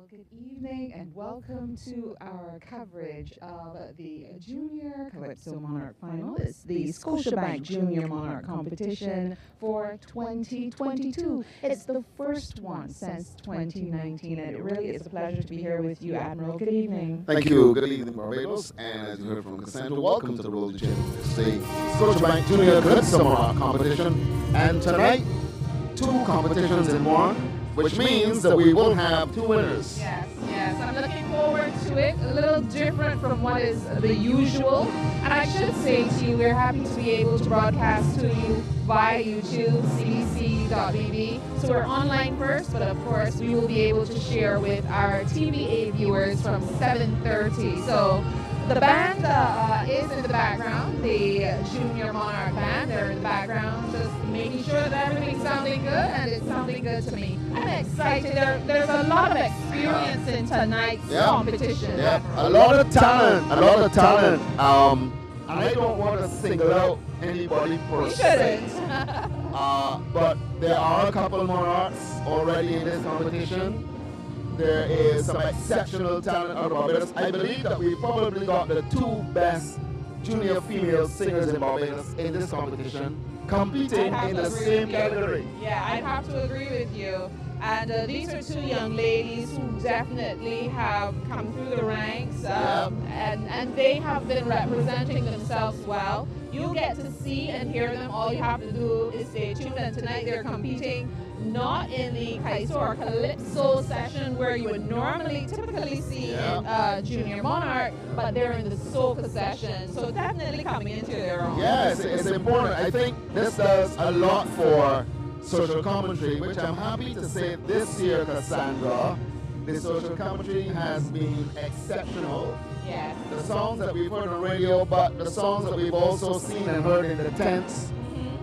Good evening and welcome to our coverage of the Junior Calypso Monarch Final. It's the Scotiabank Junior Monarch competition for 2022. It's the first one since 2019, and it really is a pleasure to be here with you, Admiral. Good evening. Thank you. Good evening, Barbados. And as you heard from Cassandra, welcome to the Road to Champions. It's the Scotiabank Junior Calypso Monarch competition. And tonight, two competitions in one, which means that we will have two winners. Yes, I'm looking forward to it. A little different from what is the usual. And I should say to you, we're happy to be able to broadcast to you via YouTube, CBC.BB. So we're online first, but of course we will be able to share with our TVA viewers from 7:30. So the band is in the background, the Junior Monarch band. They're in the background, just making sure that everything's sounding good, and it's sounding good to me. I'm excited. There's a lot of experience in tonight's competition. Yeah, a lot of talent, and I don't want to single out anybody per se. But there are a couple of Monarchs already in this competition. There is some exceptional talent out of Barbados. I believe that we probably got the two best junior female singers in Barbados in this competition, competing in the same category. Yeah, I'd have to agree with you. And these are two young ladies who definitely have come through the ranks, and they have been representing themselves well. You'll get to see and hear them. All you have to do is stay tuned. And tonight they're competing not in the Kaiso or Calypso session where you would typically see in Junior Monarch, but they're in the Soca session. So definitely coming into their own. Yes, it's important. I think this does a lot for social commentary, which I'm happy to say this year, Cassandra, the social commentary has been exceptional. Yes. The songs that we've heard on radio, but the songs that we've also seen and heard in the tents.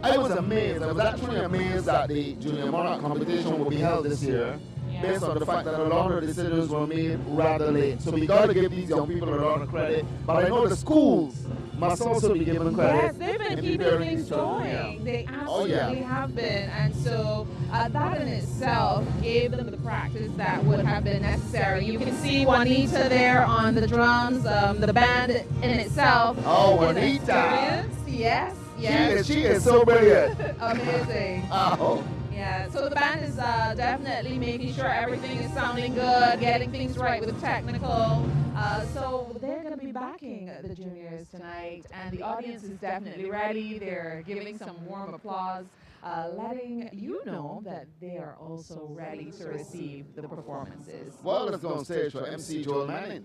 I was amazed. I was actually amazed that the Junior Monarch competition will be held this year, based on the fact that a lot of decisions were made rather late. So we got to give these young people a lot of credit. But I know the schools must also be given credit. Yes, they've been keeping things going. They absolutely have been. And so that in itself gave them the practice that would have been necessary. You can see Juanita there on the drums, the band in itself. Oh, Juanita. Yes. She is so brilliant. Amazing. Oh. Yeah, so the band is definitely making sure everything is sounding good, getting things right with the technical. So they're going to be backing the juniors tonight, and the audience is definitely ready. They're giving some warm applause, letting you know that they are also ready to receive the performances. Well, let's go on stage for MC Joel Manning.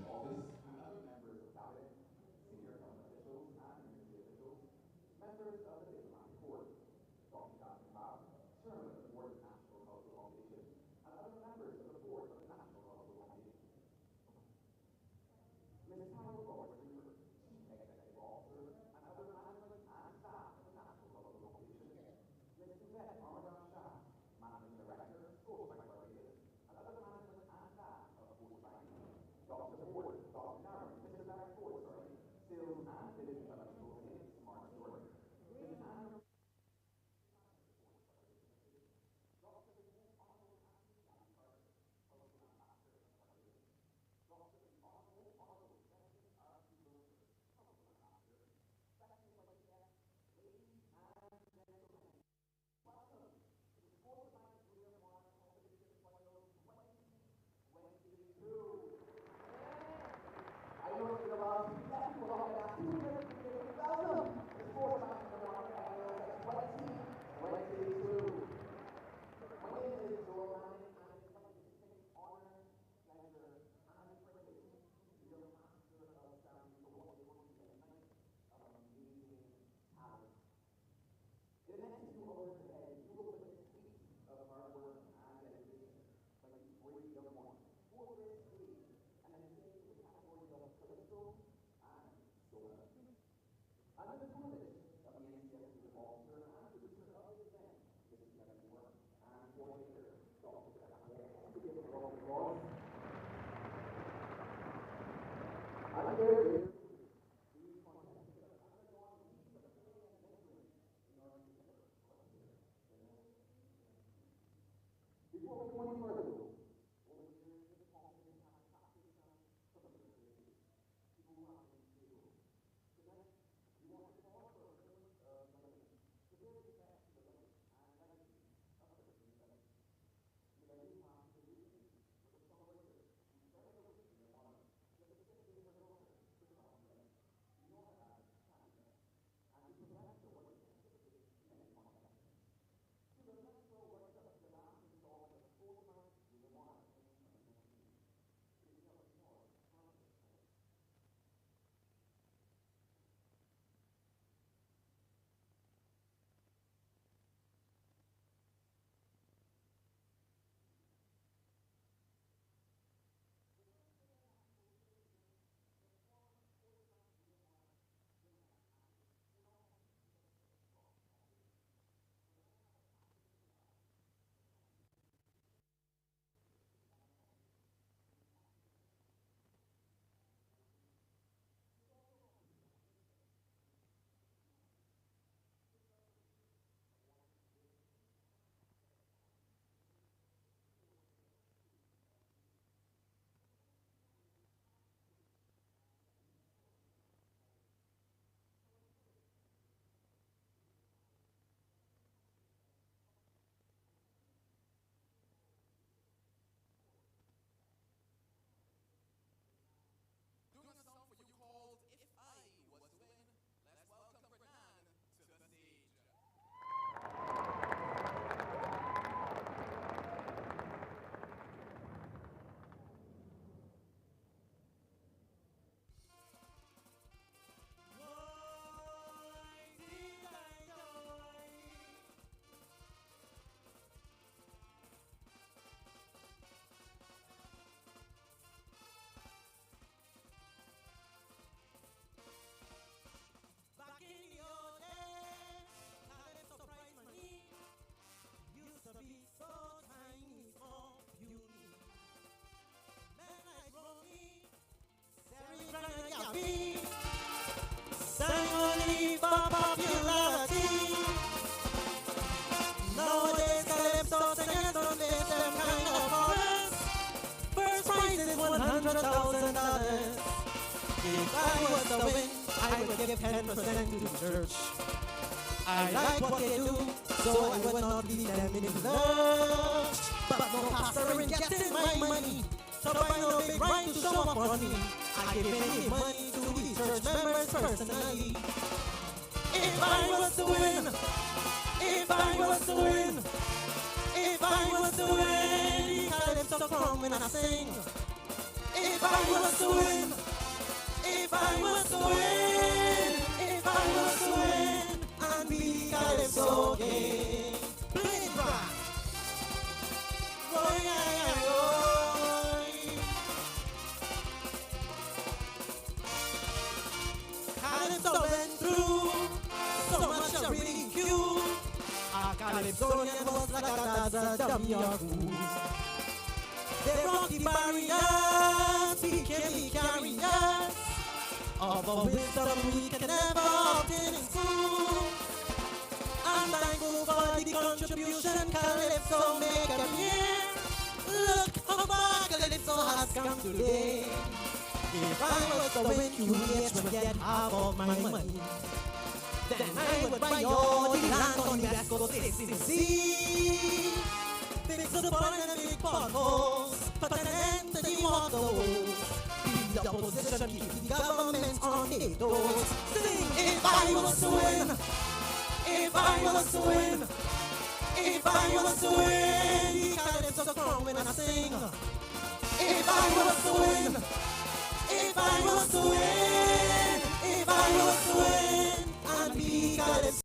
$100,000. If I was to win, I would give 10% to the church. I like what they do, so I would not leave them in the lurch. But no pastor in getting my money, so I no big right to show up on me. I give any money to the church members personally. If I was to win, if I was to win, if I was to win, the calypso come when I sing. If I was to win, if I was to win, if I was to win, and be calypso king. Play it back. Roy, calypso went through so much of ridicule. A calypsonian was like a Gaza dummy or fool. They broke the barriers, became the carriers of a wisdom we can never obtain in school. I'm thankful for the contribution Calypso make every year. Look how far Calypso has come today. If I was to win, QH would get half of my money. Then I would buy all the land on the West Coast Sea. Fix the fun and big potholes, put an end to the water woes. The opposition keep the government on their toes. Sing, if I was to win, if I was to win, if I was to win, the calypso crown when I sing. If I was to win, if I was to win, if I was to win, and be calypso.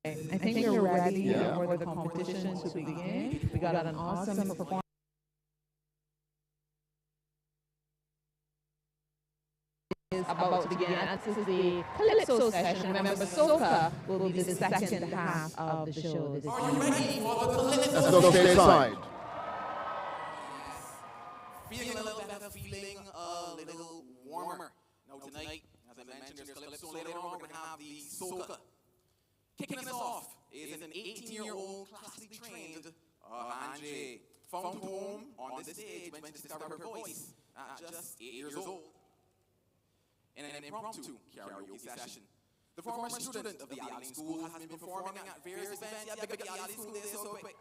I think you're ready for the competition to begin. We got an awesome performance about to begin. This is the Calypso session. Remember, Soca will be the second half of the show this Are you ready for the Calypso? Let's go stateside. Feeling a little better, feeling a little warmer. Now tonight, as I mentioned, there's Calypso. Later on, we're going to have the Soca. Kicking us off is an 18-year-old classically trained Angie, found home on the stage when she discovered her voice at just 8 years old. In an impromptu karaoke session. The former student of the Allen School has been performing at various events. Yeah, big Allen School is so quick.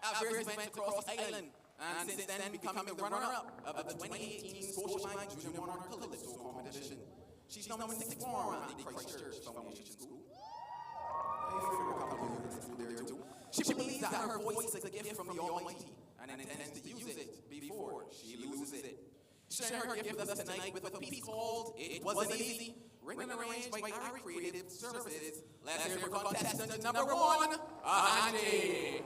At various events across the island, and since then becoming the runner-up of the 2018 Scotiabank Junior Monarch Calypso competition. She's now in sixth form at the Christchurch Foundation School. She believes that her voice is a gift from the Almighty and intends to use it before she loses it. Sharing her gift with us tonight with a piece called It Wasn't Easy, written and arranged by our creative services. Let's hear for contestant number 1, Angie.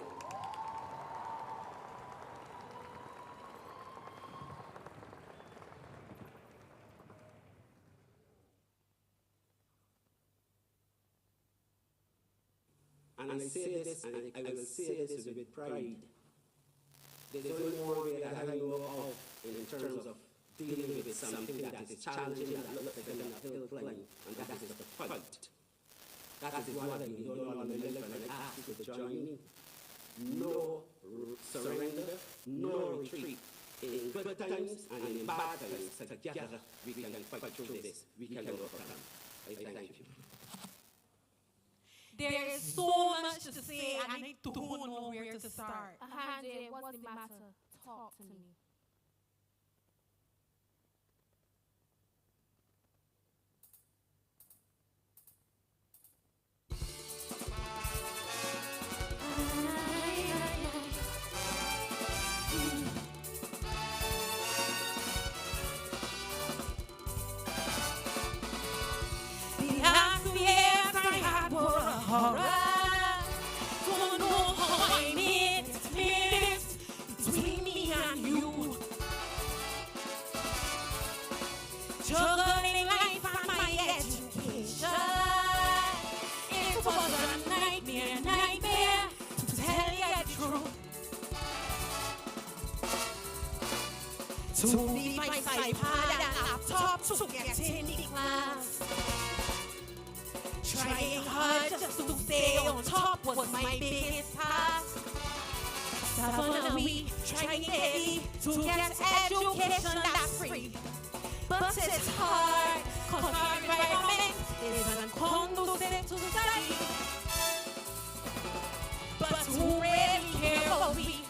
And I say this, and I will say this with pride. There's only one way that I know of in terms of dealing with something that is challenging, that looks like an uphill climb, and that is the fight. That is what I need all my life, and I ask you to join me. No surrender, no retreat. In good times and in bad times, together we can fight through this. We can overcome. I thank you. There is so much to say, and I don't know where to start. Ahanje, what's the matter? Talk to me. Don't know how I made it between me and you. Juggling life and my education. It was a nightmare, to tell you the truth. To leave my iPad and laptop to get in the class. Trying hard just to stay on top was my biggest task. 7 a week, trying daily to get education that's free. But it's hard, cause our environment isn't conducive to study. But who really care about me?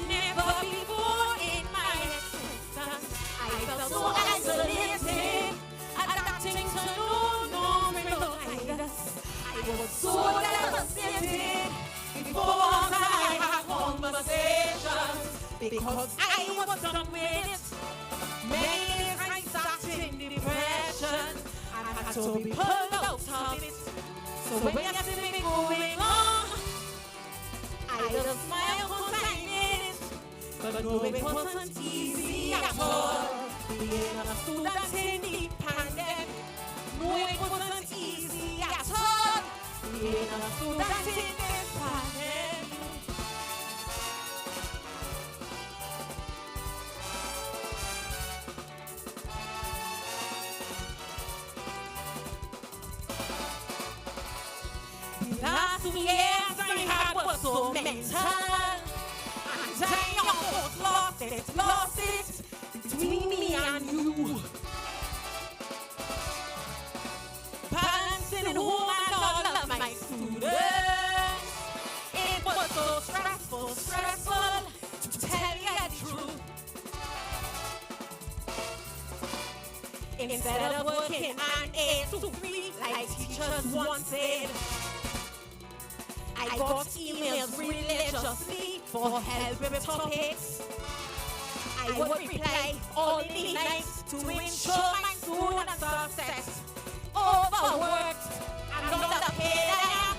Never before in my existence I felt so isolated, adapting to new norms without guidance. I was so devastated before I had conversations, because I was done with it. Many days I sat in depression and had to be pulled out of it. So when you see me going on, I just smile cause I made it. But no, it wasn't easy at all. Being a student in the pandemic, no, it wasn't easy at all. Being a student in this pandemic. The last 2 years I had was so mental, and I almost lost it between me and you. Balancing home and all of my students, it was so stressful, to tell you the truth. Instead of working an 8 to 3 like teachers once said, I got emails religiously for help with topics. I would reply all the nights to ensure my students' success. Overworked and underpaid I am,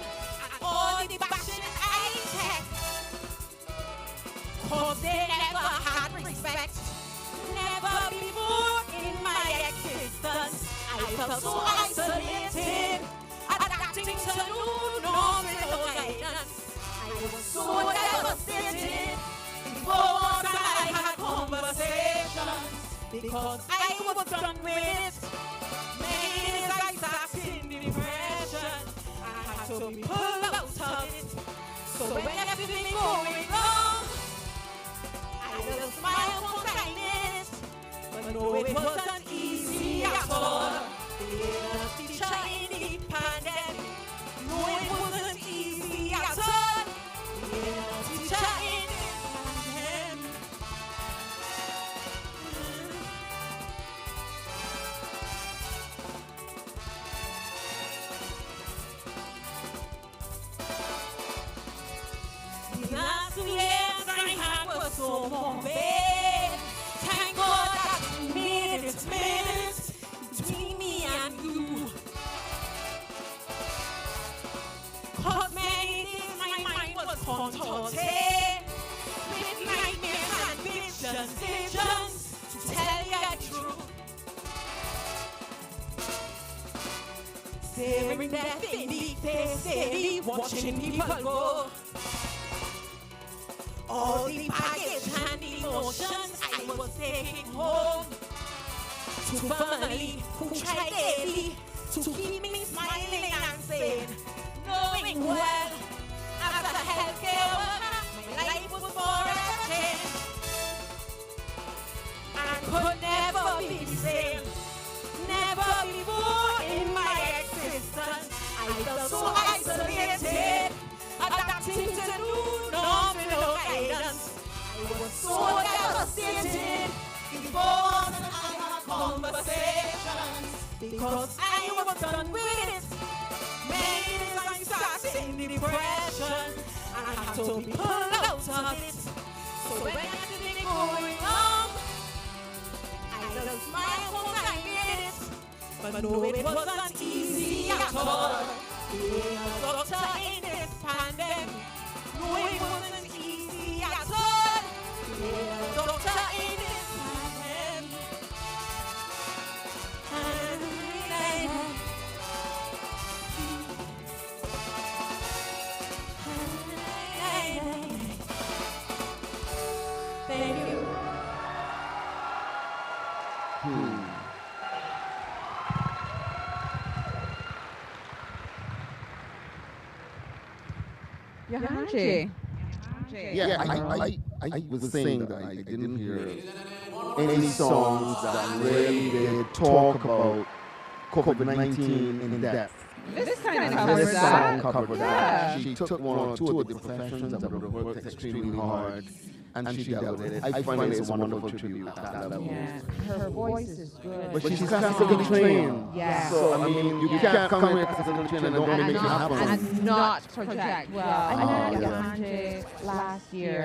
had to be pulled out of it. So when everything going wrong, I little smile for kindness, but no, it wasn't easy at all. Being a teacher in the pandemic, no, it wasn't easy at all. Being a teacher in the pandemic. The last 2 years I had was so morbid. Thank God that we made it minutes between me and you. 'Cause many days my mind was contorted with nightmares and visions, to tell you the truth. Staring death in the face, steady watching people go. All the baggage and emotions I was taking home to family who tried daily to keep me smiling and sane, knowing well as a healthcare worker my life was forever changed and could never be the same. Never before in my existence I felt so isolated, adapting to new norms with no guidance. I was so devastated before I had conversations, because I was done with it. Many days I started in depression, and I had to be pulled out of it. So when everything going wrong, I just smile when I made it, but no, it wasn't easy at all. Being a doctor in this pandemic, no, it wasn't easy at all. Being a doctor in this pandemic. Thank you. Yeah, I was saying that I didn't hear any songs that really did talk about COVID-19 in depth. This kind of And covers this that. song covered Yeah. that. She took one or two of the professions that would have worked extremely hard, and she dealt with it. I find it's a wonderful tribute at that level. Yeah. Her voice is good. But she's classically trained. Yeah. So, I mean, you can't come here classically trained and don't make it happen. And not project well. I met yeah. Yahanje last year,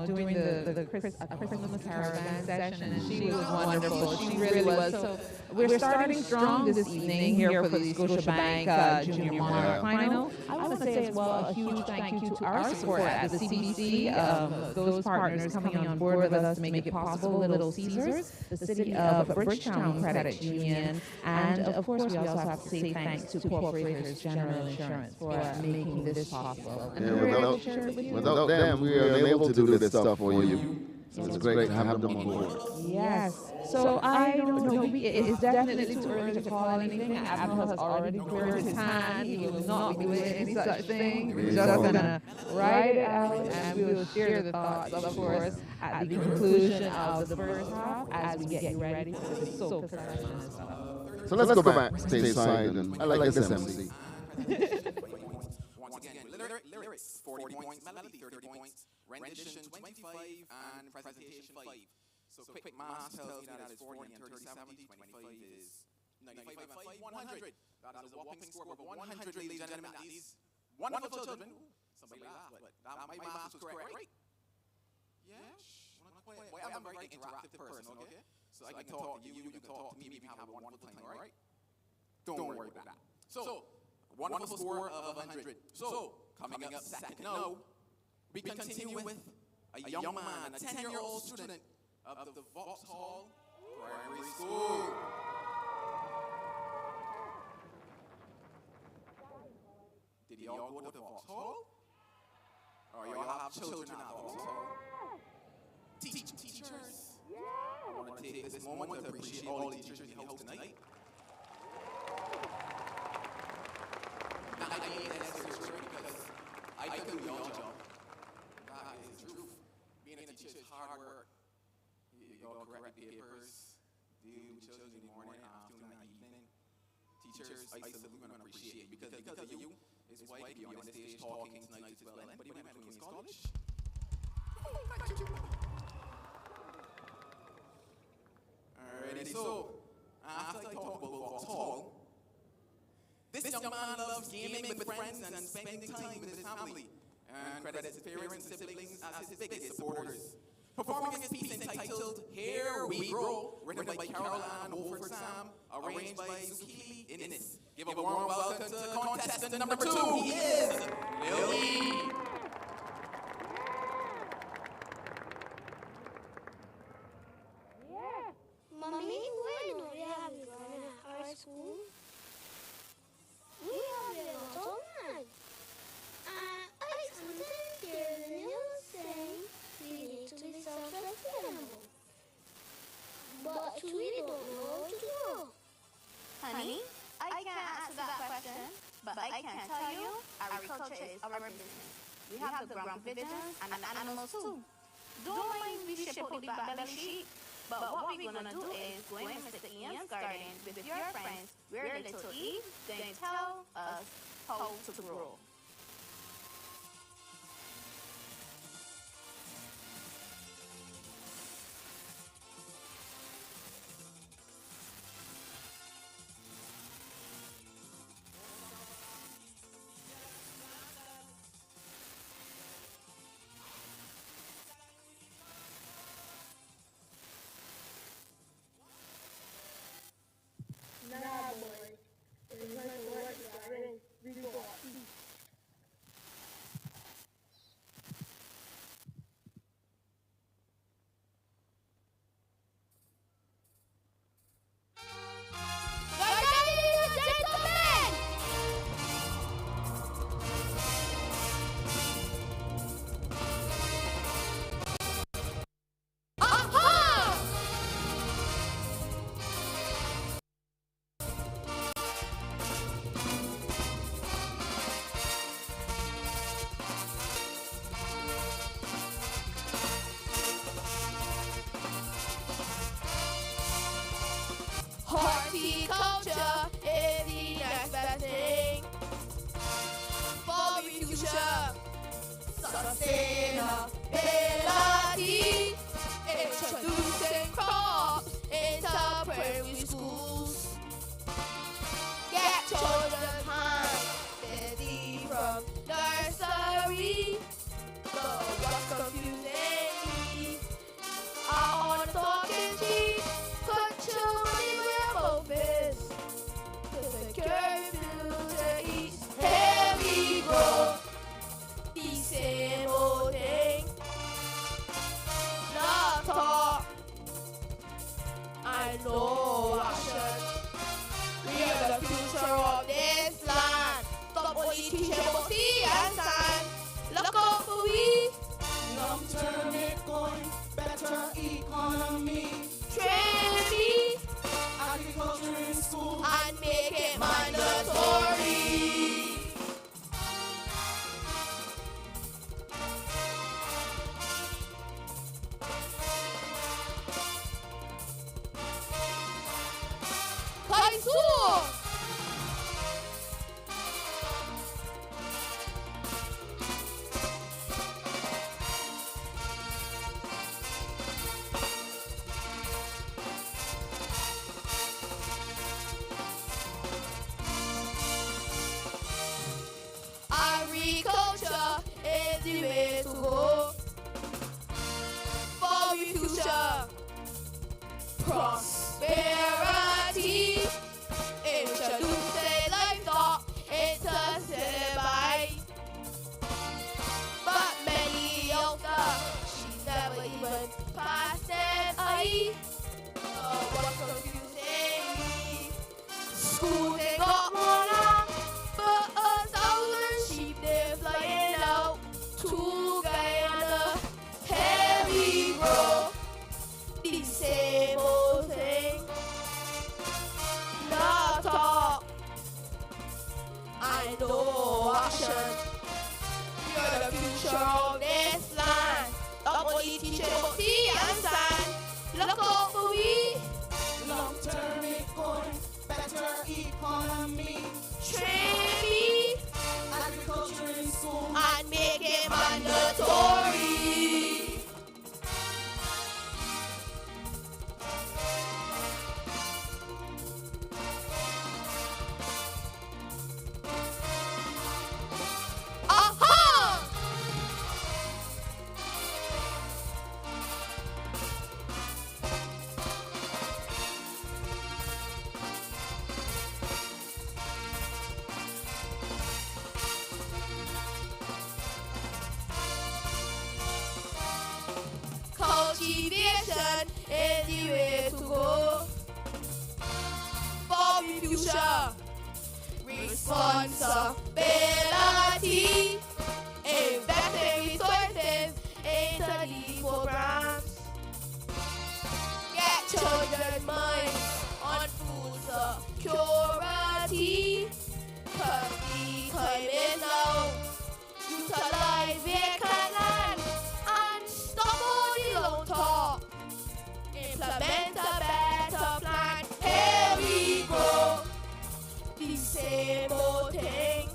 doing the Christmas caravan session, and she was wonderful. She really was. So we're starting strong this evening here for the Scotiabank Junior Monarch Final. I want to say as well a huge thank you to our support at the CBC, those partners coming on board with us to make it possible, Little Caesars, the City of Bridgetown Credit Union, and of course we also have to say thanks to Corporators General Insurance for making this possible. And we're able to share it with you. Without them, we are unable to do this stuff for you. So it's great to have them on board. Yes. So I don't know. It's definitely too early to call anything. Admiral has already cleared his hand. He will not be doing any such thing. We're just going to write it out, and we will share the thoughts, of course, at the conclusion of the first half as we get you ready for the Soca session and stuff. So let's go back stateside, and I like this MC. Once again, lyrics 40 points, melody 30 points, rendition 25, and presentation 5. So quick math tells me that is 40 and 30, 70, 25 is 95 and 5, 100. That is a whopping score of 100, ladies and gentlemen. That these wonderful children, somebody laughed, but my math was correct, right? Yeah? Well, I'm a very interactive person, okay? So I can talk to you, you can talk to me, we can have a wonderful time, all right? Don't worry about that. So, wonderful score of 100. So, coming up second now, we continue with a young man, a 10-year-old student of the Vauxhall Primary School. Did y'all go to Vauxhall? Or y'all have children at Vauxhall? Teachers. I want to take this moment to appreciate all the teachers in the house tonight. I mean that seriously because I can do your job. That is the truth. Being a teacher is hard work. You gotta correct the papers, deal with children in the morning, afternoon, and evening. Teachers, I salute and appreciate because of you is why I can be on the stage talking tonight as well. Anybody went to Queen's College? Alrighty, so after I talk about Vauxhall, this young man loves gaming with friends and spending time with his family, and credits his parents and siblings as his biggest supporters. Performing his piece entitled Here We Grow, written by Carol Ann Wolford Sam, arranged by Zukili Innis. Give a warm welcome to contestant number 2. He is Lily. Mommy, when we have gone at our school, we have a lot of fun. I sometimes hear the news saying we need to be self-sustainable. But we don't know what to do. Honey, I can't answer that question, but I can tell you agriculture is our business. We have the ground pigeons and the animals too. Don't mind we ship out the back belly sheep, but what we're gonna do is go in Mr. Ian's garden with your friends, where little Eve, then tell us how to grow. Nah, boy. It's like a wet garden. We go out. Horticulture is the next best thing for the future. Sustainability, introducing crops into primary schools. Get children hands busy from nursery. But what's confusing me? I want a talking cheese. Cut children with both fists. To secure communities. Here we go. The same old thing. Not talk. I know action. We are the future of this land. Stop only teaching about sea and sand. Look out for we. Long-term Bitcoin, better economy. Train me Agriculture in school. and make it mandatory. Kaisu! Agriculture is the way to go for the future. Prosperity, introducing livestock into syllabi. But many youngsters, she's never even passed an eye. What's confusing me? School they got Monarch, but 1,000 sheep they're flying out to Guyana. Here we grow, the same old thing. and no action. You're the future of this land. Not only teach you about tea and sand. Look out for we. Long-term economy, better economy. Train me. Agriculture in school. And make it mandatory. Cultivation is the way to go for the future. Responsibility, investing resources into these programs. Get children's minds on food security. 'Cause the time is now. Utilize vacant land and stop all the long talk. Implement a better plan. Here we go. The same old thing.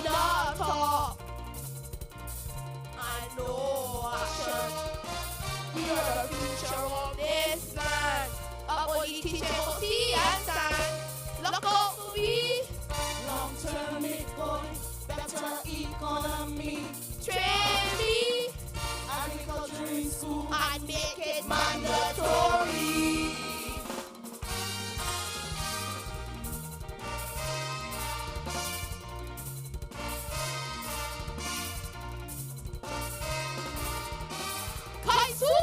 Not talk and no action. We are the future of this land. Up only teaching about tea and sand. Look out for we. Long-term economy, better economy. Train me. Agriculture in school. And make it mandatory. Kaisu!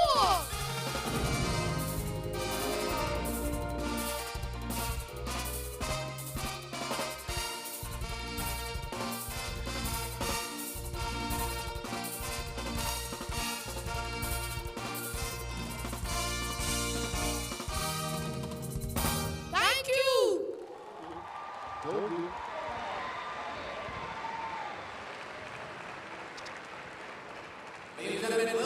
Thank you! Told you.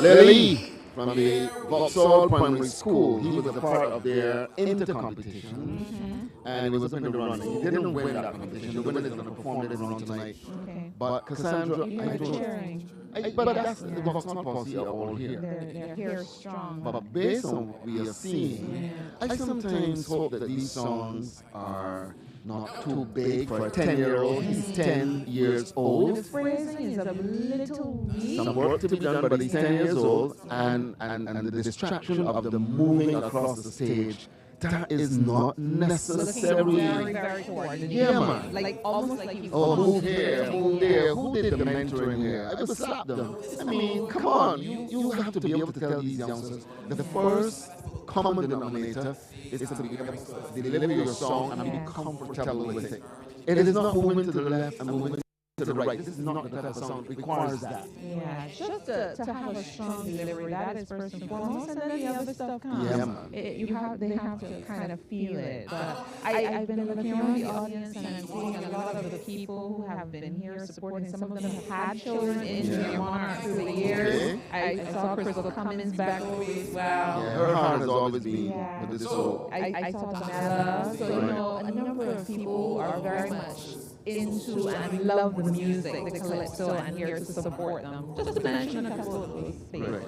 Lily from the Vauxhall Primary School. He was a part of their inter-competition, and he was up in the running. He didn't win that competition. The winner is going to perform later on tonight. Okay. But Cassandra, You I were don't. cheering. But that's the Vauxhall policy are all here. They're here strong. But based on what we are seeing, I sometimes hope that these songs are not too big for a 10-year-old. He's 10 years The old. phrasing is a little weak. Some work to be done, but he's 10 years old, and the distraction of the moving across the stage, that is not Looking very, necessarily. very coordinated. Yeah, man. Like almost like he's Oh, move here, move there. Who did the mentoring here? I would slap them. I mean, come on. You have to be able to tell these youngsters the first common denominator is to be able to deliver your song and be comfortable with it. It is not moving to the left and moving to the right. This is not the type of song that requires that. Yeah, just to have a strong delivery, that is first and foremost, and then the other stuff comes. Yeah, man. They have to kind of feel it. But I've been looking around the audience and I'm seeing a lot of the people who have been here supporting. Some of them have had children in their Monarch through the years. I saw Crystal Cummins back over as well. Yeah, her heart has always been Yeah. with this soul. I saw Tamela. So, a number of people who are very much into and love the music, the calypso, and here to support them. Just to mention a couple of those things. Right.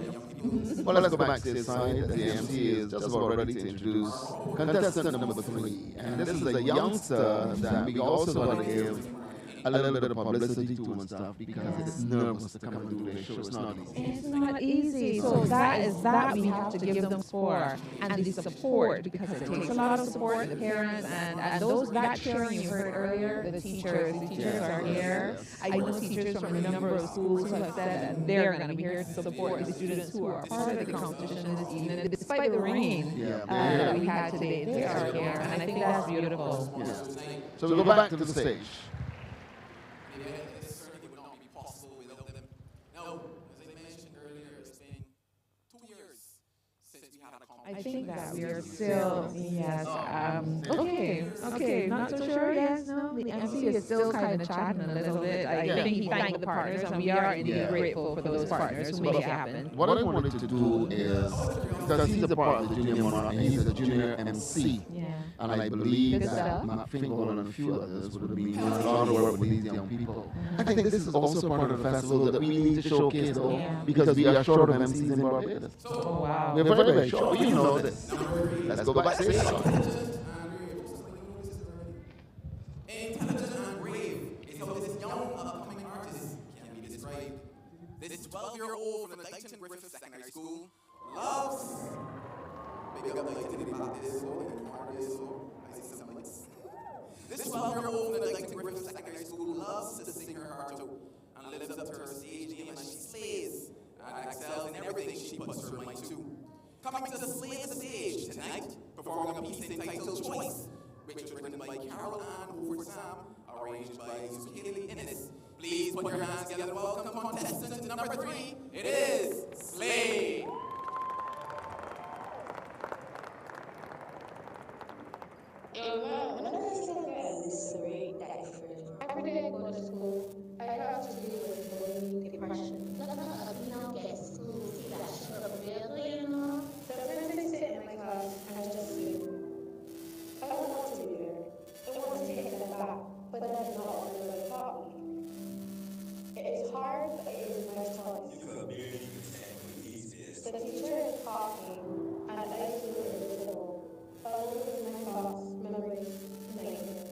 Well, let's go back to this side. The MC is just about ready to introduce contestant number 3. And this is a youngster that we also want to give a little bit of publicity to and stuff because it's nervous to come and do their show. It's not easy. It's not easy. So that we have to give them for and the support because it takes a lot of support, the parents and those that cheering you heard earlier, the teachers are here. I know teachers from a number of schools who have said that they're going to be here to support the students who are part of the competition this evening. Despite the rain that we had today, they are here, and I think that's beautiful. Yeah. So we go back to the stage. This certainly would not be possible without them. Now, as I mentioned earlier, it's been 2 years since we had a competition. I think that we are still, yes. Okay, not so sure, yes, no. The MC is still kind of chatting a little bit. I think he thanked the partners, and we are indeed grateful for those partners who make it happen. What I wanted to do is, because he's a part of the Junior Monarch, and he's a junior MC. Yeah. And I believe that Matt Finkel and a few others would have been doing a lot of work with these young people. I think this is also part of the festival that we need to showcase, though, because we are short of MCs in Barbados. Oh, wow. We're very, very short. You know this. Let's go back to this song. Intelligent and brave is how this young upcoming artist can be described. This 12-year-old from the Leighton Griffith Secondary School loves. Big up Leighton in the back this so in the corner this so I see some lights. This 12-year-old from the Leighton Griffith Secondary School loves to sing her heart out and lives up to her stage name as she slays and excels in everything she puts her mind to. Coming to the Slay stage tonight, performing a piece entitled Choice, which was written by Carol Ann Hoover Sam, arranged by Zucchini Innes. Please put your hands together and welcome contestant number 3. It is Slay. Every day I go to school, I have to deal with bullying, depression. Not a young get school, see that shit up really, you know? Sometimes I sit in my class and I just sleep. I don't want to be there. I want to take them back, but that's not what they taught me. It is hard, but it is my choice. The teacher is talking, and I feel invisible. Following my thoughts, memories, nightmares.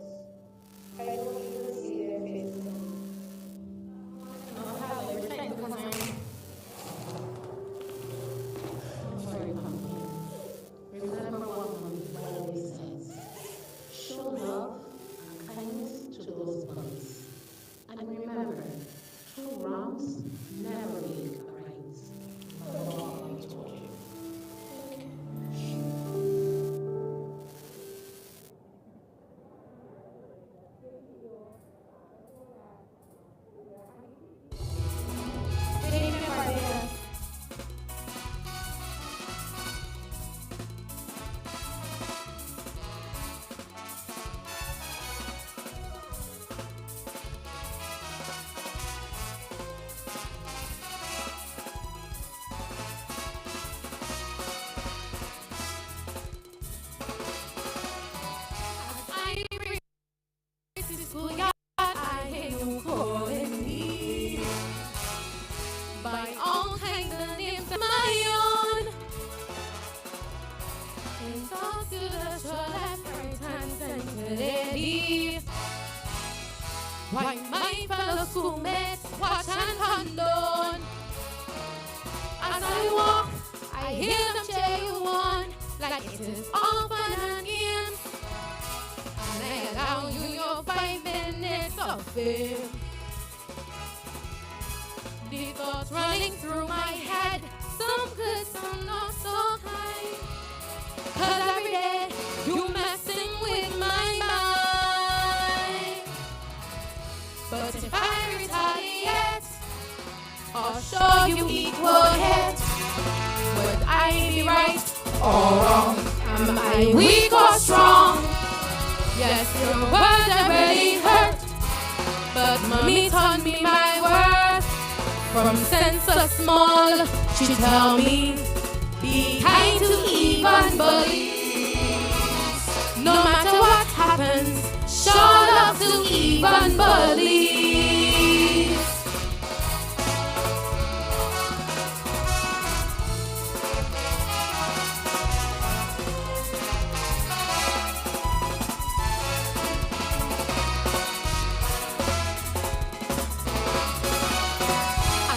I don't even see their faces. I'll have their time because I'm sorry, Pumpkin. Remember what Mommy always says. Show love and kindness to those bullies. And remember, true wrongs never make right. Oh, I told you. Why my fellow schoolmates watch and condone. As I walk, I hear them cheer you on, like it is all fun and games. And I allow you your 5 minutes of fame. The thoughts running through my head, some good, some not so kind. 'Cause every day you messing with my mind. But if I retaliate or show you equal hate, would I be right or wrong? Am I weak or strong? Yes, your words have really hurt, but mommy taught me my worth. From sense of small, she tell me, be kind to even bullies. No matter what happens, show love to even bullies.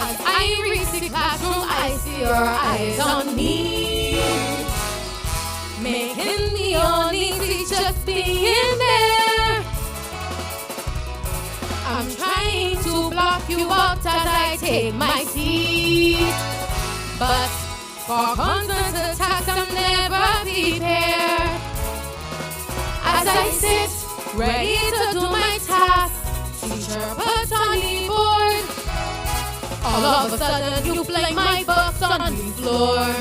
As I reach the classroom, I see your eyes on me, making the only teacher being there. I'm trying to block you out as I take my seat, but for constant attacks I'm never prepared. As I sit, ready to do my task, teacher puts on the board. All of a sudden you fling my books on the floor.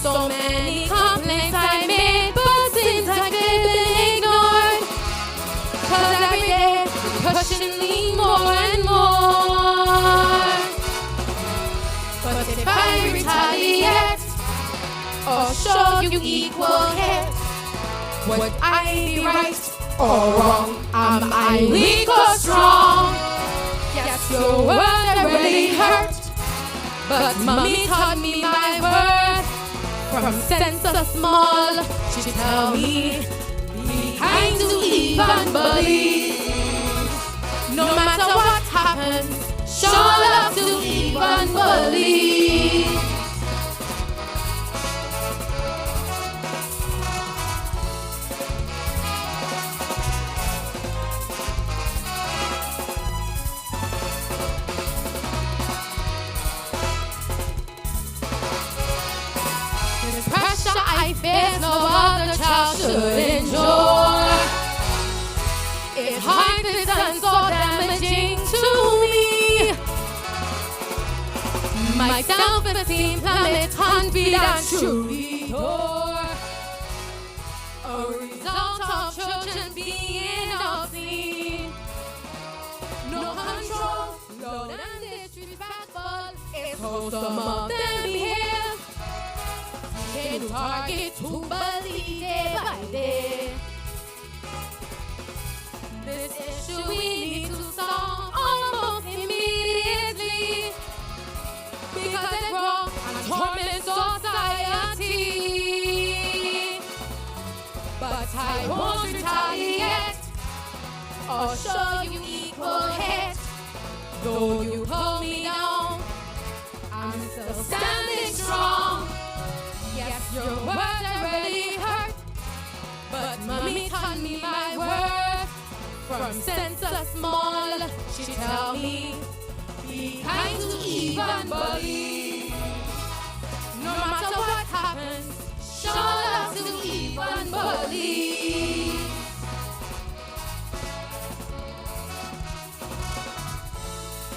So many complaints I made, but since I could been ignored, 'cause every day you're pushing me more and more. But if I retaliate or show you equal hate, would I be right or wrong? Am I weak or strong? Yes, your words that really hurt, but mommy taught me my worth. From sense of small, she tell me, be kind to even believe. No matter what happens, show love to even believe. Pressure I face, no other child should endure. It hurts and so damaging to me. My self-esteem plummets, confidence truly poor. A result of children being obscene. No control, loud and disrespectful. It's how some of them behave. Can target to believe day by day. This issue we need to solve almost immediately, because it's wrong and torment society. But I won't retaliate or show you equal hate. Though you pull me down, I'm still standing strong. Yes, your words already hurt, but mommy taught me my worth. From sense of small, she tell me, be kind to even believe. No matter what happens, show love to even believe.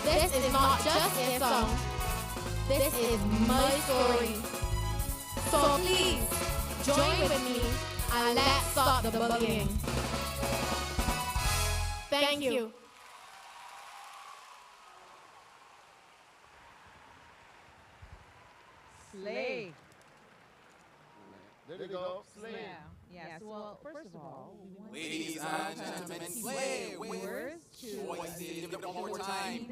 This is not just a song. This is my story. So please, join with me and let's stop the bullying. Thank you. Slay. There you go. Slay. Yes. Well, first of all, Ladies and gentlemen, slay viewers Voice give them one more time.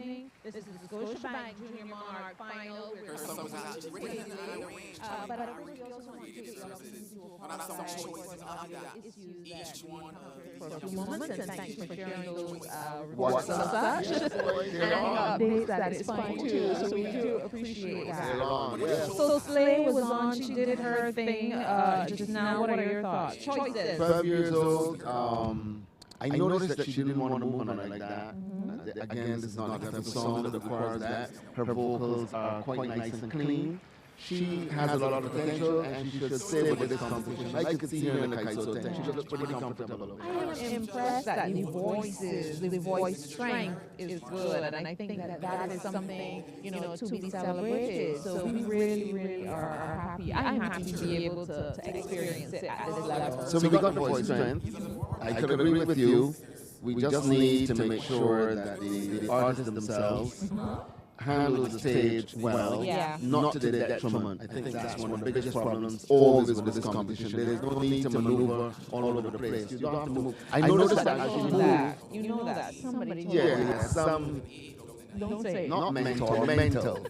This is the Scotiabank Junior Monarch Final. Here's some was actually written and arranged. But of course, we also want to take the opportunity to apologize for some issues Each one for a few moments, and thank you for sharing those What's reports of up? such and updates that is fine too. So we do appreciate They're that. on, yes. So Slay was on, she did her thing just now. What are your thoughts? Choices. 12 years old. I noticed that she didn't want to move on it like that. Again, this is not the type of song that requires that. Her vocals are quite nice and clean. She has a lot of potential, and she should stay with this competition. I could see her in the Kaiso tent. She looks pretty comfortable. I am impressed that the voice strength is good, and I think that is something, to be celebrated. So we really are happy. I'm happy to be able to experience it at this level. So we got the voice strength. I could agree with you. We just need to make sure that the artists themselves handle the stage well, not to the detriment. I think that's one of the biggest problems always with this competition. There is no need to maneuver all over the place. You don't have to move. I noticed that as she moved. You know that somebody told Yeah, some, don't say it. not mentor, mental.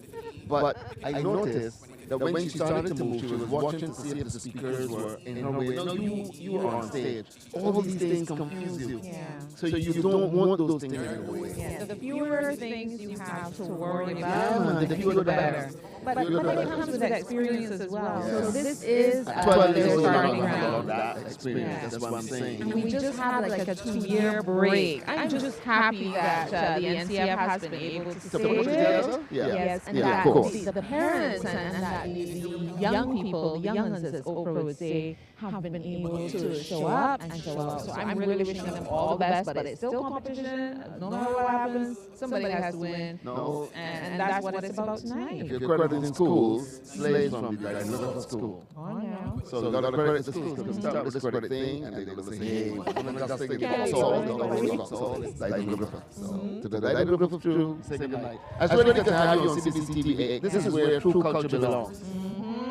But I noticed that when she started to move, she was watching to see if the speakers were in her way. No, you were on stage. All these things confuse you. Yeah. So you don't want those things in your way. Yeah, the fewer things you have to worry about, the fewer the better. But it comes with experience as well. So this is 12 years their old, starting I have a lot of ground. that experience. Yeah. That's what I'm saying. And we just had like a 2-year break. I'm just happy that the NCF has been able to To put it stage it. together? Yeah. Yes, and Yeah, that of course. the parents and that the young people, the young ones, as Oprah would say, have been able to show up and show out. So I'm really wishing them all the best, but it's still competition. No matter what happens, somebody has to win. No. And that's what it's about tonight. If you're crediting schools, slaves from the Dynamo school. Oh, now. So you got to credit the schools because start with this credit thing, and they will say, hey, we're going to just take it all. It's Dynamo. So to the Dynamo crew, say good night. It's really good to have you on CBC TV. This is where true culture belongs.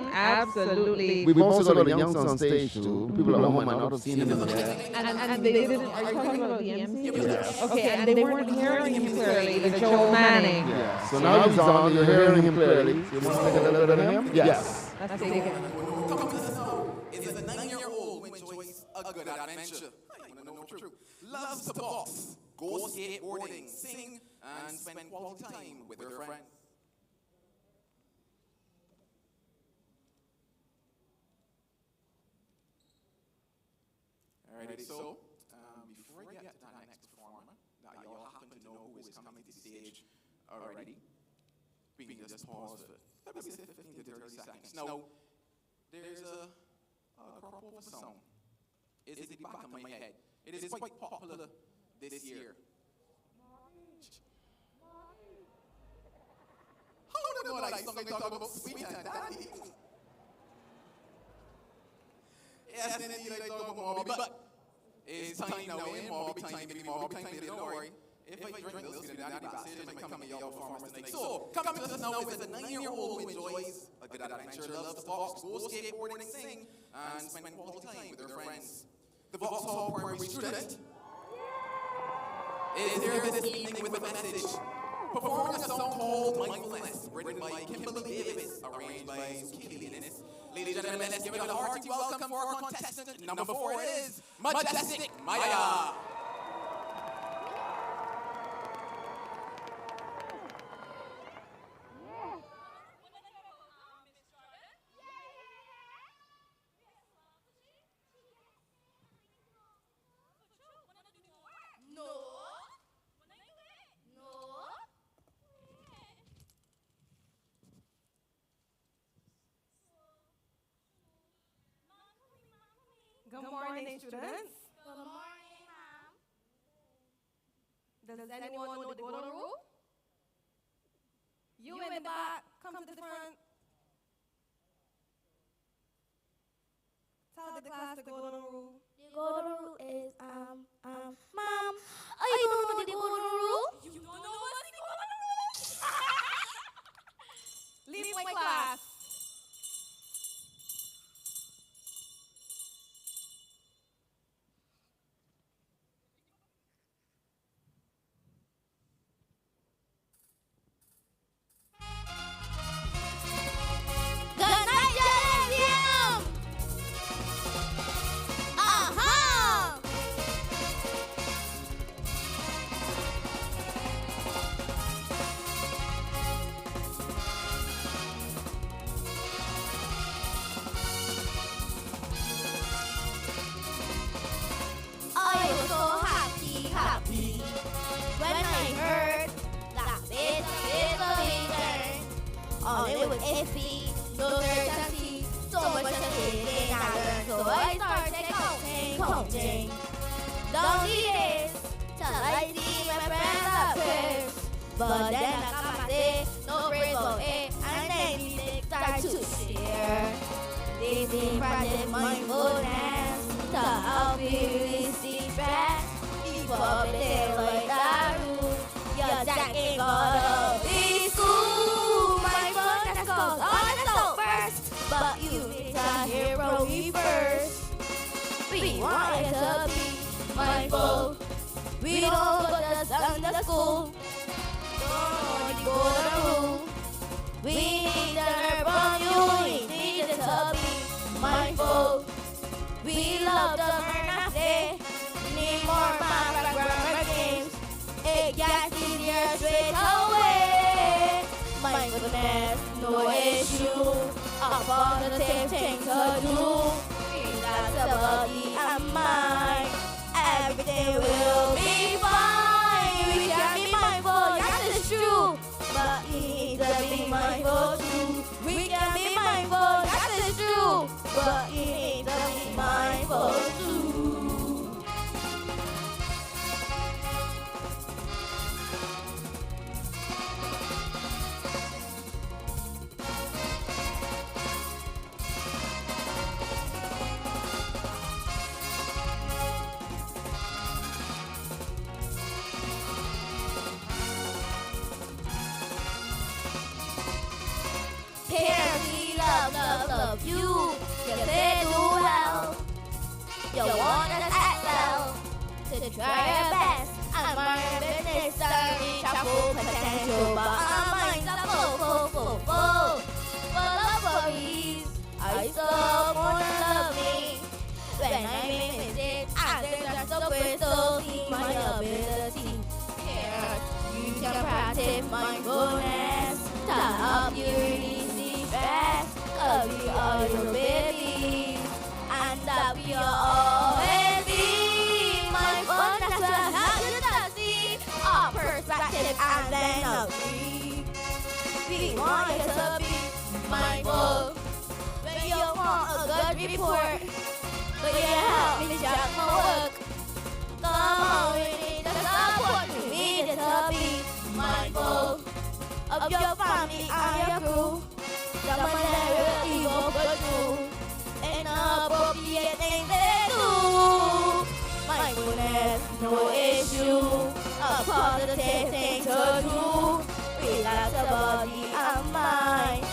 Absolutely. We've also got a youngster on stage too. People at home might not have seen him yet. And they didn't, are you talking about the MC? Yes. Okay, and they weren't hearing him clearly, the Joel Manning. Yeah. So now he's on, you're hearing him clearly. You want to take a little bit of him? Yes. Let's take it. Coming to the song is a 9-year-old who enjoys a good adventure. I want to know the truth. Loves to box, go skateboarding, sing, and spend quality time with her friends. Alrighty, so before I get to that next performer, that y'all happen to know who is coming to the stage already, we can just pause for let me say 15 to 30 seconds. Now, there's a crossover song. It's in the back of my head. It is quite popular this year. How do you know that song I talk about sweet and daddy? Yes, indeed, I talk about Mobby, but it's time now, Mobby time, give me Mobby time, don't worry. If I drink this, then Daddy backstage, I might come to y'all performance tonight. So, coming to us now is a 9-year-old who enjoys a good adventure, loves to box, go skateboarding, sing, and spend quality time with her friends. The Vauxhall Primary student is here this evening with a message. Performing a song called Mindfulness, written by Kimberly Davis, arranged by Keely Innes. Ladies and gentlemen, let's give it a hearty welcome for our contestant. Number 4 is Majestic Maya. Good morning, students. Good morning, ma'am. Does anyone know the golden rule? You in the back, come to the front. Tell the class the golden rule. The golden rule is, ma'am, I don't know the golden rule. You don't know what's the golden rule? Leave my class. But then I got my day, no praise for it, and then we start to share. This is project mindfulness to help you receive stress. Before we tell like that rule, your jack ain't gonna be school. Mindfulness goes on the soul first, but you need to hero me first. We want to be mindful. We don't go to Sunday school. Golden rule. We need to learn from you. We need to be mindful. We love to learn and play. Need more math grammar games. It gets easier straight away. Mindfulness, no issue. A positive thing to do. Relax the body and mind. Everything will be fine. We can be mindful, yes it's true. But we need to be mindful too. We can be mindful, yes it's true. But we need to be mindful. love you. You say do well. You want us act well. To try your best. And my business to reach our full potential. But our minds are full of worries. I still wanna love me. When I make mistakes, I think that's the way to see my ability. Here, you can practice mindfulness to help you really see best. Cause we are your babies, and that we are always be mindfulness to help you to see our perspective and then agree. We want you to be mindful when you want a good report. But you help me check my work. Come on, we need the support. We need you to be mindful of your family and your crew. Someone that will evil but true. Inappropriate things they do. Mindfulness, no issue. A positive thing to do. Relax the body and mind.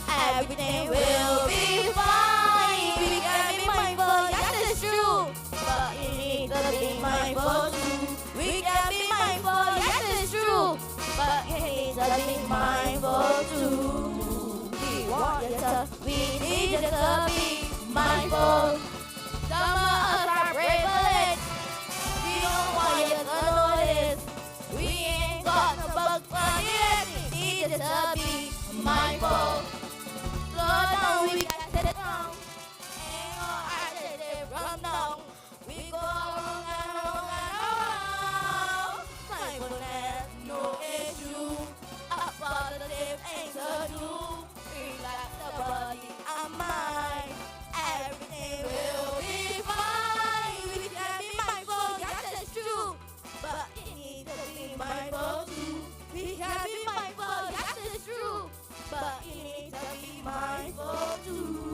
Everything will be fine. We can be mindful, yes it's true. But you need to be mindful too. We can be mindful, yes it's true. But you need to be mindful too. We need you to be mindful. Some of us are privileged. We don't want you to notice. We ain't got no bugs for yet. We need you to be mindful. Slow down, we got to sit down. Ain't no hard to run down. We go wrong and wrong and wrong. Mindfulness, no issue. A positive thing to do. Relax the body and mind. Everything will be fine. We can be mindful, yes it's true. But you need to be mindful too. We can be mindful, yes it's true. But you need to be mindful too.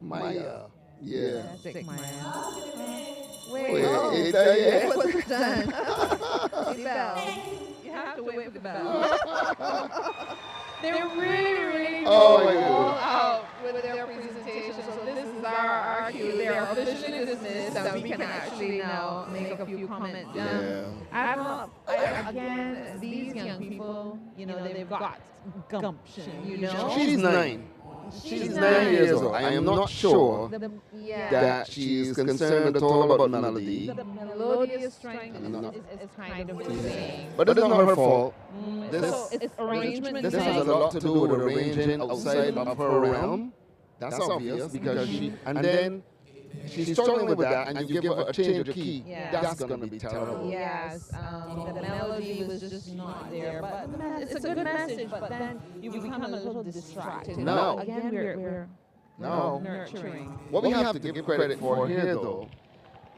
Maya. Yeah. Sick Maya. Wait, It wasn't done. The bell. You have to wait for the bell. They're really all out with their presentation. So this is our cue. They're officially dismissed, so we can actually now make a few comments. Again, these young people, you know, they've got gumption, you know. She's 9. She's 9 years old. I am not sure that she is concerned at all about melody. The melodious strength is kind of the same. But that's not her fault. It's arrangement. This has a lot to do with arranging outside of her realm. That's obvious because she's struggling with that, and you give her a change of key. That's going to be terrible. Yes, the melody was just not there, but it's a good message. But then you become a little distracted. No. Again, we're nurturing. What we have to give credit for here, though,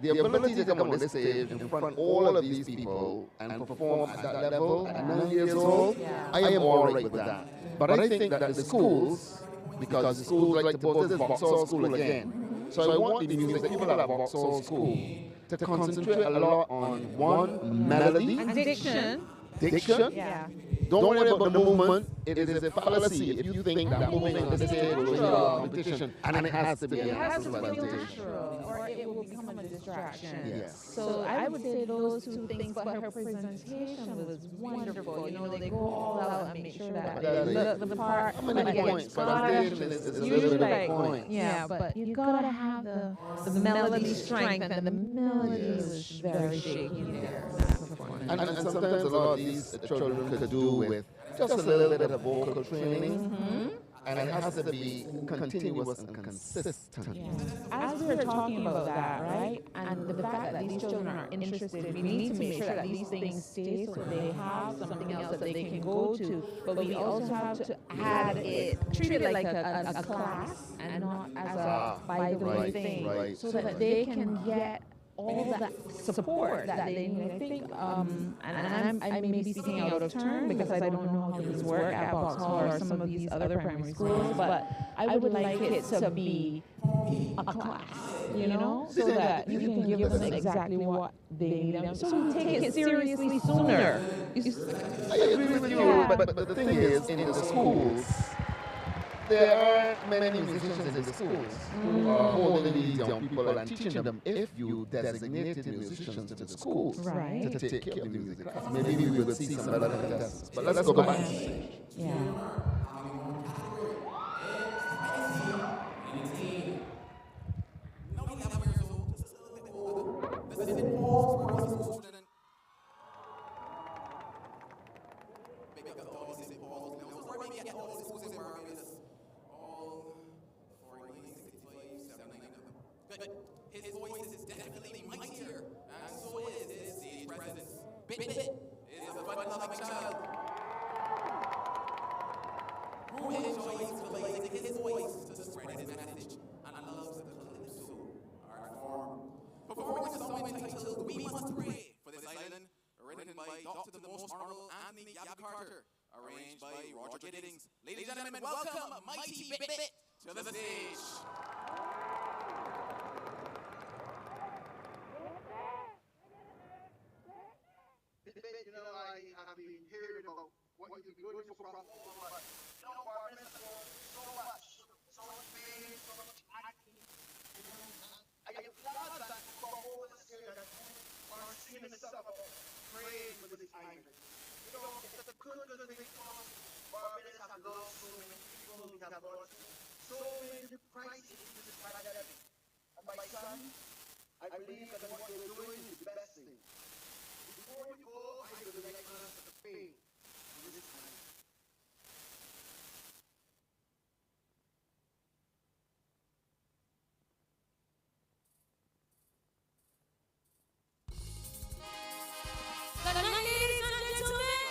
the ability to come on this stage in front of all of these people and perform at that level at 9 years old, I am all right with that. But I think that the schools, because the schools like to boast this Vauxhall School again, so I want the music people at Vauxhall School to concentrate a lot on one, melody. And diction. Yeah. Don't worry about the movement. It is a fallacy if you think that moving on the stage will be a competition, and it has to be a natural presentation. Or it will become a distraction. Yes. So I would say those two things, but her presentation was wonderful. You know, they go all out and make sure that they look the part. How many points? Presentation is usually like points. Yeah, but you gotta have the melody strength, and the melody was very shaky there. And sometimes a lot of these children could do with just a little bit of vocal training, and it has to be continuous and consistent. As we were talking about that, right, and the fact that these children are interested, we need to make sure that these things stay so they have something else that they can go to. But we also have to add it, treat it like a class and not as a by the way thing, so that they can get all that support that they need. I think, and I may be speaking out of turn because I don't know how things work at Vauxhall or some of these other primary schools, but I would like it to be a class, you know, so that you can give them exactly what they need. So we take it seriously sooner. I agree with you, but the thing is, in the schools, there are many musicians in the schools who are holding these young people and teaching them. If you designated musicians to the schools to take care of the music class, maybe we will see some better contestants. But let's go back to stage. His voice is definitely mightier, and so is his stage presence. Bit is a fun-loving child who enjoys utilizing his voice to spread his message and loves the calypso art form. Performing a song entitled "We Must Pray" for this island, written by Dr. the Most Honorable Anthony Gabby Carter, arranged by Roger Giddings. Ladies and gentlemen, welcome Mighty Bit to the stage. You know, I have been hearing about what you've been doing for Crawford, but you know, Barbados has gone so much pain, so much acting. I am glad that Crawford is here that are singing a song about praying for this island. You know, it's a good thing because Barbados has lost so many people, we have lost so many crises in this pandemic. And my son, I believe that what you're doing is the best thing. Before you go, I would like to pray for this time. Good night, ladies and gentlemen.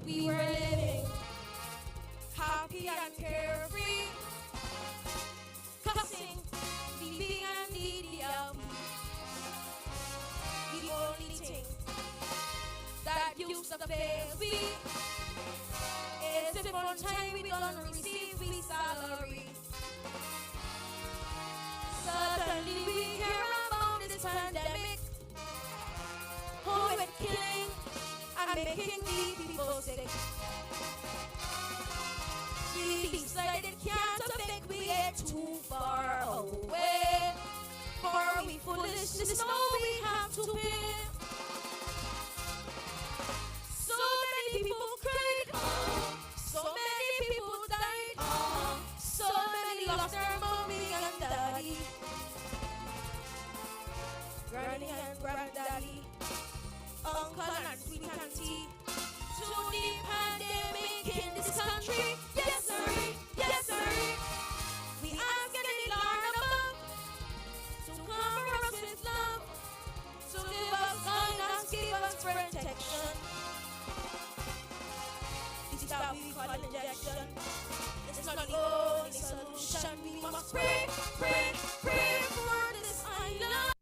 We were living happy and carefree, cussing, living and needy. The only thing that used to fail we is if on time we don't receive we salary. Suddenly we hear about this pandemic, how it's killing and making the people sick. We decided it can't affect we get too far away. For we foolishness know we have to pay. So many people cried, so many people died, so many lost their mommy and daddy, granny and granddaddy, uncle and sweet auntie. To the pandemic in this country, yes sir. We ask any Lord above to cover us with love, to give us guidance, give us protection. It's that we call injection. It's not the only solution. We must pray for this island.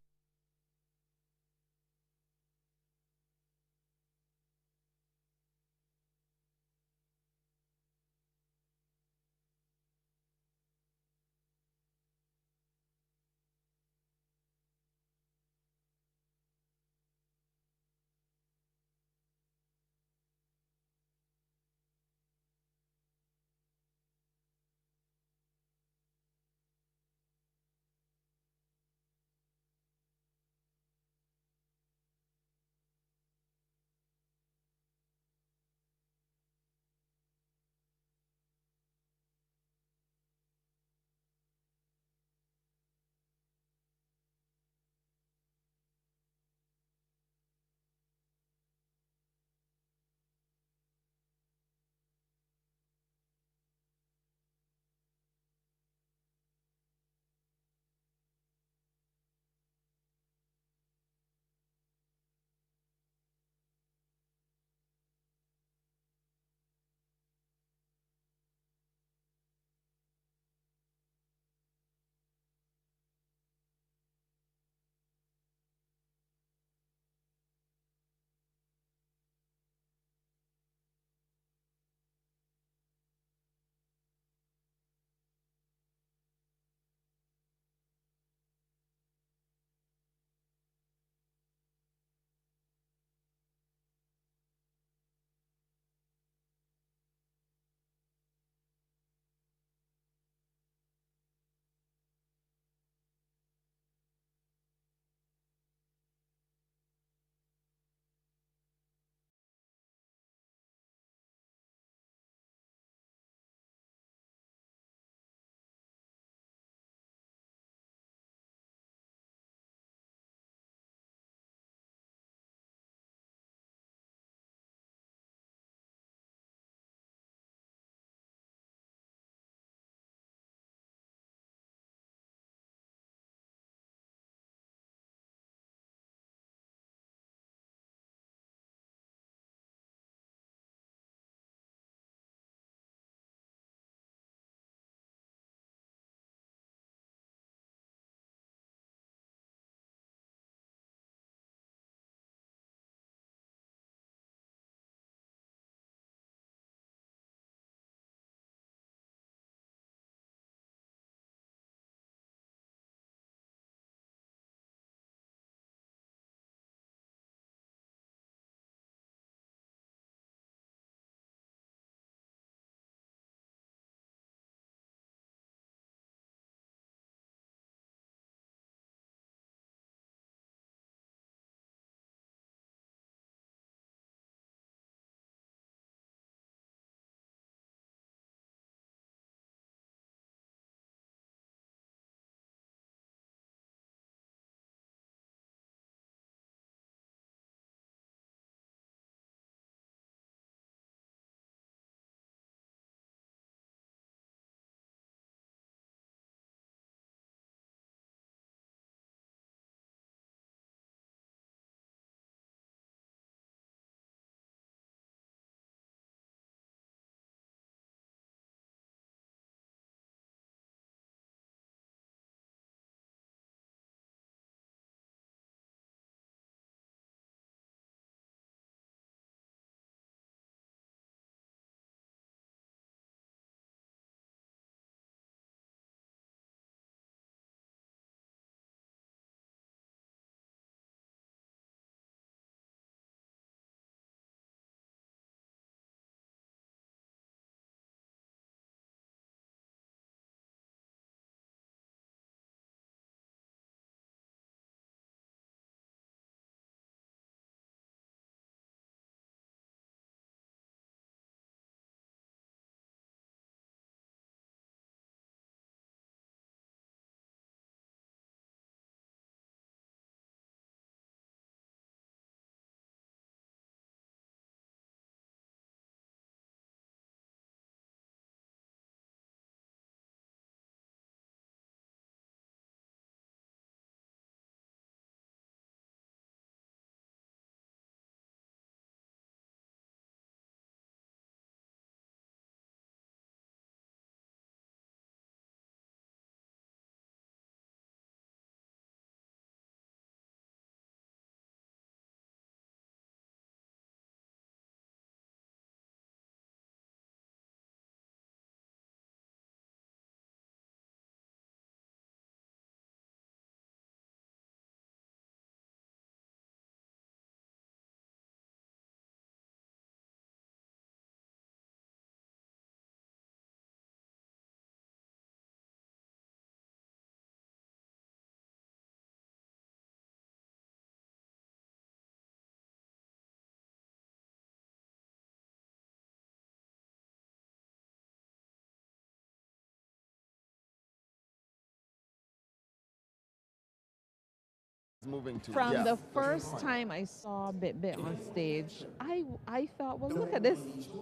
moving to. From Yeah. the first time I saw Bit Bit on stage, I thought, well, look at this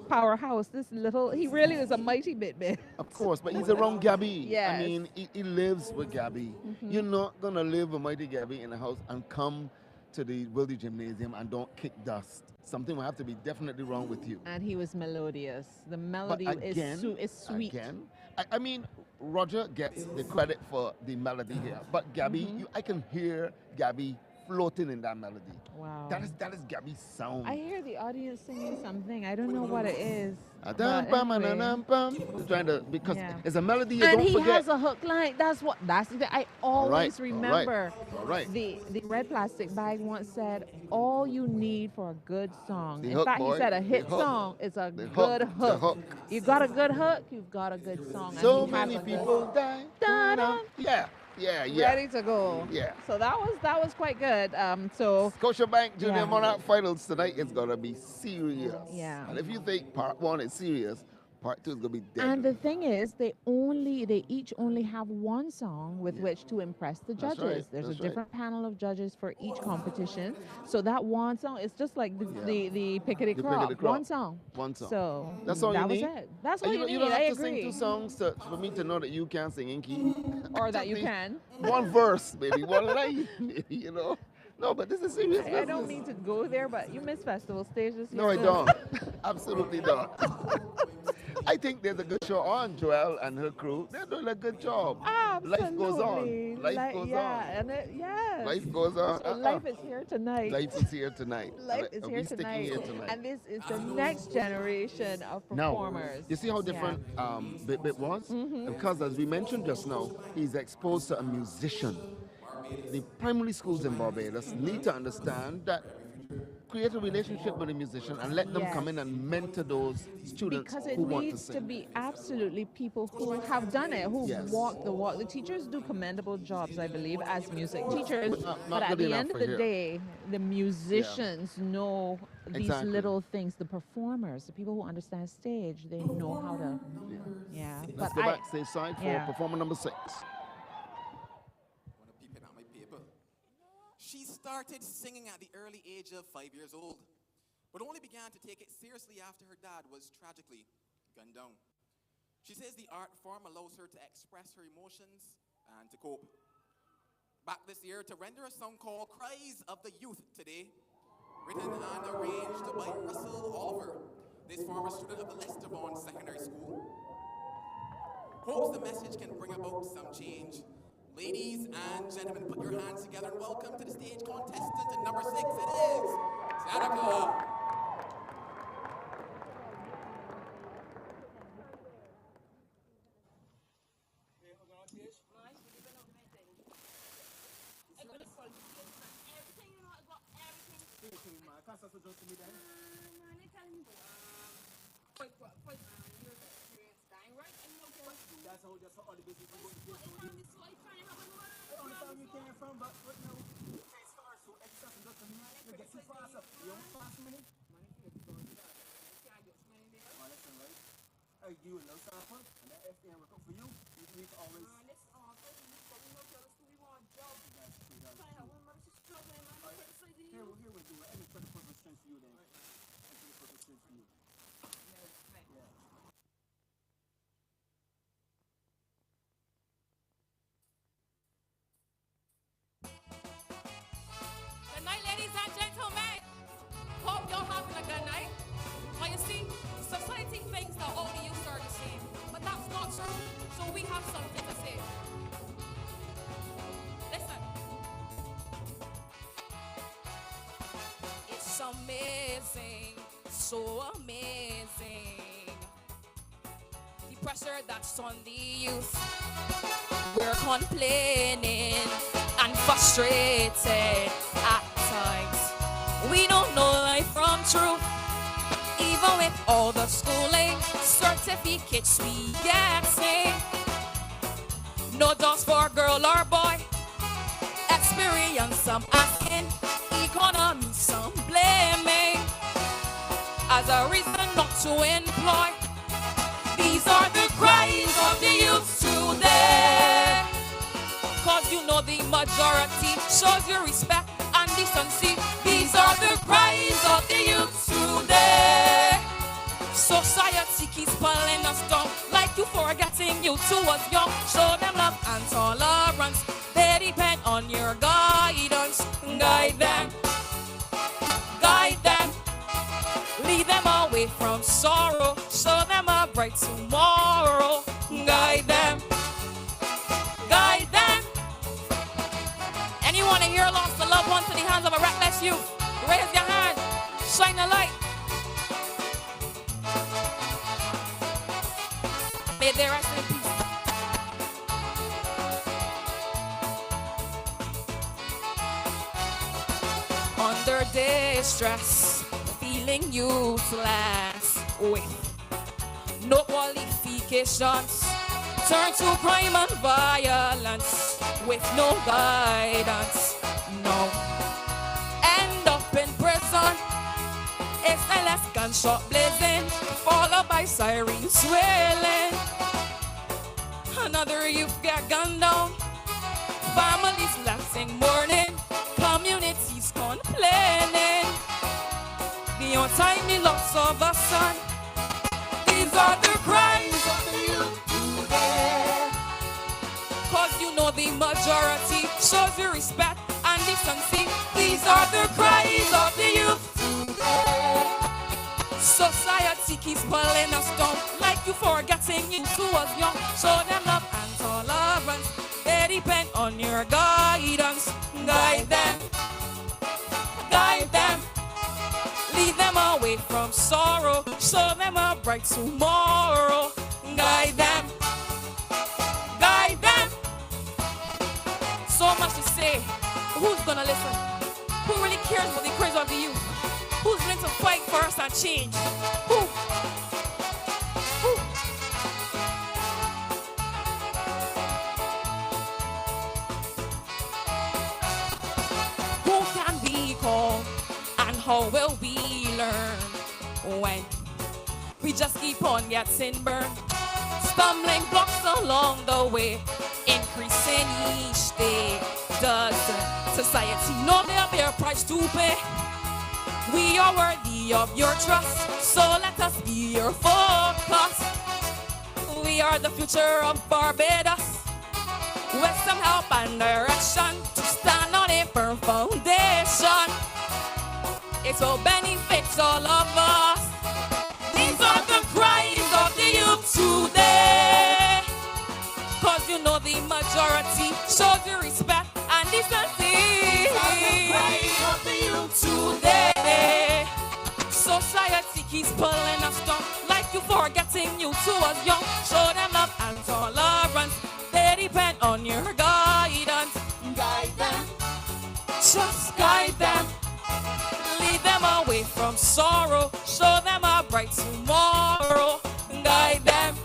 powerhouse, this little, he really is a mighty Bit Bit. Of course, but he's around Gabby. Yes. I mean, he lives with Gabby. You're not going to live with Mighty Gabby in the house and come to the Wildy Gymnasium and don't kick dust. Something will have to be definitely wrong with you. And he was melodious. The melody But again, is sweet. Again, I mean, Roger gets the credit for the melody here, but Gabby, I can hear Gabby floating in that melody. Wow. That is Gabby's sound. I hear the audience singing something. I don't know what it is. But anyway. Trying to, because Yeah. it's a melody you And don't he forget. has a hook line. That's the thing. I always remember. All right. The Red Plastic Bag once said, all you need for a good song. The In hook, fact, boy. he said a The hit hook. song is a The good hook. The hook. hook. You got a good hook, you've got a good song. So and he has many a good people hook. die. Da-da. Yeah. Ready to go. Yeah. So that was quite good. So Scotiabank Junior Yeah. Monarch Finals tonight is going to be serious. Yeah. And if you think part one is serious, part two is going to be deadly. and the thing is, they each only have one song with which to impress the That's judges. right, There's that's a right. different panel of judges for each competition. So that one song is just like the Pickety The Crop. Pickety Crop. One song. One song. So That's all that you was need? it. That's all you need. You don't I have to agree. sing two songs for me to know that you can sing in key. Or that you Just can. One verse, maybe. One line, you know. No, but this is serious I don't business. mean to go there, but you miss festival stage this year. No, I so- don't. Absolutely not. I think there's a good show on. Joelle and her crew, they're doing a good job. Absolutely. Life goes on. Life goes on. And yes. Life goes on. So life is here tonight. Life is here tonight. Life is And here we sticking tonight. here tonight. And this is the next generation of Now, performers. you see how different Bit Bit was? Because as we mentioned just now, he's exposed to a musician. The primary schools in Barbados need to understand that create a relationship with a musician and let them Yes. come in and mentor those students Because it who want to needs to sing. be absolutely people who have done it, who've Yes. walked the walk. The teachers do commendable jobs, I believe, as music teachers. Not But at good the enough end of for the here. day, the musicians know these Exactly. little things. The performers, the people who understand stage, they know how to. Yeah. Let's But go I, back stage side for yeah. performer number 6. Want to peep it at my paper? She started singing at the early age of 5 years old, but only began to take it seriously after her dad was tragically gunned down. She says the art form allows her to express her emotions and to cope. Back this year to render a song called Cries of the Youth today, written and arranged by Russell Oliver, this former student of the Lesterbourne Secondary School. Hopes the message can bring about some change. Ladies and gentlemen, put your hands together and welcome to the stage contestant at number 6. It is Danica. Good night, ladies and gentlemen. Hope you're having a good night. Well, you see, society thinks that all the youths are the same, but that's not true. So we have something to say. Listen. It's amazing, so amazing. The pressure that's on the youth. We're complaining and frustrated at times. We don't know life from truth. Even with all the schooling certificates we getting. No jobs for girl or boy. Experience some asking, economy some blaming. As a reason not to employ. These are the cries of the youth today. 'Cause you know the majority shows you respect and decency. These are the cries of the youth today. Society keeps pulling us down, like you forgetting you too was young. Show them love and tolerance. They depend on your guidance. Guide them. Guide them. Lead them away from sorrow. Show them a bright tomorrow. Guide them. Guide them. Anyone here lost a loved one to the hands of a reckless youth? Raise your hand. Shine a light. May they rest in peace. Under distress, feeling useless, with no qualifications, turn to crime and violence, with no guidance, no. End up in prison, SLS gunshot blazing, followed by sirens wailing. Another youth get gunned down, families left in mourning, communities complaining. The untimely loss of a son. These are the cries of the youth today. Cause you know the majority shows you respect and decency. These are the cries of the youth today. Society keeps pulling us down, like you forgetting you too was young. Show them love and tolerance. They depend on your guidance. Guide them. Guide them. Lead them away from sorrow. Show them a bright tomorrow. Guide them. Guide them. So much to say. Who's gonna listen? Who really cares about the cries of the youth? Who's willing to fight for us and change? Who? Who? Who can be called and how will we learn when we just keep on getting burned? Stumbling blocks along the way, increasing each day. Does society know their bare price to pay? We are worthy of your trust, so let us be your focus. We are the future of Barbados, with some help and direction to stand on a firm foundation. It will benefit all of us. These are the cries of the youth today. Cause you know the majority shows you respect and decency. These are the cries of the youth today. Society keeps pulling us down, like you forgetting you too was young. Show them love and tolerance. They depend on your guidance. Guide them. Just guide them. Lead them away from sorrow. Show them a bright tomorrow. Guide them.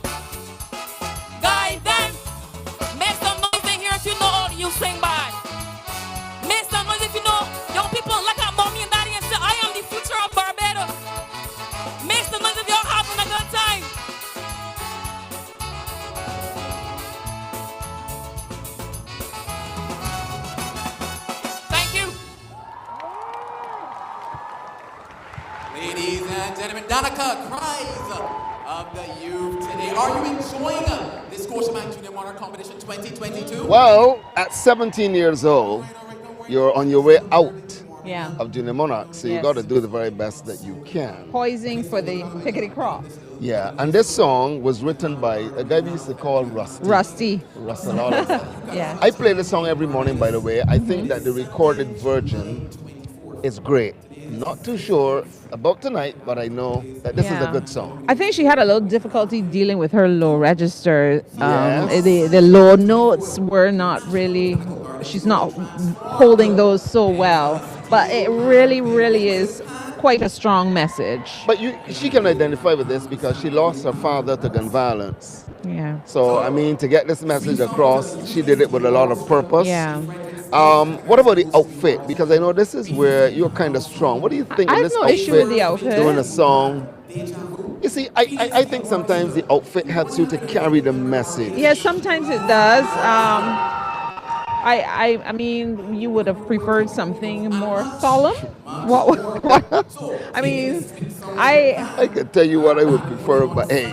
Guide them. Make some noise in here if you know all you sing by. Make some noise if you know young people like our mommy and daddy and say, I am the future of Barbados. Make some noise if you're having a good time. Thank you. Ladies and gentlemen, Danica, cries of the youth today. Are you enjoying this Scotiabank Junior Monarch Competition 2022? Well, at 17 years old, you're on your way out of Junior Monarch, so you got to do the very best that you can. Poising for the pickety crop. Yeah, and this song was written by a guy we used to call Rusty. Russell Oliver. Yeah. I play this song every morning, by the way. I think that the recorded version is great. Not too sure about tonight, but I know that this is a good song. I think she had a little difficulty dealing with her low register. Yes. The low notes were not really, she's not holding those so well. But it really, really is quite a strong message. But she can identify with this because she lost her father to gun violence. Yeah. So, I mean, to get this message across, she did it with a lot of purpose. Yeah. What about the outfit? Because I know this is where you're kind of strong. What do you think of this I have no issue with the outfit. Doing a song? You see, I think sometimes the outfit helps you to carry the message. Yeah, sometimes it does. I mean, you would have preferred something more solemn. What I mean, I can tell you what I would prefer, but hey,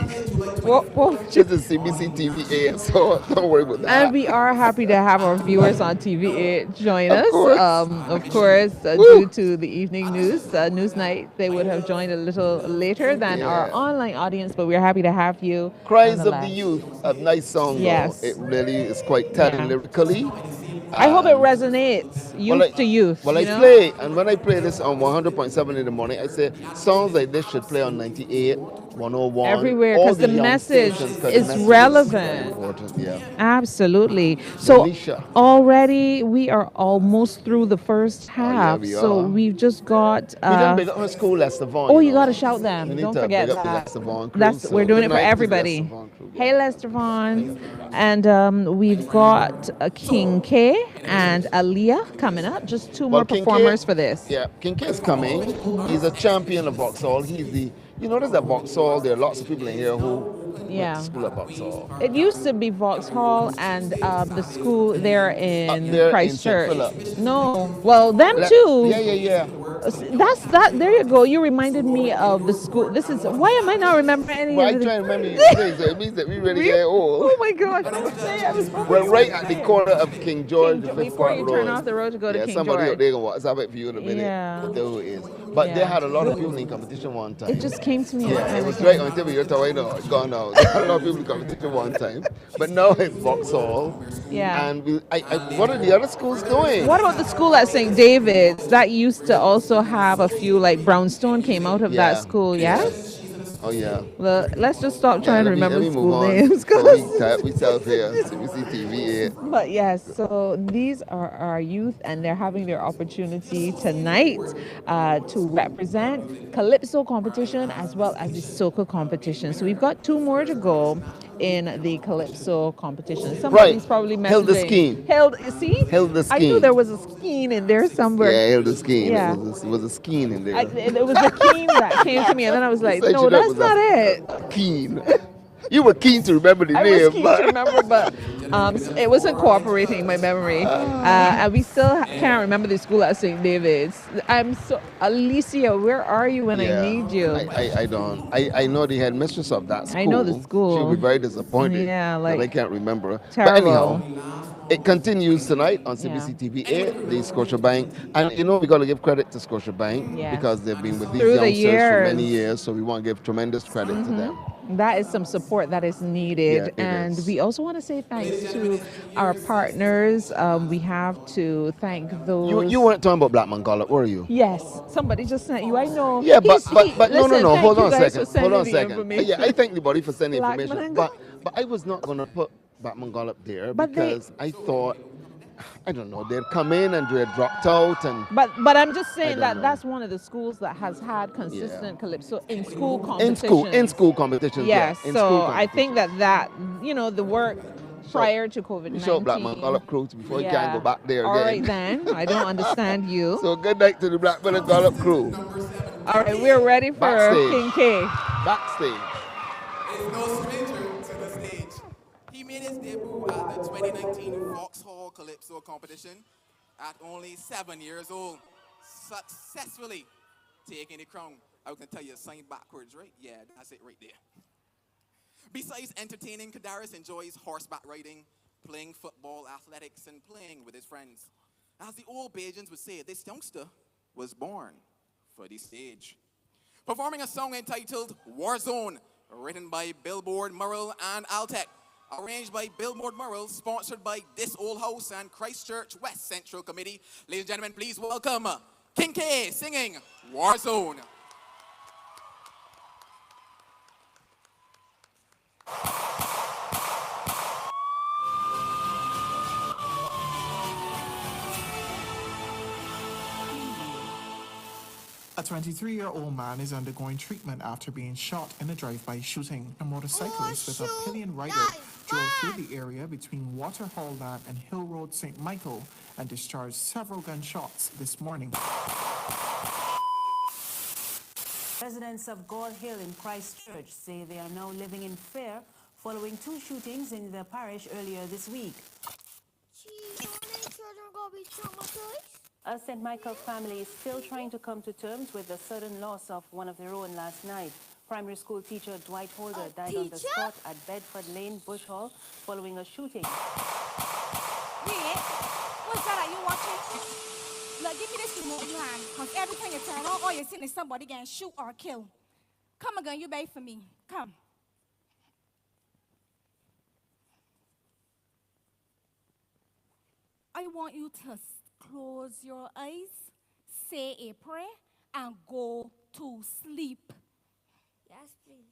what this is CBC TVA, so don't worry about that. and we are happy to have our viewers on TV8 join Of us. course. Of course, due to the evening news night, they would have joined a little later than our Yeah. online audience, but we're happy to have you. Cries of the nonetheless. Youth, a nice song Yes. though. It really is quite telling Yeah. lyrically. I hope it resonates, youth to youth. Well, you I know? play, and when I play this on 100.7 in the morning, I say songs like this should play on 98, 101. Everywhere, all because the young message stations, 'cause the is message relevant. important, yeah. Absolutely. So Alicia. already we are almost through the first half. we so are. we've just got. We didn't big up her school, Lester Vaughan. Oh, you got to shout them. We need Don't to forget big up the that. Lester Vaughan crew, That's so we're doing good it for night to the everybody. Lester Vaughan crew. Hey, Lester Vaughan, and we've got King K and Aaliyah coming up. Just two more King K- performers for this. Yeah, King K is coming. He's a champion of Vauxhall. He's the, you notice that Vauxhall, there are lots of people in here who went Yeah. to school at Vauxhall. It used to be Vauxhall and the school there in there in Christchurch. St. Philip. No, well, them too. Yeah. That's that. There you go. You reminded me of the school. This is why am I not remembering any Well, I of try the to remember these things. It means that we really get old. Oh my gosh! I was We're right at the corner of King George, the Fifth before Park you Road. turn off the road to go to Yeah, King somebody George. out there gonna WhatsApp it for you in a minute. Yeah. But there who it is. But they Yeah. had a lot of people in competition one time. It just came to me. Yeah, it was right on TV. You're talking now. It's gone now. There had a lot of people in competition one time. But now it's Vauxhall. Yeah. And what are the other schools doing? What about the school at St. David's? That used to also have a few, like Brownstone came out of that school, yes? Oh, yeah. Well, let's just stop trying to remember let me school move on. names. So we self here, CBC TV. But yes, so these are our youth, and they're having their opportunity tonight to represent Calypso competition as well as the Soca competition. So we've got two more to go in the Calypso competition. Somebody's probably messaging. Hilda Skeen. See? Hilda I knew Skeen. there was a Skeen in there somewhere. Yeah, Hilda Skeen. Yeah. It was a Skeen in there. It was a Keen that came to me, and then I was like, no, that's not it. Keen. You were keen to remember the I name. was keen to remember, but it wasn't cooperating my memory. And we still can't remember the school at St. David's. Alicia, where are you when I need you? I don't. I know the headmistress of that school. I know the school. She'll be very disappointed. Yeah, that I can't remember. Terrible. But anyhow, it continues tonight on CBC TV 8, the Scotiabank. And you know, we got to give credit to Scotiabank because they've been with these Through the youngsters for years. many years. So we want to give tremendous credit to them. That is some support that is needed. Yeah, and is. we also want to say thanks to our partners. We have to thank those. You weren't talking about Blackman Gollop, were you? Yes, somebody just sent you. I know. Yeah, but listen, no. thank Hold you on a guys second. for Hold on a sending the second. information. Yeah, I thank the body for sending Blackman information. and But I was not going to put Blackman Gollop there But because I thought, I don't know, they'd come in and they'd dropped out and. But I'm just saying that know. that's one of the schools that has had consistent calypso in school competition. In school competitions. Yes, yeah, in so school I think that the work prior to COVID-19. You show Blackman Gollop crew before you can go back there All again. right then, I don't understand you. So good night to the Blackman and Gollop crew. All right, we're ready for Backstage. King K. Backstage. It's no stranger to the stage. He made his debut at the 2019 Vauxhall Calypso competition at only 7 years old, successfully taking the crown. I can tell you, sign backwards, right? Yeah, that's it right there. Besides entertaining, Kadaris enjoys horseback riding, playing football, athletics, and playing with his friends. As the old Bajans would say, this youngster was born for the stage. Performing a song entitled War Zone, written by Billboard, Murrell, and Altec. Arranged by Billboard Murrell, sponsored by This Old House and Christchurch West Central Committee. Ladies and gentlemen, please welcome King K singing War Zone. A 23-year-old man is undergoing treatment after being shot in a drive-by shooting. A motorcyclist with a pillion rider drove through the area between Waterhall Land and Hill Road, St. Michael, and discharged several gunshots this morning. Residents of Gold Hill in Christchurch say they are now living in fear following two shootings in the parish earlier this week. be traumatized. A St. Michael family is still trying to come to terms with the sudden loss of one of their own last night. Primary school teacher Dwight Holder died on the spot at Bedford Lane, Bush Hall, following a shooting. Yeah. What's that? Are you watching? Look, give me this remote you hand. Because every time you turn on, all you're seeing is somebody getting shoot or killed. Come again, you beg for me. Come. I want you to close your eyes, say a prayer, and go to sleep. Yes, please.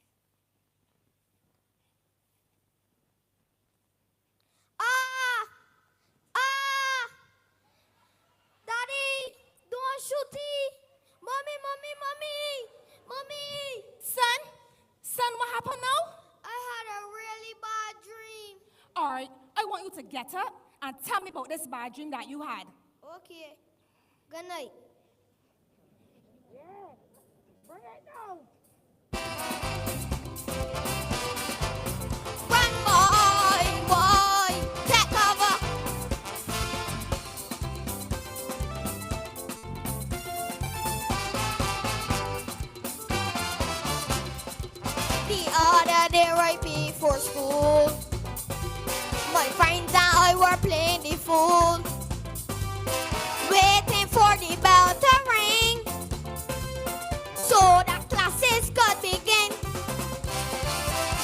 Daddy, don't shoot it. Mommy. Son, what happened now? I had a really bad dream. All right, I want you to get up and tell me about this bad dream that you had. Okay. Good night. Yeah, bring it down. Run, boy, take cover. The other day right before school, my friends and I were playing the fool, waiting for the bell to ring so that classes could begin.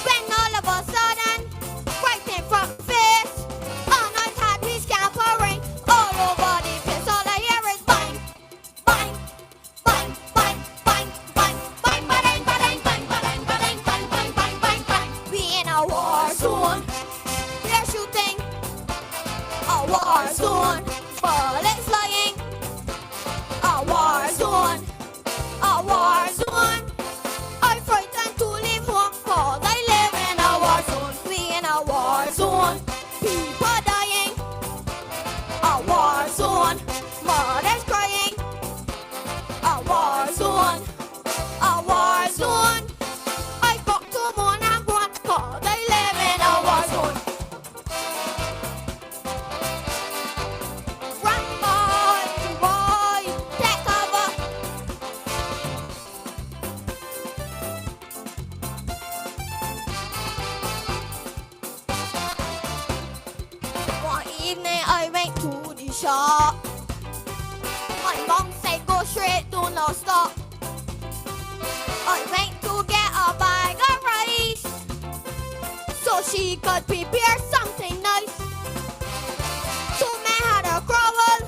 When all of a sudden, right in front face, all night had we scampering all over the place. All I hear is bang, bang, bang, bang, bang, bang, bang, bang, bang, bang, bang, bang, bang, bang, bang, bang, bang. We in a war zone. They're shooting. A war zone. Bullets flying. A war zone. A war zone. I frightened to leave home 'cause I live in a war zone. We in a war zone. People dying. A war zone. Mothers crying. A war zone. A war zone. I got to Monarch 'cause I live in a war zone. Run, boy, take cover. One evening I went to the shop. My mom said go straight, do not stop. I went to get a bag of rice so she could prepare something nice. Two men had a quarrel,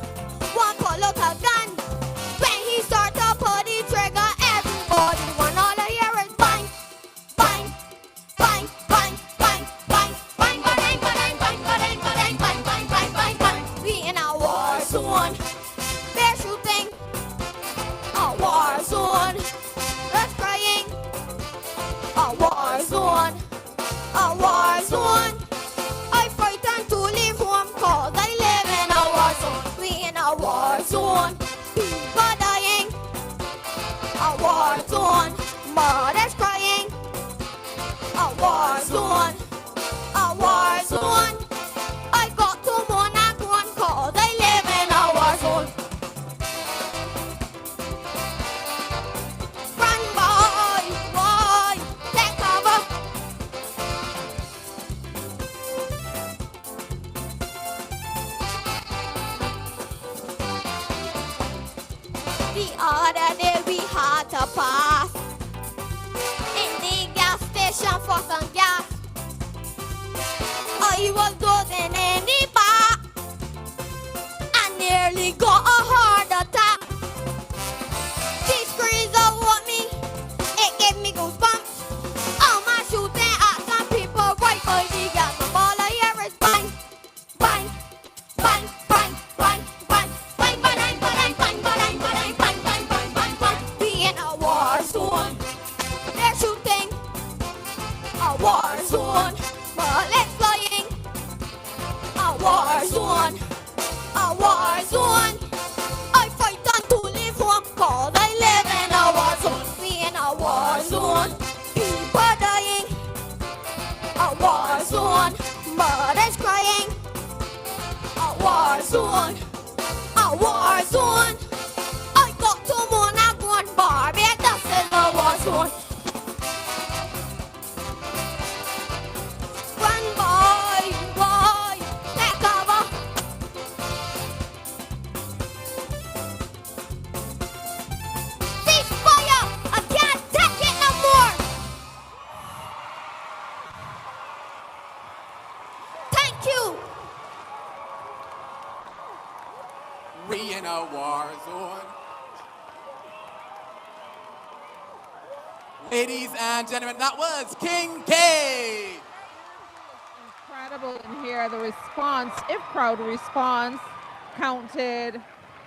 one pull out a gun. When he started to pull the trigger, everybody run. All I hear is bang, bang, bang, bang, bang, bang, bang, bang, bang, bang, bang, bang, bang, bang, bang, bang, bang, bang. We in a war zone. They're shooting. A war zone. That's crying. A war zone. A war zone. I frightened to leave home 'cause I live in a war zone. We in a war zone. People dying. A war zone. Mothers crying. A war zone. A war zone. I got to Monarch 'cause I live in a war zone. Run, boy, take cover. The other day we had to pass in the gas station for some gas. I was dozing in the back and nearly got a heart attack. She screamed out at me, it gave me goosebumps. I'm a shooting at some people right by the gas pump. All I hear is bang, bang, bang, bang, bang, bang, bang, bang, bang, bang, bang, bang, bang, bang, bang, bang, bang, bang. We in a war zone. They're shooting. A war zone. Bullets flying. A war zone. A war zone. I frightened to leave home 'cause I live in a war zone. We in a war zone. People dying. A war zone. Mothers crying. A war zone. war zone. I got to Monarch on Barbados in the war zone. Run boy, take cover. Cease fire, I can't take it no more. Thank you. We in a war zone. Ladies and gentlemen, that was King K. Incredible in here. The response, if crowd response, counted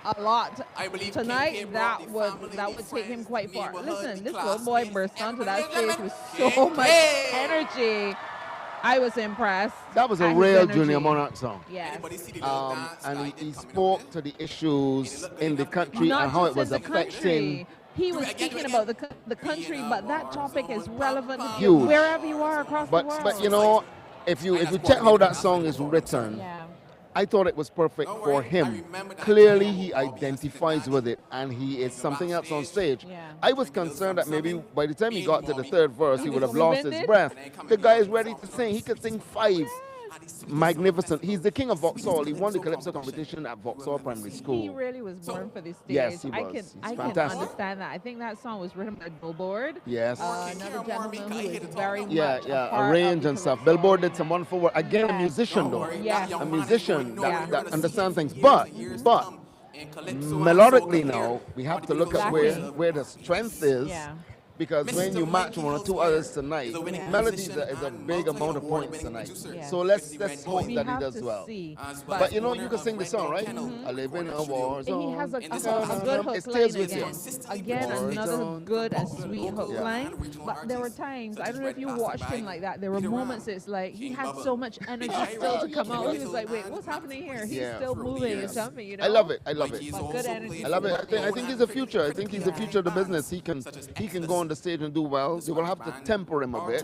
a lot I believe tonight. King K That brought would the take him quite far. neighborhood, Listen, the this little boy classmates, burst onto that everybody, stage with King so much K. energy. I was impressed. That was a at his real energy. Junior Monarch song. Yes. And he spoke to the issues in the country Not and how just it was in the affecting. country. He was speaking about the country, but that topic is relevant to Huge. wherever you are across the world. But you know, if you check how that song is written, I thought it was perfect for him. Clearly, he identifies with it, and he is something else on stage. I was concerned that maybe by the time he got to the third verse, he would have lost his breath. The guy is ready to sing. He could sing 5. Magnificent. He's the king of Vauxhall. He won the Calypso competition at Vauxhall Primary School. He really was born for this stage. Yes, he I was. can He's I fantastic. understand that. I think that song was written by Billboard. Yes. Another gentleman who is very much a part arrange of and stuff. Billboard did some wonderful work. Again, a musician though. Yes. A musician that understands things. But melodically now, we have to look at where the strength is. Because when you match 1 or 2 others tonight, melody is a big amount of points tonight. So let's hope that he does well. But you know, you can sing the song, right? I live in a war zone. He has a good hook It line stays with you. Again, War another zone. good and sweet hook line. But there were times, I don't know if you watched him like that, there were moments it's like he had so much energy still to come out. He was like, wait, what's happening here? He's still moving and jumping, you know? I love it. But good energy. I love it. I think he's a future. I think he's the future of the business. He can go on the stage and do well. They will have to temper him a bit.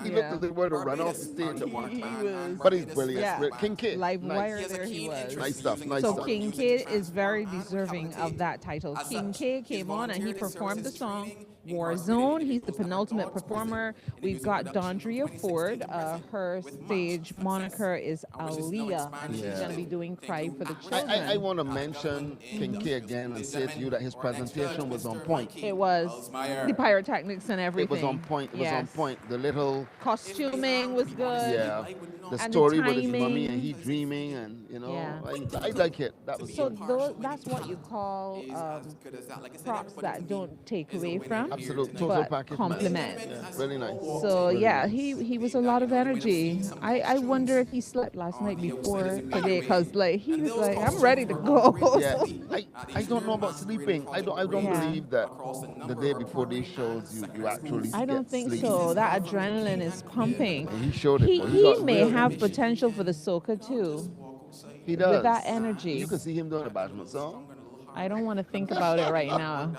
He looked as if he were to run off the stage at one time. But he's brilliant. King Kid. Live wire there he was. Nice stuff. So King Kid is very deserving of that title. King Kid came on and he performed the song War Zone. He's the penultimate performer. We've got Dondria Ford. Her stage moniker is Aaliyah, and she's going to be doing Cry for the Children. I want to mention King K again and say to you that his presentation was on point. It was. The pyrotechnics and everything. It was on point. It was on point. The little costuming was good. Yeah. The and story the with his mommy and he dreaming and, you know, I like it. That was so that's what you call props that don't take away from. Absolute total but package. Compliment. Yeah, really nice. So he was a lot of energy. I wonder if he slept last night before today, because like he was like, I'm ready to go. Yeah, I don't know about sleeping. I don't believe that the day before these shows you actually. I don't think sleep. so. That adrenaline is pumping. And he showed it. He may have potential for the soca too. He does. With that energy. You can see him doing a bashment song. I don't want to think about it right now.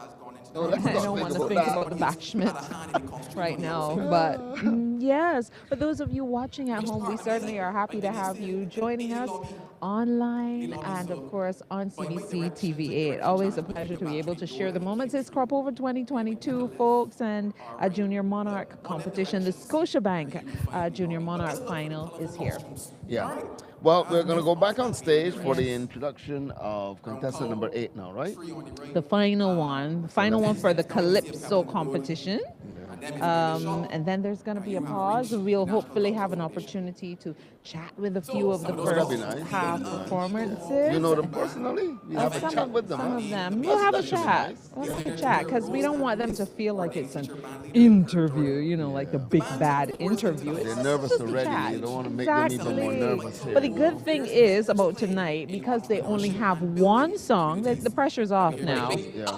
I don't want to think about the bashment right now, but yes, for those of you watching at home, we certainly are happy to have you joining us online and of course on CBC TV8. Always a pleasure to be able to share the moments. It's Crop Over 2022, folks, and a Junior Monarch competition. The Scotiabank Junior Monarch final is here. Yeah. Well, we're going to go back on stage for the introduction of contestant number 8 now, right? The final one for the Calypso competition. And then there's going to be a pause. We'll hopefully have an opportunity to chat with a few of the first half performances. You know them personally? You have a chat with them? Some of them. We'll have a chat. We'll have a chat because we don't want them to feel like it's an interview, you know, like the big bad interview. They're nervous already. You don't want to make them even more nervous here. But the good thing is about tonight, because they only have one song, the pressure's off now.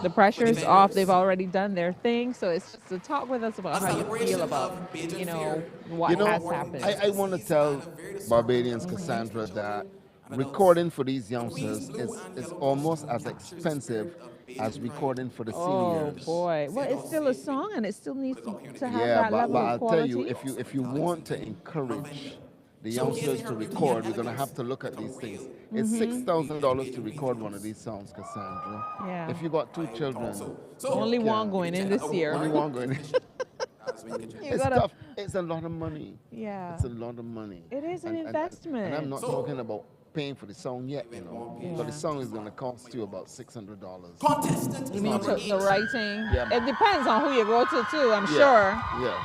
The pressure's off. They've already done their thing. So it's just to talk with us about how you feel about, you know, what has happened. I want to tell Barbadians, Cassandra, that recording for these youngsters is almost as expensive as recording for the seniors. Oh boy! Well, it's still a song, and it still needs to have that but level of I'll quality. tell you, if you want to encourage the youngsters to record, we're going to have to look at these things. It's $6,000 to record one of these songs, Cassandra. Yeah. If you got 2 children. Only one going in this year. Only one going in. It's tough. It's a lot of money. Yeah. It's a lot of money. It is an investment. And I'm not talking about paying for the song yet, you know. Yeah. But the song is going to cost you about $600. Contestant. You mean the writing? Yeah. It depends on who you go to too, I'm sure. Yeah.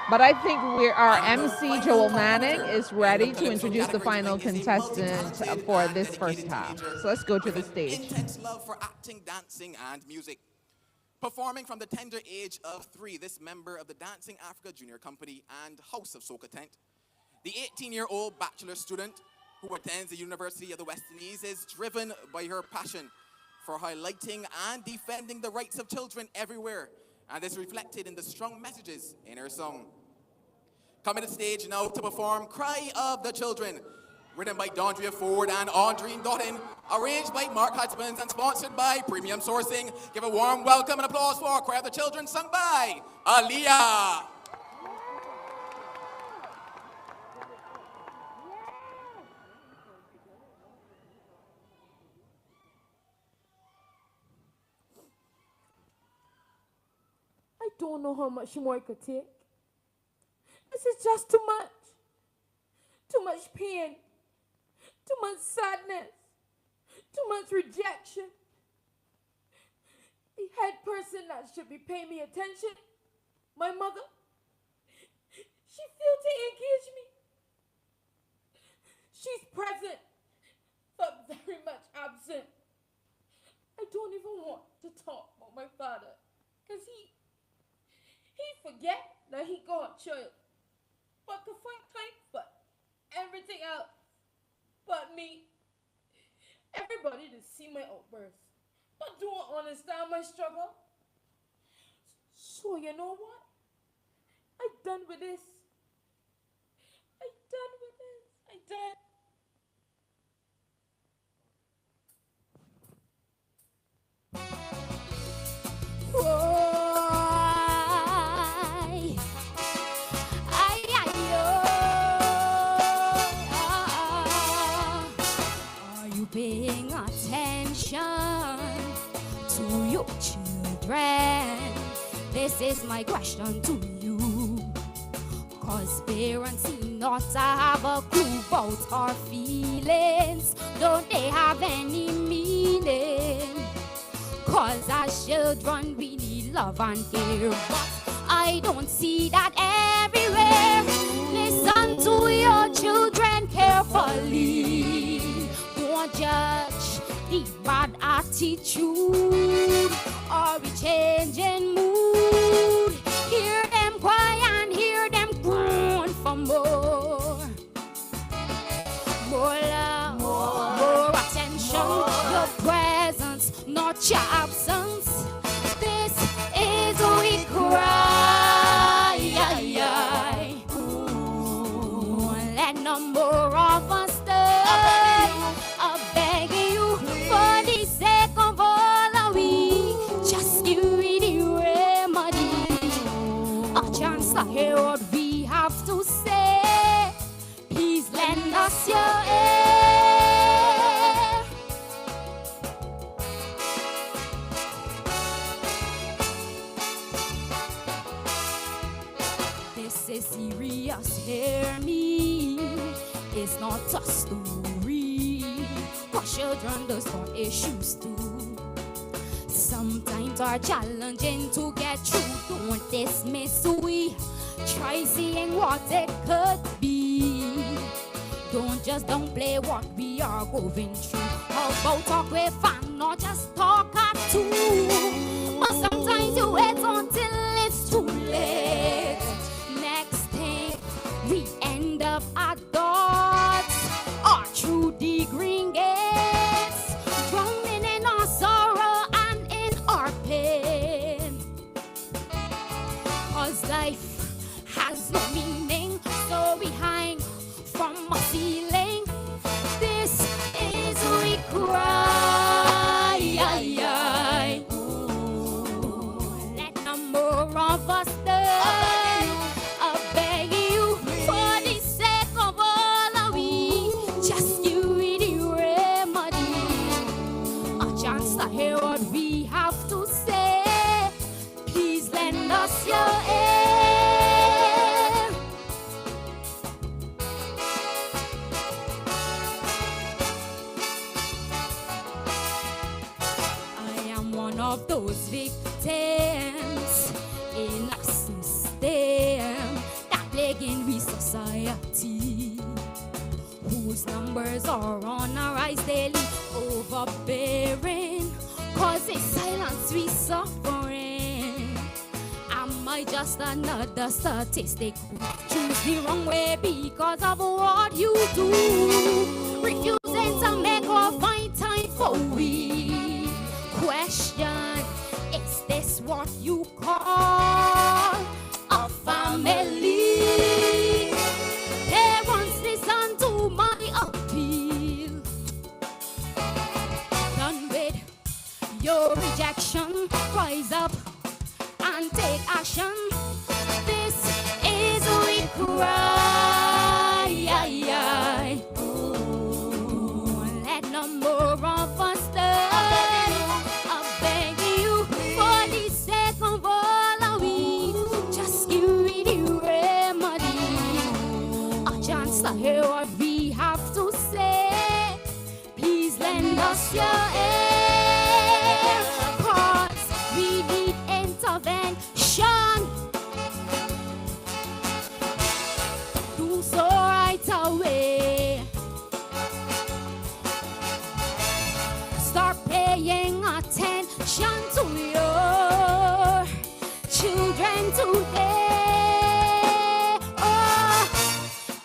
But I think our MC, Joel Manick, is ready to introduce the final contestant for this first half. So let's go to the stage. Intense love for acting, dancing, and music. Performing from the tender age of 3, this member of the Dancing Africa Junior Company and House of Soca Tent, the 18-year-old bachelor student who attends the University of the West Indies is driven by her passion for highlighting and defending the rights of children everywhere, and is reflected in the strong messages in her song. Coming to the stage now to perform Cry of the Children, written by Dondria Ford and Andreen Dottin, arranged by Mark Husbands and sponsored by Premium Sourcing. Give a warm welcome and applause for Cry of the Children, sung by Aaliyah. I don't know how much more I could take. This is just too much. Too much pain. Too much sadness. Too much rejection. The head person that should be paying me attention, my mother, she failed to engage me. She's present, but very much absent. I don't even want to talk about my father, because he forget that he got child, but to find time for everything else but me. Everybody to see my outbursts, but don't understand my struggle. So you know what? I'm done with this. I'm done with this. I'm done. Are you paying attention to your children? This is my question to you. Cause parents seem not to have a clue about our feelings. Don't they have any meaning? Cause as children we need love and care, but I don't see that everywhere. Listen to your children carefully. Don't judge the bad attitude or the changing mood. Hear them cry and hear them groan for more. More love, more attention, your presence, not your absence. This is we cry. Ooh, let no more of us stay. I beg you, for the sake of all that we, just give me the remedy. A chance to hear what we have to say. Please lend us your ear. This is serious, hear me. It's not a story. What children does got issues too. Sometimes are challenging to get through. Don't dismiss we. Try seeing what it could be. Don't just downplay what we are going through. How about talk with fun, not just talk at two. But sometimes you wait until it's too late. Next thing, we end up at dots or through the green gates, drowning in our sorrow and in our pain. Cause life has no meaning, so we hang from a ceiling. This is we cry. Ooh, let no those victims in a system that plaguing we society, whose numbers are on a rise daily, overbearing, causing silence we suffering. Am I just another statistic who choose the wrong way because of what you do? Refusing to make or find time for we. Question, is this what you call a family? Parents, listen to my appeal. Done with your rejection, rise up and take action. This is we cry. Let no more of us die. I beg you, for the sake of all of we, just give me the remedy. A chance to hear what we have to say. Please lend us your ear, 'cause we need intervention. Do so right away. Start paying attention to your children today. Oh,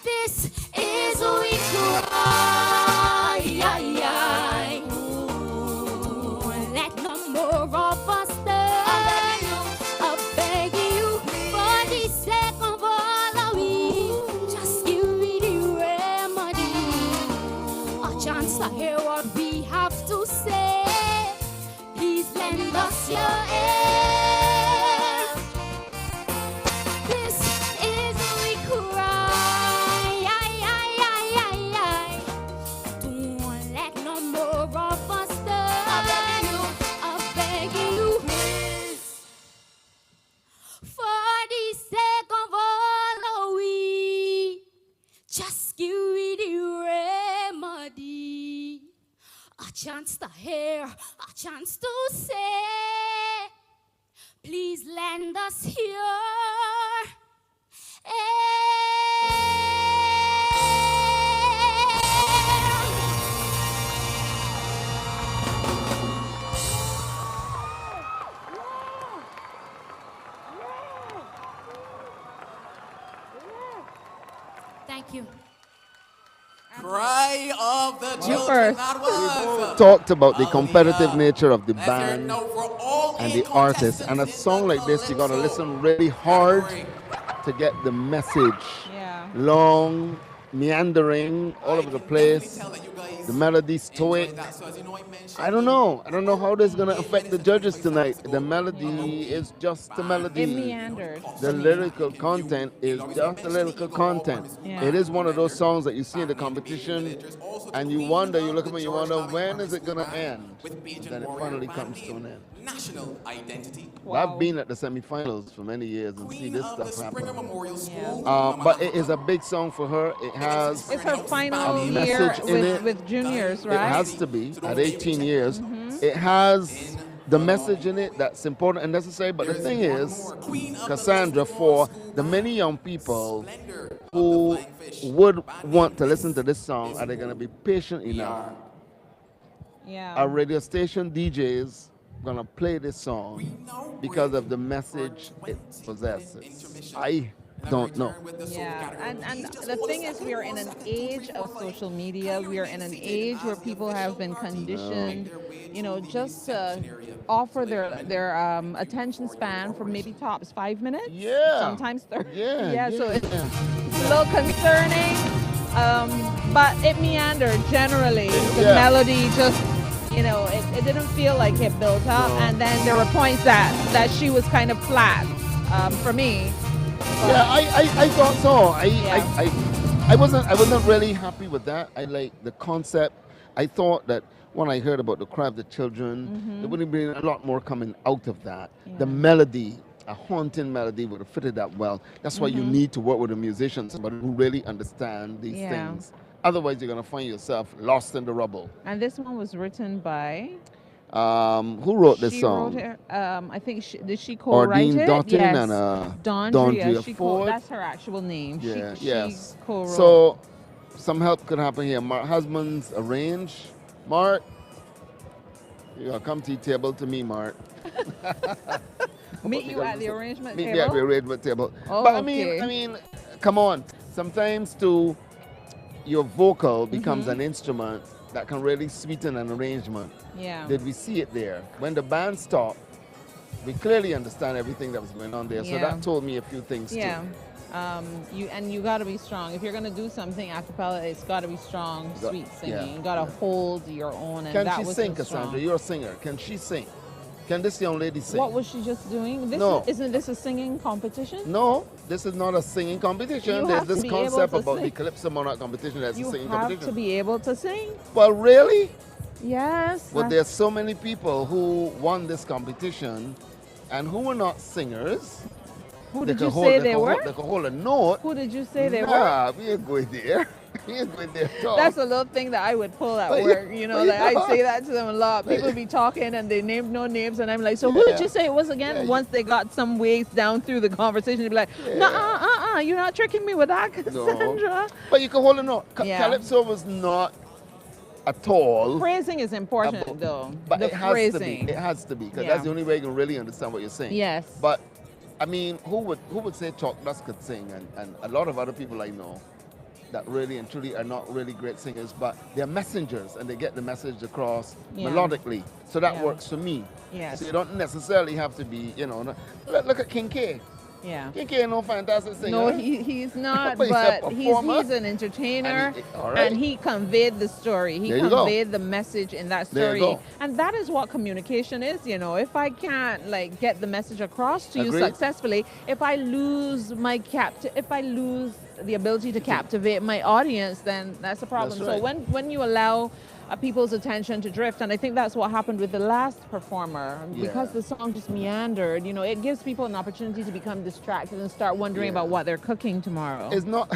this is we cry. Let no more of us die. I beg you, for the sake of all of we, just give me the remedy. A chance to hear what we have to say. Please lend us your ear. This is we cry. Don't let no more of us die. I beg you, please. For the sake of all of we, just give me the remedy. A chance to hear, a chance to say. Please lend us here. Thank you. Cry of the You children. first. That was Talked about the competitive nature of the Let's hear it band now for all and eight the artist. contestants And a in song the like this, you gotta Calypso listen really hard category. to get the message. Yeah. Long, meandering, all over the place. The melody stoic. I don't know how this is gonna affect the judges tonight. The melody is just the melody. It meandered. The lyrical content is just the lyrical content. Yeah. It is one of those songs that you see in the competition and you wonder, you look at me, you wonder, when is it gonna end? And then it finally comes to an end. National identity. Well, I've been at the semifinals for many years and see this of the stuff Springer happen. Memorial School. But it is a big song for her. It has It's her final a year message in it. with juniors, It right? has to be at 18 years. It has the message in it that's important and necessary. But the thing is, Cassandra, for the many young people who would want to listen to this song, are they going to be patient enough? Yeah. Our radio station DJs going to play this song because of the message it possesses. I don't know. Yeah, and the thing is, we are in an age of social media. We are in an age where people have been conditioned, just to offer their attention span for maybe tops 5 minutes. Yeah. Sometimes 30. Yeah. So it's a little concerning, but it meandered generally. The melody just, it didn't feel like it built up, and then there were points that she was kind of flat for me. Yeah, I thought so. I wasn't really happy with that. I like the concept. I thought that when I heard about the cry of the children, there would have been a lot more coming out of that. Yeah. The melody, a haunting melody, would have fitted that well. That's why you need to work with a musician, somebody who really understands these things. Otherwise, you're going to find yourself lost in the rubble. And this one was written by? Who wrote this She song? wrote it. I think did she co-write Ordine it? Dottin Yes. and Dondria. She Ford. that's her actual name. Yeah, She yes. co-wrote. So some help could happen here. Mark husbands arrange. Mark, you gotta come to the table to me, Mark. Meet you at the arrangement Meet table. me at the arrangement table. Oh, But okay. I mean, come on. Sometimes too, your vocal becomes an instrument that can really sweeten an arrangement. Yeah. Did we see it there? When the band stopped, we clearly understand everything that was going on there. So Yeah. that told me a few things Yeah. too. You got to be strong. If you're gonna do something a cappella, it's got to be strong, Got- sweet singing. yeah, You got to hold your own, and Can that she was sing, so strong. Cassandra? You're a singer. Can she sing? Can this young lady sing? What was she just doing? No. Isn't this a singing competition? No, this is not a singing competition. You There's have to this be able concept to about the sing. Calypso Monarch competition that's You a singing have competition. to be able to sing. Well, really? Yes. Well, there's so many people who won this competition and who were not singers. Who They did could you hold- say they they could were? hold- They could hold a note. Who did you say they were? Nah, we ain't going there. We ain't going there at all. That's a little thing that I would pull at But work. You know, but like you know- I'd say that to them a lot. but- People be talking and they named no names, and I'm like, so who did Yeah. you say it was again? Yeah, Once they got some ways down through the conversation, they'd be like, no, you're not tricking me with that, Cassandra. But you can hold a note. Yeah. Calypso was not at all. Phrasing is important, though. But the it has phrasing. to be. It has to be because Yeah. that's the only way you can really understand what you're saying. Yes. But I mean, who would say Chalk Dust could sing, and a lot of other people I know that really and truly are not really great singers, but they're messengers and they get the message across Yeah. melodically. So that Yeah. works for me. Yes. So you don't necessarily have to be, look at King K. Yeah. King K ain't no fantastic singer. No, he's not, But he's a but performer. he's an entertainer, all right. and he conveyed the story. He There you go. conveyed the message in that There you story, go. and that is what communication is. If I can't get the message across to you Agreed. successfully, if I lose the ability to captivate my audience, then that's a problem. That's right. So when you allow people's attention to drift, and I think that's what happened with the last performer, because Yeah. the song just meandered. It gives people an opportunity to become distracted and start wondering Yeah. about what they're cooking tomorrow. It's not,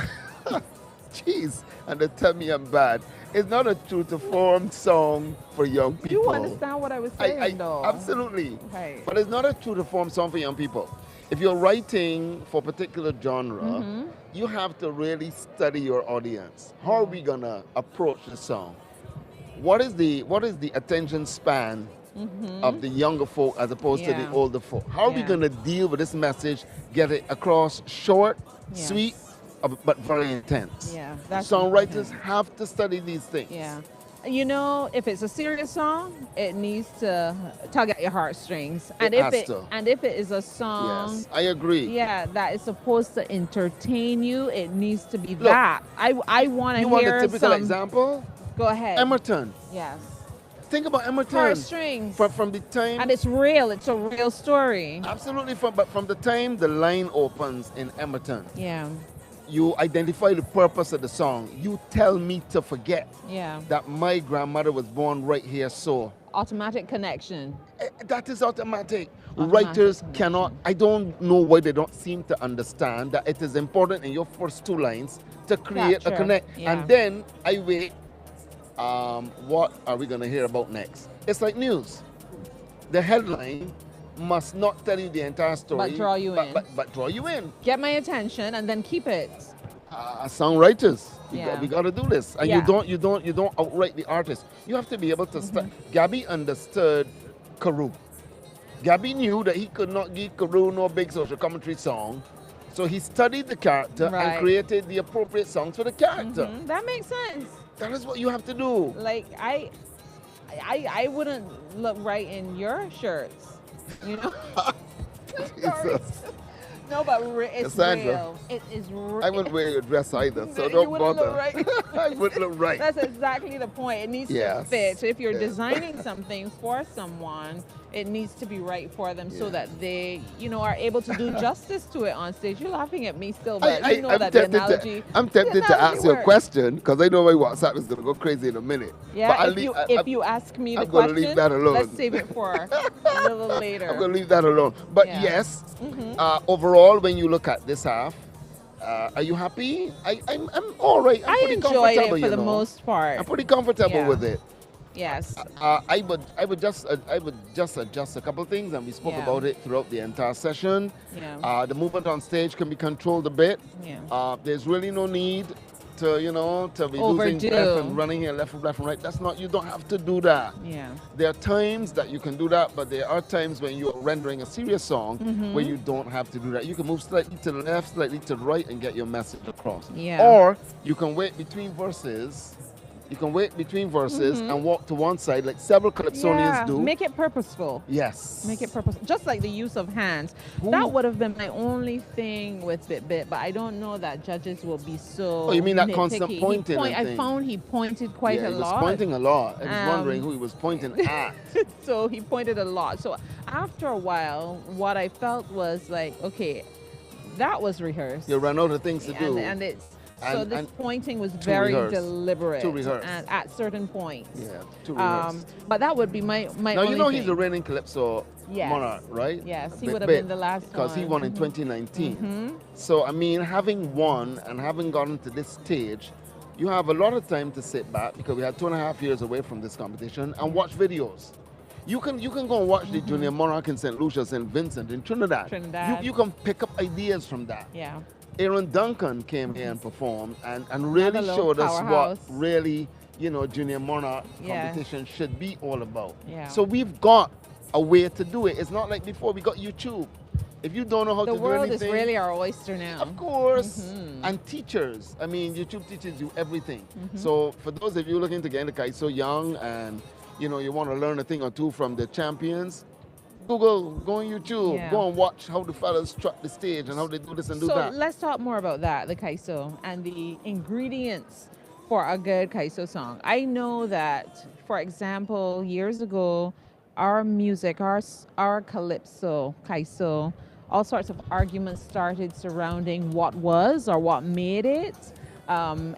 jeez, and they tell me I'm bad. It's not a true to form song for young people. You understand what I was saying, though? Absolutely. Right. But it's not a true to form song for young people. If you're writing for a particular genre, Mm-hmm. you have to really study your audience. How are we gonna approach the song? What is the attention span of the younger folk as opposed to the Yeah. older folk? How are we Yeah. gonna deal with this message, get it across short, Yeah. sweet, but very intense? Yeah, that's Songwriters have to study these things. Yeah. If it's a serious song, it needs to tug at your heartstrings. And It if has to. and if it is a song, Yes, I agree. yeah, that is supposed to entertain you, it needs to be Look, that. I want to You hear want a typical some. example? Go ahead. Emerton. Yes. Think about Emerton. Heartstrings. From the time. And it's real. It's a real story. Absolutely. But from the time the line opens in Emerton, Yeah. you identify the purpose of the song. You tell me to forget Yeah. that my grandmother was born right here, so. Automatic connection. That is automatic. Writers cannot, I don't know why they don't seem to understand that it is important in your first two lines to create Capture, a connect. yeah. And then I wait, what are we going to hear about next? It's like news. The headline must not tell you the entire story. But draw you in. But draw you in. Get my attention and then keep it. Songwriters, Yeah. we got to do this, and Yeah. you don't outright the artist. You have to be able to. Gabby understood Carew. Gabby knew that he could not give Carew no big social commentary song, so he studied the character Right. and created the appropriate songs for the character. That makes sense. That is what you have to do. Like I wouldn't look right in your shirts, you know. Sorry. No, but it's Cassandra, real. It is real. I wouldn't wear your dress either, so You don't wouldn't bother. look right. I wouldn't look right. That's exactly the point. It needs to Yes. fit. So if you're Yes. designing something for someone, it needs to be right for them so that they, are able to do justice to it on stage. You're laughing at me still, but you know that the analogy. I'm tempted the to ask you a works. question because I know my WhatsApp is going to go crazy in a minute. Yeah, But if you ask me the I'm gonna question, leave that alone. let's save it for a little later. I'm going to leave that alone. But Yeah. yes, overall, when you look at this half, are you happy? I'm all right. I'm I pretty enjoyed comfortable, it for the most part. I'm pretty comfortable Yeah. with it. Yes. I would just adjust a couple of things, and we spoke about it throughout the entire session. Yeah. The movement on stage can be controlled a bit. Yeah. There's really no need to to be losing breath and running here left and right. That's not. You don't have to do that. Yeah. There are times that you can do that, but there are times when you're rendering a serious song where you don't have to do that. You can move slightly to the left, slightly to the right, and get your message across. Yeah. Or you can wait between verses. You can wait between verses and walk to one side like several calypsonians do. Make it purposeful. Yes. Make it purposeful. Just like the use of hands. That would have been my only thing with Bit, but I don't know that judges will be so. Oh, you mean that nitpicky. constant pointing? I found he pointed quite a lot. He was pointing a lot. I was wondering who he was pointing at. So he pointed a lot. So after a while, what I felt was like, okay, that was rehearsed. You ran out of things to do. And it's. So this pointing was very deliberate at certain points. Yeah, to rehearse. But that would be my now, only you know thing. he's a reigning Calypso Monarch, right? Yes, he would have been the last one. Because he won in 2019. So, I mean, having won and having gotten to this stage, you have a lot of time to sit back because we had 2.5 years away from this competition and watch videos. You can go and watch the Junior Monarch in St. Lucia, St. Vincent, in Trinidad. You can pick up ideas from that. Yeah. Aaron Duncan came here and performed and really showed us what really, Junior Monarch competition should be all about. Yeah. So we've got a way to do it. It's not like before we got YouTube. If you don't know how to do anything... The world is really our oyster now. Of course. And teachers. I mean, YouTube teaches you everything. So for those of you looking to get into Kaiso young and, you want to learn a thing or two from the champions, Google, go on YouTube, go and watch how the fellas strut the stage and how they do this and do that. So let's talk more about that, the Kaiso, and the ingredients for a good Kaiso song. I know that, for example, years ago, our music, our calypso, Kaiso, all sorts of arguments started surrounding what was or what made it.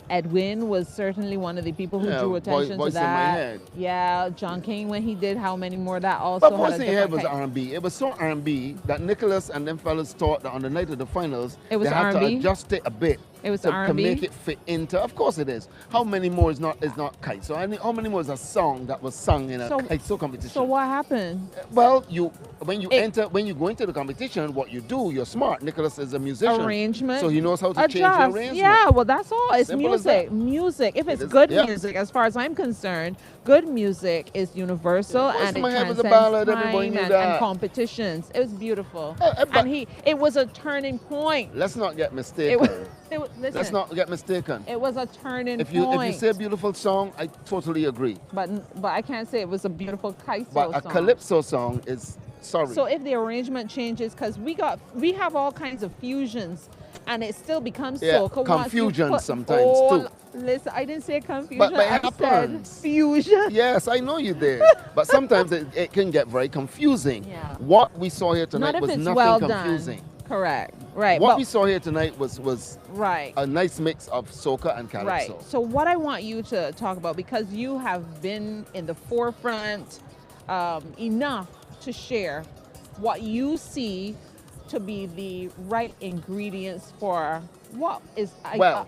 Edwin was certainly one of the people who drew attention to that. In My Head. Yeah, John King, when he did How Many More, that also But Voice in My Head was R&B. It was so R&B that Nicholas and them fellas thought that on the night of the finals, they had to adjust it a bit. It was to R&B? make it fit into. Of course it is. How Many More is not Kaiso. I mean, How Many More is a song that was sung in a Kaiso competition. So what happened? Well, when you go into the competition, what you do, you're smart. Nicholas is a musician. Arrangement. So he knows how to change the arrangement. Yeah, well, that's all. It's Simple music. Music. If it's good music, as far as I'm concerned, good music is universal and it transcends time and competitions. It was beautiful. And it was a turning point. Let's not get mistaken. Let's not get mistaken. It was a turning point. If you say a beautiful song, I totally agree. But I can't say it was a beautiful Kaiso song. But a calypso song is, sorry. So if the arrangement changes, because we have all kinds of fusions, and it still becomes soca. Confusion sometimes too. Listen, I didn't say confusion. But it happens. Said fusion. Yes, I know you did. But sometimes it can get very confusing. Yeah. What we saw here tonight was nothing confusing. Correct. Right. What we saw here tonight was right. A nice mix of soca and calypso. Right. So what I want you to talk about, because you have been in the forefront enough to share what you see to be the right ingredients for what is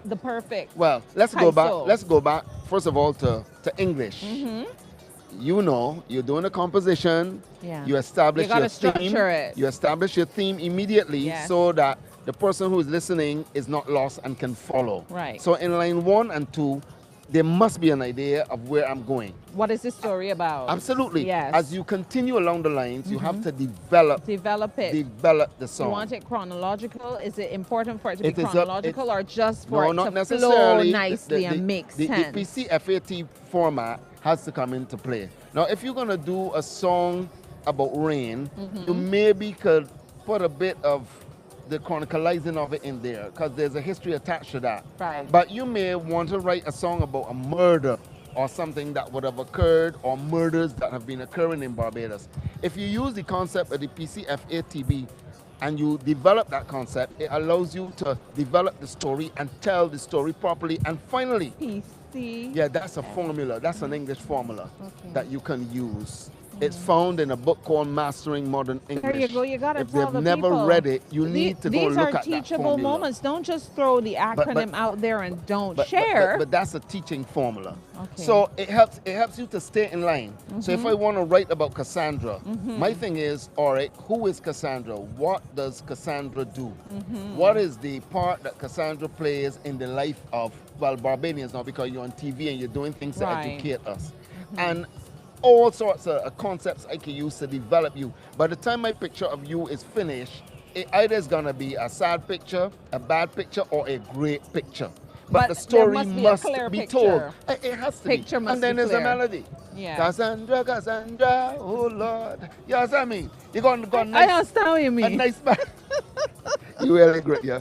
the perfect. Well, let's go back. Let's go back first of all to English. You're doing a composition. Yeah. You establish your theme. It. You establish your theme immediately so that the person who is listening is not lost and can follow. Right. So in line 1 and 2, there must be an idea of where I'm going. What is this story about? Absolutely. Yes. As you continue along the lines, you have to develop it. Develop the song. You want it chronological? Is it important for it to be chronological or just for it not to necessarily. flow nicely and make sense? The PCFAT format has to come into play. Now, if you're going to do a song about rain, you maybe could put a bit of the chronicalizing of it in there because there's a history attached to that. Right. But you may want to write a song about a murder or something that would have occurred or murders that have been occurring in Barbados. If you use the concept of the PCFATB and you develop that concept, it allows you to develop the story and tell the story properly. And finally, PC. Yeah, that's a formula. That's an English formula that you can use It's found in a book called Mastering Modern English. There you go. You got to If tell they've the never people. read it, you need to go and look at that These are teachable formula. moments. Don't just throw the acronym out there and don't But share. But that's a teaching formula. Okay. So it helps you to stay in line. So if I want to write about Cassandra, my thing is, all right, who is Cassandra? What does Cassandra do? What is the part that Cassandra plays in the life of, well, Barbadians now, because you're on TV and you're doing things to educate us. And all sorts of concepts I can use to develop you. By the time my picture of you is finished, it either is going to be a sad picture, a bad picture, or a great picture. But the story must be told. It has to be. And then there's a melody. Yeah. Cassandra, Cassandra, oh Lord. You know what I mean? You're going to go nice. I understand what you mean. A nice band. You really great, yeah.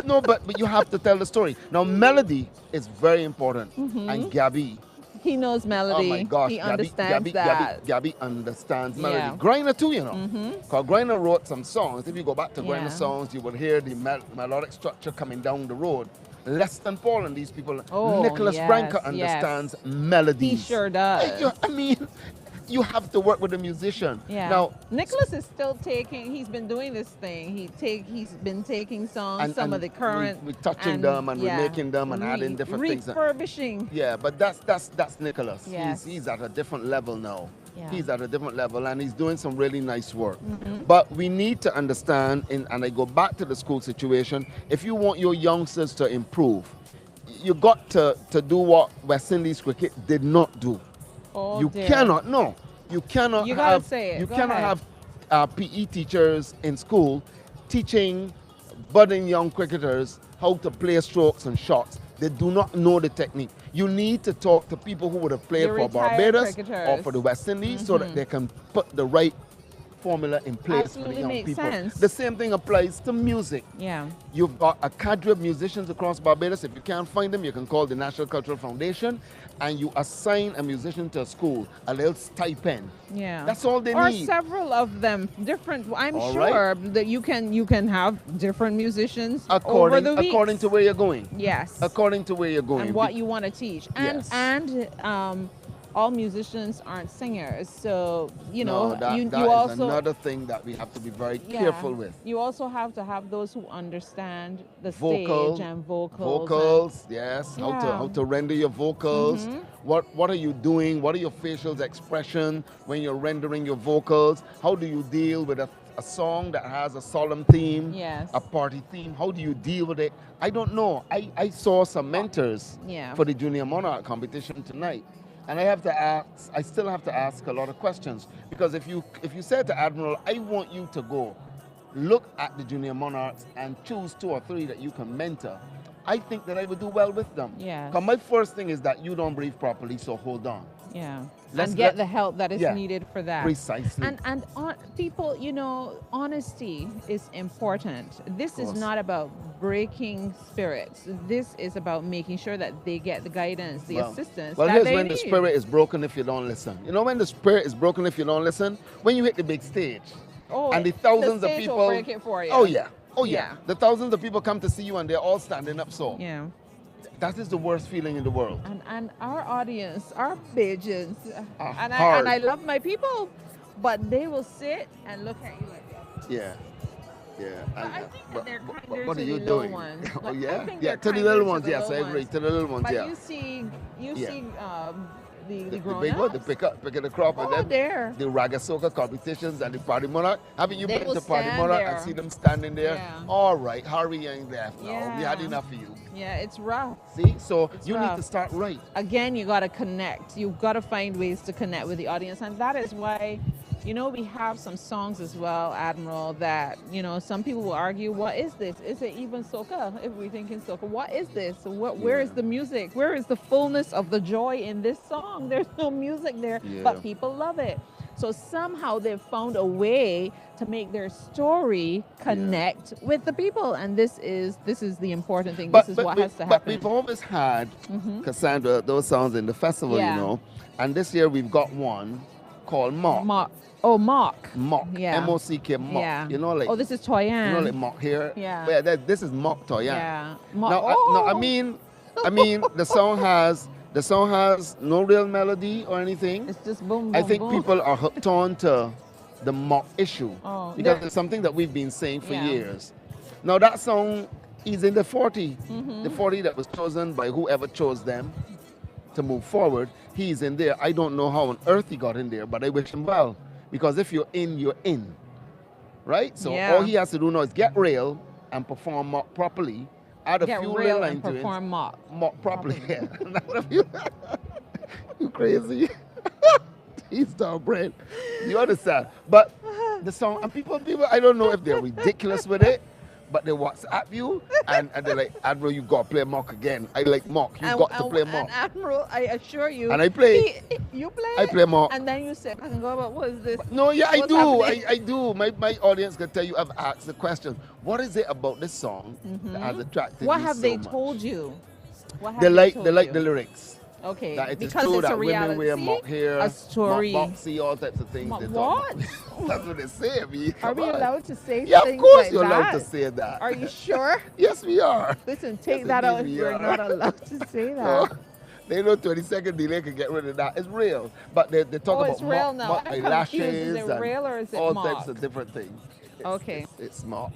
No, but you have to tell the story. Now, melody is very important. And Gabby, he knows melody. oh my gosh, he understands that. Gabby understands melody. Yeah. Griner too, you know. Because Griner wrote some songs. If you go back to Griner songs, you would hear the melodic structure coming down the road. Less than Paul and these people. Nicholas Branca understands melodies. He sure does. I mean, you have to work with a musician. Yeah. Now, Nicholas is still taking. He's been doing this thing. He's been taking songs, and some of the current. We're touching them and we're making them and adding different things. Refurbishing. Yeah, but that's Nicholas. Yes. He's at a different level now. Yeah. He's at a different level and he's doing some really nice work. But we need to understand, and I go back to the school situation, if you want your youngsters to improve, you got to do what West Indies cricket did not do. Oh, you dear. cannot, no. You cannot You have, gotta say it. you Go cannot ahead. have PE teachers in school teaching budding young cricketers how to play strokes and shots. They do not know the technique. You need to talk to people who would have played The for retired Barbados or cricketers. for the West Indies so that they can put the right formula in place for Absolutely the young makes people. sense. The same thing applies to music. Yeah. You've got a cadre of musicians across Barbados. If you can't find them, you can call the National Cultural Foundation and you assign a musician to a school, a little stipend. Yeah. That's all they or need. several of them, different. I'm All sure that you can have different musicians over the weeks. According to where you're going. Yes. According to where you're going. And what you want to teach. And Yes. all musicians aren't singers, so you know that you is also another thing that we have to be very careful with. You also have to have those who understand the Vocal, stage and vocals. Vocals, yes. Yeah. How to render your vocals. What are you doing? What are your facial expression when you're rendering your vocals? How do you deal with a song that has a solemn theme, Yes. a party theme? How do you deal with it? I don't know. I saw some mentors Yeah. for the Junior Monarch competition tonight. And I still have to ask a lot of questions. Because if you said to Admiral, I want you to go look at the Junior Monarchs and choose 2 or 3 that you can mentor, I think that I would do well with them. Yes. Because my first thing is that you don't breathe properly, so hold on. Yeah. Let's and get the help that is yeah, needed for that. Precisely. And people, honesty is important. This is not about breaking spirits. This is about making sure that they get the guidance, the assistance Well, that here's they when need. the spirit is broken if you don't listen. You know when the spirit is broken if you don't listen? When you hit the big stage. Oh, and the thousands the of stage people. will break it for you. Oh yeah. Oh yeah. Yeah. The thousands of people come to see you and they're all standing up so. Yeah. That is the worst feeling in the world. And our audience, our pigeons, and hard. I love my people, but they will sit and look at you like that. Yeah. Yeah. But I think that they're kinder what to are you the little doing? ones. Oh Like, I yeah? think Yeah, they're to the kinder little to ones, the yes, I little agree. ones. To the little ones, But yeah. you see the The grown big one, ups. the pick up the crop and then there. the Raga Soca competitions and the Party Monarch. Haven't you They been will to Party stand Monarch there. and see them standing there? Yeah. All right, hurry and left now. We had Yeah. enough of you. Yeah, it's rough. See, so It's you need rough. to start right. Again, you got to connect. You've got to find ways to connect with the audience. And that is why, we have some songs as well, Admiral, that, some people will argue, what is this? Is it even soca? If we think in soca, what is this? Where is the music? Where is the fullness of the joy in this song? There's no music there, but people love it. So somehow they've found a way to make their story connect with the people. And this is the important thing. This is what has to happen. But we've always had, Cassandra, those songs in the festival, And this year we've got one called Mock. Mock. Oh, Mock. Mock. Yeah. M-O-C-K, Mock. Yeah. Like. Oh, this is Toyan. You know, like Mock here. Yeah. But this is Mock Toyan. Yeah. Now, I mean, the song has The song has no real melody or anything. It's just boom, boom, I think boom. people are hooked on to the mock issue Oh, because it's something that we've been saying for Yeah. years. Now that song is in the 40, Mhm. the 40 that was chosen by whoever chose them to move forward. He's in there. I don't know how on earth he got in there, but I wish him well because if you're in, you're in, right? So Yeah. all he has to do now is get real and perform mock properly. Add a Get few real little and lines to it. perform mock. Mock properly. Yeah. You crazy? He's dog bread. You understand? But the song and people, I don't know if they're ridiculous with it, but they WhatsApp you and they're like, Admiral, you got to play mock again. I like mock. You got to play mock. And Admiral, I assure you. And I play. You play. I play mock. And then you say, I can go about what is this? No, yeah, I What's do. happening? I do. My audience can tell you I've asked the question, what is it about this song that has attracted What me have so they much? told you? What have They like told the you? lyrics. Okay, That it is because true it's that a women wear reality, mock hair, a story. mock boxy, all types of things. Mo- they what? talk about. That's what they say. I mean, Are come we on. allowed to say Yeah, of things course like you're allowed to that? say that. Are you sure? Yes, we are. Listen, take Yes, that out if indeed we we're are. not allowed to say that. No, they know 20-second delay can get rid of that. It's real. But they talk Oh, about it's real now. mock I'm confused. eyelashes Is it and real or is it all mock? types of different things. Okay. It's mock.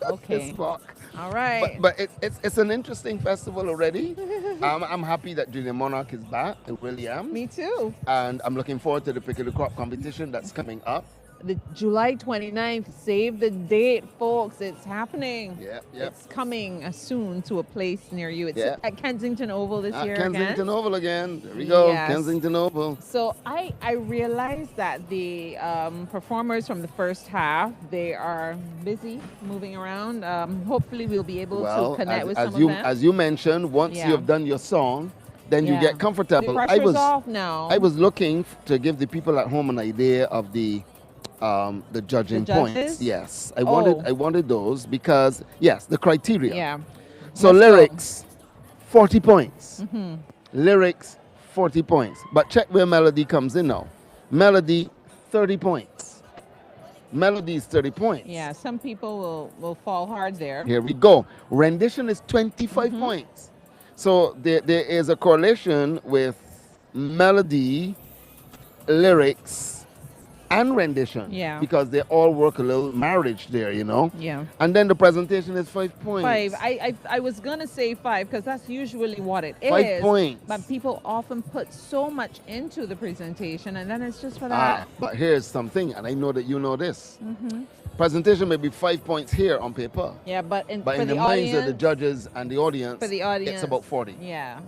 Okay. It's mock. All right. But it's an interesting festival already. I'm happy that Junior Monarch is back. I really am. Me too. And I'm looking forward to the Pick of the Crop competition that's coming up. The July 29th, save the date, folks. It's happening. Yep. It's coming soon to a place near you. It's Yeah. at Kensington Oval this year Kensington again. Oval again. There we go. Yes. Kensington Oval. So I realized that the performers from the first half, they are busy moving around. Hopefully we'll be able to connect with some of them. As you mentioned, once Yeah. you have done your song, then you Yeah. get comfortable. The pressure's off now. I was looking to give the people at home an idea of the judging The points. judges? Yes, I wanted those because yes, the criteria. Yeah. So Let's go. lyrics, 40 points. Mhm. Lyrics, 40 points. But check where melody comes in now. Melody, 30 points. Melody is 30 points. Yeah, some people will fall hard there. Here we go. Rendition is 25 Mm-hmm. points. So there is a correlation with melody, lyrics, and rendition. Yeah. Because they all work a little marriage there, you know? Yeah. And then the presentation is 5 points. 5. I was gonna say 5 because that's usually what it is. 5 points. But people often put so much into the presentation, and then it's just for that. But here's something, and I know that you know this. Mhm. Presentation may be 5 points here on paper. Yeah, but But for in the the minds of the audience, judges and the audience, for the audience, it's about 40. Yeah.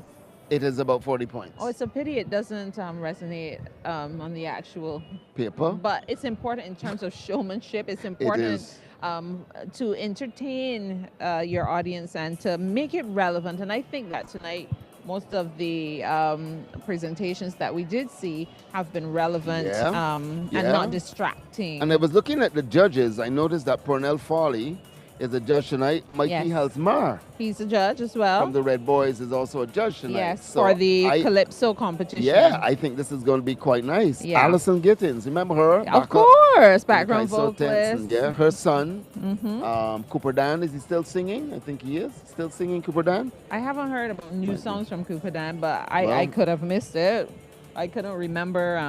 It is about 40 points. Oh, it's a pity it doesn't resonate on the actual Paper. But it's important in terms of showmanship. It's important is. to entertain your audience and to make it relevant. And I think that tonight, most of the presentations that we did see have been relevant Yeah. and Yeah. not distracting. And I was looking at the judges. I noticed that Pernell Farley is a judge tonight. Mikey Yes. Halsmar He's a judge as well. from the Red Boys is also a judge tonight. Yes, So for the I- Calypso competition. Yeah, I think this is going to be quite nice. Yeah. Alison Gittins, remember her? Of Backup? course, background Calypso Tenson, vocalist. yeah, her son, Mhm. Cooper Dan, is he still singing? I think he is. Still singing, Cooper Dan? I haven't heard about new songs from Cooper Dan, but I Well- could have missed it. I couldn't remember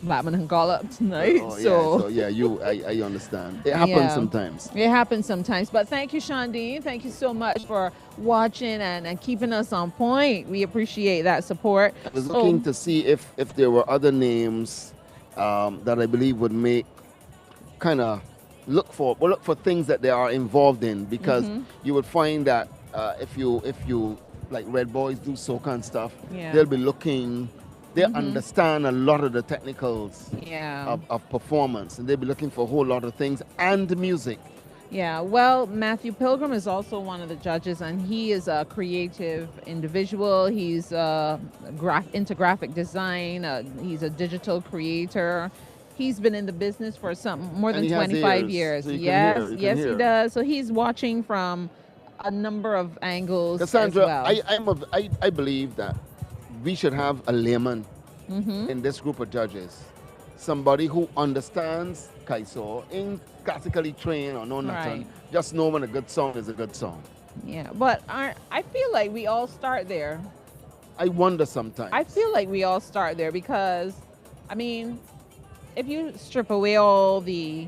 Blackman and Gollop tonight. Oh, so yeah, I understand. It happens Yeah. sometimes. It happens sometimes. But thank you, Shondine. Thank you so much for watching and keeping us on point. We appreciate that support. I was looking to see if there were other names that I believe would make kind of look for things that they are involved in, because Mhm. you would find that if you like Red Boys do soca and stuff, Yeah. they'll be looking. They Mhm. understand a lot of the technicals Yeah. of performance, and they'll be looking for a whole lot of things and music. Yeah, well, Matthew Pilgrim is also one of the judges, and he is a creative individual. He's into graphic design. He's a digital creator. He's been in the business for more than And he has 25 ears, years. so you can Yes, hear, you can yes, he hear. does. So he's watching from a number of angles Cassandra, as well. I believe that we should have a layman Mhm. in this group of judges. Somebody who understands Kaiso, ain't classically trained or know nothing. Right. Just know when a good song is a good song. Yeah, but I feel like we all start there. I wonder sometimes. I feel like we all start there because, I mean, if you strip away all the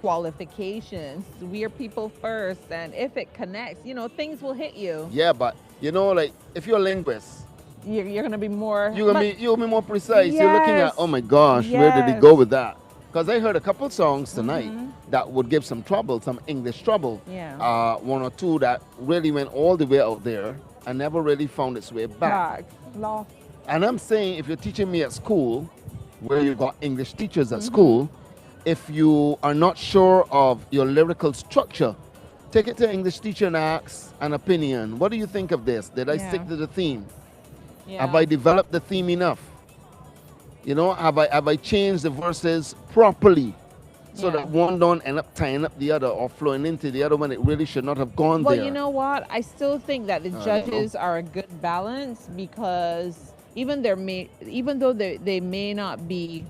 qualifications, we're people first, and if it connects, you know, things will hit you. Yeah, but you know, like if you're a linguist, You're gonna be more. you'll be more precise. You're looking at, Yes. oh my gosh, where did he go Yes. with that? Because I heard a couple songs tonight that would give some trouble, some English trouble. Yeah. One or two that really went all the way out there and never really found its way back. Law. And I'm saying, if you're teaching me at school, where you got English teachers at school, if you are not sure of your lyrical structure, take it to an English teacher and ask an opinion. What do you think of this? Did I stick to the theme? Have I developed the theme enough? You know, have I changed the verses properly so that one don't end up tying up the other or flowing into the other when it really should not have gone Well, there? you know what? I still think that the I don't judges are a good balance because even though they may not be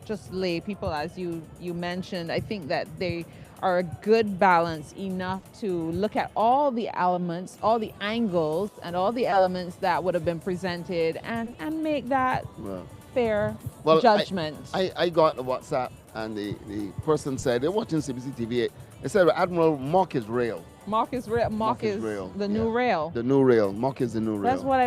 just lay people, as you mentioned, I think that they are a good balance enough to look at all the elements, all the angles, and all the elements that would have been presented and make that fair judgment. I got a WhatsApp and the person said they're watching CBC TV. They said Admiral Mock is real. Mock is real. Mock is real. the new rail. The new rail. Mock is the new rail. That's what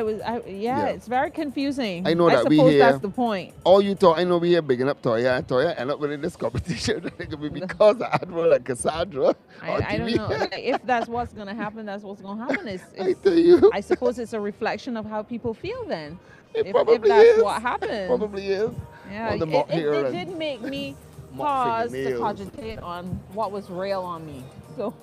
it's very confusing. I know that we suppose here. that's the point. All you talk, I know we here bigging up Toya, and Toya end up winning this competition. It could be because of Admiral and Cassandra. I don't know. Like, if that's what's going to happen, that's what's going to happen. I tell you. I suppose it's a reflection of how people feel then. It if probably that's is. what happens. Probably is. Yeah, All the mock here it and did make me mock pause to fingernails. cogitate on what was real on me. So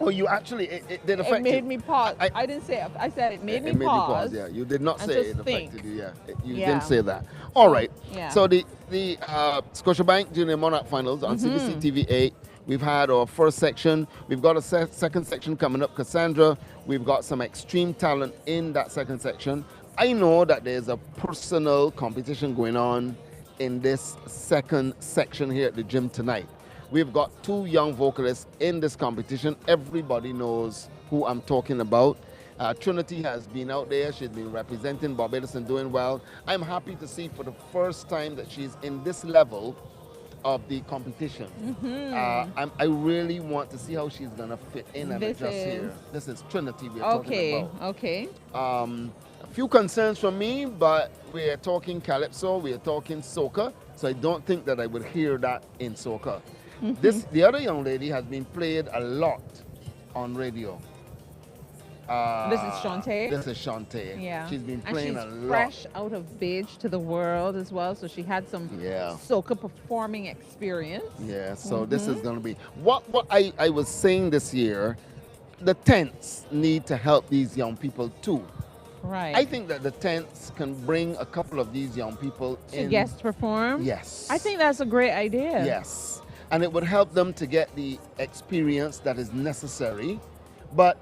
Oh, you actually, it did affect it made you. me pause. I didn't say it. I said it made me It made you pause. Yeah, you did not and say just it think. affected you. Yeah, you Yeah. didn't say that. All right. Yeah. So the Scotiabank Junior Monarch Finals on CBC TV 8. We've had our first section. We've got a second section coming up. Cassandra, we've got some extreme talent in that second section. I know that there's a personal competition going on in this second section here at the gym tonight. We've got two young vocalists in this competition. Everybody knows who I'm talking about. Trinity has been out there. She's been representing Barbados and doing well. I'm happy to see for the first time that she's in this level of the competition. I really want to see how she's going to fit in and adjust here. This is Trinity we're talking about. Okay. A few concerns from me, but we're talking calypso, we're talking soca, so I don't think that I would hear that in soca. The other young lady has been played a lot on radio. This is Shantae. This is Shantae. Yeah. She's been playing and she's a lot. fresh out of Beige to the world as well, so she had some soca performing experience. Yeah, so this is going to be... What I was saying this year, the tents need to help these young people too. Right. I think that the tents can bring a couple of these young people to guest perform? Yes. I think that's a great idea. Yes. And it would help them to get the experience that is necessary. But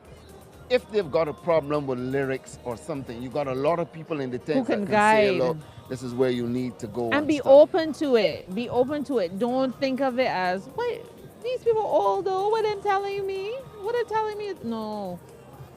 if they've got a problem with lyrics or something, you got a lot of people in the tent who can that guide. say, look, this is where you need to go. And be stuff. open to it. Be open to it. Don't think of it as, wait, these people old though, what they're telling me? What they're telling me? No.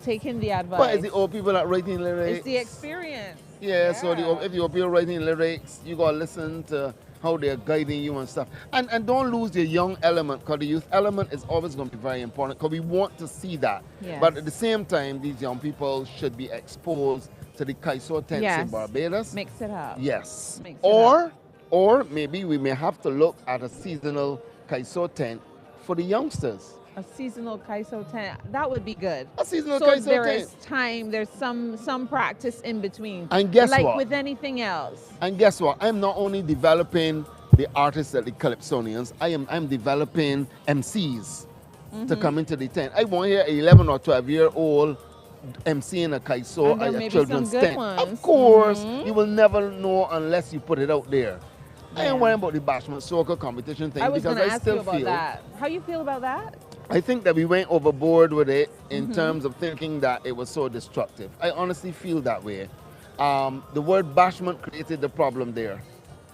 Taking the advice. But it's the old people that writing lyrics. It's the experience. Yeah, so if you're writing lyrics, you got to listen to how they're guiding you and stuff. And don't lose the young element, because the youth element is always going to be very important, because we want to see that. Yes. But at the same time, these young people should be exposed to the Kaiso tents in Barbados. Mix it up. Yes. Mix it up. Or maybe we may have to look at a seasonal Kaiso tent for the youngsters. A seasonal Kaiso tent, that would be good. A seasonal so Kaiso there tent. is time, there's some practice in between. And guess like what? with anything else. And guess what? I'm not only developing the artists at the Calypsonians, I'm developing MCs to come into the tent. I want here 11 or 12-year-old MCing a Kaiso at a children's tent. Of course, you will never know unless you put it out there. I ain't worrying about the Bashment Soca competition thing, I was because going to I ask you still about feel that. How you feel about that? I think that we went overboard with it in terms of thinking that it was so destructive. I honestly feel that way. The word bashment created the problem there.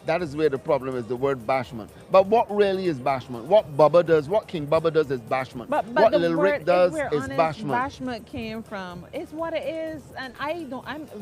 That is where the problem is, the word bashment. But what really is bashment? What Bubba does, what King Bubba does is bashment. But what the Lil word, Rick does if we're is honest, bashment. bashment came from, it's what it is, and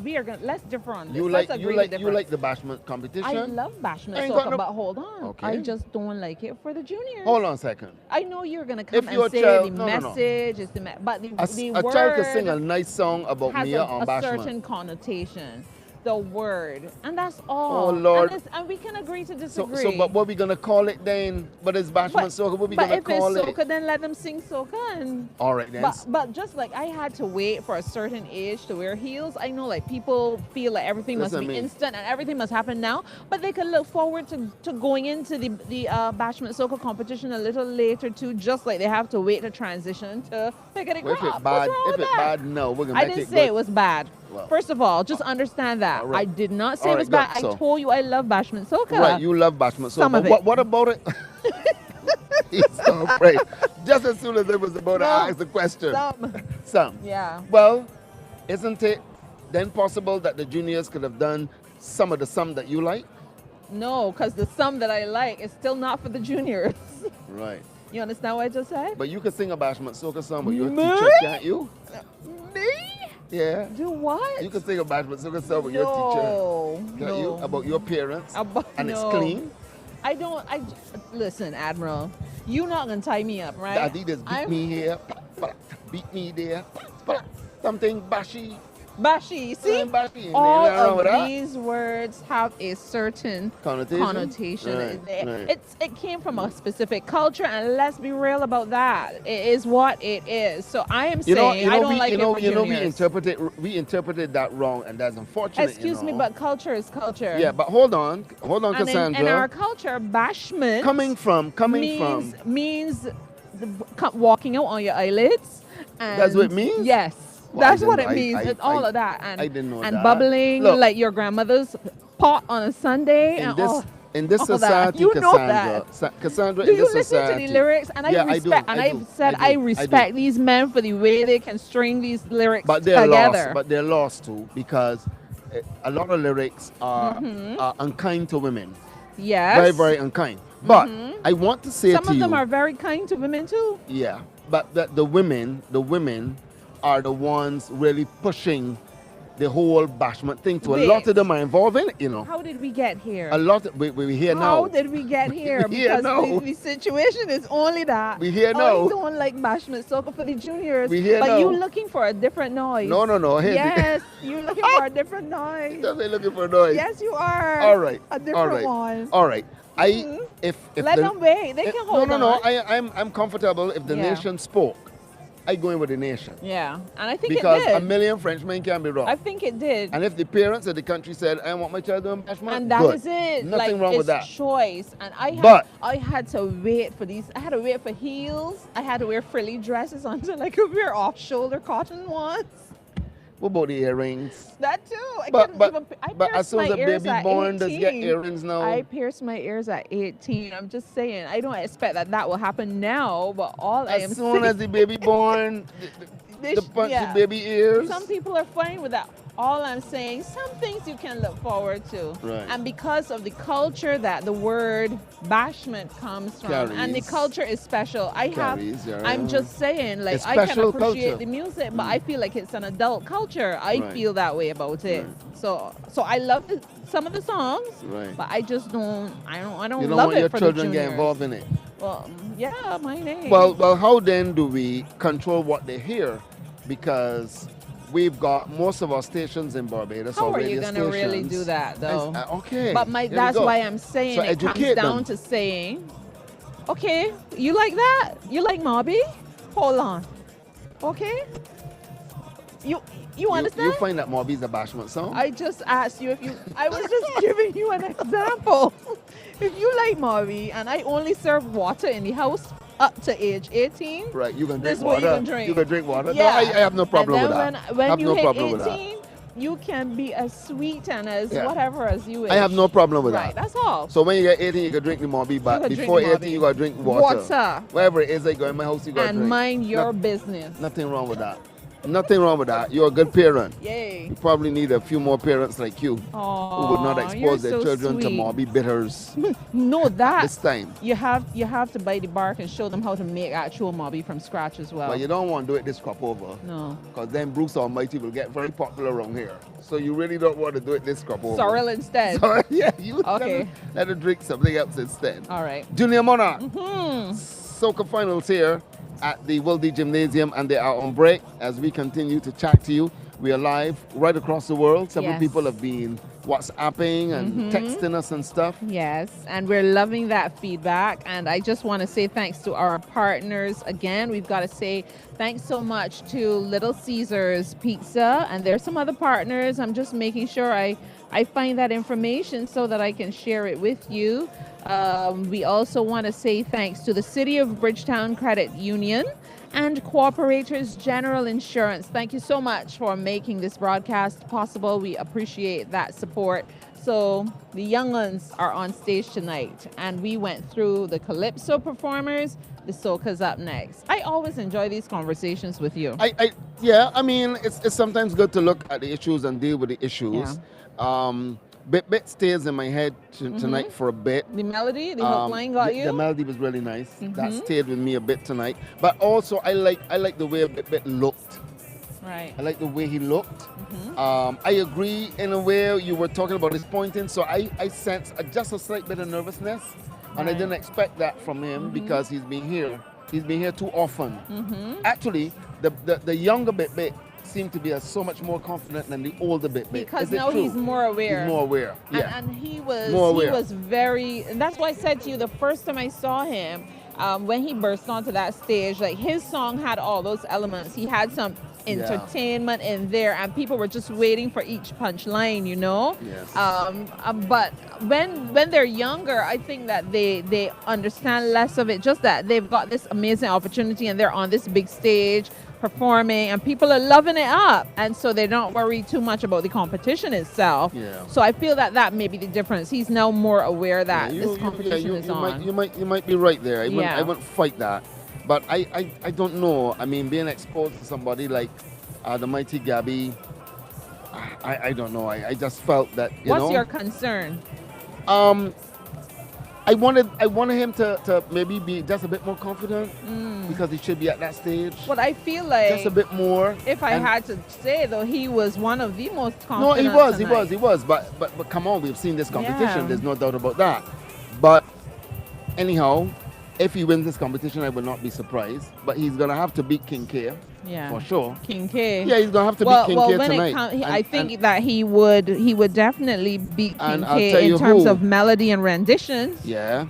we are gonna, let's differ on this. You Let's like agree you to like you differ. like the bashment competition? I love bashment I ain't got soca, no- but hold on. Okay. I just don't like it for the juniors. Hold on a second. I know you're gonna come If your and say child- the no, no, no. message is the but the A word child can sing a nice song about has Mia a on bashment. certain connotation. The word, and that's all. Oh, Lord. And we can agree to So, disagree. but what we gonna call it then? But it's bashment soca. What we but gonna if call it's it? soca, then let them sing soca. And All right then. but just like I had to wait for a certain age to wear heels. I know like people feel like everything must Listen be to me. instant and everything must happen now. But they can look forward to going into the bashment soca competition a little later too. Just like they have to wait to transition to pickety Well, if crop. it bad, What's wrong if with it that? bad, no, we're gonna I make didn't it say good. it was bad. Well, First of all, just understand that. all right. I did not say All it was right, bad. good. I So- told you I love bashment soca. Right, you love bashment soca. Some of but it. what about it? He's so afraid. Just as soon as it was about to ask the question. Some. Yeah. Well, isn't it then possible that the juniors could have done some of the sum that you like? No, because the sum that I like is still not for the juniors. Right. You understand what I just said? But you can sing a bashment soca song with your Me? teacher, can't you? Me? Yeah. Do what? You can sing a bashment soca song with No, your teacher. Can't you? no. About your parents. And it's no. clean. I don't. Listen, Admiral. You not gonna tie me up, right? Daddy just beat me here, beat me there, something bashy. Bashi, see? Bashy. All Ain't nothing wrong with of that. these words have a certain Connotation? Right. It came from a specific culture, and let's be real about that. It is what it is. So I am saying I don't like it for juniors. we interpreted that wrong, and that's unfortunate. Excuse me, but culture is culture. Yeah, but hold on, And Cassandra. in our culture, bashment means walking out on your eyelids. And That's what it means? Yes. Well, That's what it means. It's all of that. And, I didn't know and that. bubbling Look, like your grandmother's pot on a Sunday. in and this all, in this all that. society, You know Cassandra, that. Cassandra, Do in you this listen society, to the lyrics? And yeah, I respect, I do, and I I've do, said I I do. respect these men for the way they can string these lyrics But they're together. lost. But they're lost too, because a lot of lyrics are Mhm. unkind to women. Yes. Very, very unkind. But I want to say Some to of you, them are very kind to women too. yeah, but the women are the ones really pushing the whole bashment thing to a lot of them are involved in it, you know. How did we get here? A lot we here now. How did we get here? We here Because now. the situation is only that. We here I now. don't like bashment soca for the juniors. We here but now. you looking for a different noise. No. Here- Yes, you're looking for a different noise. They're looking for noise. Yes, you are. All right. A different all right. one. All right. If Let the- them wait. They can hold no. on. I'm comfortable if the Yeah. nation spoke. I go in with the nation. Yeah, and I think Because it did. a million Frenchmen can be wrong. I think it did. And if the parents of the country said, I want my child doing bashment, And that good. is it. Nothing like, wrong it's with that. choice. And But- I had to wait for these. I had to wait for heels. I had to wear frilly dresses until I could wear off-shoulder cotton ones. What about the earrings? That too. I But- couldn't but- even. I but as pierced soon as my a ears baby at born, does 18. get earrings now? I pierced my ears at 18. I'm just saying. I don't expect that will happen now. But all I am As soon saying, as the baby born, the punchy yeah. baby ears. Some people are fine with that. All I'm saying, some things you can look forward to. Right. And because of the culture that the word bashment comes from, and the Carries. culture is special. Carries, yeah. I'm just saying, like, It's I can special appreciate culture. the music, but I feel like it's an adult culture. I Right. feel that way about it. So I love some of the songs, Right. but I just don't. I don't You don't love want it your for children the get juniors. involved in it. Well, yeah, my name. Well, how then do we control what they hear? Because we've got most of our stations in Barbados. How our are you radio gonna really stations. do that, though? Okay. But here we that's go. why I'm saying So it comes educate down them. to saying, okay, you like that? You like Mobby? Hold on. Okay? You understand? You find that Mobby's a bashment song? I just asked you if you. I was just giving you an example. If you like Mobby and I only serve water in the house up to age 18, Right, you can this drink is what water. you can drink. You can drink water. Yeah. No, I have no problem and with then that. When I have you no hit problem with 18, you can be as sweet and as Yeah. whatever as you wish. I have no problem with Right, that. that's all. So when you get 18, you can drink the Mobby, You but can drink before the 18, Mobby. you got to drink water. Water. Wherever it is, I go in my house, you got to And drink. mind your business. Nothing wrong with that. Nothing wrong with that. You're a good parent. Yay. You probably need a few more parents like you who would not expose their children to mobby bitters. No, that this time. You have to buy the bark and show them how to make actual mobby from scratch as well. But you don't want to do it this crop over. No. Because then Bruce Almighty will get very popular around here. So you really don't want to do it this crop over. Sorrel instead. Yeah, you okay. let her drink something else instead. All right. Junior Monarch. Soca finals here at the Wilde Gymnasium, and they are on break as we continue to chat to you. We are live right across the world. Several people have been WhatsApping and texting us and stuff. Yes, and we're loving that feedback. And I just want to say thanks to our partners again. We've got to say thanks so much to Little Caesars Pizza, and there's some other partners. I'm just making sure I find that information so that I can share it with you. We also want to say thanks to the City of Bridgetown Credit Union and Cooperators General Insurance. Thank you so much for making this broadcast possible. We appreciate that support. So the young ones are on stage tonight, and we went through the Calypso performers. The Soca's up next. I always enjoy these conversations with you. Yeah, I mean, it's sometimes good to look at the issues and deal with the issues. Yeah. Bit stays in my head tonight for a bit. The melody, the hook line got you? The melody was really nice. That stayed with me a bit tonight. But also, I like the way Bit looked. Right. I like the way he looked. I agree in a way you were talking about his pointing, so I sense just a slight bit of nervousness, and I didn't expect that from him because he's been here. He's been here too often. Actually, the younger Bit seemed to be so much more confident than the older Bit. Because now he's more aware. He's more aware. Yeah. And he was very, and that's why I said to you the first time I saw him, when he burst onto that stage, like his song had all those elements. He had some entertainment in there, and people were just waiting for each punchline, you know. Yes. But when they're younger, I think that they understand less of it. Just that they've got this amazing opportunity and they're on this big stage performing, and people are loving it up, and so they don't worry too much about the competition itself. Yeah. So I feel that may be the difference. He's now more aware that this competition is on. You might be right there. I wouldn't fight that. But I don't know. I mean, being exposed to somebody like the mighty Gabby, I don't know. I just felt that, What's your concern? I wanted him to maybe be just a bit more confident because he should be at that stage. But I feel like just a bit more. If I had to say though, he was one of the most confident. No, he was. But come on, we've seen this competition. Yeah. There's no doubt about that. But anyhow, if he wins this competition, I will not be surprised. But he's gonna have to beat King K. Yeah, for sure. King K. Yeah, he's gonna have to beat King K tonight. I think that he would definitely beat King K in terms of melody and rendition. Yeah.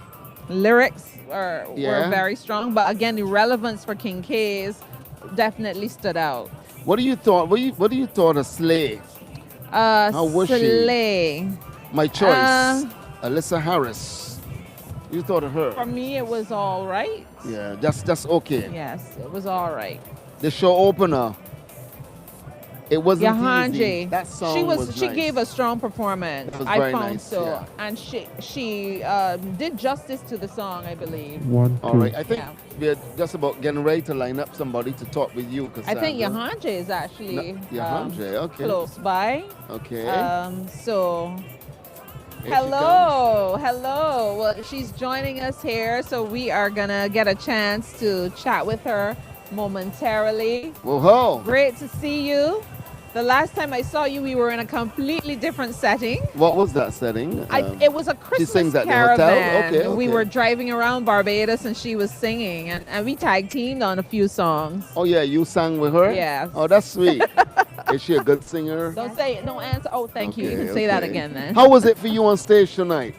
Lyrics were very strong, but again, the relevance for King K's definitely stood out. What do you thought? What do you thought of Slay? How was Slay. she? My choice, Alyssa Harris. You thought of her? For me, it was all right. Yeah, just okay. Yes, it was all right. The show opener. It wasn't Yahanje. easy. That song was She nice. gave a strong performance. That was I very found nice, so, yeah. and she did justice to the song, I believe. All right, I think we're just about getting ready to line up somebody to talk with you. I think Yahanje is actually Yahanje, okay. close by. Okay. So. Here Hello. Well, she's joining us here, so we are gonna get a chance to chat with her momentarily. Whoa. Great to see you. The last time I saw you, we were in a completely different setting. What was that setting? It was a she sings Christmas at caravan. the hotel? Okay. We were driving around Barbados, and she was singing, and we tag teamed on a few songs. Oh yeah, you sang with her? Yes. Oh, that's sweet. Is she a good singer? Don't say it. Don't answer. Oh, thank you. You can say that again then. How was it for you on stage tonight?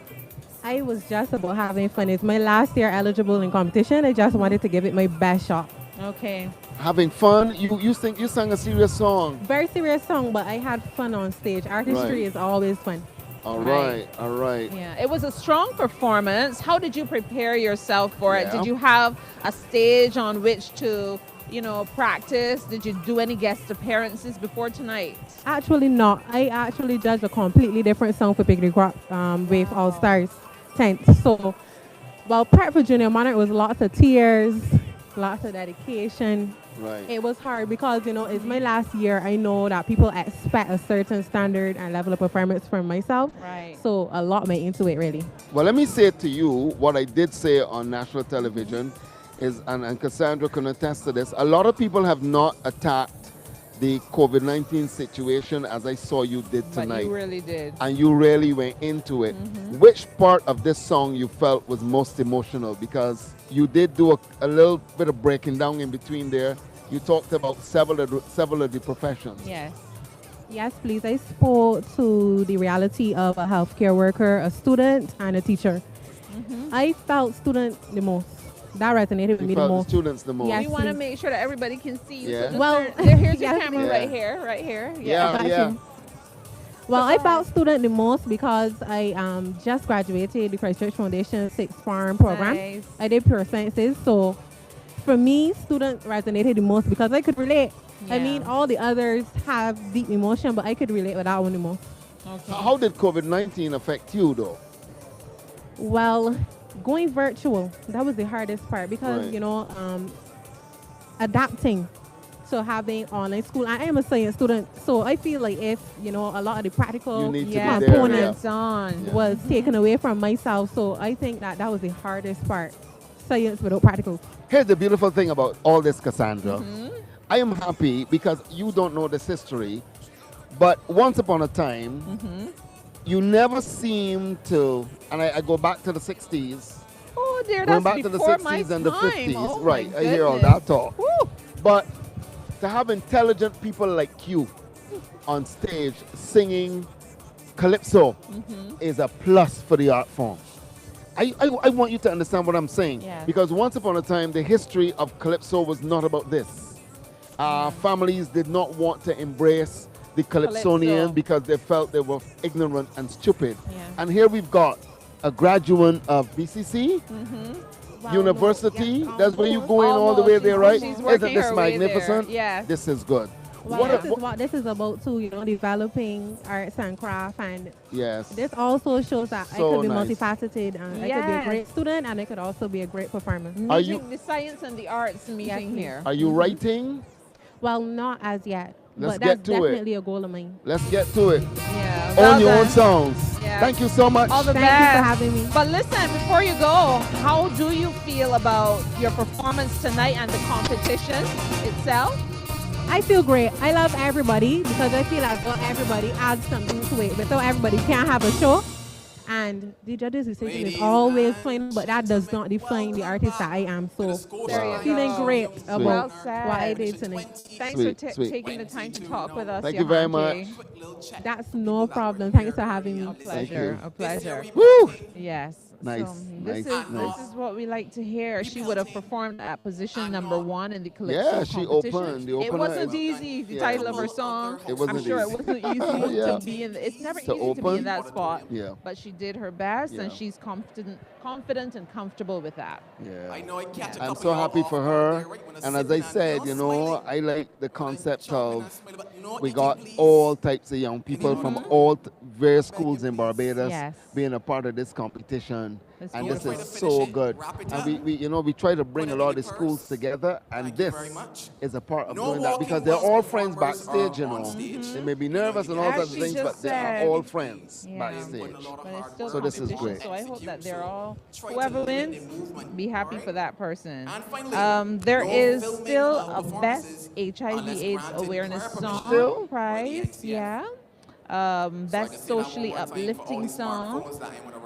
I was just about having fun. It's my last year eligible in competition. I just wanted to give it my best shot. Okay. Having fun? You sang a serious song. Very serious song, but I had fun on stage. Artistry is always fun. All right. Yeah, it was a strong performance. How did you prepare yourself for it? Yeah. Did you have a stage on which to, practice? Did you do any guest appearances before tonight? Actually not. I actually judged a completely different song for Picnic Rock with All Stars 10th. So, prep for Junior Monarch was lots of tears, lots of dedication, Right. It was hard because, it's my last year. I know that people expect a certain standard and level of performance from myself. Right. So a lot went into it, really. Well, let me say to you what I did say on national television is, and Cassandra can attest to this, a lot of people have not attacked the COVID-19 situation as I saw you did tonight. But you really did. And you really went into it. Which part of this song you felt was most emotional? Because you did do a little bit of breaking down in between there. You talked about several of the professions. Yes. Yes, please. I spoke to the reality of a healthcare worker, a student, and a teacher. I felt student the most. That resonated with me the most. Students the most. Yes, We want to please. make sure that everybody can see you. Yeah. So Well, here's your yes, camera please. right here. Yeah. Well, I felt student the most because I just graduated the Christchurch Foundation 6th Farm program. Nice. I did pure sciences. So for me, student resonated the most because I could relate. I Yeah. mean, all the others have deep emotion, but I could relate with that one the most. Okay. How did COVID-19 affect you, though? Well, going virtual, that was the hardest part because, Right. Adapting to having online school. I am a science student, so I feel like if, a lot of the practical You need to be Yeah, there. components on. Yeah. was taken away from myself, so I think that was the hardest part. Science without practical. Here's the beautiful thing about all this, Cassandra. I am happy because you don't know this history, but once upon a time, you never seem to, and I go back to the 60s, Oh, dear, going that's back to the before my 60s and the time. 50s, Oh, my right, I hear all goodness. that talk. Woo. But to have intelligent people like you on stage singing calypso is a plus for the art form. I want you to understand what I'm saying. Yeah. Because once upon a time, the history of calypso was not about this. Families did not want to embrace the calypsonian Calypso. because they felt they were ignorant and stupid. Yeah. And here we've got a graduate of BCC, Wow, University. no, yes, That's where you're almost. going all the way there, right? She's Isn't working this her way there. magnificent? Yes. This is good. Well, this is what this is about too, developing arts and craft, and Yes. this also shows that I So could be nice. multifaceted, and I could be a Yes. great student, and I could also be a great performer. Are you- Meeting the science and the arts meeting please. here. Are you writing? Well, not as yet, Let's but that's get to it. definitely a goal of mine. Let's get to it. Yeah. Own your own done. songs. Yeah. Thank you so much. All the Thank best. you for having me. But listen, before you go, how do you feel about your performance tonight and the competition itself? I feel great. I love everybody because I feel like everybody adds something to it. Without everybody, can't have a show. And the judges' decision is always final, but that does not define the artist that I am. So, There you feeling go. great Well about said. what I did tonight. Thanks Sweet, for sweet. taking the time to talk with us. Thank you very Johanji. That's no problem. Thanks for having me. A pleasure. A pleasure. Woo! Yes. Nice, So nice, this nice. is what we like to hear. She would have performed at position number 1 in the Calypso Yeah, she competition. opened. The It opener wasn't is- easy. The Yeah. title of her song. It wasn't I'm sure easy. it wasn't easy Yeah. to be in. It's never To easy to be open. in that spot. Yeah. But she did her best, and Yeah. she's confident and comfortable with that. Yeah. I know I catch a I'm couple so y'all happy off for out her. there, right, when I And sit as I and said, y'all you know, smiling. I like the concept of Smiling, but you know what, we you got keep all types of young people from all various schools in Barbados Yes. being a part of this competition. That's And this beautiful. is so good. And we try to bring a lot of the schools together, and this is a part of doing that because they're all friends backstage, you know. They may be nervous and all As sorts of she things, just but they are said. all friends Yeah. backstage. But it's still So this is competition, great. So I hope that they're all, whoever wins, be happy for that person. finally, There no is filming still of a performances best HIV/AIDS granted awareness permission song Still? prize. Yeah. Best socially uplifting song.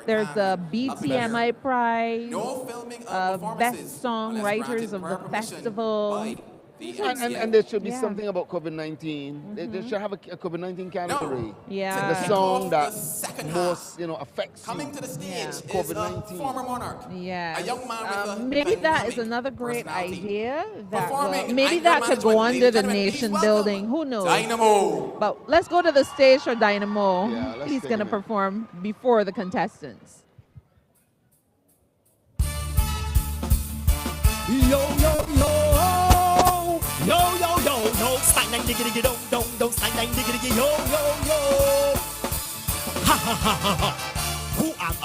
There's the BTMI prize. No filming of performances Best songwriters granted of the prior permission festival. by the And there should be Yeah. something about COVID-19. They should have a COVID-19 category. Yeah. The song that second most, affects Coming you. to the stage Yeah. is a COVID-19. former monarch. Yeah. A young man with a Maybe that is dynamic another great personality. idea. That Performing maybe anger that could go management, under ladies the and gentlemen, nation please building. Who knows? Dynamo. But let's go to the stage for Dynamo. Yeah, let's He's take going to him in. perform before the contestants. Yo, yo, yo. Yo, yo, yo, yo. Stang, dang, diggy, diggy, don't, stang, dang, diggy, diggy, yo, yo, yo. Ha, ha, ha, ha, ha. Who am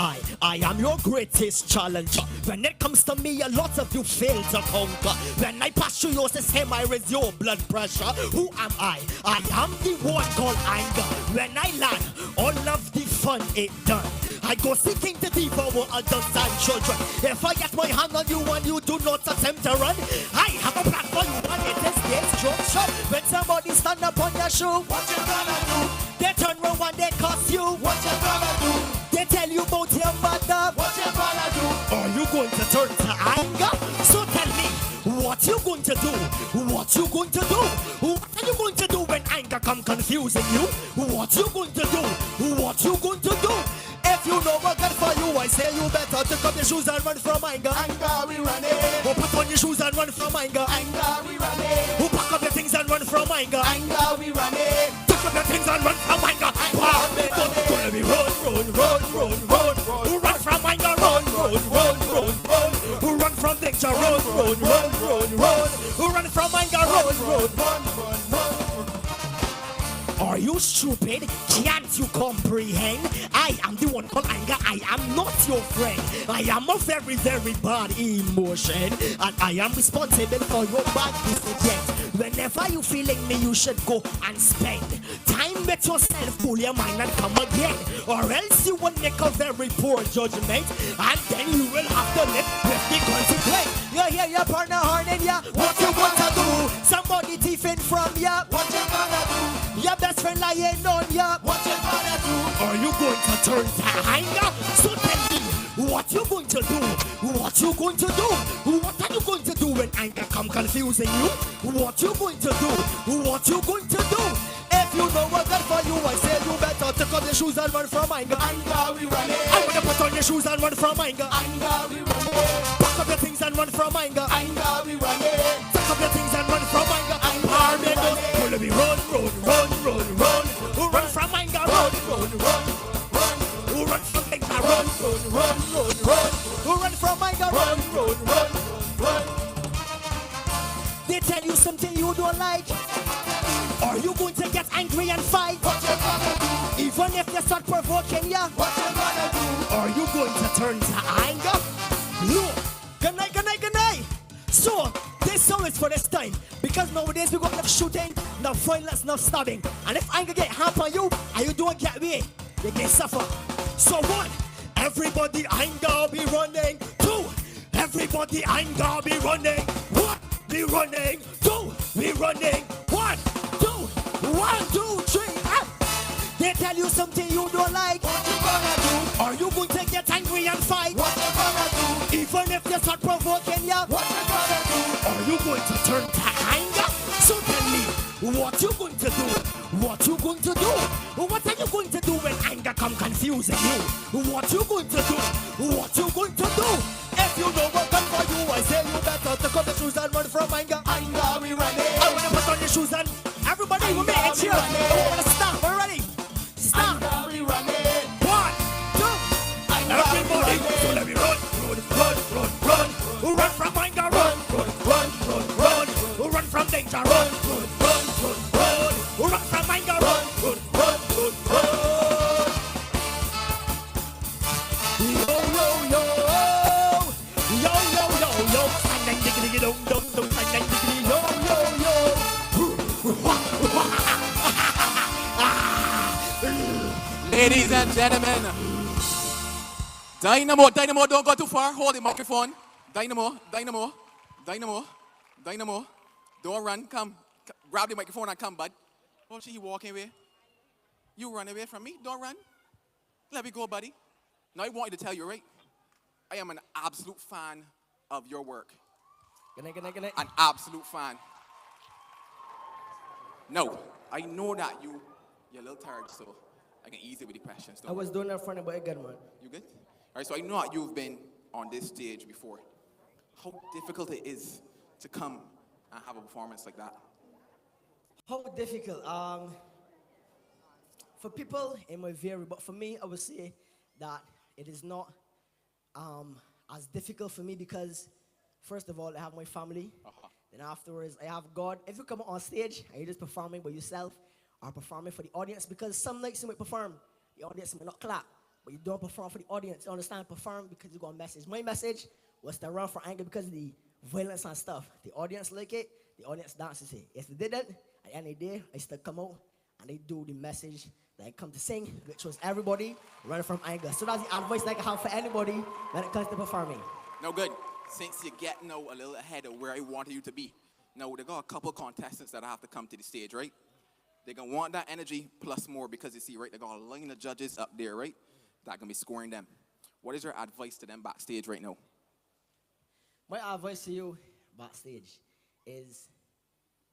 I am your greatest challenger. When it comes to me, a lot of you fail to conquer. When I pass through yours, the same I raise your blood pressure. Who am I? I am the one called anger. When I land, all of the fun it done. I go seeking to devour adults and children. If I get my hand on you and you do not attempt to run, I have a plan for you and it is destruction. When somebody stand up on your shoe, what you gonna do? They turn around and they cuss you, what you gonna do? They tell you about your mother, what you gonna do? Are you going to turn to anger? So tell me, what you going to do? What you going to do? What are you going to do when anger come confusing you? What you going to do? What you going to do? If you know what good for you, I say you better take up your shoes and run from anger. Anger, we running. Oh, put on your shoes and run from anger. Anger, we running. Oh, pack up your things and run from anger. Anger, we running. Pack up your things and run from anger. Gonna be run from anger. Run. Run from danger. Run from anger. Run. Are you stupid? Can't you comprehend? I am the one called anger. I am not your friend. I am a very, very bad emotion. And I am responsible for your bad decisions. Whenever you feeling me, you should go and spend time with yourself, cool your mind and come again. Or else you will make a very poor judgment. And then you will have to live with the consequence. You hear your partner horning ya? What you want to do? Somebody thieving from ya? What you gonna do? Your best friend lying on ya? What you gonna do? Are you going to turn to anger? So tell me, what you going to do? What you going to do? What are you going to do when anger come confusing you? What you going to do? What you going to do? If you know what's good for you, I say you better take off your shoes and run from anger. Anger, we running. I wanna put on your shoes and run from anger. Anger, we running. Pack up your things and run from anger. Anger, we running. Pack up your things and run from anger. Anger, we running. Gonna be run. Run from anger. Run. Run from anger. Run from anger. Run. They tell you something you don't like. Are you going to get angry and fight? What you gonna do? Even if they start provoking ya, what you gonna do? Are you going to turn to anger? No. Good night. So, this song is for this time. Because nowadays we got enough shooting, enough violence, enough stabbing. And if anger get half on you, and you don't get away, you get suffer. So 1, everybody anger be running. 2, everybody anger be running. 1, be running. 2, be running. 1, 2, 3. They tell you something you don't like. What you gonna do? Are you going to get angry and fight? What you gonna do? Even if they start provoking ya, what you gonna do? Are you going to turn to anger? So tell me, what you going to do? What you going to do? What are you going to do when anger come confusing you? What you going to do? What you going to do? If you know what's good for you, I say you better take off your shoes and run from anger. Anger, we running. I wanna put on your shoes and everybody will make it cheer. I wanna stop. We're ready. Stop. Anger, we running. 1, 2. Everybody, so let me run. Run from anger. Run from danger. Run from anger. Run. Ladies and gentlemen, Dynamo, don't go too far. Hold the microphone. Dynamo. Don't run. Come. Grab the microphone and come, bud. Oh, she walking away. You run away from me. Don't run. Let me go, buddy. Now I want you to tell you, right? I am an absolute fan of your work. Good night. An absolute fan. No, I know that you're a little tired, so I can ease it with the questions. I was doing that front, but I got one. You good? All right, so I know that you've been on this stage before. How difficult it is to come and have a performance like that? How difficult? For people, it might vary, but for me, I would say that it is not as difficult for me because, first of all, I have my family. Then afterwards, I have God. If you come on stage and you're just performing by yourself or performing for the audience, because some nights you might perform, the audience may not clap. but you don't perform for the audience. You understand? Perform because you got a message. My message was to run for anger because of the violence and stuff. The audience like it, the audience dances it. If they didn't, at the end of the day, I still come out and they do the message that I come to sing, which was everybody running from anger. So that's the advice that I have for anybody when it comes to performing. No good. Since you're getting a little ahead of where I wanted you to be, now they got a couple contestants that have to come to the stage, right? They're going to want that energy plus more because you see, right, they got a line of judges up there, right, that are going to be scoring them. What is your advice to them backstage right now? My advice to you backstage is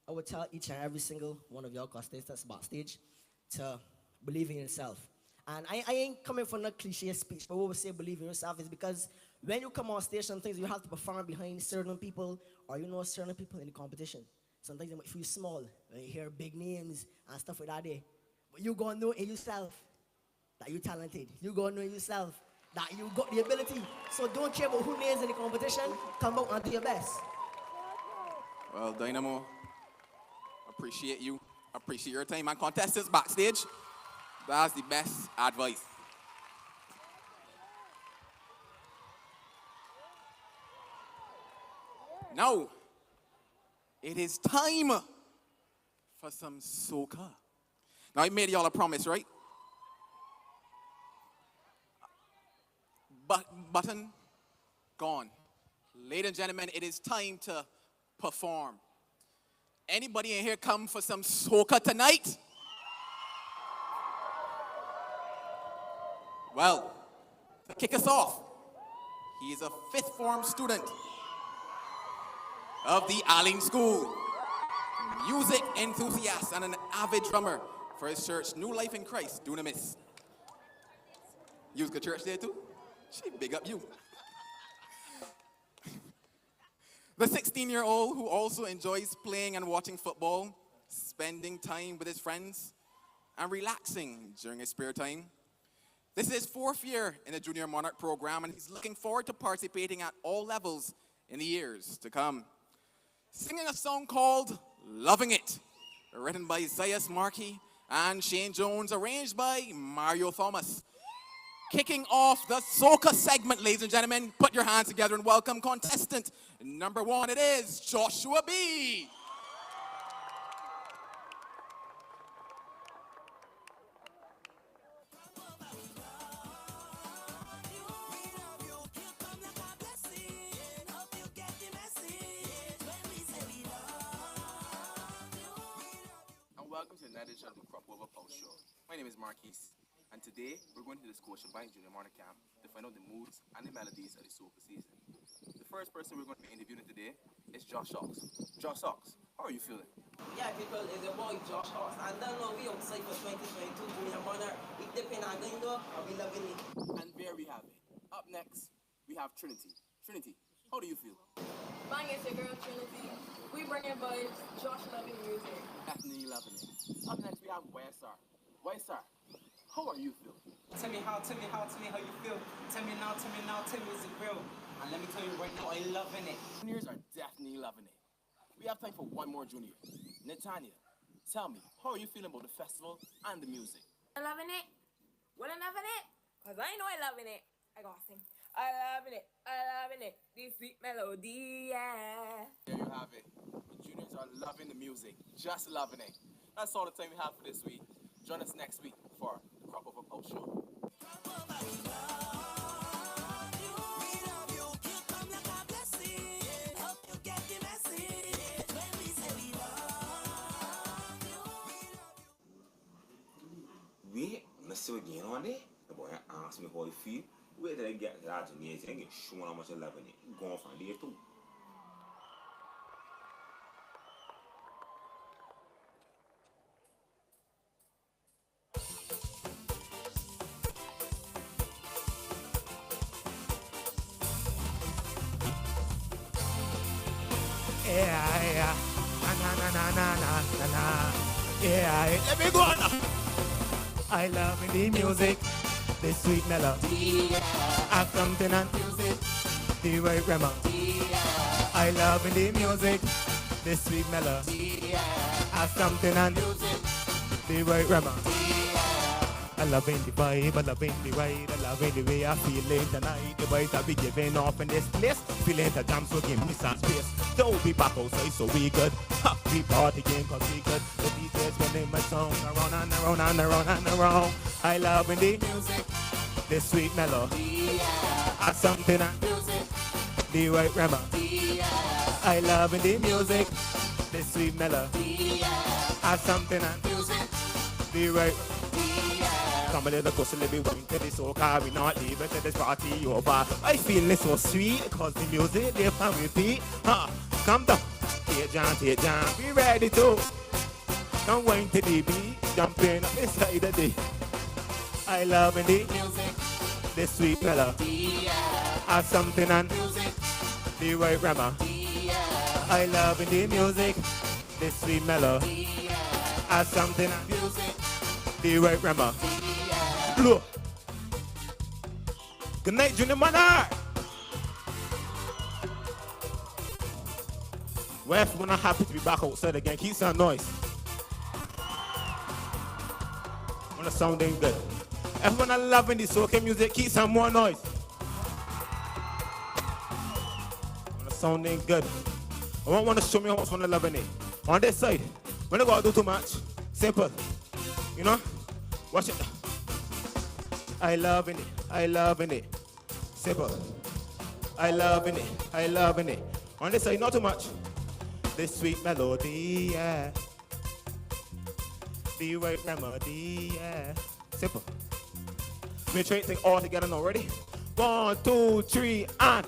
I would tell each and every single one of your contestants backstage to believe in yourself. And I ain't coming for no cliche speech, but what we say believe in yourself is because when you come on stage, sometimes you have to perform behind certain people or certain people in the competition. Sometimes you might feel small when you hear big names and stuff like that there. But you gonna know in yourself that you're talented. You gonna know in yourself that you got the ability. So don't care about who names in the competition. Come out and do your best. Well, Dynamo, appreciate you. Appreciate your time. And contestants backstage, that's the best advice. Now, it is time for some soca. Now, I made y'all a promise, right? Button gone. Ladies and gentlemen, it is time to perform. Anybody in here come for some soca tonight? Well, to kick us off, he's a 5th form student of the Allen School, music enthusiast and an avid drummer for his church, New Life in Christ, Dunamis. You was good church there too? She big up you. The 16-year-old who also enjoys playing and watching football, spending time with his friends, and relaxing during his spare time. This is his 4th year in the Junior Monarch program, and he's looking forward to participating at all levels in the years to come. Singing a song called Loving It, written by Zayas Markey and Shane Jones, arranged by Mario Thomas. Kicking off the soca segment, ladies and gentlemen, put your hands together and welcome contestant number 1. It is Joshua B. Welcome to another edition of the Crop Over Pulse Show. My name is Marquise, and today we're going to the Scotiabank Junior Monarch Camp to find out the moods and the melodies of the soca season. The first person we're going to be interviewing today is Josh Hawks. Josh Hawks, how are you feeling? Yeah, people, it's your boy Josh Hawks, and then we outside for 2022 Junior Monarch. We dipping our window, and we loving it. And there we have it. Up next, we have Trinity. Trinity, how do you feel? Bang, it's your girl Trinity. We bringing vibes, Josh loving music. Definitely loving it. Up next, we have YSR. YSR, how are you feeling? Tell me how you feel. Tell me now, is it real? And let me tell you right now, I'm loving it. Juniors are definitely loving it. We have time for one more junior. Netanya, tell me, how are you feeling about the festival and the music? I'm loving it. Well, I'm loving it. Because I know I'm loving it. I gotta sing. I'm loving it. This sweet melody, yeah. There you have it. The juniors are loving the music. Just loving it. That's all the time we have for this week. Join us next week for the Crop Over Pulse Show. We must again on it. The boy asked me how he feel. Where did I get that news and get shown how much I love it? Go on from there too. Yeah. Na. Yeah, let me go on. I love the music, the sweet melody. Have something on music, the right grammar. I love the music, the sweet melody. Have something on music, the right grammar. I loving the vibe, I loving the ride, I loving the way I feel it tonight. The vibes I be giving off in this place. Feeling the jam, so give me some space. Don't be back outside, so we good. Ha, we party again, cause we good. The DJ's spinning my song around and around and around and around. I loving the music, the sweet melody. I something and music, the right rhythm. I loving the music, the sweet melody. I something and music, the right. Come a little closer, let me went to the soca. We not leaving to this party over. I feel it so sweet, cause the music they can repeat. Come down, take jam, we ready to. Come wine to the beat, jumping up inside the day. I love the music, the sweet melody. I something and music, the right grammar. I love the music, the sweet melody. I something and music, the right grammar. Look. Good night, Junior Monarch. Well, if we're not happy to be back outside again, keep some noise. When the sound ain't good. If we're not loving this soca music, keep some more noise. When the sound ain't good. I don't want to show me how much I'm loving it. On this side, we're not going to do too much. Simple. You know? Watch it. I loving it, I loving it. Simple. I loving it, I loving it. On this side, not too much. This sweet melody, yeah. The right remedy, yeah. Simple. We try to all together now, ready? 1, 2, 3, and.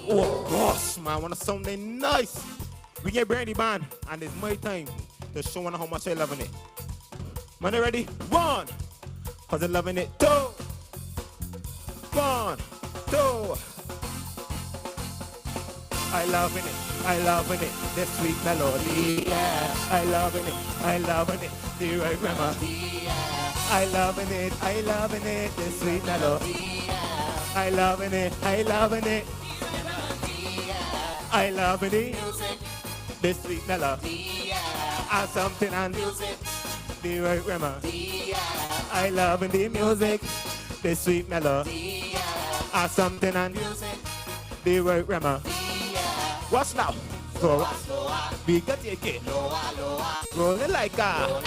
Oh gosh, man, I want something nice. We get Brandy Band, and it's my time to show you how much I loving it. Man, you ready? 1, cause I'm loving it. 2, 1, 2. I loving it, the sweet melody. Yeah, I loving it, the right remedy. Yeah, I loving it, the sweet melody. Yeah, I loving it. I loving it, music, the sweet melody, and something and music, the right remedy. I loving the music, the sweet melody, and something and music, the right remedy. What's now? Slower, we got take it. Roll it like a.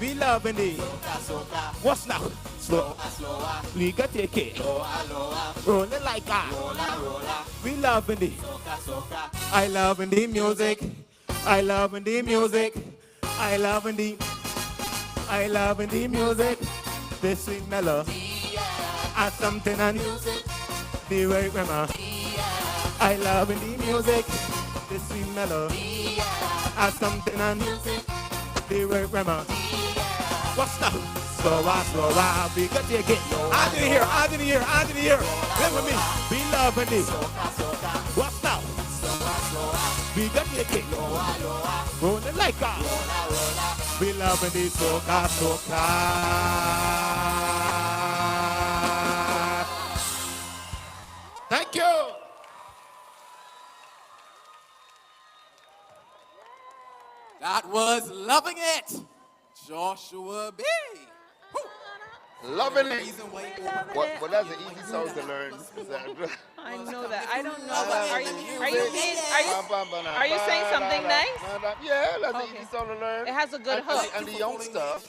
We loving the. What's now? Slower, we got take it. Roll it like a. We loving the. I loving the music. I loving the music. I loving the music. The sweet melody. And something and music. The right grammar. I loving the music. The sweet melody. And something and music. The right grammar. What's that? Slower, we got to get. I didn't hear. Live with me. Be loving it. What's now? We got to get. Rolling like a. We loving the soca. Thank you. That was Loving It, Joshua B. Loving it. Well, that's an easy song to learn. I know that. I don't know, but are you saying something nice? Yeah, that's an easy song to learn. It has a good hook. And the youngster,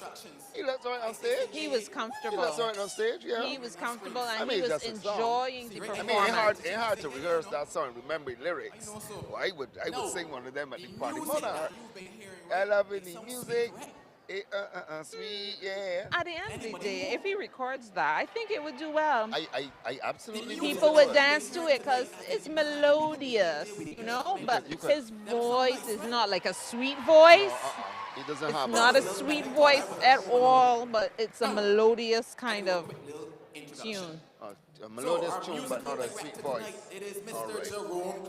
he looks all right on stage. He was comfortable. He looks all right on stage, yeah. He was comfortable and he was enjoying the performance. I mean, it's hard to rehearse that song, remember the lyrics. Well, I would sing one of them at the party. Monarch. I love the music. Sweet, yeah. At the end of the day, if he records that, I think it would do well. I absolutely people would dance to it because it's melodious, you know. But his voice is not like a sweet voice. He doesn't it's have. Not a sweet voice at all, but it's a melodious kind of tune. A melodious tune, but not a sweet voice. All right.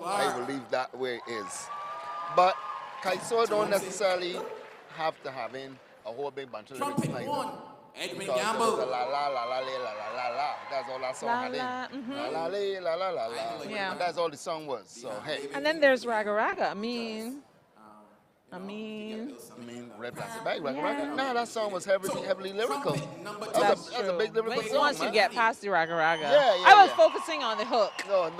I believe that way it is. But Kaiso don't necessarily have to have in a whole big bunch of lyrics either. Edwin Because Gamble. it was a la la la la la la la la. That's all that song La had in. la, La la la la la la. Yeah. And that's all the song was. So hey. And then there's Raga Raga. I mean, You mean Red Plastic Bag? No, that song was heavily lyrical. that's That's a big lyrical true. song, Once you man. get past the Raga Raga. Yeah, I was yeah. focusing on the hook. No,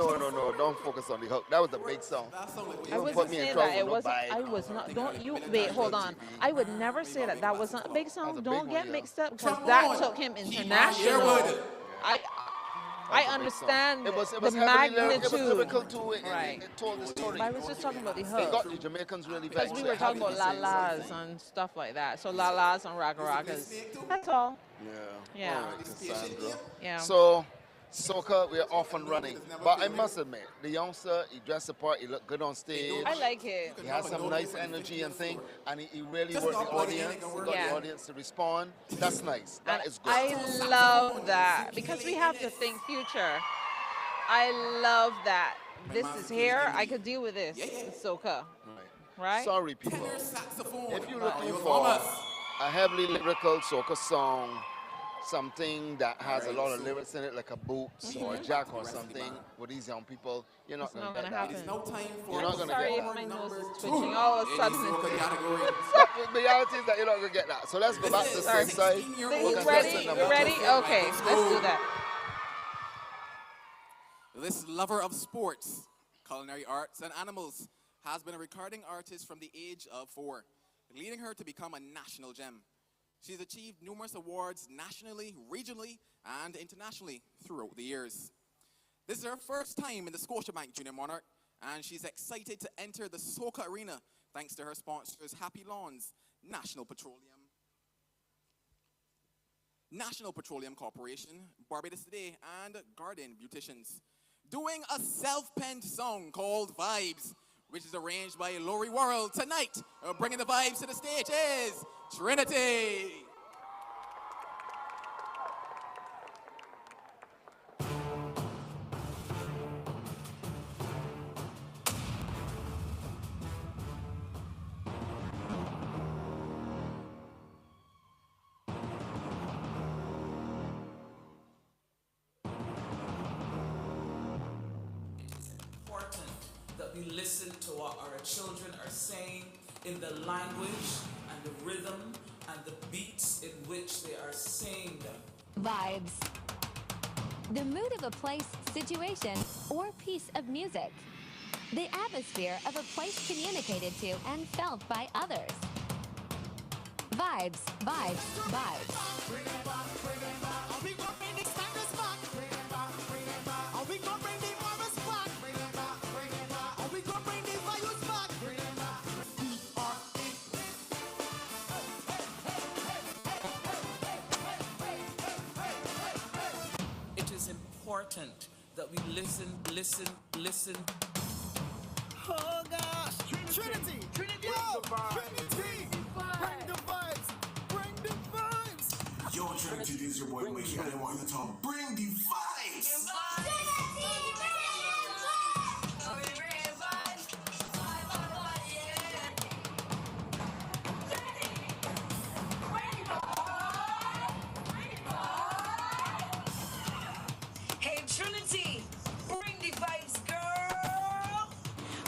don't focus on the hook. That was a big song. I You wasn't put me in saying trouble that. It with no wasn't. bag. I was not. Don't you wait? Hold on. I would never say that. That wasn't a big song. Don't get mixed up because that took him international. I understand It was the heavily lyrical. magnitude. It was lyrical too. Right. It told the story. But I was just talking about the It hook. got the Jamaicans really Because vexed. we were How talking did about he la say las something? and stuff like that. So la las and raga ragas. That's all. Yeah. Yeah. All right, Cassandra. Yeah. So, Soca, we're off and running. But I must admit, the youngster, he dressed the part, he looked good on stage. I like it. He has some nice energy and thing, and he really worked the audience. He got Yeah. the audience to respond. That's nice. That is good. I love that because we have to think future. I love that. This is here. I could deal with this. It's Soca. Right? Sorry, people. If you're looking for a heavily lyrical soca song, something that has a lot of lyrics in it, like a Boots or a Jack or something, with these young people, you're not going to get that. Happen. You're not going to Sorry get if that. my nose is twitching all of a sudden. The reality is that you're not going to get that. So let's go back to the same side. You ready? You ready? Okay, let's do that. This lover of sports, culinary arts, and animals has been a recording artist from the age of 4, leading her to become a national gem. She's achieved numerous awards nationally, regionally, and internationally throughout the years. This is her first time in the Scotiabank Junior Monarch, and she's excited to enter the Soca arena thanks to her sponsors Happy Lawns, National Petroleum Corporation, Barbados Today, and Garden Beauticians. Doing a self-penned song called Vibes, which is arranged by Laurie Worrell. Tonight, bringing the vibes to the stage is Trinity. That we listen to what our children are saying in the language and the rhythm and the beats in which they are saying them. Vibes. The mood of a place, situation, or piece of music. The atmosphere of a place communicated to and felt by others. Vibes, vibes, vibes. It is important that we listen. Oh gosh! Trinity! Yo! Trinity! Bring the vibes! Bring the vibes! Yo, Trinity, this is your boy Mikey, and I want you to talk. Bring the vibes! Hey Trinity, bring the vibes, girl.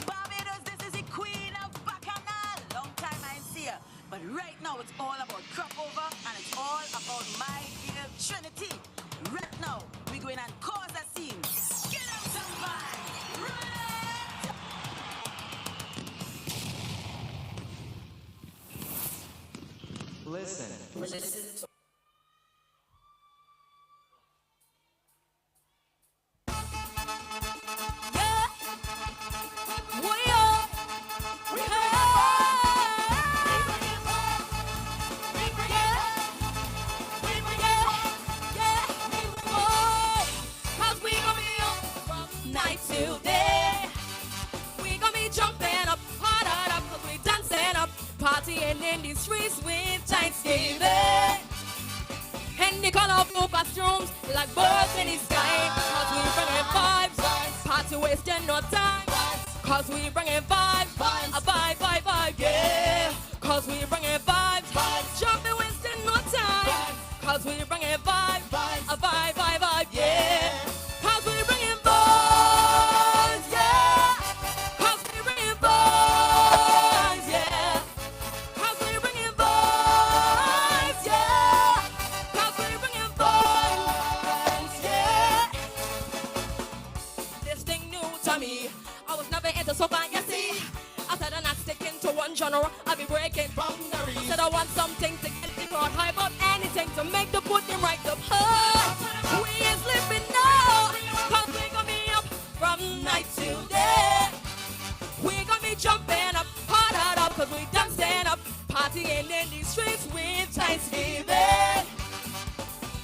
Barbados, this is the queen of Bacchanal. Long time I ain't see her, but right now it's all about crop over and it's all about my dear Trinity. Right now, we going and cause a scene. Get up some vibes. Listen. Listen. Partying in the streets with Thanksgiving. And they call off no costumes like birds in the sky. Cause we bringing vibes. Party wasting no time. Cause we bringing vibes. A vibe, yeah. Cause we bringing vibes. Jump and wasting no time. Cause Cause we bringing vibes, a vibe, vibe, vibe, yeah. Cause we bringing vibes, yeah. Cause we bringing vibes, yeah. Cause we bringing vibes, yeah. Cause we bringing vibes, yeah. This thing new to me. I was never into soca, you see. I said I'm not sticking to one genre. I'll be breaking boundaries. I said I want something to get the crowd hype up, anything to make the pudding right up. We is living now, cause we gonna be up from night till day. We gonna be jumping up, hard up, cause we done stand up, partying in these streets with Thanksgiving.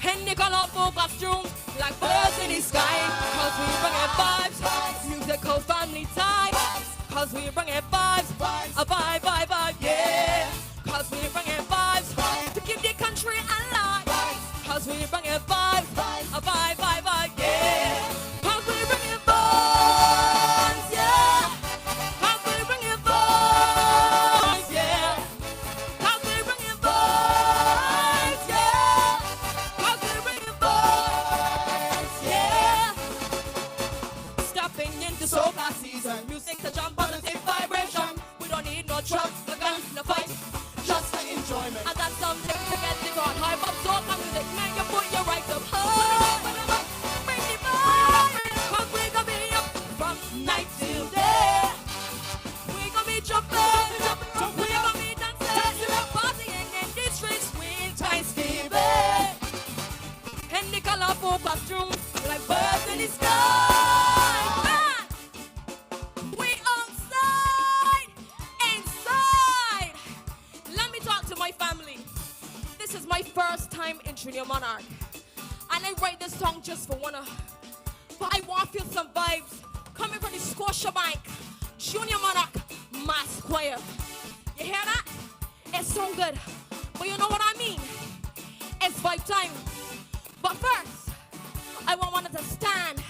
And they call up for costumes like birds in the sky. Cause we bringing vibes, musical family ties. Cause we bringing vibes, a vibe, vibe, vibe, yeah. Cause we bringing vibes, to keep the country alive. Cause we bringing vibes, a vibe, vibe, vibe, yeah. Cause we bringing vibes, yeah. Cause we bringing vibes, yeah. Cause we bringing vibes, yeah. Cause we bringing vibes, yeah. Stepping into soca season, music to jump on and take vibration. We don't need no drugs, no guns, no fight, just for enjoyment. And that's something to get the crowd hype up. Soca music, man, you put your right up high. Bring the vibe, cause we gonna be up from night till day. We gonna be jumping, we gonna be dancing, partying in the streets with Thanksgiving. And the colorful costumes like birds in the sky. We outside, inside. Let me talk to my family. This is my first time in Junior Monarch. And I write this song just for but I want to feel some vibes coming from the Scotiabank, Junior Monarch, Mass Choir. You hear that? It's so good. But you know what I mean? It's vibe time. But first, I want one to stand.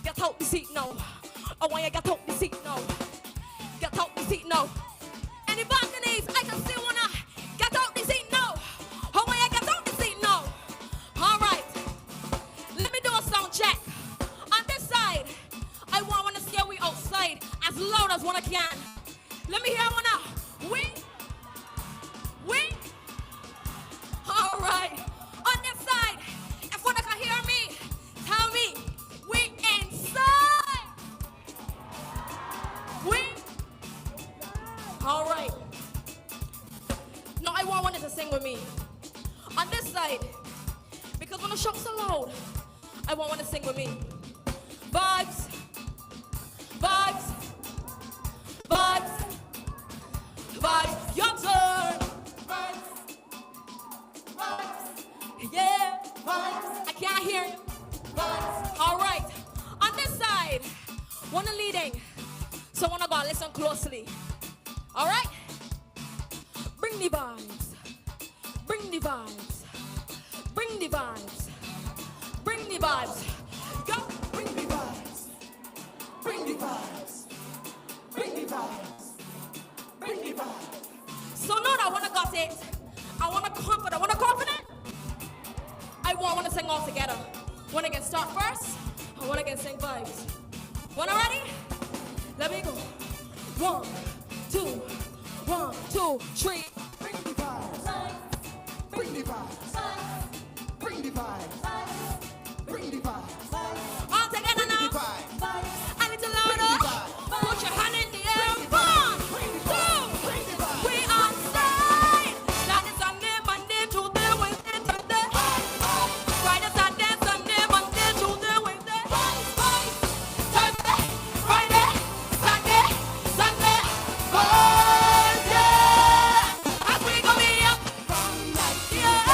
Get out the seat now. I want you to get out the seat now. Get out the seat now. Any balconies, I can see wanna get out the seat now. I want you to get out the seat now. All right. Let me do a sound check. On this side, I want to see we outside as loud as one I can. Let me hear one now. We. All right. On this side, if one can hear me, tell me. We inside. We. All right. Now I want one to sing with me. On this side, because when the shop's so loud, I want one to sing with me. Vibes. Vibes. Vibes. Vibes. Your turn. Vibes. Vibes. Yeah. Vibes. I can't hear you. Vibes. All right. On this side, one leading. So wanna go listen closely. All right. Bring the vibes. Bring the vibes. Bring the vibes. Bring the vibes. Go. Bring the vibes. Bring the vibes. Bring the vibes. Bring the vibes. So now that I wanna got it. I wanna confident. I wanna sing all together. Wanna get start first? I wanna get sing vibes. Wanna ready? Let me go. 1, 2, 1, 2, 3. Bring the vibes. Bring the vibes. Bring the vibes. Bring the vibes. All together now. A little louder. Put your hand in the air. 1, 2. We outside. Saturday, Sunday, Monday, Tuesday, Wednesday, Thursday. Friday, Saturday, Sunday, Monday, Tuesday, Wednesday. Thursday, Friday, Saturday, Sunday, Monday. As we go be up from night, yeah.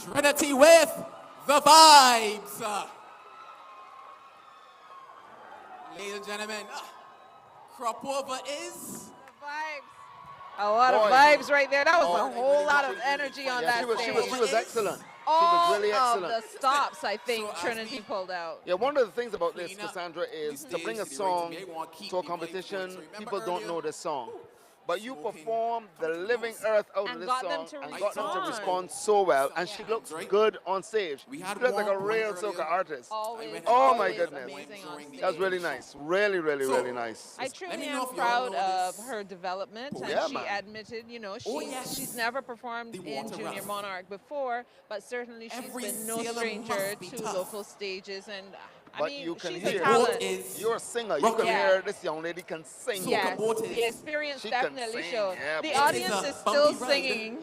Trinity with the vibes. Ladies and gentlemen, crop over is A lot of Boy. vibes right there. That was Oh. a whole lot of energy on that She was stage. excellent. All really of excellent. the stops, I think, Trinity pulled out. Yeah, one of the things about this, Cassandra, is to bring a song to a competition, people don't know the song. But you performed the living earth out of And this got them song to and got them to respond. respond so well. And she looks good on stage. She looks like a real soca artist. Always, Oh my always goodness. amazing on stage. That's really nice. Really, really, really nice. I truly am proud of her development, and Yeah, she man. admitted, you know, she's never performed in Junior Monarch before, but certainly she's been no stranger to local stages, and I But mean, you can she's hear, a talent. you're a singer, you can hear this young lady can sing. Yes, the experience She can definitely sing, showed. yeah, The boy. audience is still singing,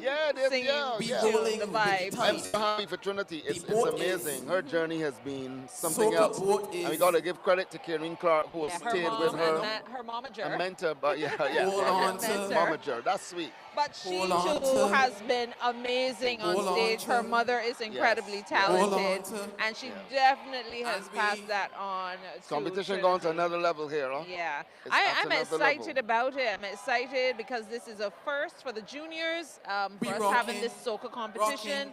singing to the vibe. I'm so happy for Trinity. It's amazing. Her journey has been something else. And we got to give credit to Karen Clark, who has Her stayed mom with her. and her momager. A mentor, but yeah. Mentor. Momager. That's sweet. But she too has been amazing on stage. Her mother is incredibly talented, and she definitely has passed that on. Competition to going to another level here, huh? Yeah, It's I'm at another excited level. about it. I'm excited because this is a first for the juniors, for us rocking, having this soca competition.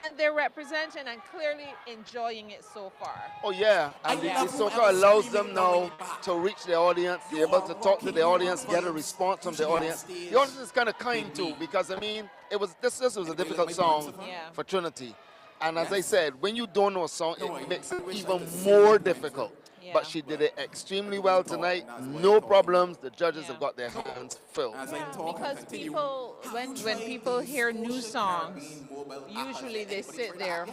And they're representing and clearly enjoying it so far. Oh yeah, and the soca allows them now to reach the audience, be able to talk to the audience, get a response from the audience. The audience is kind of kind too, because I mean, this was a difficult song for Trinity. And as I said, when you don't know a song, it makes it even more difficult. But she did it extremely well tonight. No problems. The judges have got their hands filled. Because people, when people hear new songs, usually they sit there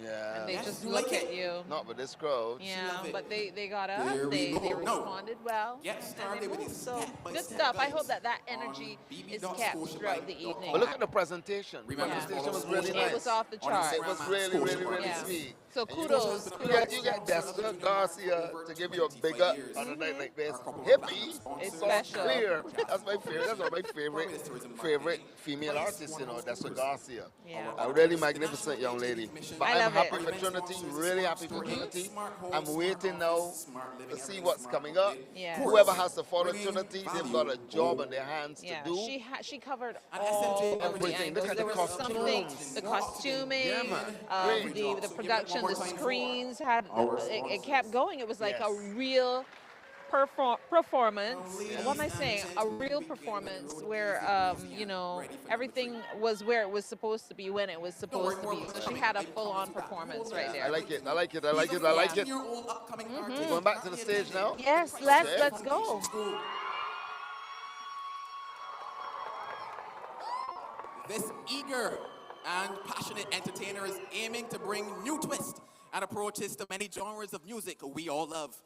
Yeah. and they just look at you. Not with this crowd. Yeah, but they got up, they responded well, and they moved. So good stuff. I hope that energy is kept throughout the evening. But look at the presentation. The presentation was really nice. It was off the chart. It was really, really, really sweet. So And kudos. You get Desta Garcia to give you a big up on a night like this. Hippie, It's so special. clear. That's my favorite. That's one of my favorite female artists, you know, Desta Garcia. Yeah. A really magnificent young lady. But I I'm love happy it. for Trinity, really happy for Trinity. I'm waiting now to see what's coming up. Yeah. Whoever has to follow Trinity, they've got a job on their hands Yeah, to do. she covered all of the Everything. Look angles. at There the was something, costumes. the costuming, Yeah, man. the production, the screens had it kept going. It was like a real performance. What am I saying? A real performance where you know, everything was where it was supposed to be when it was supposed to be. So she had a full-on performance right there. I like it. I like it. I like it. I like it. Mhm. Going back to the stage now? Yes, let's go. This eager and passionate entertainer is aiming to bring new twist and approaches to many genres of music we all love.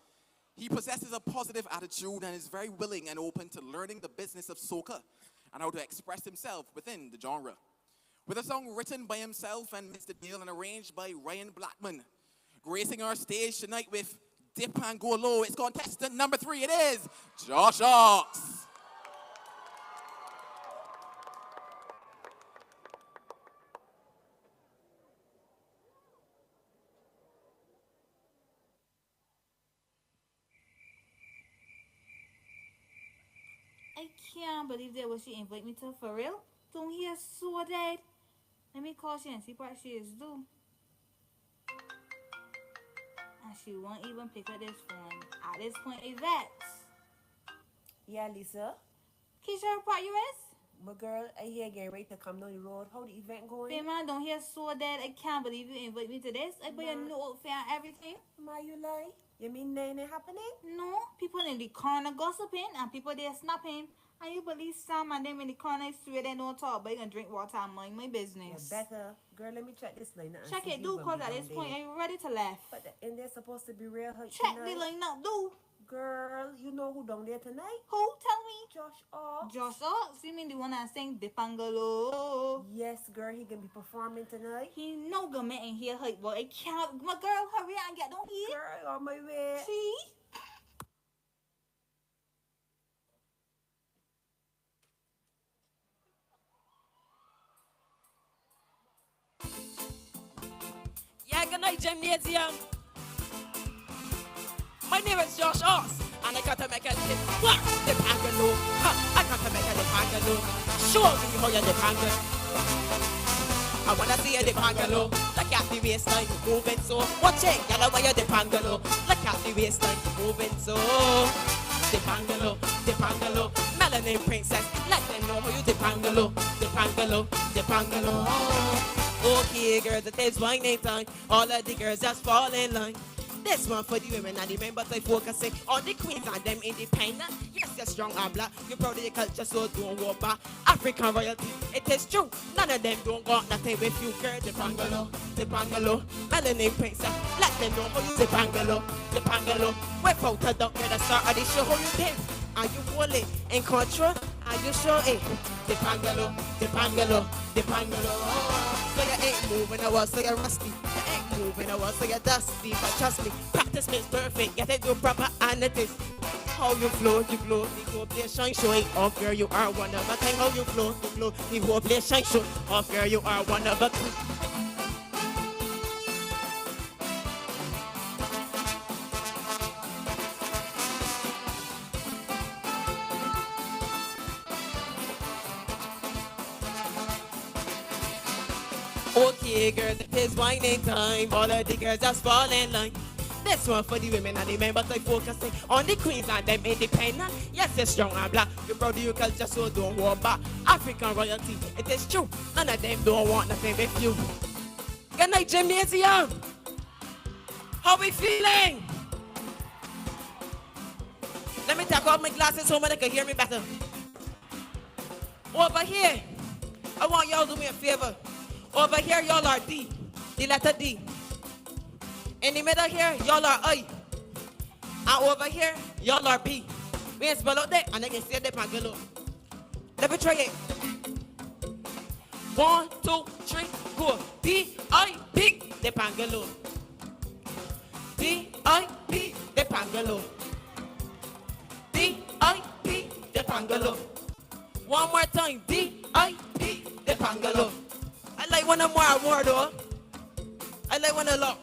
He possesses a positive attitude and is very willing and open to learning the business of soca and how to express himself within the genre. With a song written by himself and Mr. Neil and arranged by Ryan Blackman, gracing our stage tonight with Dip and Go Low, it's contestant number 3. It is Josh Ox. I can't believe that what she invite me to for real. Don't hear so dead. Let me call she and see what she is do. And she won't even pick up this phone. At this point, Yvette. Yeah, Lisa. Keisha, what you is? My girl, I hear getting ready to come down the road. How the event going? Hey man, don't hear so dead. I can't believe you invite me to this. I buy a new outfit and everything. Ma, you lie? You mean nothing happening? No, people in the corner gossiping and people there snapping. And you believe some and them in the corner straight and don't talk, but you can drink water and mind my business. You better. Girl, let me check this line out. Check it, do, cause at this point, are you ready to laugh? But and they're supposed to be real hurt Check tonight. the line up, do. Girl, you know who down there tonight? Who? Tell me. Josh Ox. Josh Ox? You mean the one that sing the Pangalo? Yes, girl, he gonna be performing tonight. He no gonna make in here hype, but I can't. My girl, hurry up and get down here. Girl, on my way. See? night gymnasium. My name is Josh Oss, and I got to make a dip. What? The Pangalo. I got to make a the Pangalo. Show me how you the Pangalo. I wanna see you the Pangalo. Look at the waistline moving so. Watch it, you know why you the Pangalo. Look at the waistline moving so. The Pangalo, melanin princess. Let them know how you the Pangalo. The Pangalo. Okay, girls, it is wine time. All of the girls just fall in line. This one for the women and the men, but I focusing on the queens and them independent. Yes, you're strong and black. You're proud of your culture, so don't walk back. African royalty, it is true. None of them don't got nothing with you, girl. The Pangalo, melanin princess. Let them know how you the Pangalo. Without a doubt, you're the star of the show. How you did? Are you fully in control? Are you sure? The Pangalo. So you ain't moving, I was so you're rusty. You ain't moving, I was so you're dusty. But trust me, practice makes perfect. Get it do proper and it is. How you flow, you glow. The whole place shine, showing off, girl. You are one of a kind. How you flow, you glow. The whole place shine, show off, girl. You are one of a kind. Okay, girls, it is whining time. All of the girls just fall in line. This one for the women and the men, but I focusing on the queens and them independent. Yes, you're strong and black. You're proud of your culture, so don't walk back. African royalty, it is true. None of them don't want nothing with you. Good night, gymnasium. How we feeling? Let me take off my glasses so they can hear me better. Over here, I want y'all to do me a favor. Over here, y'all are D, the letter D. In the middle here, y'all are I. And over here, y'all are P. We ain't spell out there, and I can say that Pangalo. Let me try it. 1, 2, 3, go. D-I-P, the Pangalo. D-I-P, the Pangalo. D-I-P, the Pangalo. One more time, D-I-P, the Pangalo. I like one more though. I like one a lot.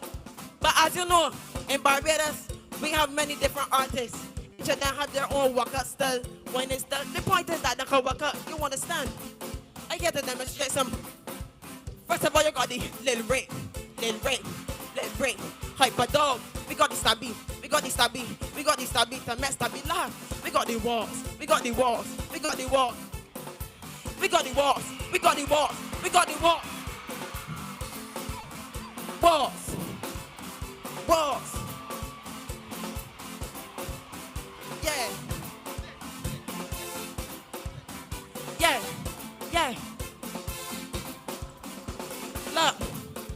But as you know, in Barbados, we have many different artists. Each of them have their own waka style. When it's done, the point is that they can waka, you understand? I get to demonstrate some. First of all, you got the little ring, hyper dog. We got the stabby, we got the stabby to mess stabby laugh. We got the walls, we got the walls. Walls. Yeah. Look,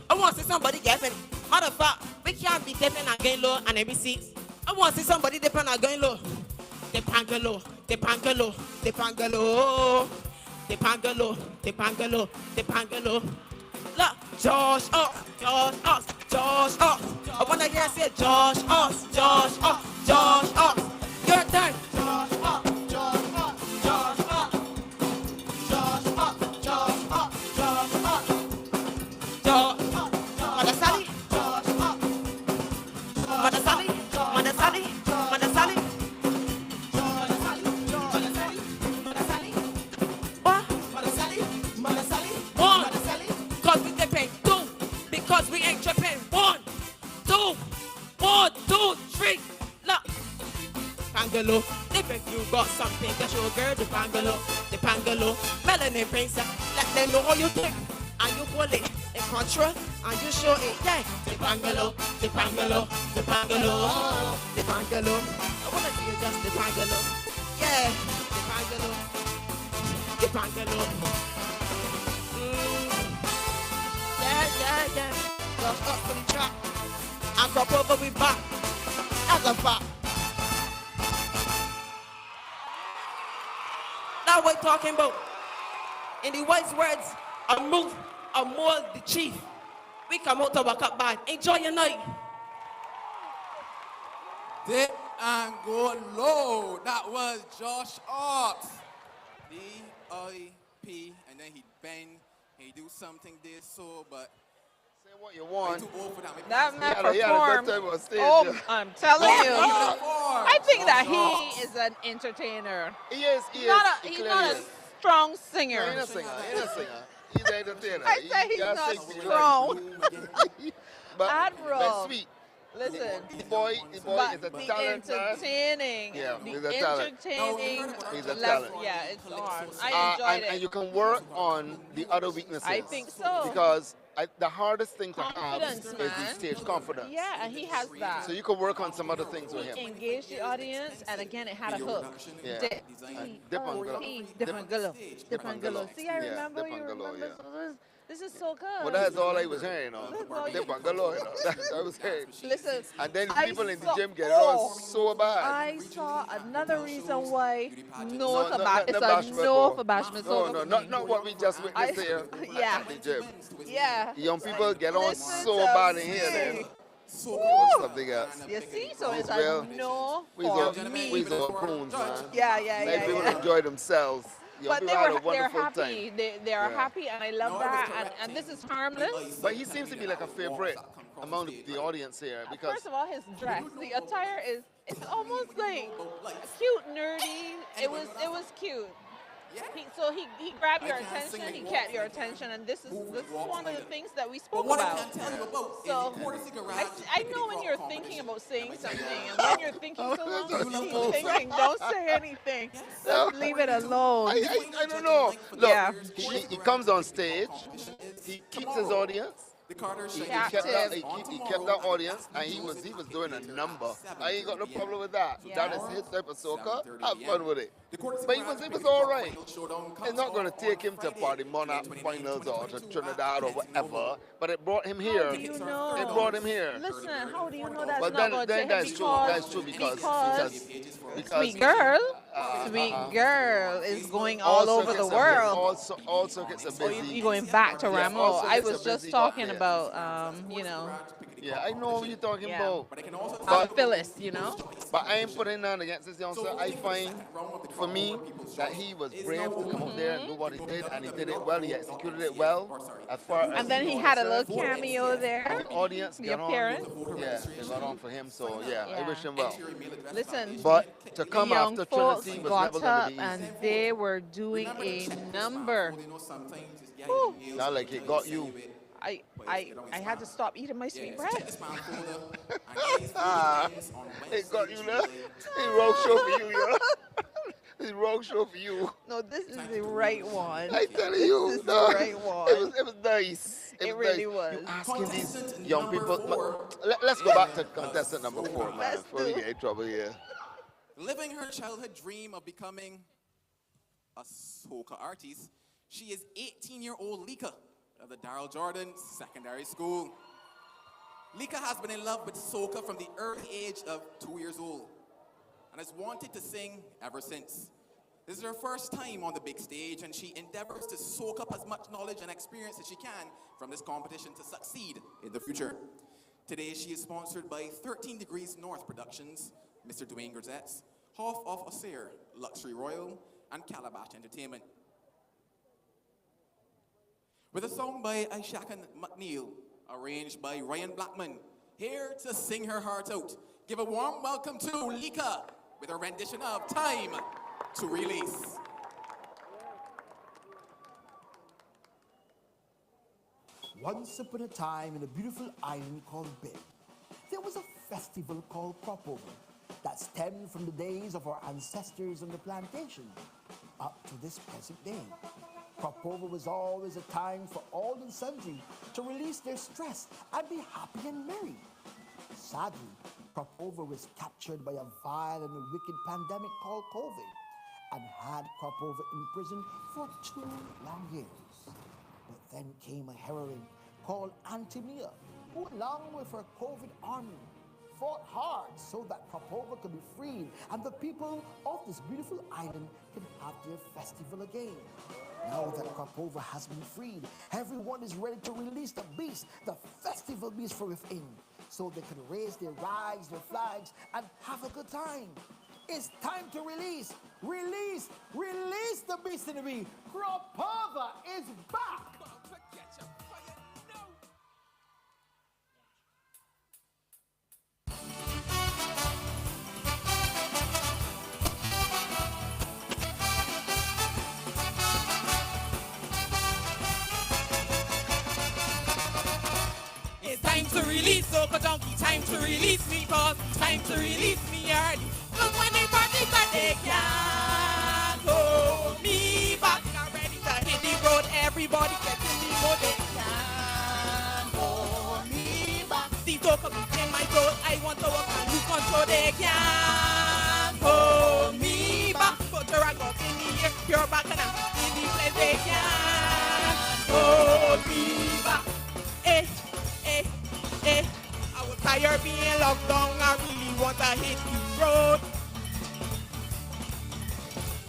I want to see somebody getting. Matter of fact, we can't be dipping and going low and every seats. I want to see somebody dipping and going low. The Pangalo. Look, Josh Oss. I want to hear say Josh Oss. Your turn. Because we ain't tripping. 1, 2, 3. Look. Pangalo. If you got something to show, girl, the Pangalo. Melanin princess. Let them know how you think. And you hold it in control. And you show it. Yeah. The Pangalo. I want to see you just the Pangalo. Yeah. The Pangalo. Yeah. Just up for the track. And crop over we back. That's a fact. Now we're talking about, in the wise words, a move, a more the chief. We come out to work up bad. Enjoy your night. Dip and go low. That was Josh Oss. D-I-P. And then he bend. He do something there so, but What you want? That man He had a good performed. time on stage. Oh, yeah. I'm telling you. I think that he is an entertainer. He is. He's not clearly a is. strong No, singer. he's a singer. He's a singer. He's an entertainer. I said he's just not sing what you strong. like. but Admiral. sweet. Listen. The boy But is a the talent, man. entertaining. Yeah, the he's a talent. entertaining. He's a level. talent. Yeah, it's on. I enjoyed it. And you can work on the other weaknesses. I think so. Because the hardest thing to have Confidence, is the man. stage confidence. Yeah, and he has that. So you can work on some other things with him. He engaged the audience, and again, it had a hook. Yeah. Dip. Different gullo. See, I Yeah, remember. You Dipangalo, remember. yeah. So this is so good. Well, that's all I was hearing. Dip and galore, That's what I was hearing. Listen, and then I people in the saw- gym get it on so bad. I saw another reason why no for not it's a bashment, no bro. for bashment. No, not what we just witnessed here Yeah. at the gym. Yeah. Young people get on Listen so to bad in here, me. then. Woo. Something else. You see, so it's Well, a no we for all, me. we all prunes, man. Yeah. Like people enjoy themselves. Young But people had a they're wonderful happy. time. They are happy, and I love that. And this is harmless. But he seems to be like a favorite among the audience here because First of all, his dress, the attire it's almost like cute, nerdy. It was cute. So he grabbed your attention, he kept your attention, and this is one of the things that we spoke about. So I know when you're thinking about saying something, and when you're thinking so long, don't say anything. Just leave it alone. I don't know. Look, Yeah. he comes on stage, he keeps his audience. He kept that audience, and he was doing a number. I ain't got no problem with that. That is his type of soca. Have fun with it. But he was all right. It's not going to take him to Party Monarch finals or to Trinidad or whatever. But it brought him here. How do you know? It brought him here. Listen, how do you know that's But not going to then him? that's true because Sweet Girl, Sweet Girl is going all over the world. All circuits are busy. You're going back to Yeah, Ramo. all I circuits was are just busy, talking but about, Yeah, I know what you're talking Yeah. about. Phyllis, But I ain't putting none against this youngster. I find, for me, that he was brave to come out there and do what he did, and he did it well. He executed it well. As far as And then he had a little cameo there. the audience, The got on. appearance. Yeah, they got on for him. So yeah, I wish him well. Listen, But to come the young after folks Trinity was got never up going to be and easy. they were doing a number. Whew. Not like it got you. I had to stop eating my sweet bread. It got you there. He rogue show for you, yeah. He rogue show for you. No, this is the right one. I tell you, this is no, the right one. It was nice. It was really nice. was. You asking these young people. Let's go back to contestant number 4, man, before we get in trouble here. Living her childhood dream of becoming a soca artist, she is 18-year-old Lika of the Darrell Jordan Secondary School. Lika has been in love with soca from the early age of 2 years old and has wanted to sing ever since. This is her first time on the big stage, and she endeavors to soak up as much knowledge and experience as she can from this competition to succeed in the future. Today, she is sponsored by 13 Degrees North Productions, Mr. Dwayne Grizetts, Half of Osir, Luxury Royal, and Calabash Entertainment. With a song by Aishakan McNeil, arranged by Ryan Blackman, here to sing her heart out. Give a warm welcome to Lika with a rendition of Time to Release. Once upon a time in a beautiful island called Bay, there was a festival called Crop Over that stemmed from the days of our ancestors on the plantation up to this present day. Crop Over was always a time for all and sundry to release their stress and be happy and merry. Sadly, Crop Over was captured by a vile and a wicked pandemic called COVID and had Crop Over in prison for 2 long years. But then came a heroine called Auntie Mia, who along with her COVID army fought hard so that Crop Over could be freed and the people of this beautiful island could have their festival again. Now that Crop Over has been freed, everyone is ready to release the beast, the festival beast from within, so they can raise their rides, their flags, and have a good time. It's time to release the beast in the bee. Crop Over is back! release Soca Junkie. Time to release me, boss. Time to release me early. But when they party, but they can't hold me back. I'm ready to hit the road. Everybody get in the road. They can't hold me back. The Soca beats in my soul. I want to walk and lose control. They can't hold me back. Put your rag up in the air. Pure back and I'm in the place. They can't hold me back. Eh, eh, eh. I was tired being locked down. I really want to hit the road.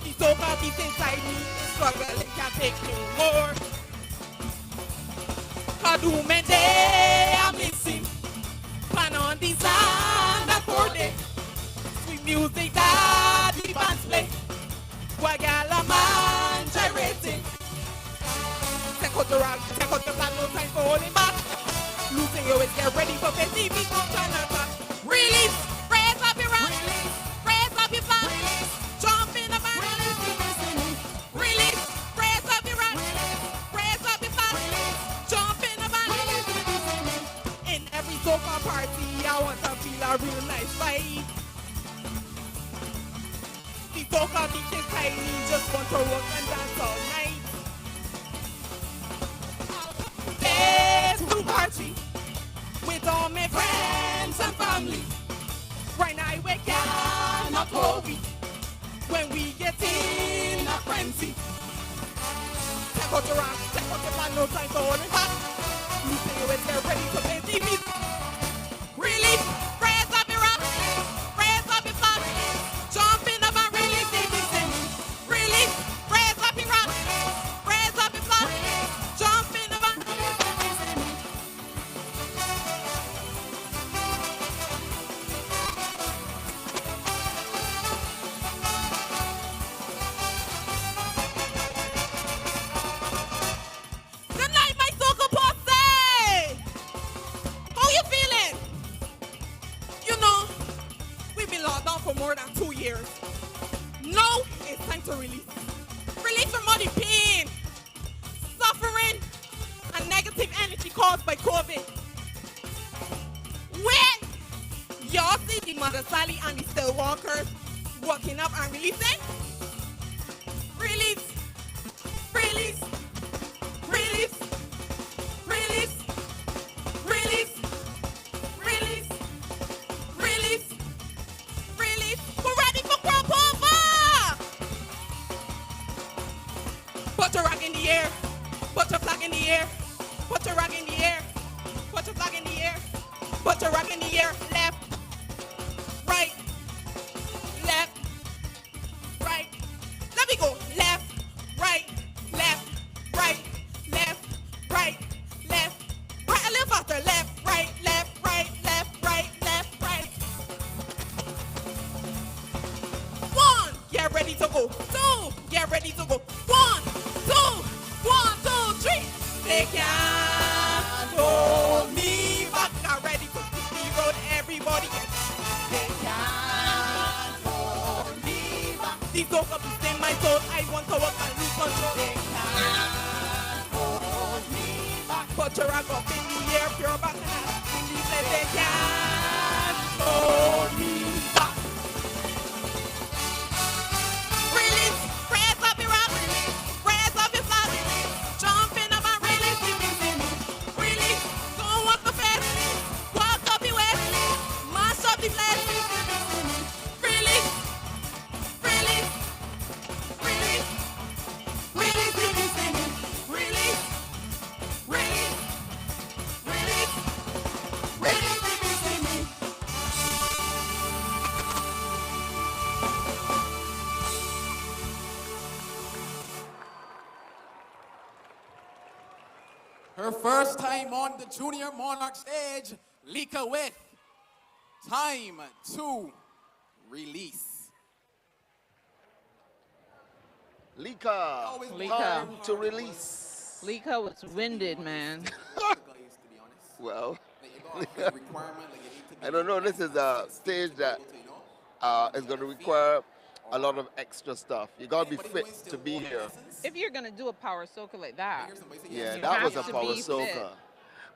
The Soca beats inside me. Struggle, it can't take no more. Kadumente, I'm missing. Pan on the sand, that's for day. Sweet music that the bands play. Wagala man gyrating. Take out the rag, take out the plan, no time for holding back. Losing your way, get ready for petty beat on attack. Release, raise up your rag, raise up your flag. Jump in the back. Release, raise up your rag, raise up your flag. Jump in the back. In every Soca party, I want to feel a real nice vibe. The Soca beats inside me, just want to work and dance all night. Let's party with all my friends and family. Right now we cannot hold we when we get in a frenzy. Take out your rock, take out your plan, no time for holding back. You say you get ready to play TV. Release, raise up your rock, raise up your flag. Jump in the back, release TV. Release, raise up your rock, raise up your flag. Jump in the back. Good night, my Soca posse! How you feeling? You know, we've been locked down for more than 2 years. Now it's time to release. Release from all the pain, suffering, and negative energy caused by COVID. When y'all see the Mother Sally and the Still Walkers walking up and releasing, release, release, release, release, release, release, release, release. We're ready for crop over. Put your rag in the air. Put your flag in the air. Put your rag in the air. Put your flag in the air. Put your rag in the air. Left, right, left, right. Let me go. Left, right, left, right, left, right, left, right. A little faster. Left, right, left, right, left, right, left, right. 1, get ready to go. 2, get ready to go. 1, 2, 1, 2, 3. They can't hold me back. I'm ready to hit the road. Everybody get. They can't hold me back. The Soca beats in my soul. I want to walk and lose control. They can't hold me back. Put your rag up in the air, pure back and in the place. They can't hold me back. Release, raise up your rag, raise up your flag. Jump in the back, release, release. Don't walk the fence, walk up your way, mash up the place. Release, release, release, release, release, release, release, release, release. Her first time on the Junior Monarch stage, Lika with Time to Release. Lika, time to release. Lika was winded, man. Well, I don't know. This is a stage that is going to require a lot of extra stuff. You got to be fit to be here. If you're gonna do a power soca like that, Yeah, you that have was a to power be soca. fit.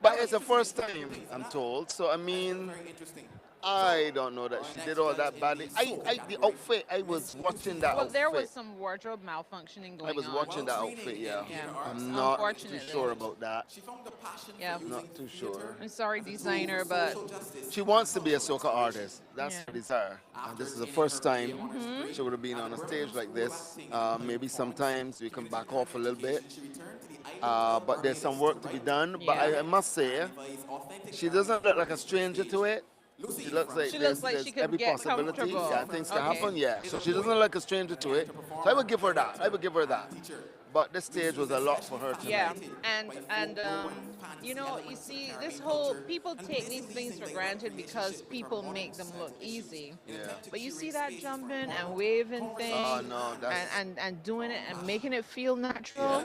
But it's the first time, I'm told. So, I mean, I don't know that she did all that badly. The outfit, I was watching that Well, outfit. there was some wardrobe malfunctioning going on. I was watching that outfit, yeah. Yeah. I'm not too Unfortunately. sure about that. Yeah. Not too sure. I'm sorry, designer, but She wants to be a soca artist. That's her desire. And this is the first time she would have been on a stage like this. Maybe sometimes we can back off a little bit. But there's some work to be done. But I must say, she doesn't look like a stranger to it. She looks like there's she could every get possibility. comfortable. Yeah, things can Okay. happen. Yeah, so she doesn't look like a stranger to it. So I would give her that. But this stage was a lot for her tonight. yeah, and you know, you see, this whole people take these things for granted because people make them look easy. Yeah. But you see that jumping and waving thing, Oh, no, that's- and doing it and making it feel natural.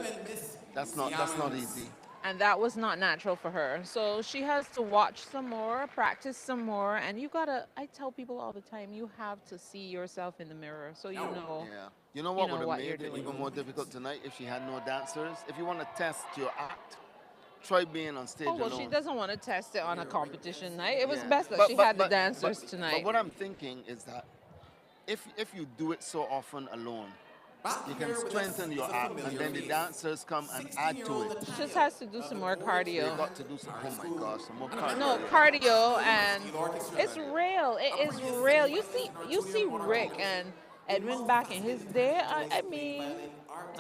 That's not easy. And that was not natural for her. So she has to watch some more, practice some more, and you gotta, I tell people all the time, you have to see yourself in the mirror so you know. Yeah. You know what would have you're made it doing. even more difficult tonight if she had no dancers? If you want to test your act, try being on stage Oh, well, alone. she doesn't want to test it on a competition night. It was Yeah. best that But- she but- had the but- dancers but- tonight. But what I'm thinking is that if you do it so often alone, you can strengthen your act, and then the dancers come and add to it. She just has to do some more cardio. They got to do some. Oh my gosh, some more cardio. No, cardio, and it's real. It is real. You see Rick and Edwin back in his day. I mean,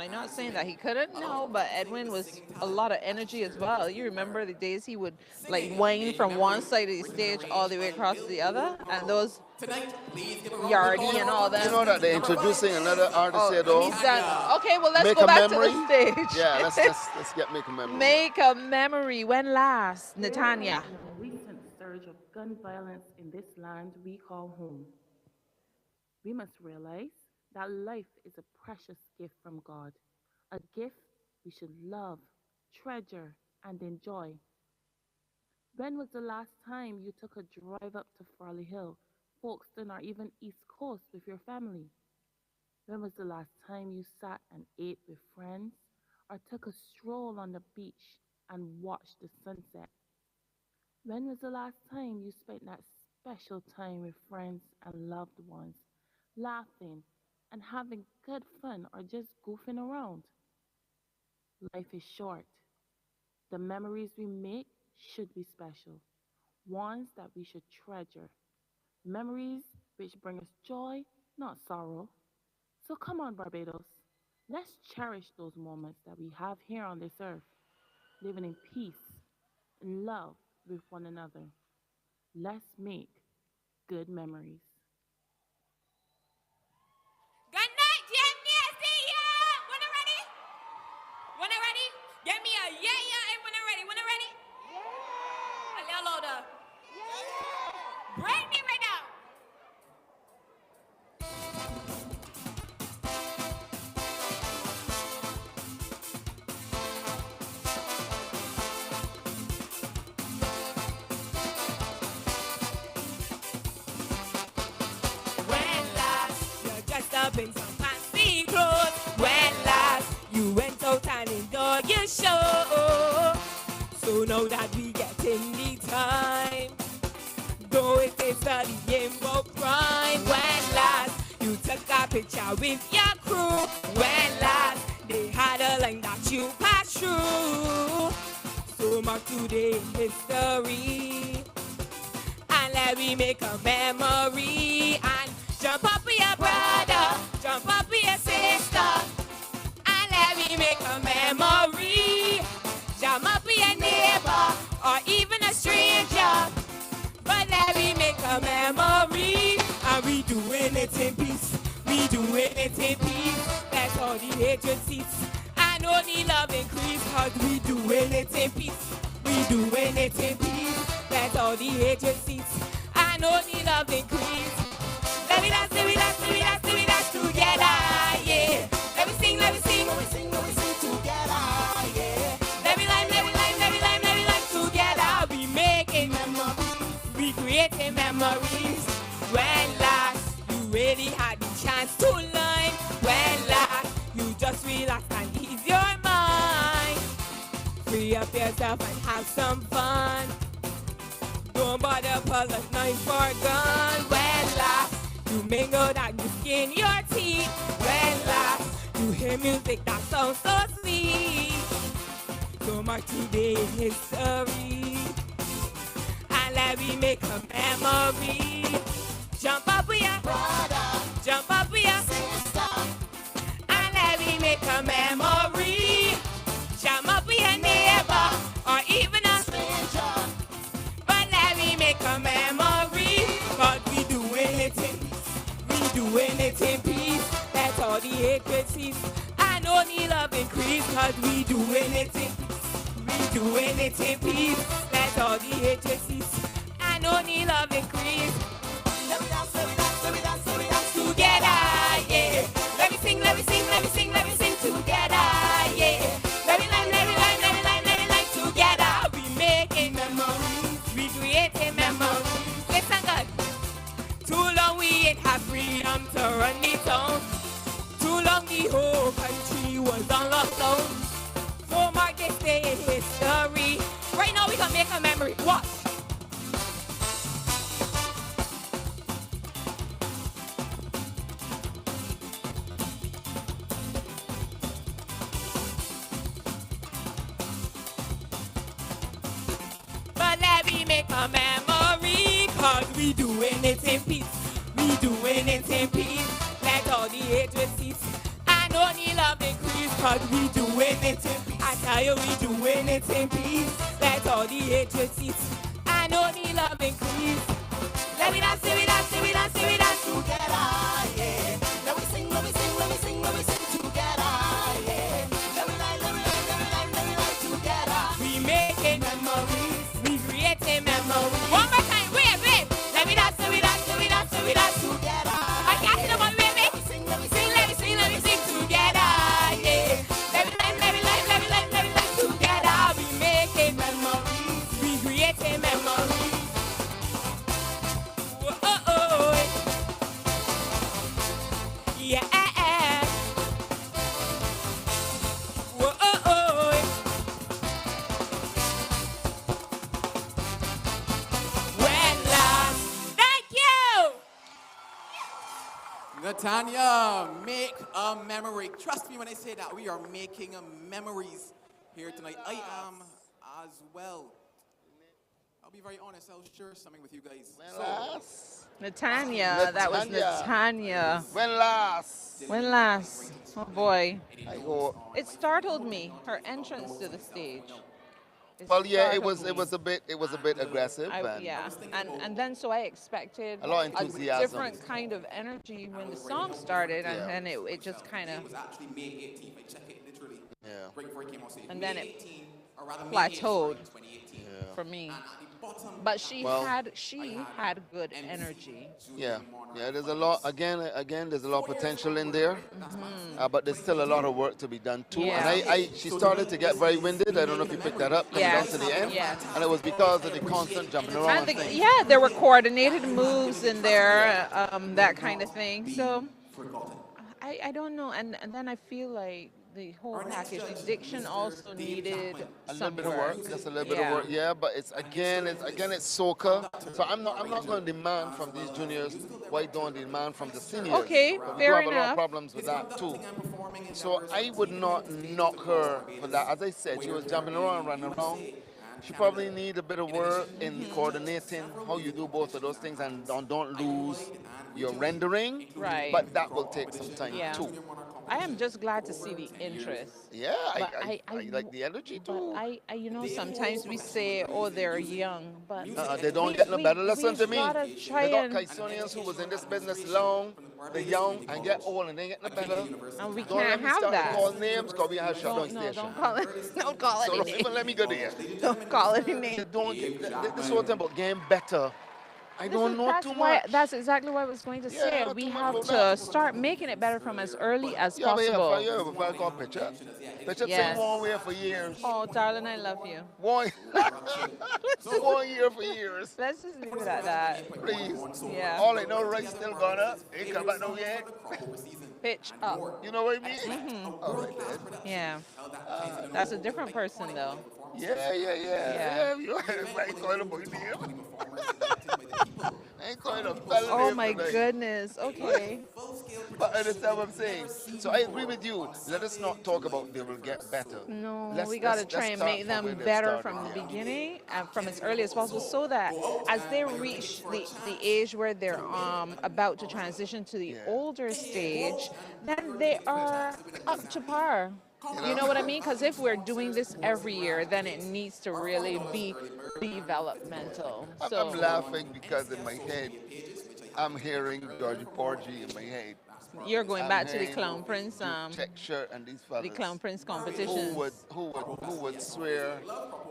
I'm not saying that he couldn't, no, but Edwin was a lot of energy as well. You remember the days he would like whine from one side of the stage all the way across to the other, and those Yardie and all that. You know that they're introducing another artist here, though. He's done. Okay, well, let's Make go a back memory. to the stage. Yeah, let's get make a memory. Make a memory. When last, Netanya? A recent surge of gun violence in this land we call home. We must realize that life is a precious gift from God, a gift we should love, treasure, and enjoy. When was the last time you took a drive up to Farley Hill, Folkestone, or even East Coast with your family? When was the last time you sat and ate with friends, or took a stroll on the beach and watched the sunset? When was the last time you spent that special time with friends and loved ones, laughing and having good fun or just goofing around? Life is short. The memories we make should be special, ones that we should treasure, memories which bring us joy, not sorrow. So come on, Barbados, let's cherish those moments that we have here on this earth, living in peace and love with one another. Let's make good memories. Good night, see ya. When I ready? When I ready? Get me a yeah, and when I ready? When I ready? Yeah. A little louder. Yeah. Bring me right now. When last you dressed up in some fancy clothes? When last you went out and enjoyed your show? So now that we get in the time, though it is the Yimbo crime. When last you took a picture with your crew? When last they had a line that you passed through? So much today in history, and let me make a memory. And jump up with your brother, jump up with your sister, and let me make a memory. Jump up with your neighbor, or even a stranger, but let me make a memory. And we doing it in peace, we doing it in peace. That's all the hatred cease, and only love increase. Cause we doing it in peace, we doing it in peace. That's all the hatred cease, and only love increase. Let me dance, let me dance, let me dance, let me dance together, yeah. Let me sing, let me sing, let me sing, let me sing together, yeah. Let me lime, let me lime, let me lime, let me lime together. We making memories, we creating memories. When last you really had the chance to learn? When last you just relax and ease your mind? Free up your yourself and have some fun. Don't bother pull a knife or gun. When last you mingle that you skin your teeth. When last you hear music that sounds so sweet. So much today in history. And let me make a memory. Jump up with your brother. Jump up with your sister. And let me make a memory. Jump up with your neighbor or even a stranger. But let me make a memory. But we doing it in peace. We doing it in peace. Let all the hatred cease. And only love increase. Cause we doing it in peace. We doing it in peace. Let all the hatred cease. And only love increase. Let me dance, let me dance, let me dance, let me dance together, yeah. Let me sing, let me sing, let me sing, let me sing together, yeah. Let me live, let me live, let me live, let me live together. We making memories, we creating memories. Listen good. Too long we ain't have freedom to run the town. Too long the whole country was on lockdown. So mark this day in history. Right now we gonna make a memory. Watch. But let me make a memory. Cause we doing it in peace. We doing it in peace. Let all the hatred cease. And only love increase. Cause we doing it in peace. I tell you we doing it in peace. Let all the hatred cease. And only love increase. Let me dance, let me dance, let me dance, let me dance together, yeah. Let me sing, let me sing, let me sing, let me sing together, yeah. Let me lie, let me lie, let me lie, let me lie together. We making memories, we creating memories. One more time, wait, babe. Let me dance, let me dance, let me dance, let me dance together. I can't hear the one, baby. Let me sing, let me sing, let me sing, let me sing together, yeah. Let me lie, let me lie, let me lie, let me lie together. We making memories, we creating memories. Yeah. Whoa. When last, thank you. Natanya, make a memory. Trust me when I say that we are making memories here tonight. I am as well. I'll be very honest, I'll share something with you guys. Natanya, that was Natanya. When last? Oh boy. It startled me, her entrance to the stage. Well, yeah, it was a bit aggressive. And then so I expected a lot of enthusiasm. Different kind of energy when the song started, and then it just kind of. It was actually May 18th. I checked it literally. Yeah. Right before it came on stage. And then May it 18, or rather May plateaued 8th, 2018. for me. But she had good energy. Yeah, there's a lot, again, there's a lot of potential in there, but there's still a lot of work to be done too. Yeah. And she started to get very winded. I don't know if you picked that up, coming down to the end. Yes. And it was because of the constant jumping around thing. Yeah, there were coordinated moves in there, that kind of thing. So I don't know, and then I feel like the whole package, the diction also needed a little bit of work, just a little bit of work, yeah. But it's soca. So I'm not going to demand from these juniors what don't demand from the seniors. Okay, but fair we do have a lot of enough. problems with that too. So I would not knock her for that. As I said, she was jumping around, running around. She probably need a bit of work in coordinating how you do both of those things and don't lose your rendering. Right. But that will take some time too. I am just glad to see the interest. Yeah, I like the energy too. But sometimes we say, oh, they're young, but they don't get no better. Listen to me. Gotta try they got and Kaisonians who was in this business long, they're young and get old and they get no better. And we don't can't have that. Call names because we have shutdown station. Don't call it. Don't call it. So don't even let me go there. Don't call it a name. Don't get this whole thing about getting better. I don't know too much. That's exactly what I was going to say. We have to start making it better from as early as possible. Yeah, but I got picture. Picture Yes. one way for years. Oh, darling, I love you. One year for years. Let's just leave it at that. Please. Yeah. All I know, right, still gone up. Ain't come back no yet. pitch up. You know what I mean? Mhm. All right, then. Yeah. That's a different person, though. Yeah. You ain't calling a boy name. I ain't calling a fella Oh name my tonight. goodness. Okay. But understand what I'm saying. So I agree with you. Let us not talk about they will get better. No, Let's- we got to let's- try let's and start make from them where they better started, from the yeah. beginning and from as early as possible, so that as they reach the age where they're about to transition to the older stage, then they are up to par. You know what I mean? Because if we're doing this every year, then it needs to really be developmental. I'm laughing because in my head, I'm hearing Georgie Porgy in my head. You're going I'm back to the hearing Clown Prince, check shirt and these fellas. the Clown Prince Who competition. would swear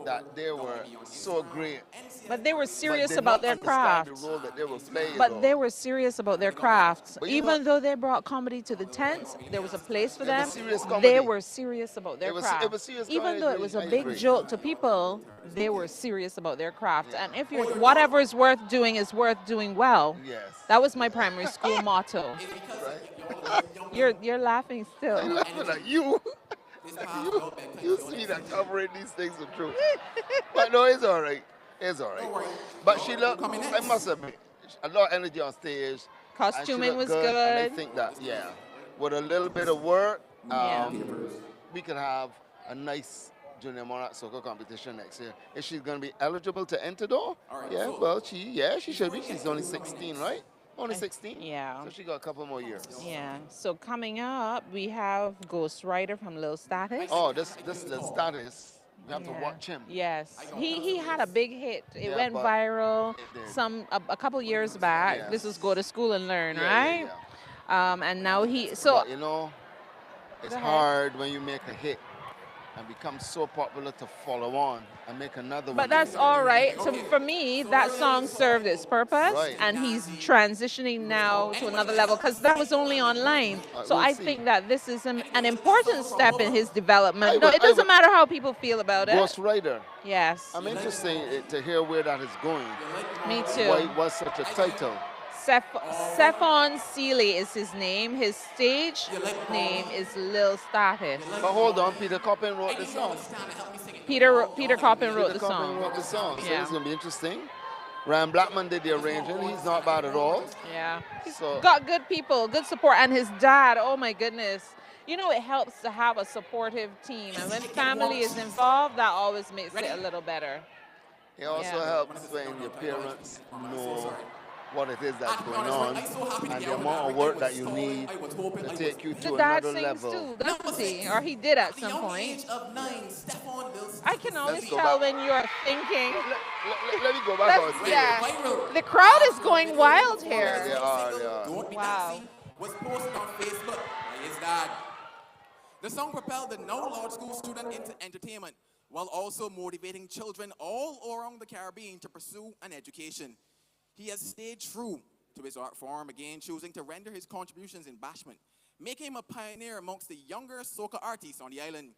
that they were so great. But they were serious did about not their understand craft. the role that they were playing. But they were serious about their craft. But you Even though they brought comedy to the tent, there was a place for It was them. serious comedy. They were serious about their It was craft. serious Even comedy, though I it was a agree, I big agree. joke to people, they were serious about their craft. And if you're whatever is worth doing is worth doing well. Yes. That was my primary school motto. You're laughing still. I'm laughing at you. you see that covering these things are true. But no, it's all right. It's all right. But she looked, I must admit, a lot of energy on stage. and she Costuming looked was good. And I good. think that, with a little bit of work, Yeah. we could have a nice Junior Monarch Soca competition next year. Is she going to be eligible to enter though? Yeah, well, she should be. She's only 16, right? Only 16? Yeah. So she got a couple more years. Yeah. So coming up, we have Ghost Rider from Lil Status. Oh, this Lil Status, you have to watch him. Yes, he had a big hit. It Yeah, went but viral it did. a couple years back. Yeah. This is Go to School and Learn, Yeah, right? And now But, you know, it's Go ahead. hard when you make a hit and become so popular to follow on and make another one. But that's all right. So for me, that song served its purpose, Right. and he's transitioning now to another level because that was only online. So we'll I see. think that this is an important step in his development. I No, would- it I doesn't would- matter how people feel about it. Ghost Rider. Yes. I'm interested to hear where that is going. Me too. Why it was such a title? Stephon Seeley is his name. His stage name is Lil Status. But hold on, Peter Coppin wrote the song. Peter Coppin wrote the Peter Coppin song. wrote the song, so Yeah. it's going to be interesting. Ryan Blackman did the arranging. He's not bad at all. Yeah. So Got good people, good support, and his dad, oh my goodness. You know, it helps to have a supportive team, and when family is involved, that always makes it a little better. it also Yeah. helps when your parents know what it is that's going on and the amount of work that you need to take you to The dad another sings level. too, doesn't he? Or he did at some point. I can always Let's go tell back. when you're thinking. Let me go back on stage. Yeah. The crowd is going wild here. They are. Wow. Was posted on Facebook by his dad. The song propelled the now law school student into entertainment while also motivating children all around the Caribbean to pursue an education. He has stayed true to his art form, again choosing to render his contributions in bashment, making him a pioneer amongst the younger soca artists on the island.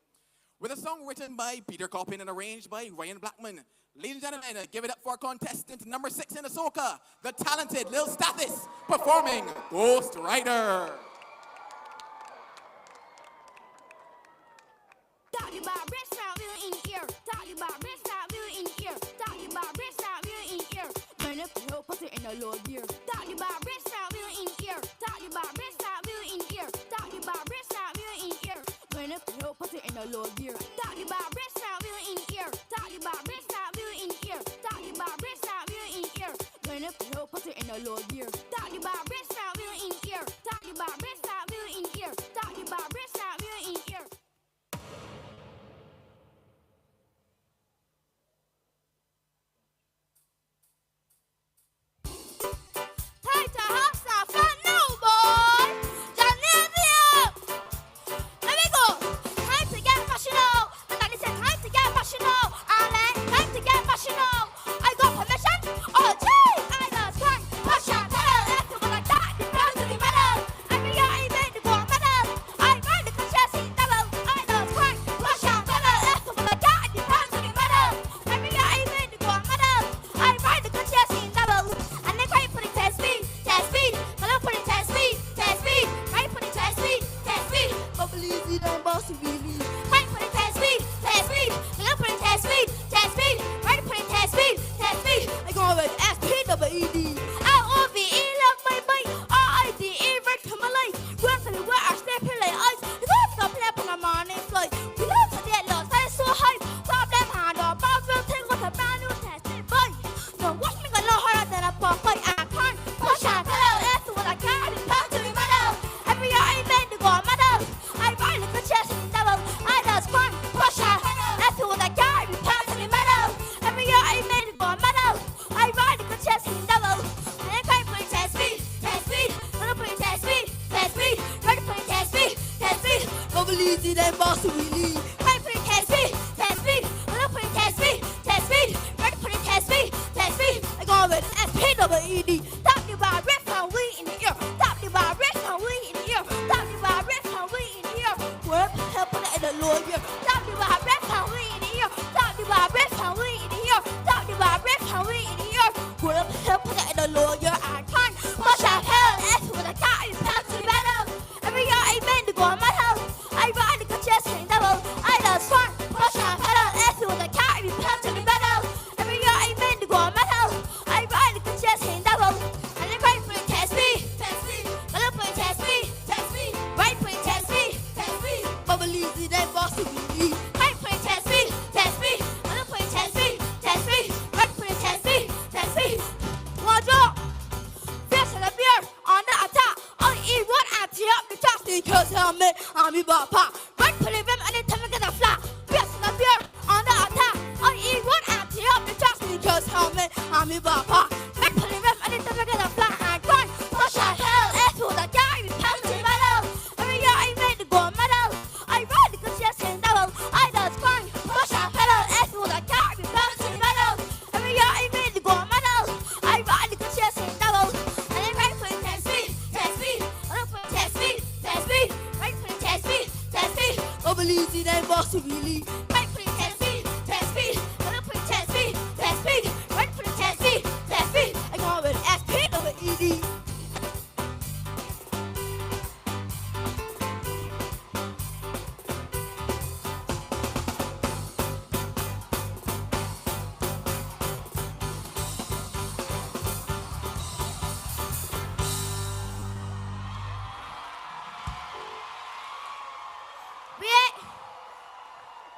With a song written by Peter Coppin and arranged by Ryan Blackman, ladies and gentlemen, give it up for contestant number 6 in the soca, the talented Lil Status, performing Ghost Rider. Talk about breast out real in ear. Talk about breast out real in ear. Talk about breast out real in ear. Burn up your put it in a low gear. Talk about breast out real in ear. Talk about breast out real in ear. Talk about breast out real in ear. Burn up your put it in a low gear. Talk about breast out real in ear. Talk about breast out real in ear. Talk about breast out real in ear. Burn up your put it in a low gear. Talk about breast out real in ear. Talk about breast out real in ear. Talk about breast out real in ear. Tight to house off and now, boy. Janivia. Let me go. Time to get passionate. And then he said, time to get passionate. Alan, time to get passionate. I got permission. Oh, gee. I got time. Passion. Tell her left to what I S-P-double-E-D. Top the bar, rest how we in the ear. Top the bar, rest how we in the ear. Top the bar, rest how we in the ear. Well, help in the lawyer. Top the bar, rest how we in the ear. Top the bar, rest how we in the ear. Top the bar, rest how we in the ear. Well, help in the lawyer. I can't much I hell. S with a cat is hell to the battle. Every year I bend to go on my house. I ride the chest and double. I just can't much I hell. S with a cat is hell to the battle. Every year I bend to go on my house. I ride the chest and double. And then right for the test me. Left for the test me. Right for the test me. Bubble easy, then boss to me. Right for the test me. Left for the test me. Right for the test me. One drop. Fish and a beer on the attack. I'll eat one and tear up the trust because I'm a papa. Right for the rim and then tell me get a flat. Fish and a beer on the attack. I'll eat one and tear up the trust because I'm a papa. Right for the rim and then tell me get a flat and cry. Push a hell, it's all the guy with pounds in medal. Every year I made the gold medal. I ride the chest and double. I just cry. Push a hell, it's all the guy with pounds in medal. Every year I made the gold medal. I ride the chest and double. And then right for the test me. Left for the test me. Right for the test me. Bubble easy, then boss to really. Right for the test me. Left for the test me. Right for the test me. I go with S-P-double-E-D.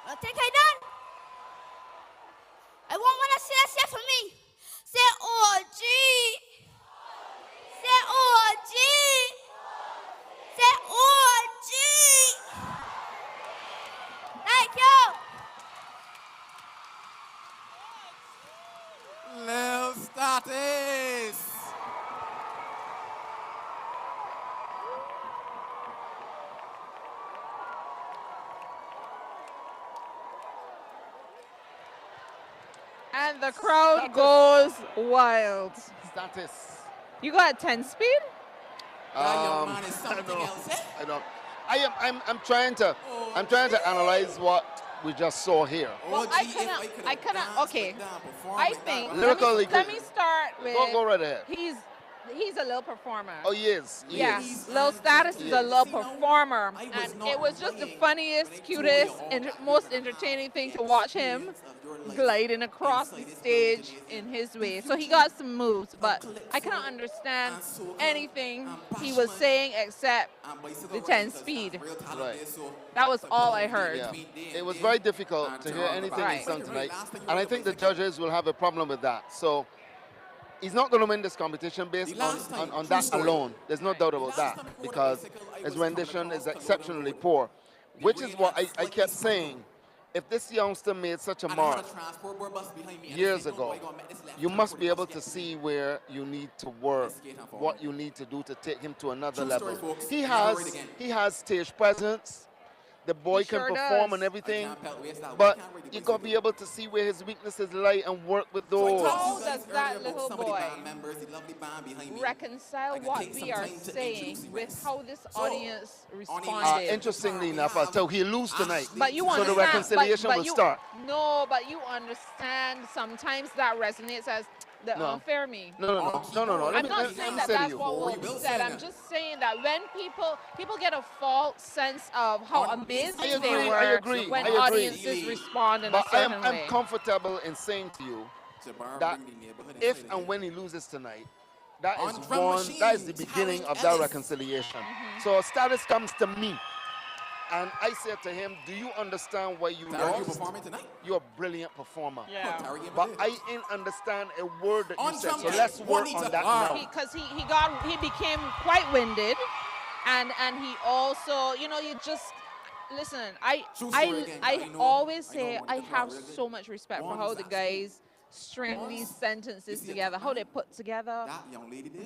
I think I done. I want one to say for me. Say OG. Say OG. Say OG. Thank you. Lil Status. And the crowd goes wild. Status. You got 10 speed? I don't. I'm trying to analyze what we just saw here. Well, I couldn't. Okay. I think. Lyrically, Let me start with. Go right ahead. He's a little performer. Oh, he is. Lil Status is a little performer, and it was just the funniest, cutest, and most entertaining thing to watch him gliding across the stage in his way. So he got some moves, but I cannot understand anything he was saying except the 10 speed. Right. That was all I heard. Yeah. It was very difficult to hear anything he sung tonight, and I think the judges will have a problem with that. So he's not going to win this competition based on that alone. There's no doubt about that, because his rendition is exceptionally poor, which is what I kept saying. If this youngster made such a mark years ago, you must be able to see where you need to work, what you need to do to take him to another level. He has stage presence. The boy can perform and everything, but you got to be able to see where his weaknesses lie and work with those. How does that little boy reconcile what we are saying with how this audience responded? Interestingly enough, so he'll lose tonight, but you so the reconciliation will start. No, but you understand sometimes that resonates as the unfair me. No. I'm not saying that that's what will be said. I'm just saying that when people get a false sense of how amazing they were when audiences respond in a certain way. I'm comfortable in saying to you that if and when he loses tonight, that is the beginning of that reconciliation. So Status comes to me, and I said to him, do you understand why you lost? You're a brilliant performer. Yeah. But I didn't understand a word that you said, so let's work on that now. Because he became quite winded, and he also, you just listen. I always say I have so much respect for how the guys string these sentences together, how they put together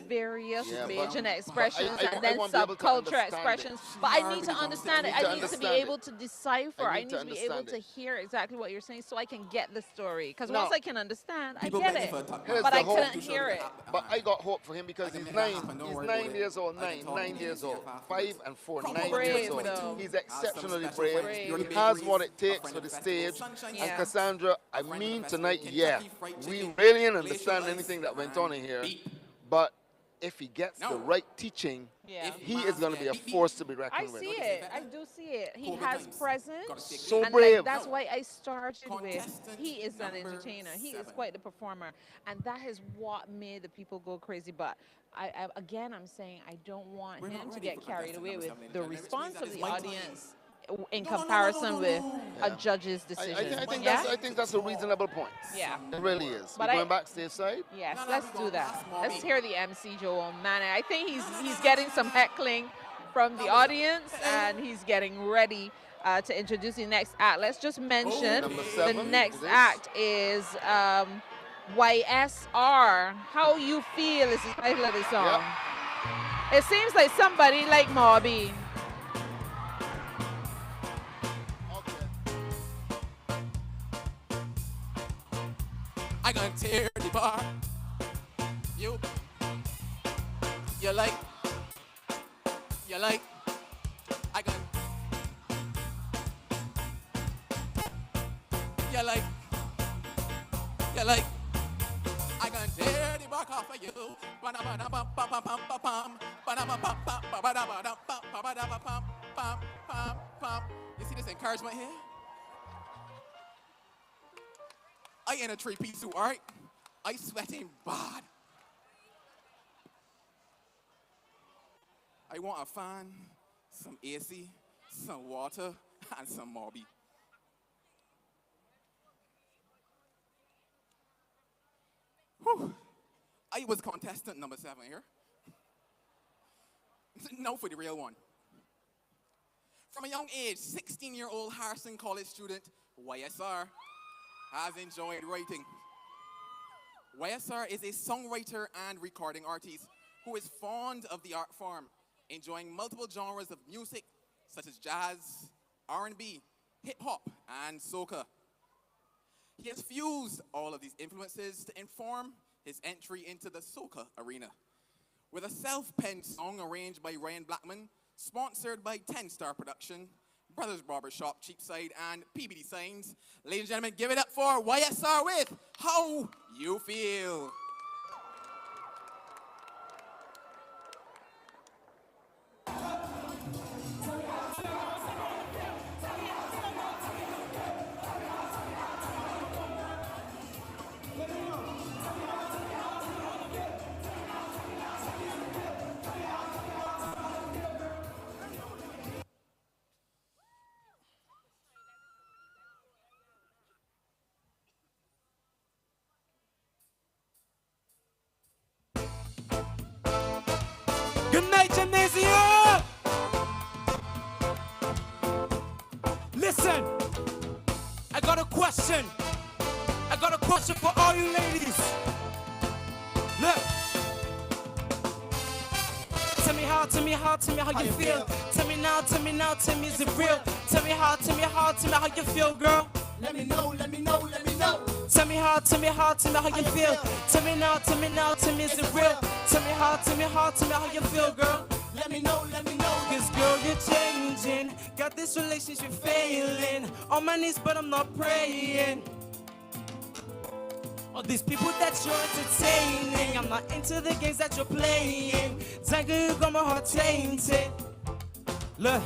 various Bajan expressions and then subcultural expressions. But I need to understand it. I need to be able to decipher. I need to be able to hear exactly what you're saying so I can get the story. Because once I can understand, I get it. But I couldn't hear it. But I got hope for him because he's 9 years old, 9 years old, 5 and 4, 9 years old. He's exceptionally brave. He has what it takes for the stage. And Cassandra, I mean tonight, we really didn't understand anything that went on in here. But if he gets the right teaching, he is going to be a force to be reckoned with. I see it. I do see it. He has presence. So brave. Like, that's why I started with, he is an entertainer. He is quite the performer. And that is what made the people go crazy. But again, I'm saying I don't want him to get carried away with the response of the audience in comparison with a judge's decision. I think that's a reasonable point. Yeah. It really is. But going backstage side? Yes, let's do that. Let's hear the MC Joe Manning. I think he's getting some heckling from the audience, and he's getting ready to introduce the next act. Let's just mention the next act is YSR. How You Feel is the title of the song. It seems like somebody like Morby. I gonna tear the bar. You like, I gonna, I gonna tear the bar off of you. You see this encouragement here? I in a three-piece suit, all right? I sweating bad. I want a fan, some AC, some water, and some Morby. Whew. I was contestant number 7 here. Now for the real one. From a young age, 16-year-old Harrison College student, YSR, has enjoyed writing. YSR is a songwriter and recording artist who is fond of the art form, enjoying multiple genres of music such as jazz, R&B, hip-hop, and soca. He has fused all of these influences to inform his entry into the soca arena. With a self-penned song arranged by Ryan Blackman, sponsored by 10 Star Production, Brothers Barbershop, Cheapside, and PBD Signs. Ladies and gentlemen, give it up for YSR with How You Feel. Good night, Gymnasium! Listen, I got a question. I got a question for all you ladies. Look. Tell me how you feel. Tell me now, is it real? Tell me how you feel, girl. Let me know. Tell me how you feel. Tell me now, is it real? Tell me how you feel, girl. Let me know. Cause girl, you're changing. Got this relationship failing. On my knees, but I'm not praying. All these people that you're entertaining, I'm not into the games that you're playing. Tiger, you got my heart tainted. Look.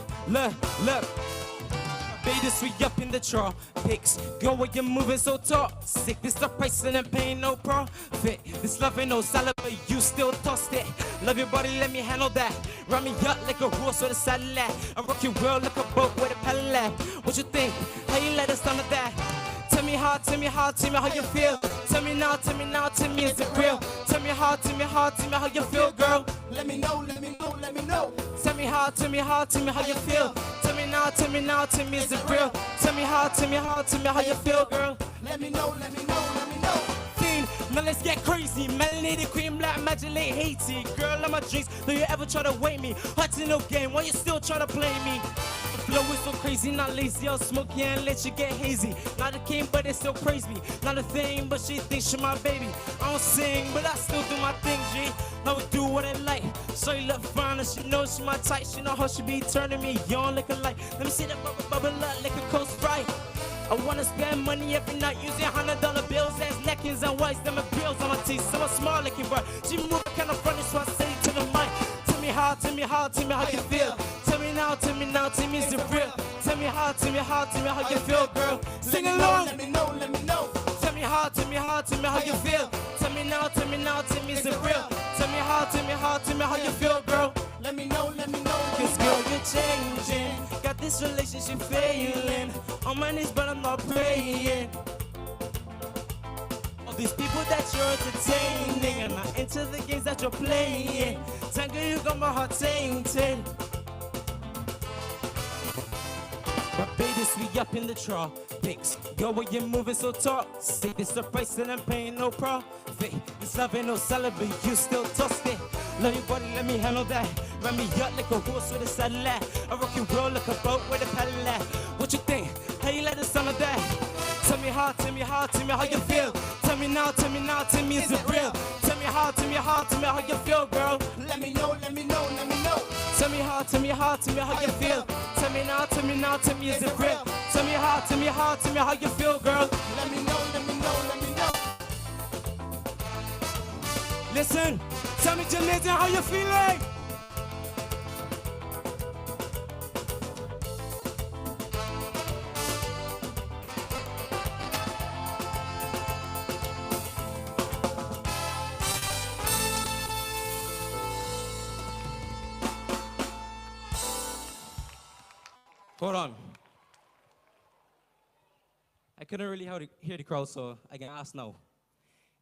Baby, sweet up in the tropics. Girl, why you moving so toxic? This the pricing and paying no profit. This love ain't no salad, but you still tossed it. Love your body, let me handle that. Run me up like a horse with a saddle. I rock your world like a boat with a paddle. What you think? How you let us down with that? Tell me how you feel. Tell me now, is it real? Tell me how you feel, girl. Let me know. Tell me how you feel. Tell me now, is it real? Tell me how you feel, girl. Let me know. Now let's get crazy. Melanated queen, black magic, late Haiti. Girl, I'm my dreams. Do you ever try to wait me? Hot to no game. Why you still try to play me? The flow is so crazy, not lazy. I'll smoke you and let you get hazy. Not a king, but they still praise me. Not a thing, but she thinks she my baby. I don't sing, but I still do my thing, G. I would do what I like. So you look fine, and she knows she my type. She know how she be turning me on like a light. Let me see that bubble up like a Coast Sprite. I wanna spend money every night using $100 bills as neckings and whites. Them and bills on my teeth, so I'm smart looking right. She move kind of funny, so I say to the mic. Tell me how you feel. Tell me now, tell me is it real? Tell me how you feel, girl. Sing along. Let me know. Tell me how you feel. Tell me now, tell me is it real? Tell me how you feel, girl. Let me know. Cause girl, you're changing. Got this relationship failing. On my knees, but I'm not praying. All these people that you're entertaining, and not into the games that you're playing. Tango, you got my heart tainted. But baby, we up in the tropics. Girl, when you're moving so tall, say this the price and I'm paying no profit. This love ain't no celibate, you still toast it. Love your body, let me handle that. Run me up like a horse with a saddle at. I rock and roll like a boat with a paddle at. What you think? How you like the sound of that? Tell me how you feel. Tell me now, tell me is it real? Tell me how you feel, girl. Let me know. Tell me how you feel. Tell me now, tell me is it real? Tell me how you feel, girl. Let me know. Listen, tell me Jamaican how you feeling. Hold on. I couldn't really hear the crowd, so I can ask now.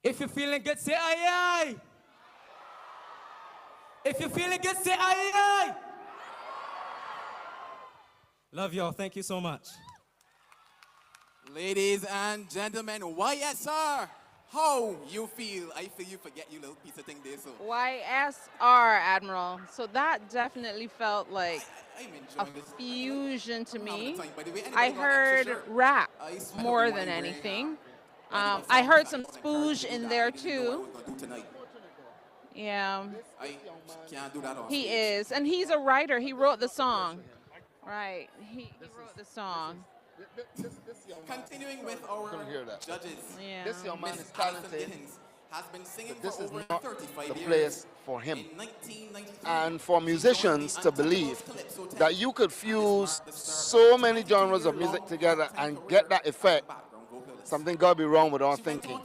If you're feeling good, say aye aye. If you're feeling good, say aye aye. Love y'all. Thank you so much. Ladies and gentlemen, YSR, how you feel? I feel you forget you little piece of thing there, so. YSR, Admiral. So that definitely felt like a fusion to me. I heard rap more than anything. I heard some spooge in there too. Yeah. He is, and he's a writer. He wrote the song. Right. He wrote the song. Continuing with our judges. Yeah. This young man is talented. Has been singing But this for is over not 35 the years. place for him. In 1993, And for musicians to believe that you could fuse so many genres of music together and get that effect, something got to be wrong with our thinking.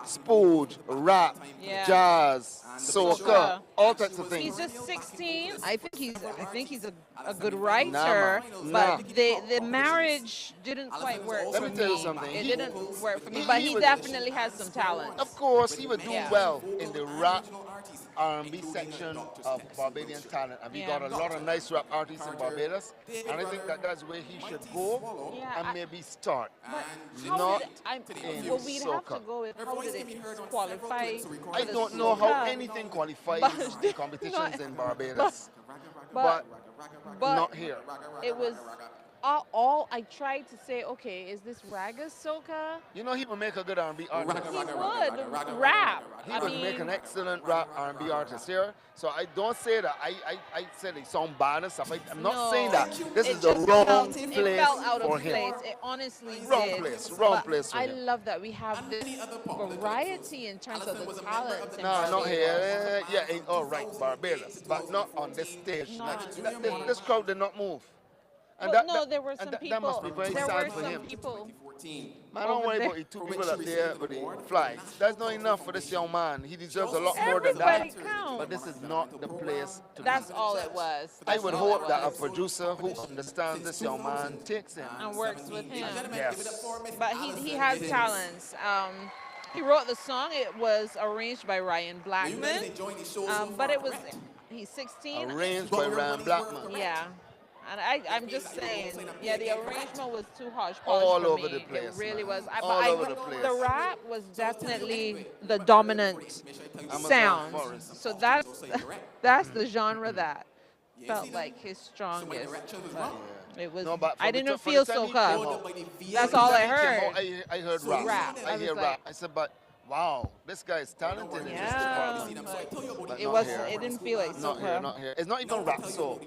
Spooge, rap, jazz, soca, all types of things. He's just 16. I think he's a good writer, but the marriage didn't quite work Let for me tell you me. something. It didn't work for me, but he definitely has some talent. Of course, he would do well in the rap R&B section of Barbadian talent, and we got a lot of nice rap artists in Barbados, and I think that that's where he should go and maybe start. Not in Well, we'd have to soca. go with how did it qualify? I don't know how anything qualifies in competitions in Barbados, but not here. It was all I tried to say, okay, is this Raga Soca? You know, he would make a good R&B artist. He would rap. He would make an excellent rap R&B artist here. So I don't say that. I said they sound bad and stuff. I'm not saying that. This is the wrong place it felt out for of him. place. It honestly Wrong did. place for I him. love that we have this variety in terms of the talents. No, not here. Yeah, right, Barbados, but not on this stage. This crowd did not move. And there were some people. That must be very sad for him. Man, don't worry about the two people up there with the flags. That's not enough for this young man. He deserves a lot more than that. But this is not the place to be. That's all it was. I would hope that a producer who understands this young man takes him and works with him. Yes. But he has talents. He wrote the song. It was arranged by Ryan Blackman. But he's 16. Arranged by Ryan Blackman. Yeah. And I'm just saying, yeah, the arrangement was too hodgepodge All for over me. the place, It really man. was. All over the place. The rap was definitely the dominant Amazon sound. forest. So that's the genre that felt like his strongest. But it was. No, but I from the didn't from feel the time he soca. came out- That's from all the I time he came heard. out, I heard rap. I was hear like- rap. I said, but wow, this guy is talented in this department. But It not was. here. It didn't feel like Not here, soca. not here. It's not even rap, so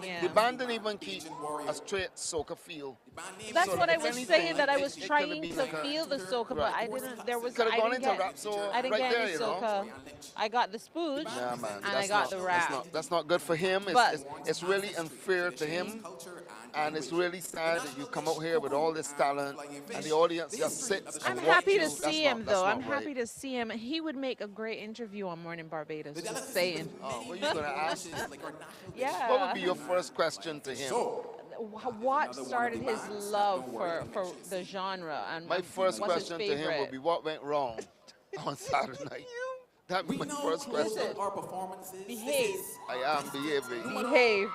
Yeah. the band didn't even keep a straight soca feel. That's So what I if was anything, saying, that I was it could've trying been to like a- feel the soca, but Right. I didn't. There was. Could've I gone didn't into get. rap, so I didn't right get there, any you know. soca. I got the spooge, Yeah, man. and I got the rap. That's not good for him. But- It's really unfair to him. And it's really sad that you come out here with all this talent and the audience just sits and I'm watch happy you. to That's see not- him, that's though. not I'm right. happy to see him. He would make a great interview on Morning Barbados. Just saying. Oh, what are you going to ask? Yeah. What would be your first question to him? What started his love for the genre? And My first what's his question to him favorite? would be, what went wrong on Saturday night? That'd be my first question. Listen, behave. I am behaving. Behave.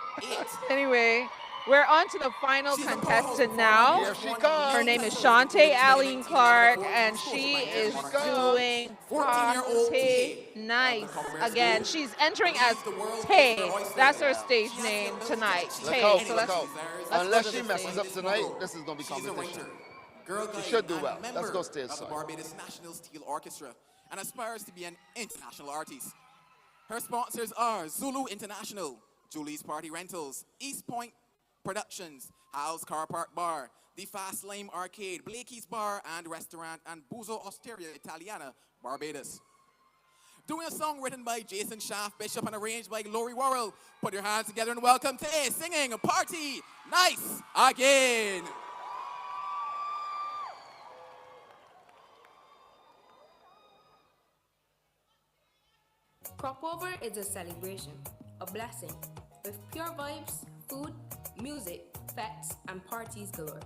Anyway, we're on to the final contestant now. Here she comes. Her name is Shantae Aline Clark, and she is doing party nice. Again, she's entering as Tay. That's her stage name tonight. Look Tay. out, So look let's out. go Unless to she the messes stage. up tonight, this is going to be competition. She should do well. Let's go stage of the side. Barbados National Steel Orchestra and aspires to be an international artist. Her sponsors are Zulu International, Julie's Party Rentals, East Point Productions, Hal's Car Park Bar, The Fast Lane Arcade, Blakey's Bar and Restaurant, and Buzo Osteria Italiana, Barbados. Doing a song written by Jason Schaff Bishop and arranged by Lori Worrell. Put your hands together and welcome Tay singing Party Nice Again. Crop over is a celebration, a blessing, with pure vibes, food, music, fetes, and parties galore.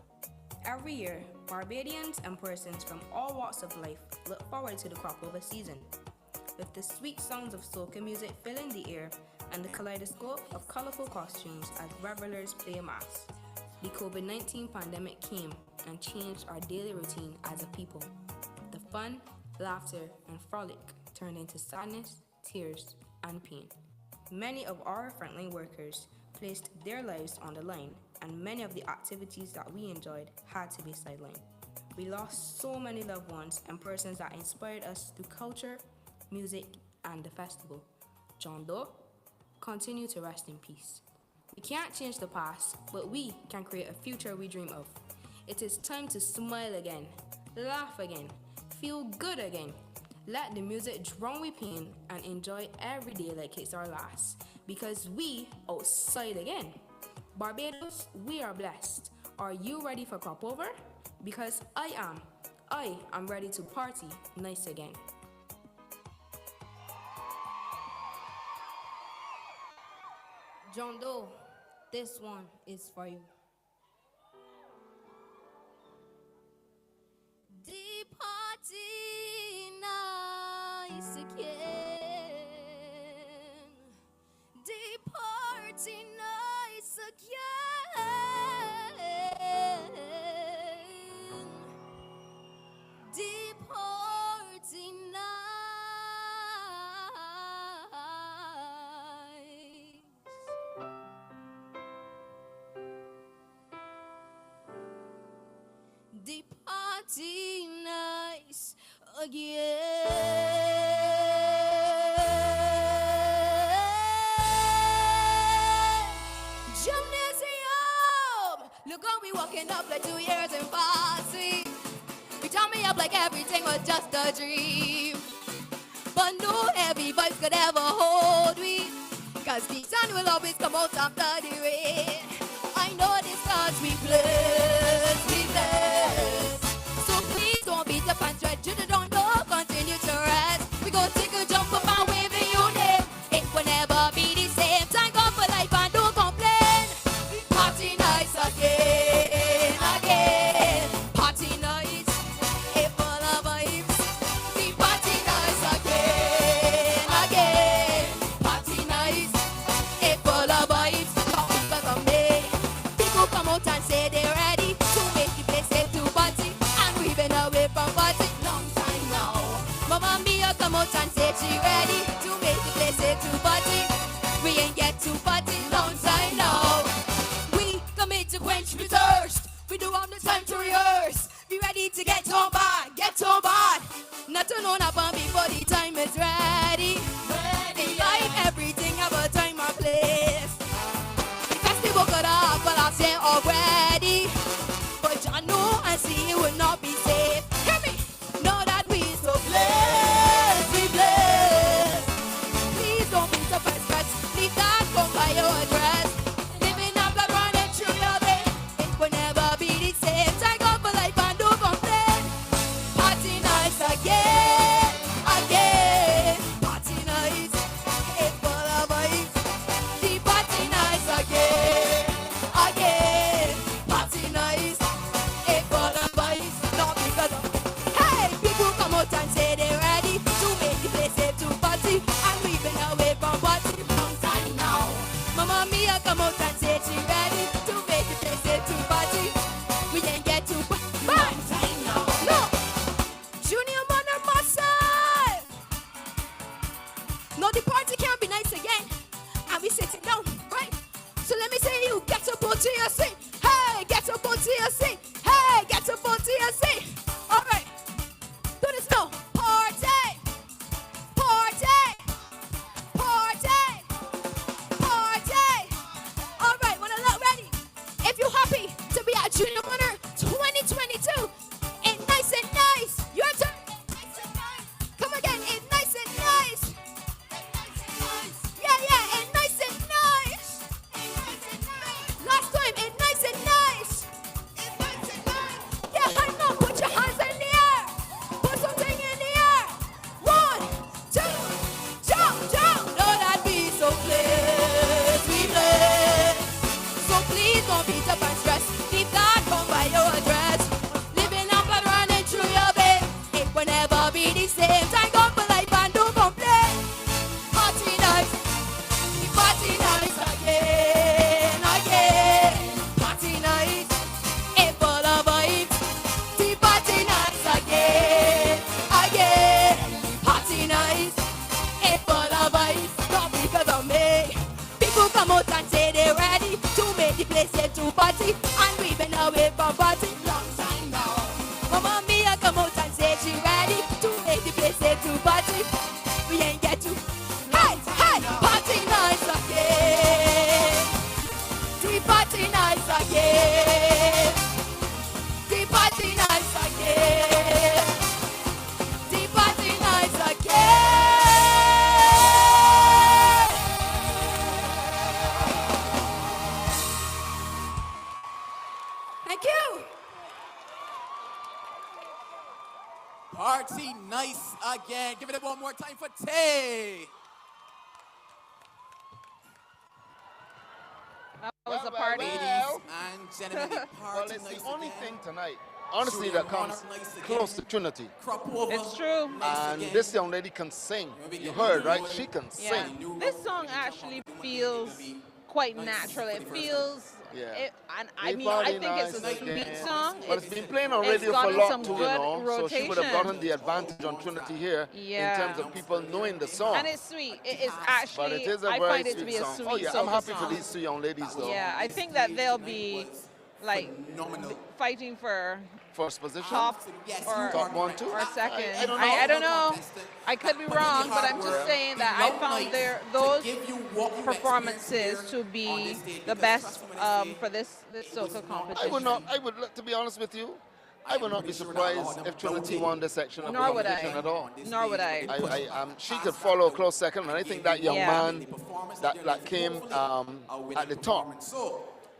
Every year, Barbadians and persons from all walks of life look forward to the crop over season, with the sweet sounds of soca music filling the air and the kaleidoscope of colorful costumes as revelers play mass. The COVID-19 pandemic came and changed our daily routine as a people. The fun, laughter, and frolic turned into sadness, tears, and pain. Many of our frontline workers placed their lives on the line, and many of the activities that we enjoyed had to be sidelined. We lost so many loved ones and persons that inspired us through culture, music, and the festival. John Doe, continue to rest in peace. We can't change the past, but we can create a future we dream of. It is time to smile again, laugh again, feel good again. Let the music drown with pain and enjoy every day like it's our last, because we outside again. Barbados, we are blessed. Are you ready for crop over? Because I am. I am ready to party nice again. John Doe, this one is for you. The party nice again. The party nice again. The party nice. The party nice again. Gymnasium, look how we walking up like 2 years in party. You turn me up like everything was just a dream, but no heavy vibes could ever hold me, cause the sun will always come out after the rain. I know this cause we blessed, we blessed. So please don't beat up and dread, you don't know, continue to rest. We go take a jump up and wave in your name. It will never be the same. Thank God for life and don't complain. Party nice again, again. Party nice, it full of vibes. The party nice again, again. Party nice, it full of vibes. Come people come in. turn on up on before the time is ready. In life, everything have a time or place. The festival could have happen last year already, but I know and see it will not be safe. Hear me? Know that we so blessed, we blessed. Please don't be surprised, leave that come by your address. Living up the running through your day, it will never be the same. Thank God for life and do complain. Party nights again, again. Party nights, it's full of vibes. The party nights again, again. Party nights, it's full of vibes. Not because of, hey, people come out and say they're ready to make the place safe to party, and we've been away from party long time now. Mama Mia come out and say she ready to make the place safe to party. We ain't get to long time now. No, Junior Monarch Massive. No, the party can't be nice again, and we sitting down, right? So let me say you get up onto your seat. Hey, get up onto your seat. Hey, get up onto your seat. All right, do this now. Party, party, party, party. All right, when I look ready, if you're happy to be at Junior Monarch 2022, it's nice and nice. Your turn. Come again, it's nice and nice. Yeah, yeah, it's nice and nice. Last time, it's nice and nice. Yeah, I know, put your hands in the air. Put something in the air. 1, 2, jump, jump. Know that we so blessed, we blessed. So please don't beat up and stress. Leave that come by your address. Living up and running through your bed, it will never be the same. Thank God for life and don't complain. Party nights, party nights again, again. Party nights, it full of vibes. The party nights again, again. Party nights, it full of vibes. Not because of me. People come out and say they're ready to make the place safe to party, and we've been away from party long time now. Mama Mia come out and say she ready to make the place safe to party. We ain't get to. Hey, hey, party nights again. The party nights again. The party nights again. The party nights again. Thank you. Party nice again. Give it up one more time for Tay. That was a party. Ladies and gentlemen, the Well, party it's nice the only again. thing tonight, honestly, that comes close to Trinity. It's true. And this young lady can sing. You heard, right? She can Yeah. sing. This song actually feels quite natural. It feels, Yeah. and I mean, I think it's a sweet song. But it's been playing on radio for a gotten lot some too, you good know. So she would have rotation. gotten the advantage on Trinity here Yeah. in terms of people knowing the song. And it's sweet. It is actually, But it is a I very find it to sweet be a song. sweet Oh yeah, I'm soca happy song. for these two young ladies though. Yeah, I think that they'll be like fighting for First position. top or Top 1, 2. or second. I don't know. I don't know. I could be wrong, but I'm just saying that I found those performances to be the best for this soca competition. To be honest with you, I would not be surprised if Trinity won this section of the Nor would competition I. at all. Nor would I. She could follow a close second, and I think that young Yeah. man that came at the top.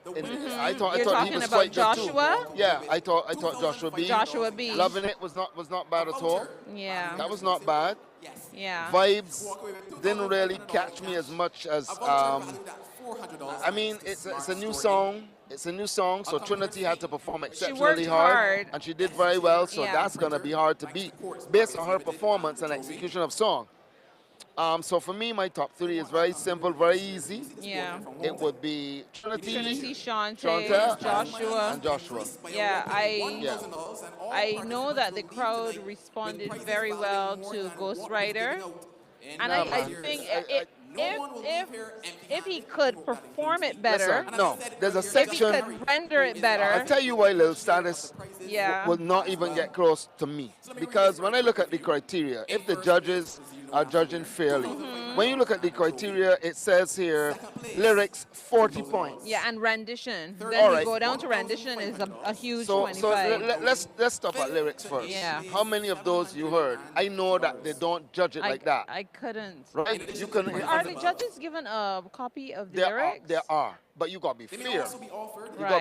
I thought You're he talking was about quite good Joshua? too. Yeah, I thought Joshua B. Joshua B. Loving It was not bad at all. Yeah. That was not bad. Yeah. Vibes didn't really catch me as much as I mean, it's a new song. It's a new song, so Trinity had to perform exceptionally hard, and she did very well. So Yeah. that's gonna be hard to beat based on her performance and execution of song. So for me, my top 3 is very simple, very easy. Yeah. It would be Trinity, Shante, Joshua. and Joshua. Yeah, I know that the crowd responded very well to Ghost Rider, and I think if he could perform it better, Listen, no, there's a if he section. could render it better. I'll tell you why Lil Status Yeah. will not even get close to me. Because when I look at the criteria, if the judges are judging fairly, when you look at the criteria, it says here, lyrics, 40 points. Yeah, and rendition. Then All you right. go down to rendition is a huge So 25. let's stop at lyrics first. Yeah. How many of those you heard? I know that they don't judge it like that. I couldn't. Right? You can. Are the judges given a copy of the There lyrics? are, but you gotta be fair. You gotta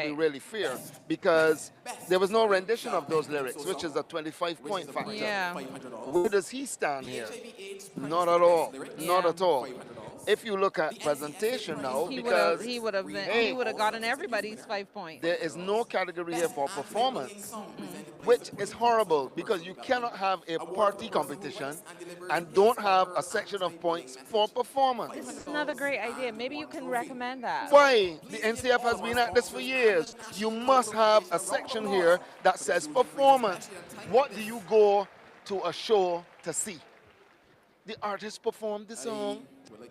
be Right. really fair because there was no rendition of those lyrics, which is a 25-point factor. Yeah. Where does he stand here? Not at all. Not at all. If you look at presentation now, because he would have gotten everybody's 5 points. there is no category here for performance, which is horrible because you cannot have a party competition and don't have a section of points for performance. This is another great idea. Maybe you can recommend that. Why? The NCF has been at this for years. You must have a section here that says performance. What do you go to a show to see? The artist performed the song.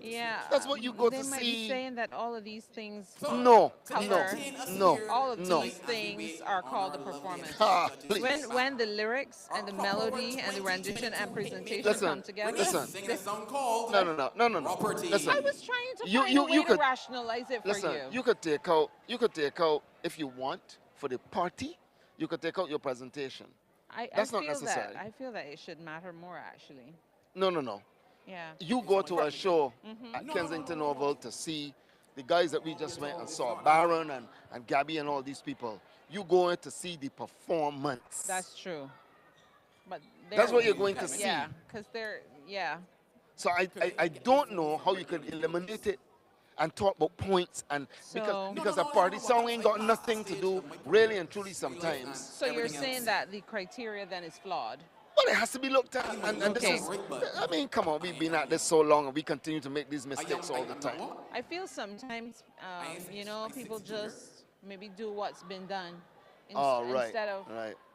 Yeah. That's what you go they to might see. be saying that all of these things No, cover. no, All of no. these things are called the performance. Ah, please. When the lyrics and the melody and the rendition and presentation Listen, come together. listen. No. Listen. I was trying to You- find you- a way you to could- rationalize it for Listen, you. you could take out if you want for the party, you could take out your presentation. That's not feel necessary. That. I feel that it should matter more actually. No. Yeah. You go to a show at Kensington Oval to see the guys that we just went and saw, Baron and Gabby and all these people. You go in to see the performance. That's true. But That's what you're going to see. Yeah, because So I don't know how you could eliminate it and talk about points and because a party song ain't got nothing to do really and truly sometimes. So you're saying that the criteria then is flawed? Well, it has to be looked at, and this is, I mean, come on, we've been at this so long and we continue to make these mistakes all the time. I feel sometimes, people just maybe do what's been done instead of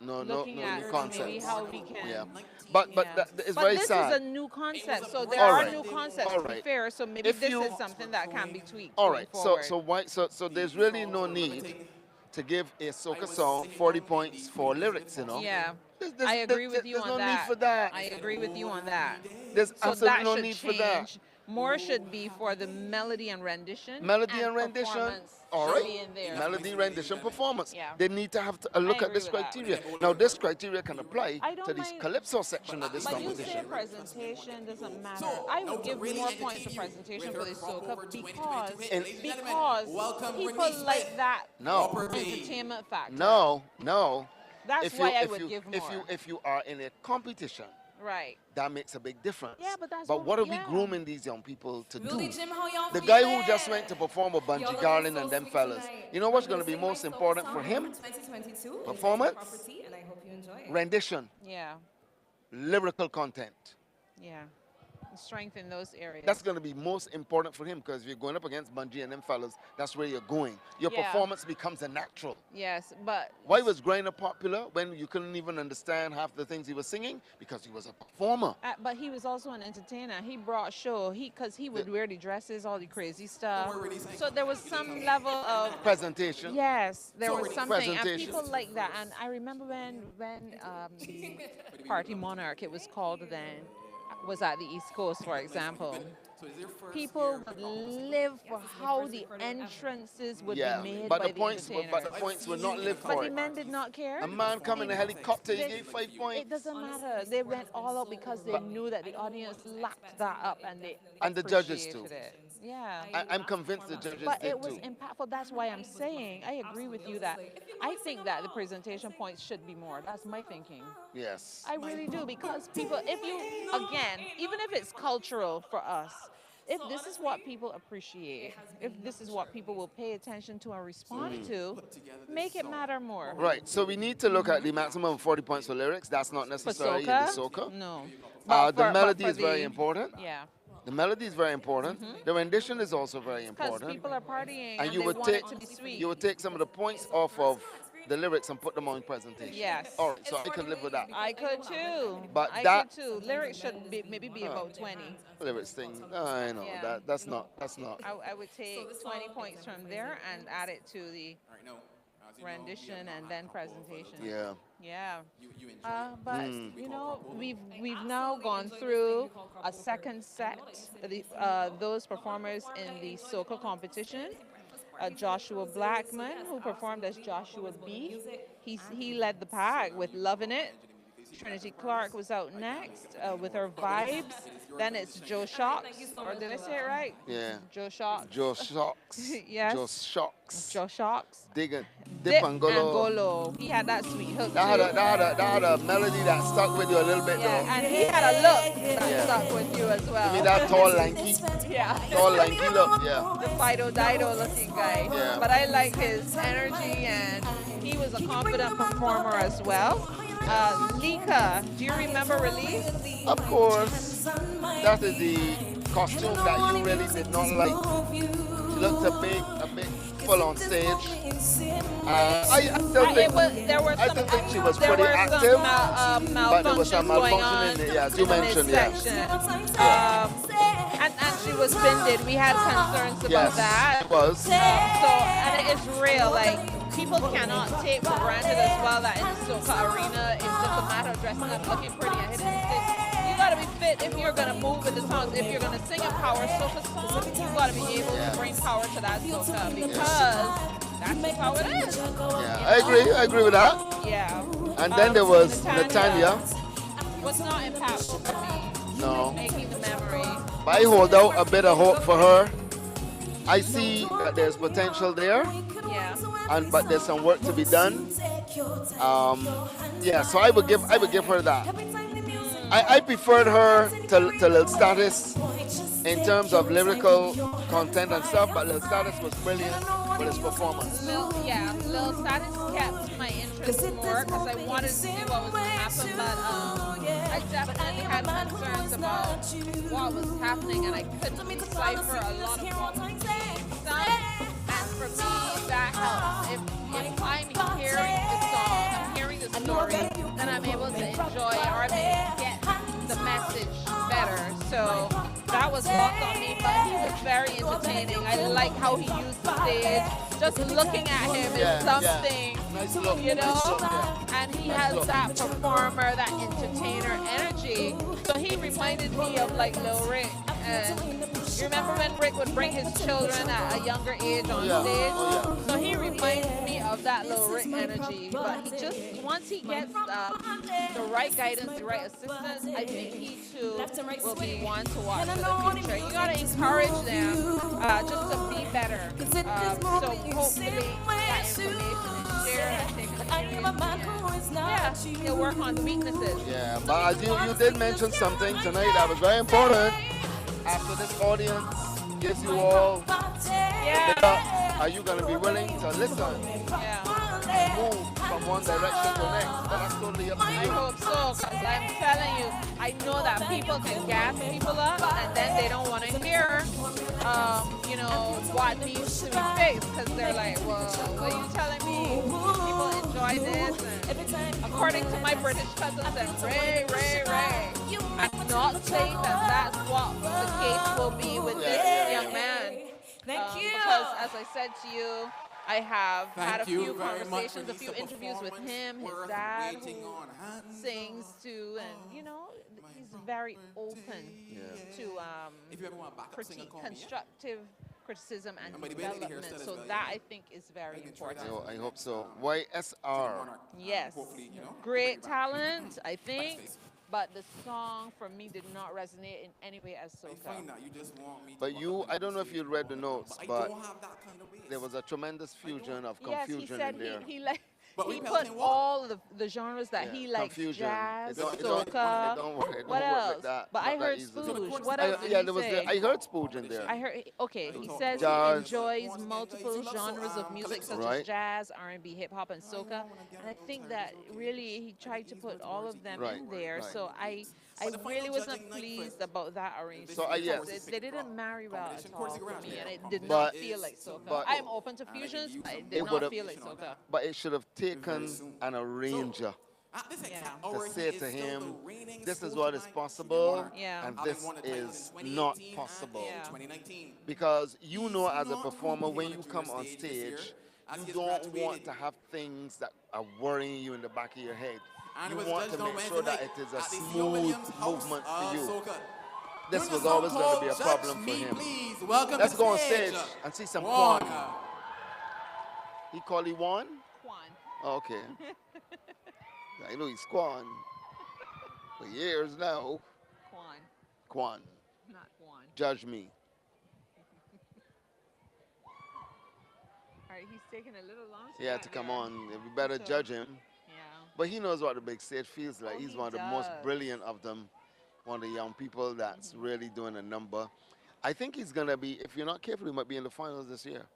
looking at new concepts. maybe how we can. Yeah. But it's very this sad. is a new concept, so there All are right. new concepts All to be right. fair. So maybe If this you- is something that can be tweaked. All going right, forward. so there's really no need to give a soca song 40 points for lyrics, you know? Yeah. There's- I agree with you there's on no that. need for that. I agree with you on that. There's so absolutely that no should need change. for that. More should be for the melody and rendition. Melody and rendition, performance all should right. be in there. Melody, rendition, performance. Yeah. They need to have a look I at this agree with criteria. Now, this criteria can apply I don't to this mind- calypso section of this But you say competition. presentation doesn't matter. I would give more points to presentation for this soca because And- people like that No. entertainment factor. No. That's why I would give more. If you are in a competition, Right. that makes a big difference. Yeah, but that's what are we yeah. grooming these young people to Really, do? Jim, how y'all The guy who feeling? just went to perform with Y'all Bungie looking Garland so and them sweet fellas. tonight. You know what's I'm going to be gonna sing most my soul important song for him? 2022. Performance? Property, and I hope you enjoy it. Rendition, Yeah. lyrical content. Yeah. Strengthen those areas. That's going to be most important for him because if you're going up against Bungie and them fellas, that's where you're going. Your Yeah. performance becomes a natural. Yes, but Why was Griner popular when you couldn't even understand half the things he was singing? Because he was a performer. but he was also an entertainer. He brought show. Because he would wear the dresses, all the crazy stuff. So there was some level of Presentation. Yes, there was something, and Presentation. people like that. And I remember when the party Monarch, it was called then, was at the East Coast, for example. People would live for how the entrances would Yeah, be made but by the points entertainers. but the points would not live But for the it. men did not care. A man come in a helicopter, he They- gave 5 points. It doesn't matter. They went all out because they knew that the audience lapped that up and they And the judges too. appreciated it. Yeah. I'm convinced the judges But did it was too. impactful. That's why I'm saying I agree with you that I think that the presentation points should be more. That's my thinking. Yes. I really do because people, if you, again, even if it's cultural for us, if this is what people appreciate, if this is what people will pay attention to and respond to, make it matter more. Right, so we need to look at the maximum of 40 points for lyrics. That's not For necessary in soca? the soca. No. The But melody for is very the- important. Yeah. The melody is very important. The rendition is also very Because important. people are partying And and you they would want take it to be sweet. you would take some of the points off of the lyrics and put them on presentation. Yes. All right, so I could live with that. I could too. But I that could too. Lyrics should be maybe be about 20. lyrics thing, I know Yeah. that's not. I would take 20 points from there and add it to the rendition and then presentation. Yeah. Yeah. But you know, we've now gone through a second set. Those performers in the soca competition. Joshua Blackman, who performed as Joshua B. He led the pack with Loving It. Trinity Clark was out next with her Vibes. Then it's Joe Shocks, or did I say it right? Yeah. Joe Shocks. Joe Shocks. Yes. Joe Shocks. Joe Shocks. Dip Dip Angolo. Angolo. He had that sweet hook That too. had a melody that stuck with you a little bit though. And he had a look that stuck with you as well. You mean that tall, lanky? Yeah. Tall, lanky look, yeah. The Fido Dido looking guy. Yeah. But I like his energy, and he was a confident performer as well. Lika, do you remember Release? Of course. That is the costume that you really did not like. She looked a bit full on stage. I still think she was pretty active, but there was some malfunction in it, as you mentioned, And she was bended. We had concerns about that. It was. And it is real. Like, people cannot take for granted as well that in the soca arena, it's just a matter of dressing up, looking pretty, and hitting the stage. You gotta be fit if you're gonna move with the songs. If you're gonna sing a power soca song, you gotta be able to bring power to that soca because that's just how it is. Yeah, I agree with that. Yeah. And then there was Natanya. Was not impactful for me. No. Making the memory. But I hold out a bit of hope for her. I see that there's potential there. Yeah. But there's some work to be done. So I would give her that. I preferred her to Lil Status in terms of lyrical content and stuff, but Lil Status was brilliant with his performance. Lil Status kept my interest more because I wanted to see what was going to happen, but I definitely had concerns about what was happening, and I couldn't decipher a lot of what was being done. And for me, that helps. If I'm hearing the song, I'm hearing the story, then I'm able to enjoy it, or I'm able to get the message better. So that was lost on me, but he was very entertaining. I like how he used the stage. Just looking at him is something, Nice look. you know? And he has that performer, that entertainer energy. So he reminded me of like Lil Rick. And you remember when Rick would bring his children at a younger age on stage? So he reminds me of that Lil Rick energy. But he just, once he gets the right guidance, the right assistance, I think he too will be one to watch for the future. You gotta encourage them just to be better. So hopefully that information is shared and taken seriously. He'll work on weaknesses. Yeah, but as you did mention something tonight that was very important. After this audience gives you all are you going to be willing to listen and move from one direction to the next? That's totally up to you. I hope so, because I'm telling you, I know that people can gas people up and then they don't want to hear, what needs to be fixed, because they're like, well, what are you telling me? People enjoy this. And according to my British cousins, and Ray. I'm not saying that that's what the case will be with this young man. Because, as I said to you, I have had a few conversations, a few interviews with him, his dad, who sings too, and he's very open to constructive criticism and development. So that I think is very important. I hope so. YSR. Yes, great talent, I think. But the song for me did not resonate in any way as soca. But I don't know if you read the notes, but there was a tremendous fusion of confusion in there. He put all the genres that he likes: jazz, soca. What else? But I heard spooge. What else did he say? I heard spooge in there. I heard. Okay, he says he enjoys multiple genres of music such as jazz, R&B, hip hop, and soca. And I think that really he tried to put all of them in there. So I the really final wasn't judging night pleased for about that arrangement. So, yes. because they didn't marry well at all for me, and it did But- not feel like soca. but- I am open to fusions, but it did It not would've- feel like soca. But it should have taken an arranger At this exact Yeah. hour, to say he to is still him, the reigning this is what is Scotiabank possible, Monarch, Yeah. and having this won the title in is 2018 not and possible. in 2019. Because you He's know, as a not performer, competing when on a you junior come on stage this year, stage, as you he has don't want graduated. to have things that are worrying you in the back of your head. And it You was want judged to on make sure Wednesday that it night is a at the C.O. smooth Williams House movement of for you. Soca. This During was the always song going to be a called problem Judge for Me, him. Please. Welcome Let's to go on stage, stage and see some Juan. Quan. He call he Juan? Quan. Oh, okay. I know he's Quan. For years now. Quan, Quan. not Quan. Judge me. All right, he's taking a little long. He had to come on. We better So- judge him. Yeah. But he knows what the big stage feels like. Oh, He's he one of the most does. brilliant of them. One of the young people that's really doing a number. I think he's going to be, if you're not careful, he might be in the finals this year.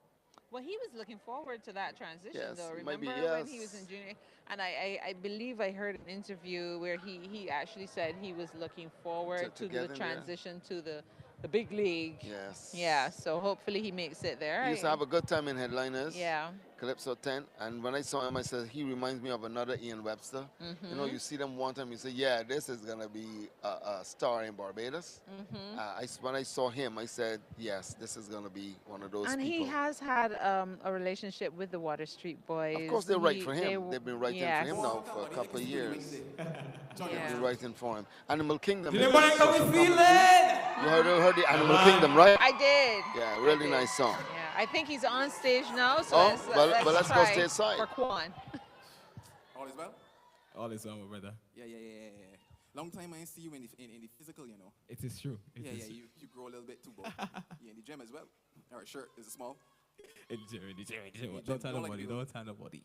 Well, he was looking forward to that transition, Yes, though. maybe, Remember when he was yes. in junior? And I believe I heard an interview where he actually said he was looking forward to get the in there. transition to the big league. Yes. Yeah, so hopefully he makes it there. He used to have a good time in Headliners. Yeah. Calypso 10. And when I saw him, I said, he reminds me of another Ian Webster. You know, Mhm. you see them one time, you say, yeah, this is going to be a star in Barbados. When I saw him, I said, yes, this is going to be one of those And people. he has had a relationship with the Water Street Boys. Of course, they write He- for him. They've been writing yes. for him now for a couple of years. They've Yeah. been writing for him. Animal Kingdom. Did is anybody know such a we comedy. feeling? You heard the Animal Kingdom, right? I did. Yeah, really nice song. Yeah, I think he's on stage now, so Oh, let's go try stage side. for Quan. All is well? All is well, my brother. Yeah. Long time I ain't see you in the physical, you know. It is true. It Yeah, is true. you grow a little bit too, boy. Yeah, in the gym as well. All right, shirt, is it small? In the gym. You Don't tell don't like nobody. people. Don't tell nobody.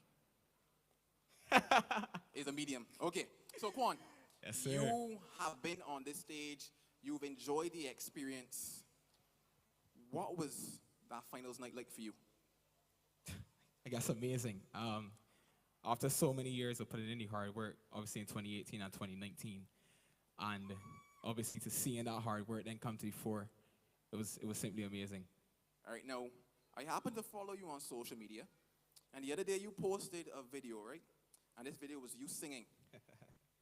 It's a medium. Okay, so Quan, Yes, sir. you have been on this stage. You've enjoyed the experience. What was that finals night like for you? I guess amazing. After so many years of putting in the hard work, obviously in 2018 and 2019, and obviously to seeing that hard work then come to the fore, it was simply amazing. All right, now, I happen to follow you on social media, and the other day you posted a video, right? And this video was you singing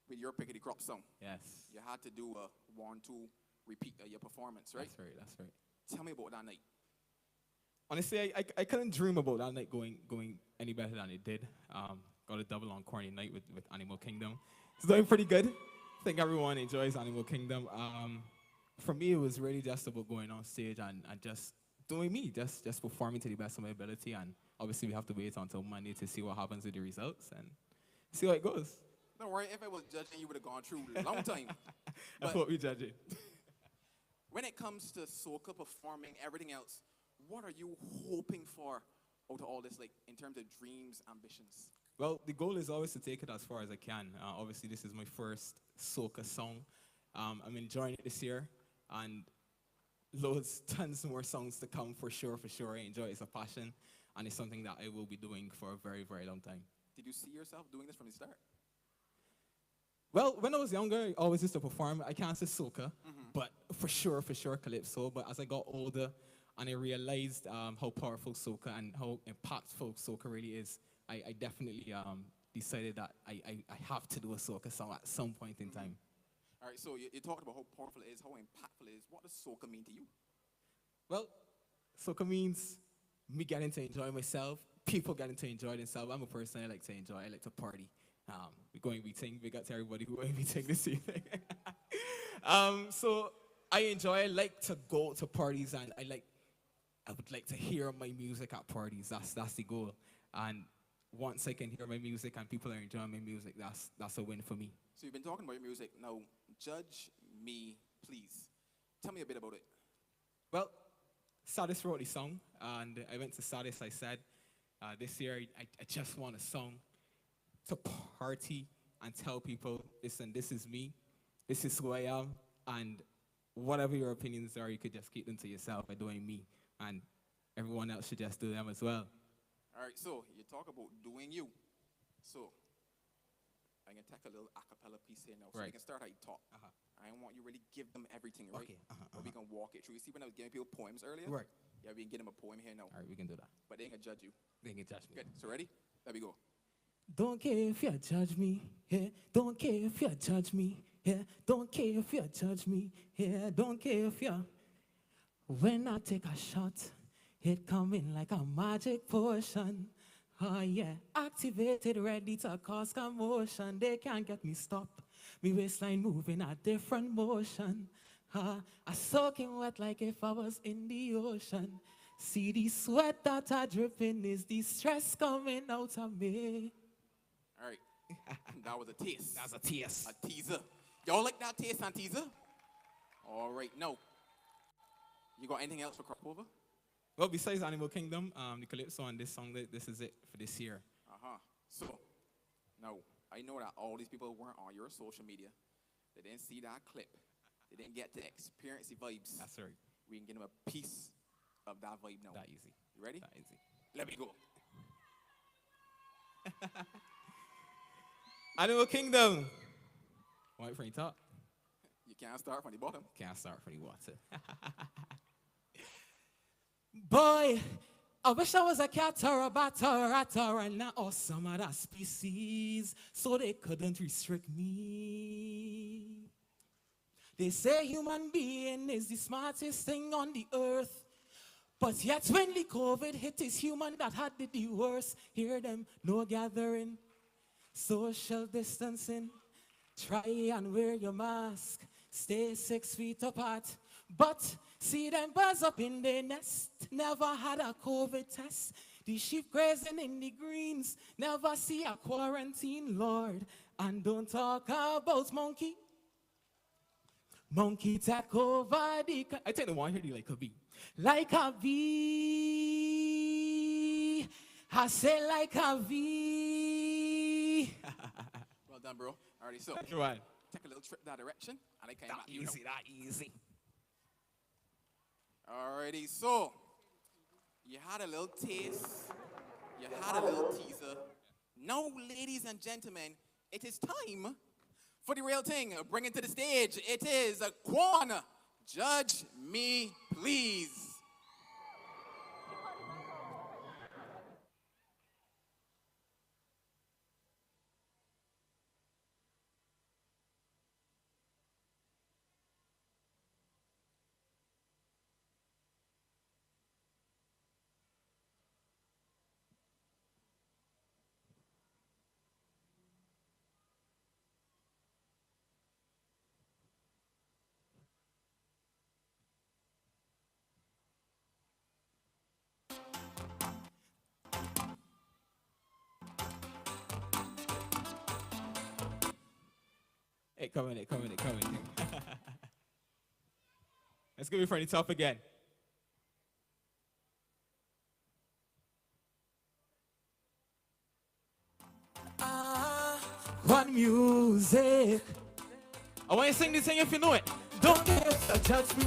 with your Pickety Crop song. Yes. You had to do a 1-2 repeat of your performance, right? That's right. Tell me about that night. Honestly, I couldn't dream about that night going any better than it did. Got a double on corny night with Animal Kingdom. It's doing pretty good. I think everyone enjoys Animal Kingdom. For me, it was really just about going on stage and just doing me, just performing to the best of my ability. And obviously, we have to wait until Monday to see what happens with the results and see how it goes. Don't worry, if I was judging, you would have gone through a long time. That's But what we judge it. when it comes to soca, performing, everything else, what are you hoping for out of all this, like, in terms of dreams, ambitions? Well, the goal is always to take it as far as I can. Obviously, this is my first soca song. I'm enjoying it this year, and tons more songs to come for sure. I enjoy it. It's a passion, and it's something that I will be doing for a very, very long time. Did you see yourself doing this from the start? Well, when I was younger, I always used to perform. I can't say soca, but for sure, calypso. But as I got older and I realized how powerful soca and how impactful soca really is, I definitely decided that I have to do a soca song at some point in time. All right, so you talked about how powerful it is, how impactful it is. What does soca mean to you? Well, soca means me getting to enjoy myself, people getting to enjoy themselves. I'm a person I like to enjoy, I like to party. We're going to be big up to everybody who will be taking this evening. So I like to go to parties, and I would like to hear my music at parties. That's the goal. And once I can hear my music and people are enjoying my music, that's a win for me. So you've been talking about your music. Now, judge me, please. Tell me a bit about it. Well, Sadis wrote the song, and I went to Sadis. I said, this year I just want a song to party and tell people, listen, this is me, this is who I am, and whatever your opinions are, you could just keep them to yourself by doing me, and everyone else should just do them as well. All right, so you talk about doing you. So I'm gonna take a little acapella piece here now, so Right. we can start how you talk. I don't want you really give them everything, right? Okay. But we can walk it through. You see when I was giving people poems earlier? Right. Yeah, we can give them a poem here now. All right, we can do that. But they ain't gonna judge you. They can judge me. Good. So ready? There we go. Don't care if you judge me, yeah. Don't care if you judge me, yeah. Don't care if you judge me, yeah. Don't care if you. When I take a shot, it come in like a magic potion. Oh yeah, activated, ready to cause commotion. They can't get me stopped. Me waistline moving a different motion. I soaking wet like if I was in the ocean. See the sweat that I dripping is the stress coming out of me. All right. That was a taste. That's a taste. A teaser. Y'all like that taste and teaser? All right. No. You got anything else for crop over? Well, besides Animal Kingdom, the Calypso and this song, this is it for this year. So, now, I know that all these people weren't on your social media. They didn't see that clip. They didn't get to experience the vibes. That's right. We can give them a piece of that vibe now. That easy. You ready? That easy. Let me go. Animal Kingdom. Wait for you top. You can't start from the bottom. Can't start from the water. Boy, I wish I was a cat or a bat or a rat or not or some other species so they couldn't restrict me. They say human being is the smartest thing on the earth. But yet when the COVID hit, it's human that had the worst. Hear them, no gathering, social distancing. Try and wear your mask, stay 6 feet apart. But see them birds up in their nest, never had a COVID test. The sheep grazing in the greens, never see a quarantine, Lord. And don't talk about monkey. Monkey take over the... I take the one here like a bee. Like a bee. I say like a bee. Well done, bro. Alrighty, so Right. take a little trip that direction, and I came That back. easy, that easy. Alrighty, so you had a little taste, you had a little teaser. Now, ladies and gentlemen, it is time for the real thing. Bring it to the stage. It is a Quan. Judge me, please. Hey, come in. Let's go for the top again. One music. I want you to sing this thing if you know it. Don't care if you judge me.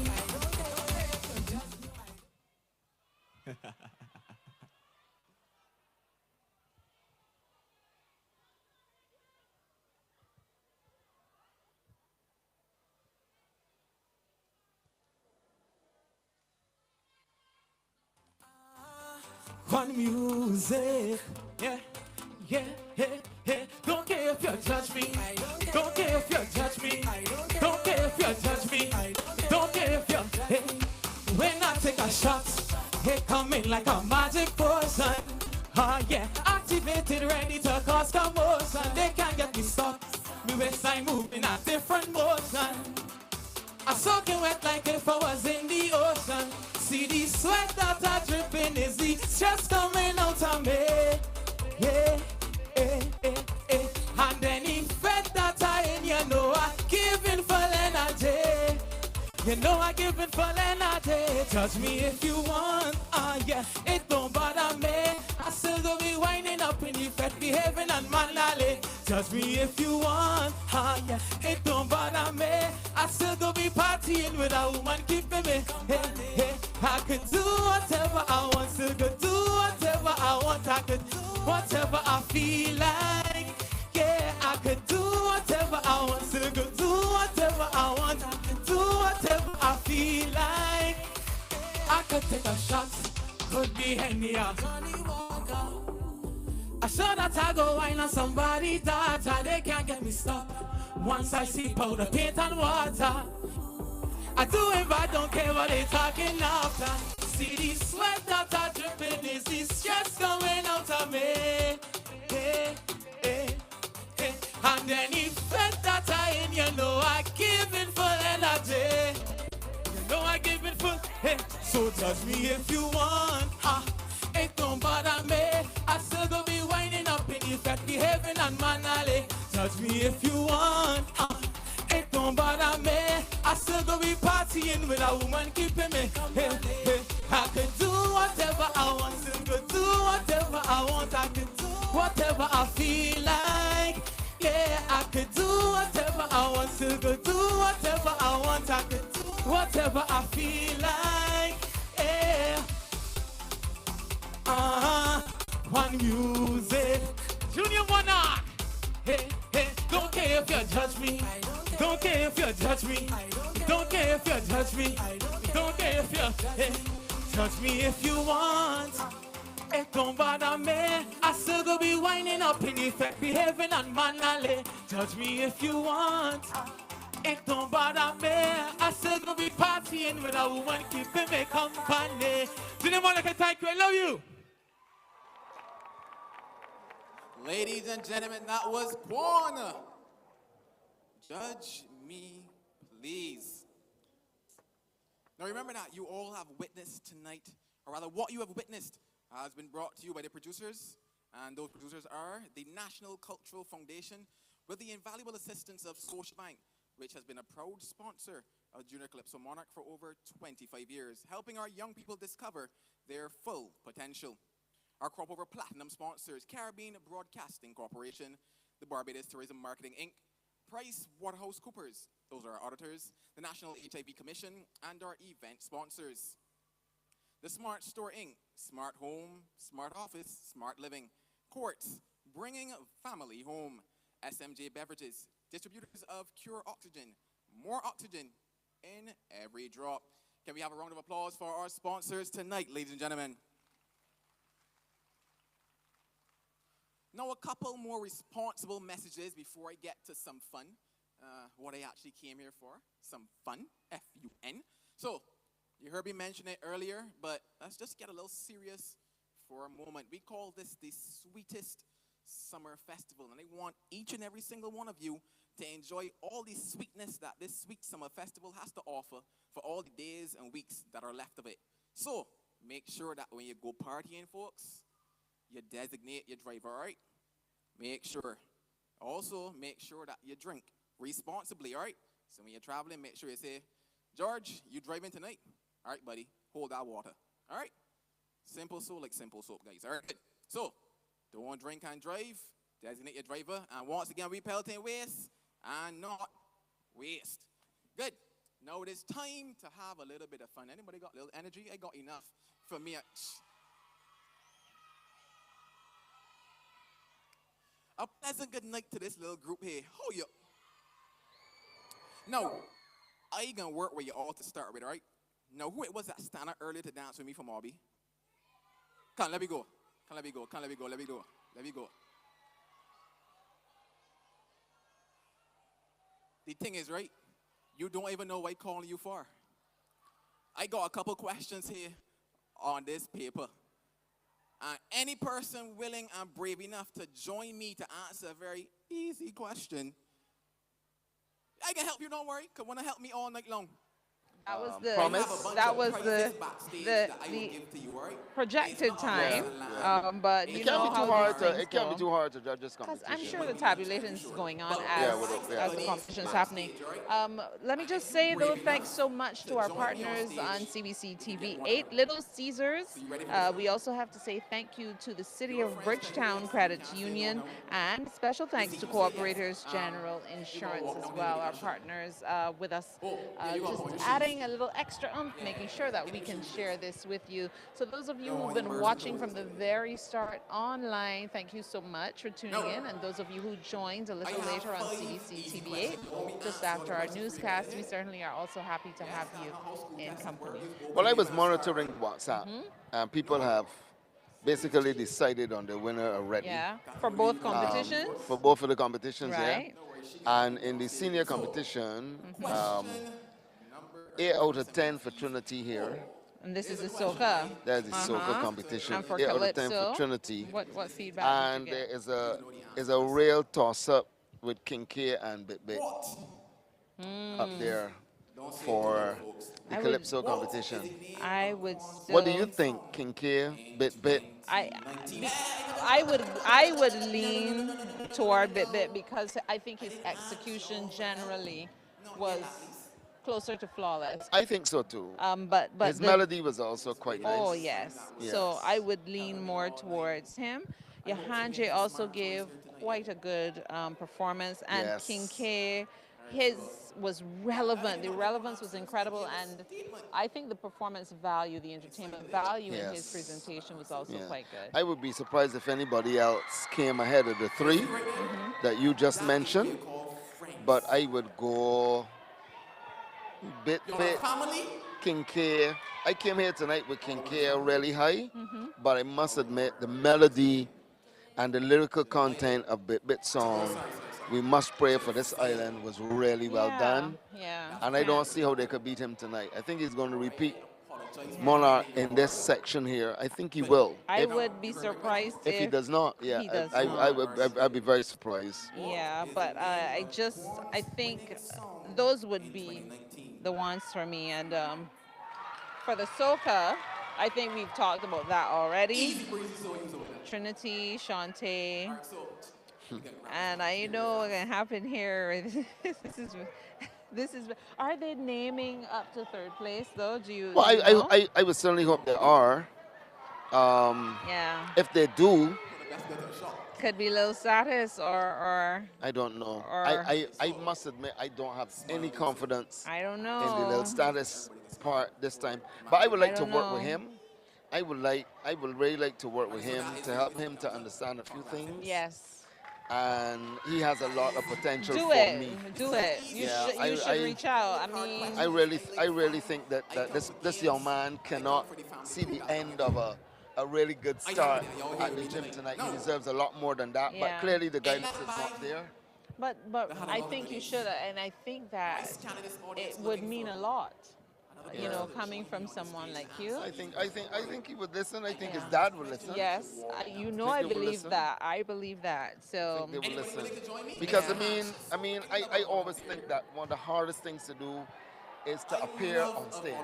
One music. Yeah. Don't care if you judge me. Don't care if you judge me. Don't care if you judge me. Don't care if you. Hey. When I take a shot, it come in like a magic potion. Yeah, activated, ready to cause commotion. They can't get me stopped. Me waistline moving a different motion. I'm soaking wet like if I was in the ocean. See the sweat that I dripping is the stress coming out of me. Yeah, and then the fed that I in, you know I giving full energy. You know I giving full energy. Judge me if you want, yeah, it don't bother me. I still go be winding up in the fed behaving and manly. Judge me if you want, yeah, it don't bother me. I still go be partying with a woman keeping me. Hey, I could do whatever I want, still could do whatever I want. I could do whatever I feel like. Yeah, I could do could take a shot, could be any of Johnny Walker. I show that I go wine on somebody daughter, they can't get me stopped. Once I see powder, paint and water, I do it, but I don't care what they talking after. See the sweat that I dripping, is the stress coming out of me. Hey, hey, hey. And any fed that I in, you know I give it full energy. You know I give it full, hey. So judge me if you want, it don't bother me. I still gonna be winding up in effect, behaving and mannerly. Judge me if you want, it don't bother me. I still gonna be partying with a woman keeping me. Hey, hey. I can do whatever I want, still could do whatever I want. I can do whatever I feel like. Yeah, I could do whatever I want, still could do whatever I want. I could do whatever I feel like. Yeah. One music. Junior Monarch. Hey, hey, don't care if you judge me. Don't care if you judge me. Don't care if you judge me. Don't care if you judge me if you want. It don't bother me. I still gonna be winding up in effect, behaving unmannerly. Judge me if you want. It don't bother me. I still gonna be partying with a woman keeping me company. Junior Monarch, thank you. I love you. Ladies and gentlemen, that was Quan. Judge me, please. Now remember that you all have witnessed tonight, or rather what you have witnessed has been brought to you by the producers, and those producers are the National Cultural Foundation with the invaluable assistance of Scotiabank, which has been a proud sponsor of Junior Calypso Monarch for over 25 years, helping our young people discover their full potential. Our crop over platinum sponsors, Caribbean Broadcasting Corporation, the Barbados Tourism Marketing Inc., Price Waterhouse Coopers, those are our auditors, the National HIV Commission, and our event sponsors. The Smart Store Inc., Smart Home, Smart Office, Smart Living, Courts, bringing family home, SMJ Beverages, distributors of Pure Oxygen, more oxygen in every drop. Can we have a round of applause for our sponsors tonight, ladies and gentlemen? Now, a couple more responsible messages before I get to some fun. What I actually came here for, some fun, F-U-N. So, you heard me mention it earlier, but let's just get a little serious for a moment. We call this the sweetest summer festival, and I want each and every single one of you to enjoy all the sweetness that this sweet summer festival has to offer for all the days and weeks that are left of it. So, make sure that when you go partying, folks, you designate your driver, all right? Make sure. Also, make sure that you drink responsibly, all right? So when you're traveling, make sure you say, George, you driving tonight? All right, buddy, hold that water, all right? Simple soul like simple soap, guys, all right? So, don't drink and drive, designate your driver, and once again, repelting waste and not waste. Good. Now it is time to have a little bit of fun. Anybody got a little energy? I got enough for me. A pleasant good night to this little group here. How you? Now, I gonna work with you all to start with, all right? Now, who it was that stand up earlier to dance with me from Mobby? Come on, let me go. Come, let me go. Come, let me go. Let me go. Let me go. The thing is, right? You don't even know what I'm calling you for. I got a couple questions here on this paper. And any person willing and brave enough to join me to answer a very easy question, I can help you, don't worry, because want to help me all night long. That was the projected time, but you know how these things it can't be too hard to judge this Because competition. I'm sure the tabulation is going on as the competition is happening. Let me just say, though, thanks so much to our partners on CBC TV, 8 Little Caesars. We also have to say thank you to the City of Bridgetown Credit Union, and special thanks to Cooperators General Insurance as well, our partners with us, just adding adding a little extra making sure that we can share this with you. So those of you who've been watching from the very start online, thank you so much for tuning in. And those of you who joined a little later on CBC TV8, just after our newscast, we certainly are also happy to have you in company. Well, I was monitoring WhatsApp, and people have basically decided on the winner already. Yeah, for both competitions? For both of the competitions, right. Yeah. And in the senior competition, 8 out of 10 for Trinity here. And this is the Soca. That's the Soca competition. And for 8 out of 10 Calypso, for Trinity. what feedback And did you get? there is a real toss-up with King K and Bit Bit up there for the Calypso competition. I would still... What do you think, King K, Bit Bit? I would lean toward Bit Bit because I think his execution generally was closer to flawless. I think so too. But his melody was also quite nice. Oh yes. So I would lean more towards him. Yohanje also gave quite a good performance, and King K, his was relevant. The relevance was incredible, and I think the performance value, the entertainment value in his presentation was also quite good. I would be surprised if anybody else came ahead of the three that you just mentioned, but I would go Bit Bit, King K. I came here tonight with King K really high, but I must admit the melody and the lyrical content of Bit Bit song, We Must Pray for This Island, was really well done. Yeah. And I don't see how they could beat him tonight. I think he's going to repeat Monarch in this section here. I think he will. I would be surprised if he does not. Yeah, he does I'd be very surprised. Yeah, but I think those would be the ones for me. And for the Soca, I think we've talked about that already. Trinity, Shantae, and I know what's gonna happen here. This is. Are they naming up to third place though? Do you? Well, do you know? I would certainly hope they are. Yeah. If they do, could be Lil Status or I don't know. Or I must admit I don't have any confidence. I don't know in the Lil Status part this time. But I would like to work with him. I would really like to work with him to help him to understand a few things. Yes. And he has a lot of potential Do for it. me. Do it. You should reach out. I mean, I really think that this young man cannot see the end of a really good start at the gym tonight. He deserves a lot more than that. But clearly the guidance is not there. But I think you should, and I think that it would mean a lot. You know, coming from someone like you. I think he would listen. I think his dad would listen. Yes, I believe that. I believe that. So they would listen. Because I mean, I always think that one of the hardest things to do is to appear on stage.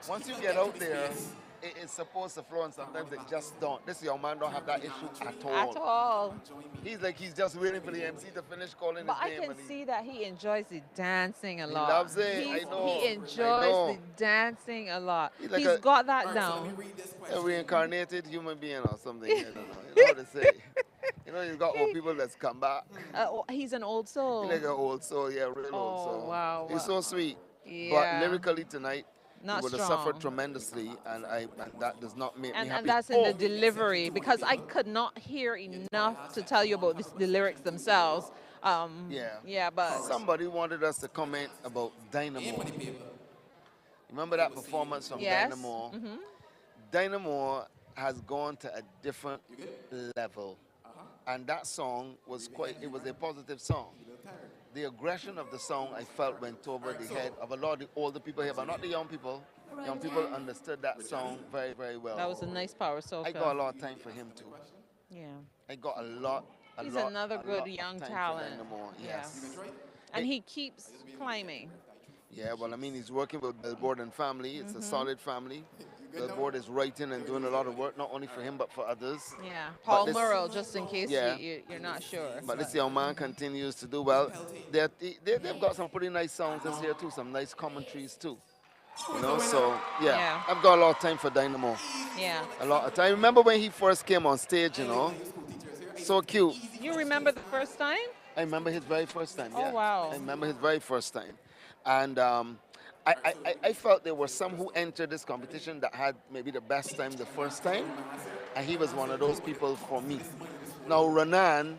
Once you get out there, it is supposed to flow, and sometimes it just don't. This young man don't have that issue at all. At all. He's just waiting for the MC to finish calling but his name. I can see that he enjoys the dancing a lot. He loves it. I know. He enjoys the dancing a lot. He's got that down. A reincarnated human being or something. I don't know. You know what to say. You know, he's got old people that's come back. He's an old soul. He's like an old soul, yeah, real old soul. Wow. He's so sweet. Yeah. But lyrically tonight, not he would have strong. suffered tremendously, and that does not make me happy. And that's in the delivery, because I could not hear enough to tell you about the lyrics themselves. Yeah, but somebody wanted us to comment about Dynamo. Remember that performance from Dynamo? Dynamo has gone to a different level, and that song was it was a positive song. The aggression of the song, I felt, went over the head of a lot of the older people here, but not the young people. Young people understood that song very, very well. That was a nice power soca. I got a lot of time for him too. Yeah. I got a lot. He's another good young talent. Yes. And he keeps climbing. Yeah, well, I mean, he's working with Billboard and family. It's a solid family. Billboard is writing and doing a lot of work, not only for him, but for others. Yeah, Paul Murrell, just in case you're not sure. But this young man continues to do well. They've got some pretty nice songs this year, too, some nice commentaries, too. You know, so, yeah, I've got a lot of time for Dynamo. Yeah. A lot of time. Remember when he first came on stage, you know? So cute. You remember the first time? I remember his very first time, Oh, wow. I remember his very first time. And I felt there were some who entered this competition that had maybe the best time the first time, and he was one of those people for me. Now, Renan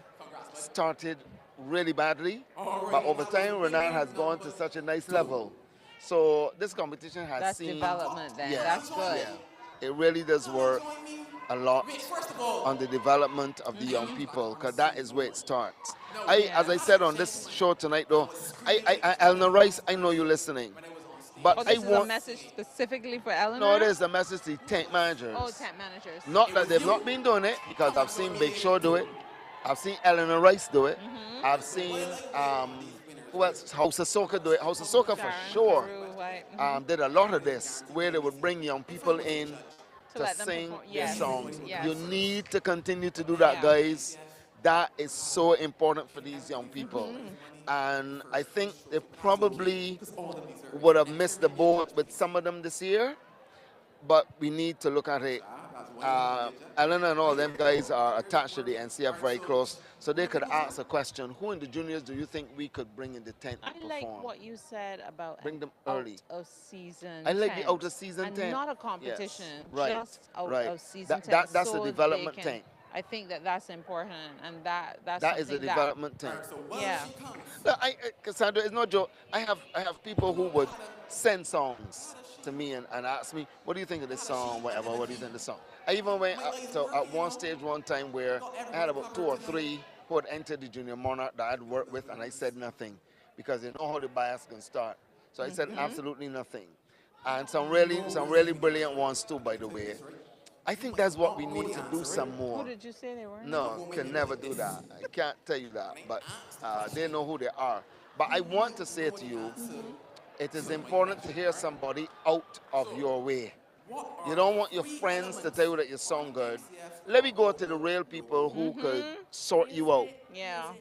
started really badly, but over time, Renan has gone to such a nice level. So this competition has That's seen development then. Yeah, That's good. yeah. It really does work a lot on the development of the young people, because that is where it starts. As I said on this show tonight, though, Eleanor Rice, I know you're listening, but Oh, I this is want a message specifically for Eleanor? no, it is a message to tent managers. Oh, tent managers. Not that they've not been doing it, because I've seen Big Show do it. I've seen Eleanor Rice do it. I've seen who else? House of Soca do it. House of Soca for sure did a lot of this, where they would bring young people in to let them sing perform. their Yes. songs. Yes. You need to continue to do that, guys. That is so important for these young people. And I think they probably would have missed the boat with some of them this year, but we need to look at it. Eleanor and all them guys are attached to the NCF very close, so they could ask a question: who in the juniors do you think we could bring in the tent to I perform? like what you said about Bring them early. out of season I like tent. the out of season and tent. not a Yes. competition, Right. just out Right. of season That- tent. that's so the development they can- tent. I think that's important, and that's That is a something that- development tent. Yeah. Look, Cassandra, it's no joke. I have people who would send songs to me and ask me, what do you think of this song, whatever, what do you think of this song? I even went up to at one stage one time where I had about 2 or 3 who had entered the Junior Monarch that I'd worked with, and I said nothing, because they know how the bias can start. So I said absolutely nothing. And some really brilliant ones too, by the way. I think that's what we need to do some more. Who did you say they were? No, can never do that. I can't tell you that, but they know who they are. But I want to say to you, it is important to hear somebody out of your way. You don't want your friends to tell you that you sound good. Let me go to the real people who could sort you out. Yeah,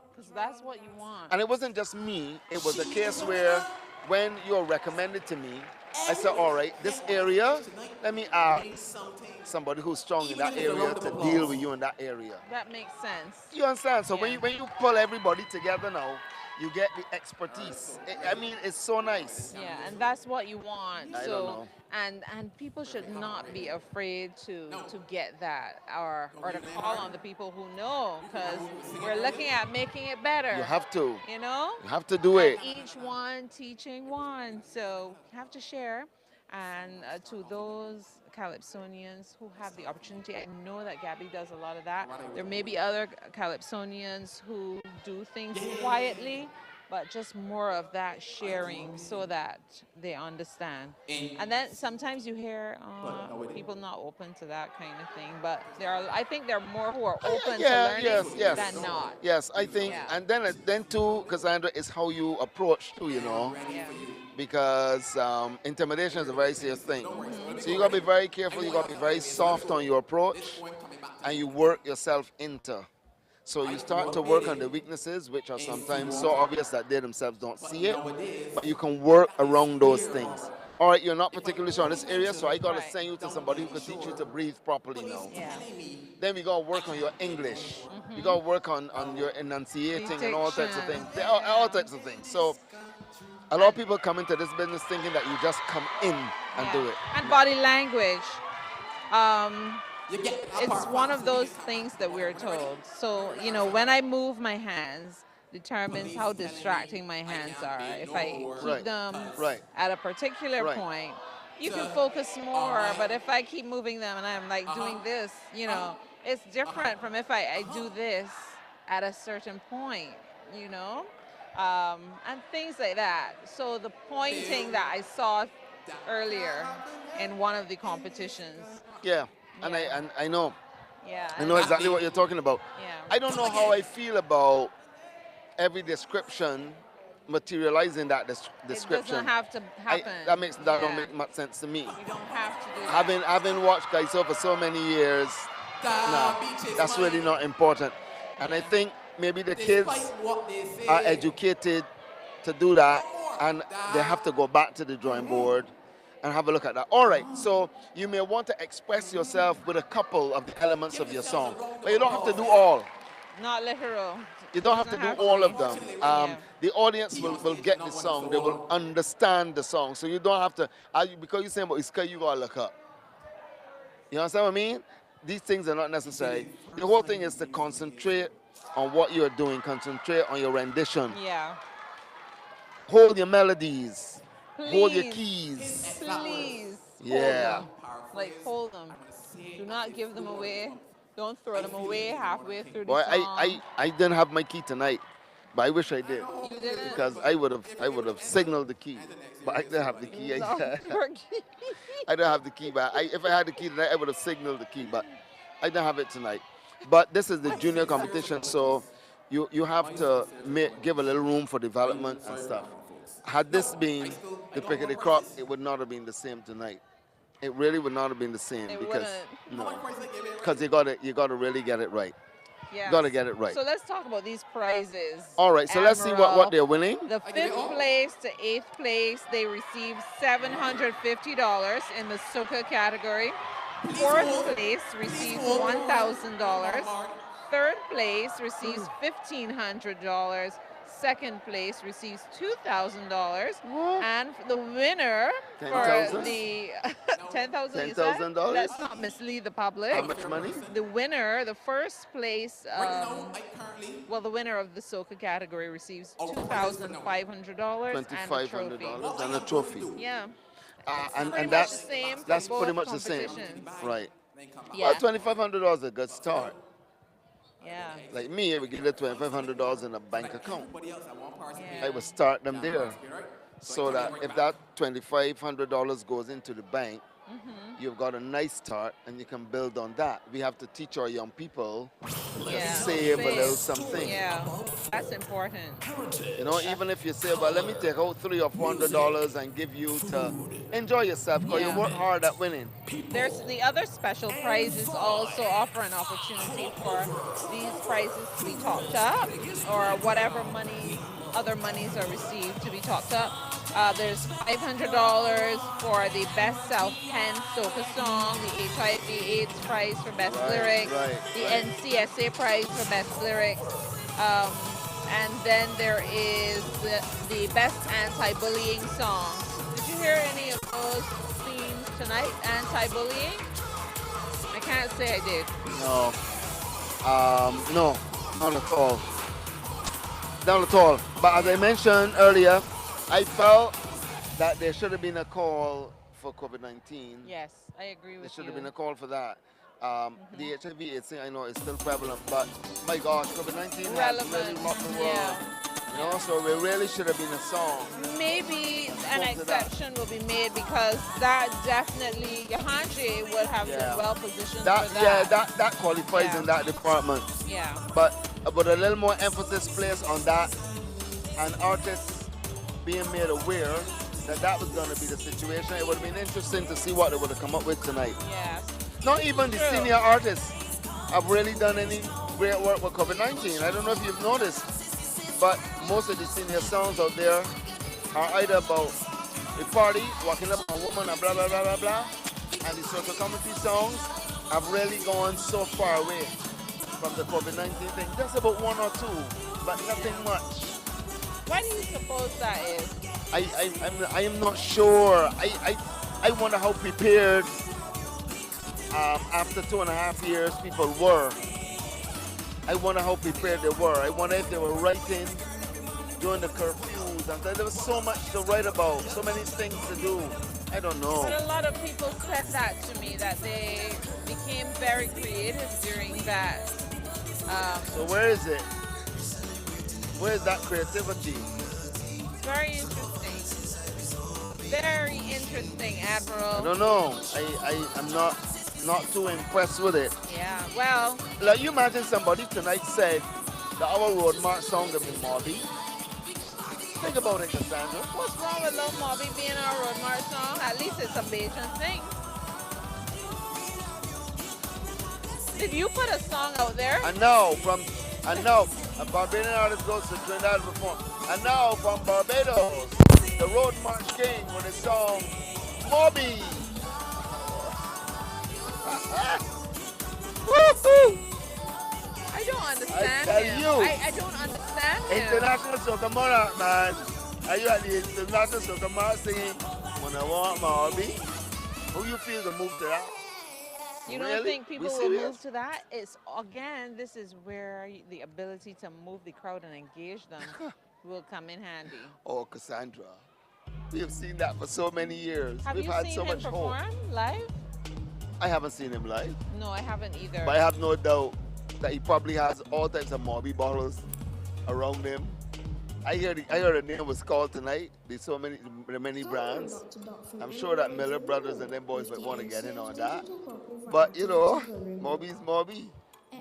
because that's what you want. And it wasn't just me. It was a case where when you're recommended to me, I said, all right, this area, let me ask somebody who's strong in that area to deal with you in that area. That makes sense. You understand? So when you pull everybody together now, you get the expertise. I mean, it's so nice. Yeah, and that's what you want. I so, don't know. And people should not be afraid to get that or to call on the people who know, because we're looking at making it better. You have to. You know? You have to do it. And each one teaching one. So you have to share. And to those Calypsonians who have the opportunity, I know that Gabby does a lot of that. There may be other Calypsonians who do things quietly, but just more of that sharing so that they understand. And then sometimes you hear people not open to that kind of thing, but I think there are more who are open to learning than not. Yes, I think, and then too, Cassandra, is how you approach too, you know. Yeah. Because intimidation is a very serious thing. So you gotta be very careful, you gotta be very soft on your approach, and you work yourself into. So you start to work on the weaknesses, which are sometimes so obvious that they themselves don't see it, but you can work around those things. All right, you're not particularly sure in this area, so I gotta send you to somebody who can teach you to breathe properly now. Then we gotta work on your English. You gotta work on your enunciating and all types of things. All types of things. So a lot of people come into this business thinking that you just come in and do it. And body language. It's one of those things that we're told. So, you know, when I move my hands, determines how distracting my hands are. If I keep them at a particular point, you can focus more, but if I keep moving them and I'm like doing this, you know, it's different from if I do this at a certain point, you know, and things like that. So the pointing that I saw earlier in one of the competitions. Yeah, and I know. Yeah. I know exactly what you're talking about. Yeah. I don't know how I feel about every description materializing that description. It doesn't have to happen. That don't make much sense to me. You don't have to do that. Having watched Kaiso for so many years, no, that's really not important. And I think maybe the kids are educated to do that, and they have to go back to the drawing board and have a look at that. All right, so you may want to express yourself with a couple of the elements of your song, but you don't have to do all. Not literal. You don't have to do all of them. The audience will get the song. They will understand the song. So you don't have to, because you're saying about Iska, you got to look up. You understand what I mean? These things are not necessary. The whole thing is to concentrate on what you're doing. Concentrate on your rendition. Yeah. Hold your melodies. Please. Hold your keys. Please. Yeah. Hold them. Like, hold them. Do not give them away. Don't throw them away halfway through the Boy, song. I didn't have my key tonight, but I wish I did. You didn't? Because I would have signaled the key, but I didn't have the key. I don't have the key, but if I had the key tonight, I would have signaled the key, but I don't have it tonight. But this is the junior competition, so you have to give a little room for development and stuff. Had this been the pick of the crop, it would not have been the same tonight. It really would not have been the same because you gotta really get it right. Yes. You gotta get it right. So let's talk about these prizes. All right, so let's see what they're winning. The 5th place to 8th place, they received $750 in the Soca category. 4th place receives $1,000. 3rd place receives $1,500. 2nd place receives $2,000, and the winner for the $10,000. $10,000. Let's not mislead the public. How much money? The winner, the first place, the winner of the Soca category receives $2,500 $2,500 and a trophy. Yeah. And that's that's pretty much the same, right? Yeah. Well, $2,500 is a good start. Yeah. Like me, I would give it $2,500 in a bank account. I would start them there, so that if that $2,500 goes into the bank, you've got a nice start, and you can build on that. We have to teach our young people to save a little something. Yeah, that's important. You know, even if you say, well, let me take out $300 or $400 and give you to enjoy yourself, because you work hard at winning. There's the other special prizes also offer an opportunity for these prizes to be topped up, or whatever other monies are received to be topped up. There's $500 for the best self-penned soca song, the HIV/AIDS prize for best lyrics, the NCSA prize for best lyrics, and then there is the best anti-bullying song. Did you hear any of those themes tonight? Anti-bullying? I can't say I did. No, not at all. Not at all. But as I mentioned earlier, I felt that there should have been a call for COVID-19. Yes, I agree with you. There should have been a call for that. The HIV/AIDS thing, I know, is still prevalent, but my gosh, COVID-19 has really rocked the world. Yeah. You know, so there really should have been a song. Maybe an exception will be made, because that definitely, Yohanje would have been well positioned for that. Yeah, that qualifies in that department. Yeah. But a little more emphasis placed on that, and artists being made aware that was going to be the situation. It would have been interesting to see what they would have come up with tonight. Yes. Not even the senior artists have really done any great work with COVID-19. I don't know if you've noticed, but most of the senior songs out there are either about the party, walking up on a woman, and blah, blah, blah, blah, blah. And the social comedy songs have really gone so far away from the COVID-19 thing. Just about one or two, but nothing much. Why do you suppose that is? I am not sure. I wonder how prepared after 2.5 years people were. I wonder how prepared they were. I wonder if they were writing during the curfews. And there was so much to write about, so many things to do. I don't know. But a lot of people said that to me, that they became very creative during that. So where is it? Where is that creativity? Very interesting. Very interesting, Admiral. I don't know. I'm not too impressed with it. Yeah, well. Like, you imagine somebody tonight said that our road march song will be Mobby. Think about it, Cassandra. What's wrong with Lil Mobby being our road march song? At least it's a Bajan thing. Did you put a song out there? And now, a Barbadian artist goes to Trinidad to perform. And now from Barbados, the Road March King with his song, Mobby. I don't understand tell him? you. I don't understand him. International Soca Monarch, man. Are you at the International Soca Monarch singing When I Want My Hobby? Who you feel to move to that? You don't Really? think people We will serious? move to that? It's again, this is where the ability to move the crowd and engage them will come in handy. Oh, Cassandra. We have seen that for so many years. Have We've you had seen so him much hope. perform live? I haven't seen him live, No, I haven't either. but I have no doubt that he probably has all types of Mobby bottles around him. I heard the name was called tonight. There's so many brands. I'm sure that Miller Brothers and them boys might want to get in on that. But you know, Mobby's Mobby.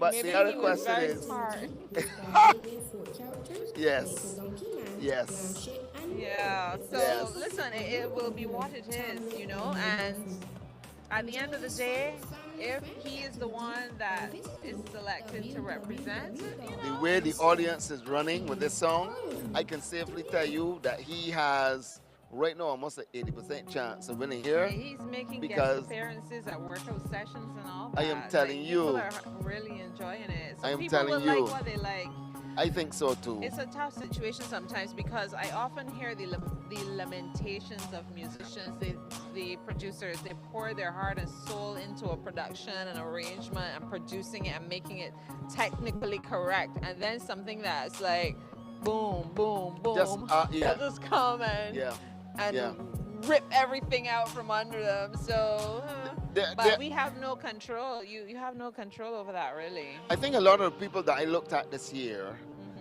But Maybe the other he was question very is, smart. yes, yes. Yeah, so Yes. listen, it will be what it is, you know, and at the end of the day, if he is the one that is selected to represent, The way the audience is running with this song, I can safely tell you that he has right now almost an 80% chance of winning here. he's making guest because appearances at workout sessions and all that. I am telling Like, you. people are really enjoying it. So I am people telling will you. like what they like. I think so too. It's a tough situation sometimes because I often hear the lamentations of musicians, the producers. They pour their heart and soul into a production and arrangement and producing it and making it technically correct. And then something that's like boom, boom, boom, yeah. they'll just come and Yeah. rip everything out from under them. So, but we have no control. You have no control over that, really. I think a lot of the people that I looked at this year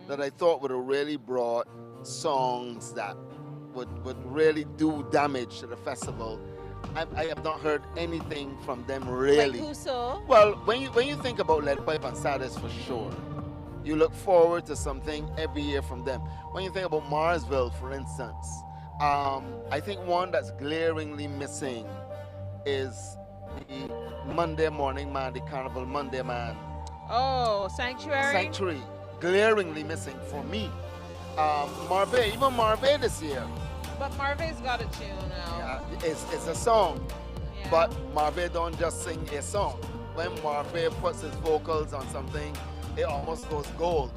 that I thought would have really brought songs that would really do damage to the festival, I have not heard anything from them really. Like who so? Well, when you think about Lead Pipe and Saddest for sure, you look forward to something every year from them. When you think about Marsville, for instance, I think one that's glaringly missing is the Monday Morning Man, the Carnival Monday Man. Oh, Sanctuary? Sanctuary, glaringly missing for me. Marve, even Marve this year. But Marve's got a tune now. Yeah, it's a song, but Marve don't just sing a song. When Marve puts his vocals on something, it almost goes gold.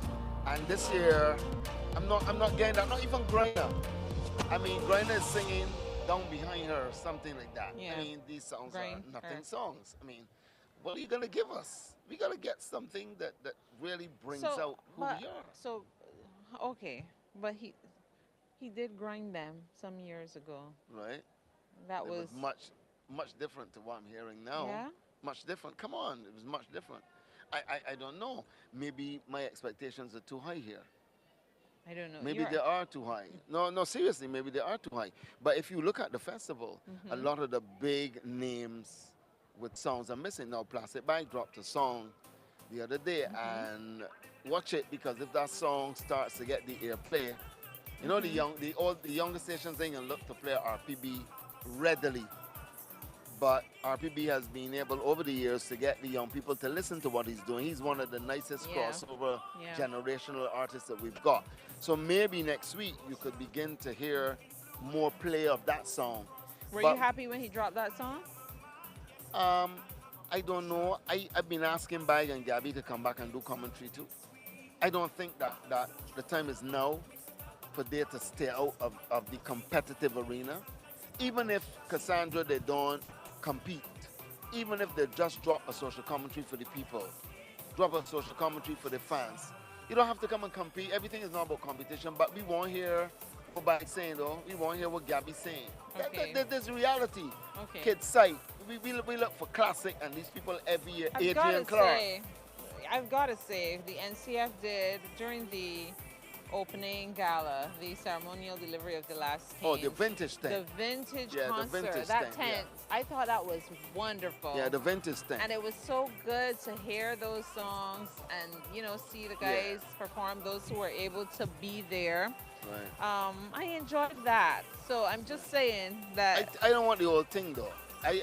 And this year, I'm not getting that. Not even Griner. I mean, Griner is singing down behind her, something like that. Yeah. I mean, these songs Grind are nothing her. songs. I mean, what are you gonna give us? We gotta get something that really brings out who we are. So, okay, but he did grind them some years ago. Right? That It was much different to what I'm hearing now. Yeah? Much different. Come on, it was much different. I don't know. Maybe my expectations are too high here. I don't know. Maybe they are too high. No, seriously, maybe they are too high. But if you look at the festival, a lot of the big names with songs are missing. Now, Plastic Bag dropped a song the other day, and watch it, because if that song starts to get the airplay, you know, the younger stations ain't gonna look to play RPB readily. But RPB has been able over the years to get the young people to listen to what he's doing. He's one of the nicest crossover generational artists that we've got. So maybe next week you could begin to hear more play of that song. Were you happy when he dropped that song? I don't know. I've been asking Bag and Gabby to come back and do commentary too. I don't think that the time is now for they to stay out of the competitive arena. Even if Cassandra, they don't compete, even if they just drop a social commentary for the people, drop a social commentary for the fans. You don't have to come and compete. Everything is not about competition, but we won't hear what Bag saying though. We won't hear what Gabby's saying. Okay. There's reality. Okay. Kids' sight. We look for classic, and these people every year. Adrian Clark. I've got to say, the NCF did during the opening gala, the ceremonial delivery of the last king. Oh, the vintage tent. The vintage Yeah, the concert. vintage that tent, yeah. I thought that was wonderful. Yeah, the vintage tent. And it was so good to hear those songs and, you know, see the guys perform, those who were able to be there. Right. I enjoyed that. So I'm just saying that. I don't want the old thing though. I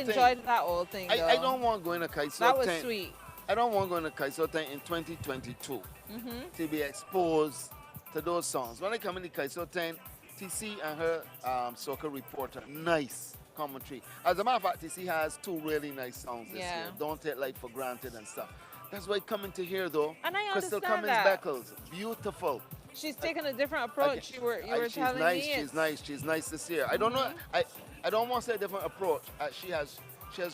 enjoyed that old thing though. I don't want going to Kaiso That was tent. sweet. I don't want going to Kaiso tent in 2022 to be exposed to those songs. When I come in the Kaiso tent, TC and her Soca reporter, nice commentary. As a matter of fact, TC has two really nice songs this year. Don't Take Life for Granted and stuff. That's why coming to here though. And I Crystal understand Cummins that. Beckles, beautiful. She's taken a different approach. You were She's telling nice. me. She's nice this year. I don't know. I don't want to say a different approach. She has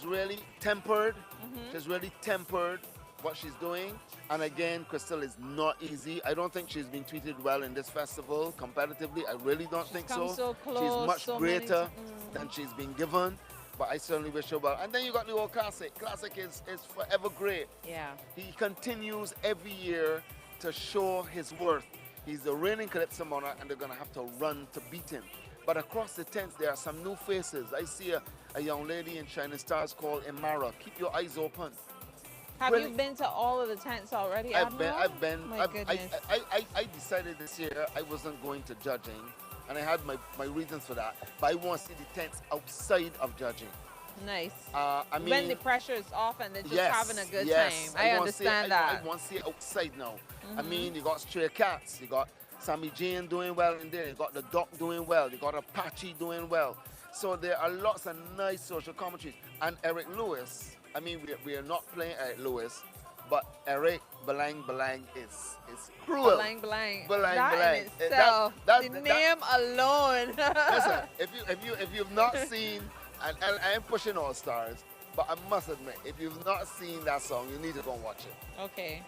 really tempered. She's really tempered what she's doing. And again, Crystal is not easy. I don't think she's been treated well in this festival competitively. I really don't think so. So close, she's much so greater than she's been given. But I certainly wish her well. And then you got the old Classic. Classic is forever great. Yeah. He continues every year to show his worth. He's the reigning Calypso Monarch, and they're going to have to run to beat him. But across the tents, there are some new faces. I see a young lady in Shining Stars called Imara. Keep your eyes open. Have you been to all of the tents already, Admiral? I've been. My goodness. I decided this year I wasn't going to judging, and I had my reasons for that. But I want to see the tents outside of judging. Nice. I mean, when the pressure is off and they're just having a good time. I understand that. I want to see it outside now. I mean, you got Stray Cats, you got Sammy Jane doing well in there, you got the Doc doing well, you got Apache doing well. So there are lots of nice social commentaries. And Eric Lewis, I mean, we are not playing Eric Lewis, but Eric Belang is cruel. Belang. That in itself, the name alone. Listen, if you've not seen, and I am pushing All Stars, but I must admit, if you've not seen that song, you need to go and watch it. Okay.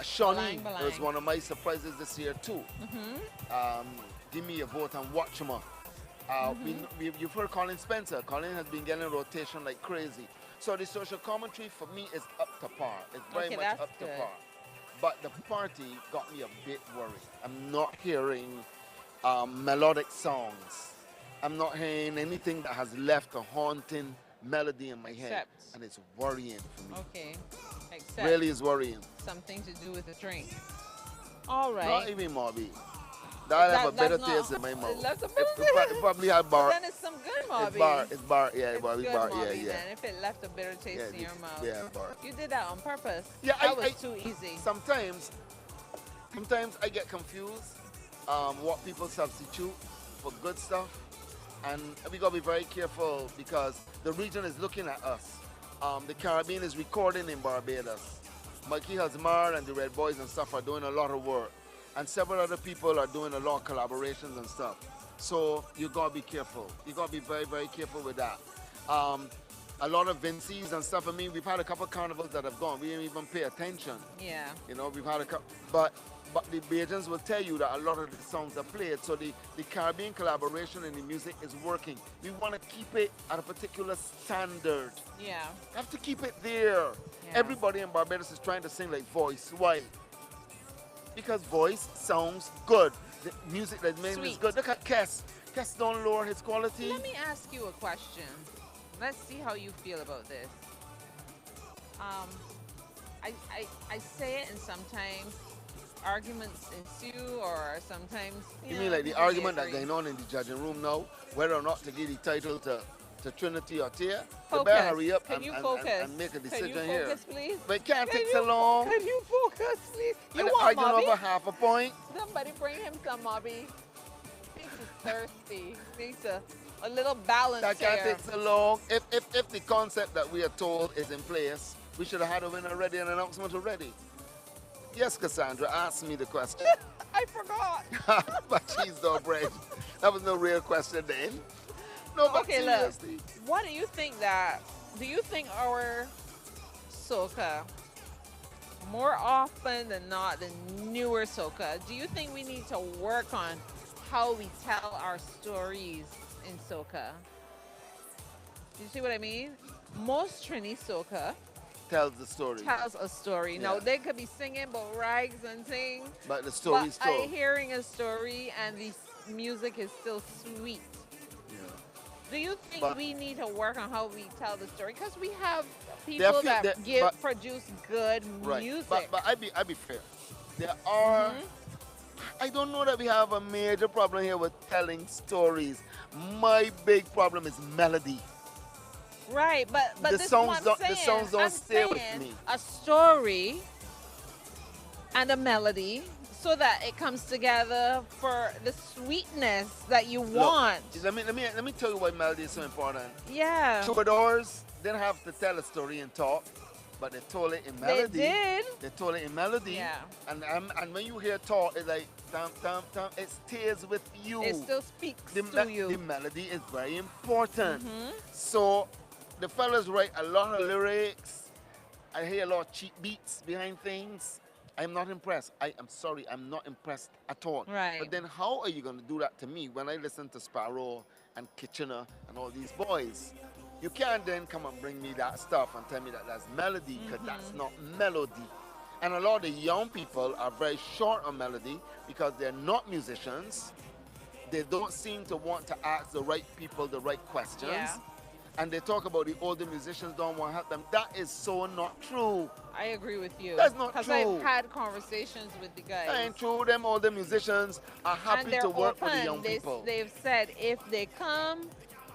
Shawnee was one of my surprises this year too. Give me a vote and watch him. You've heard Colin Spencer. Colin has been getting rotation like crazy. So the social commentary for me is up to par. It's very much up to par. But the party got me a bit worried. I'm not hearing melodic songs. I'm not hearing anything that has left a haunting melody in my head. And it's worrying for me. Okay. Except really is worrying. Something to do with the drink. All right. Not even Mobby. That have a better taste in my mouth. That's a better taste. It probably had bar. Then it's some good Mobby. It's bar. Yeah, it's Bobby good bar. Mobby, Yeah. Then, if it left a bitter taste in your mouth. Yeah, bar. You did that on purpose. Yeah, that was too easy. Sometimes I get confused what people substitute for good stuff. And we got to be very careful because the region is looking at us. The Caribbean is recording in Barbados. Mikey Hasmar and the Red Boys and stuff are doing a lot of work. And several other people are doing a lot of collaborations and stuff. So you got to be careful. You got to be very, very careful with that. A lot of Vincies and stuff. I mean, we've had a couple of carnivals that have gone. We didn't even pay attention. Yeah. You know, we've had a couple. But the Bajans will tell you that a lot of the songs are played. So the Caribbean collaboration in the music is working. We want to keep it at a particular standard. Yeah. Have to keep it there. Yeah. Everybody in Barbados is trying to sing like Voice. Why? Because Voice sounds good. The music that made is good. Look at Kes. Kes don't lower his quality. Let me ask you a question. Let's see how you feel about this. I say it, and sometimes arguments ensue, or sometimes you mean like the argument that's going on in the judging room now, whether or not to give the title to Trinity or Tia? You better hurry up and make a decision here. Focus, please? But it can't take so long. Can you focus, please? You want arguing Mobby? over half a point. Somebody bring him some, Mobby. He's thirsty. Needs a little balance That can't here. take so long. If the concept that we are told is in place, we should have had a winner already, an announcement already. Yes, Cassandra, ask me the question. I forgot. But cheese dough bread. That was no real question then. No, but okay, seriously. look. What do you think do you think our soca, more often than not, the newer soca, do you think we need to work on how we tell our stories in soca? Do you see what I mean? Most Trini soca tells the story. Tells a story. Yeah. Now, they could be singing about rags and things. But the story's but told. I'm hearing a story and the music is still sweet. Yeah. Do you think we need to work on how we tell the story? Because we have people that produce good music. But I be fair. There are... I don't know that we have a major problem here with telling stories. My big problem is melody. Right, but the this songs is what I'm don't saying. the songs don't I'm stay with saying me. A story and a melody so that it comes together for the sweetness that you want. Look, let me tell you why melody is so important. Yeah. Troubadours didn't have to tell a story and talk. but they told it in melody. They did. They told it in melody. Yeah. And when you hear talk, it's like tam tam tam. It stays with you. It still speaks the to you. The melody is very important. Mhm. So the fellas write a lot of lyrics. I hear a lot of cheap beats behind things. I'm not impressed. I am sorry, I'm not impressed at all. Right. But then how are you going to do that to me when I listen to Sparrow and Kitchener and all these boys? You can't then come and bring me that stuff and tell me that that's melody, because that's not melody. And a lot of the young people are very short on melody because they're not musicians. They don't seem to want to ask the right people the right questions. Yeah. And they talk about the older musicians don't want to help them. That is so not true. I agree with you. That's not Because true. I've had conversations with the guys. That ain't true. Them older musicians are and happy they're to work open. with the young people. They've said if they come,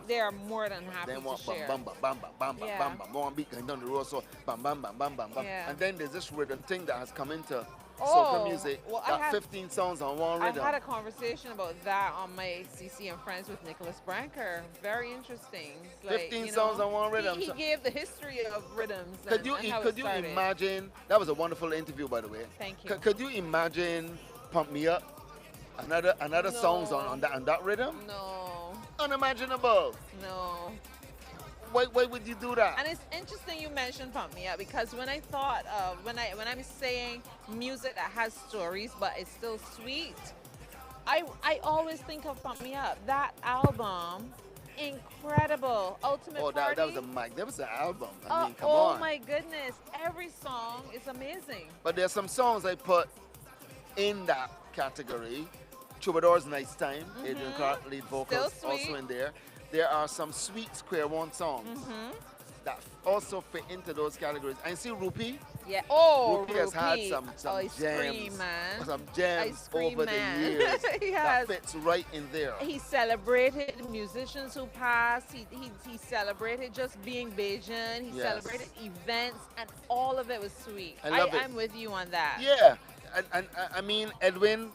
they are more than happy They to want share. bam bam bam bam bam bam Yeah. bam bam. One beat going down the road, so bam bam bam bam bam bam. Yeah. And then there's this rhythm thing that has come into Oh, soca music. well, I that had- 15 songs on one I rhythm. had a conversation about that on my CC and Friends with Nicholas Branker. Very interesting. 15 songs on one rhythm. He gave the history of rhythms. Could and, you and how could it you started. imagine? That was a wonderful interview, by the way. Thank you. Could you imagine "Pump Me Up"? Another songs on that rhythm? No. Unimaginable. No. Why would you do that? And it's interesting you mentioned Pump Me Up, because when I thought of when I'm saying music that has stories but it's still sweet, I always think of Pump Me Up. That album, incredible. Ultimate Oh, Party. that was a magnificent album. I mean, come oh on. my goodness. Every song is amazing. But there's some songs I put in that category. Troubadour's Nice Time, Adrian Clark lead vocals, Still also sweet. in there. There are some sweet square one songs that also fit into those categories. And see Rupi? Yeah. Oh, Rupi has had some Ice gems, Cream Man. some gems Ice Cream over Man. the years He that has. fits right in there. He celebrated musicians who passed. He celebrated just being Bajan. He Yes. celebrated events, and all of it was sweet. I love it. I'm with you on that. Yeah, and I mean, Edwin,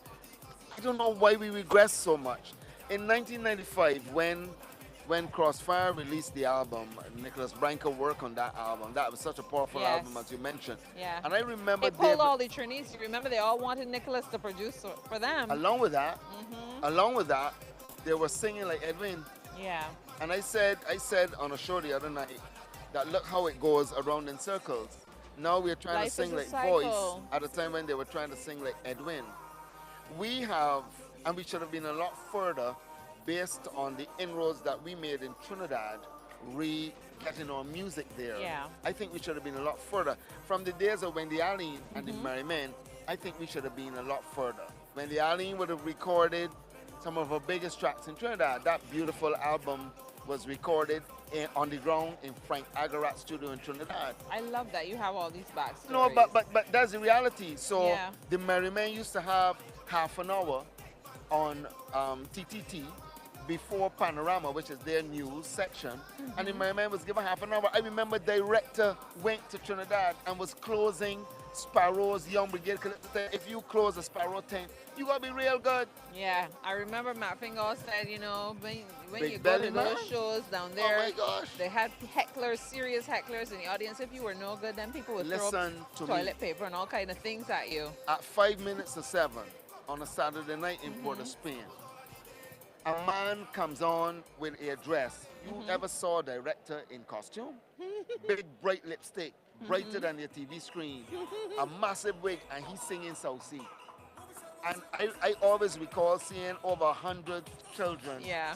I don't know why we regress so much. In 1995, when Crossfire released the album, Nicholas Branker worked on that album. That was such a powerful Yes. album, as you mentioned. Yeah. And I remember They pulled all the Trinis. You remember they all wanted Nicholas to produce for them. along with that, they were singing like Edwin. Yeah. And I said on a show the other night that look how it goes around in circles. Now we're trying Life to sing is a like Voice cycle. at a time when they were trying to sing like Edwin. We have, and we should have been a lot further based on the inroads that we made in Trinidad, getting our music there. Yeah. I think we should have been a lot further. From the days of Wendy Allen and the Merry Men, I think we should have been a lot further. Wendy Allen would have recorded some of her biggest tracks in Trinidad. That beautiful album was recorded on the ground in Frank Agarat's studio in Trinidad. I love that you have all these backstories. No, but that's the reality. So Yeah. the Merry Men used to have half an hour on TTT before Panorama, which is their news section, and the Merry Men was given half an hour. I remember director went to Trinidad and was closing Sparrow's Young Brigade. If you close a Sparrow tent, you gotta be real good. Yeah, I remember Matt Fingal said, you know, when Big you go Belly to those Man? shows down there, Oh my gosh. they had hecklers, serious hecklers in the audience. If you were no good, then people would Listen throw to me. toilet paper and all kind of things at you. At 5 minutes to 7 on a Saturday night in Port of Spain, a man comes on with a dress. You ever saw a director in costume? Big bright lipstick, brighter than your TV screen, a massive wig, and he's singing South Sea. And I always recall seeing over 100 children. Yeah.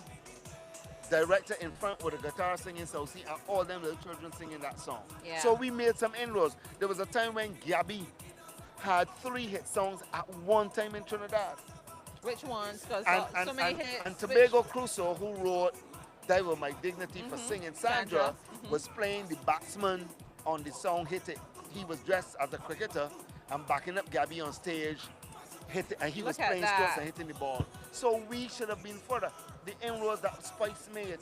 Director in front with a guitar singing South Sea, and all them little children singing that song. Yeah. So we made some inroads. There was a time when Gabby had 3 hit songs at one time in Trinidad. Which ones? Because And, so many and, hits. and Tobago Crusoe, who wrote Die With My Dignity for singing Sandra, Sandra. was playing the batsman on the song Hit It. He was dressed as a cricketer and backing up Gabby on stage, hit it, and he was Look at playing that. strokes and hitting the ball. So we should have been further. The inroads that Spice made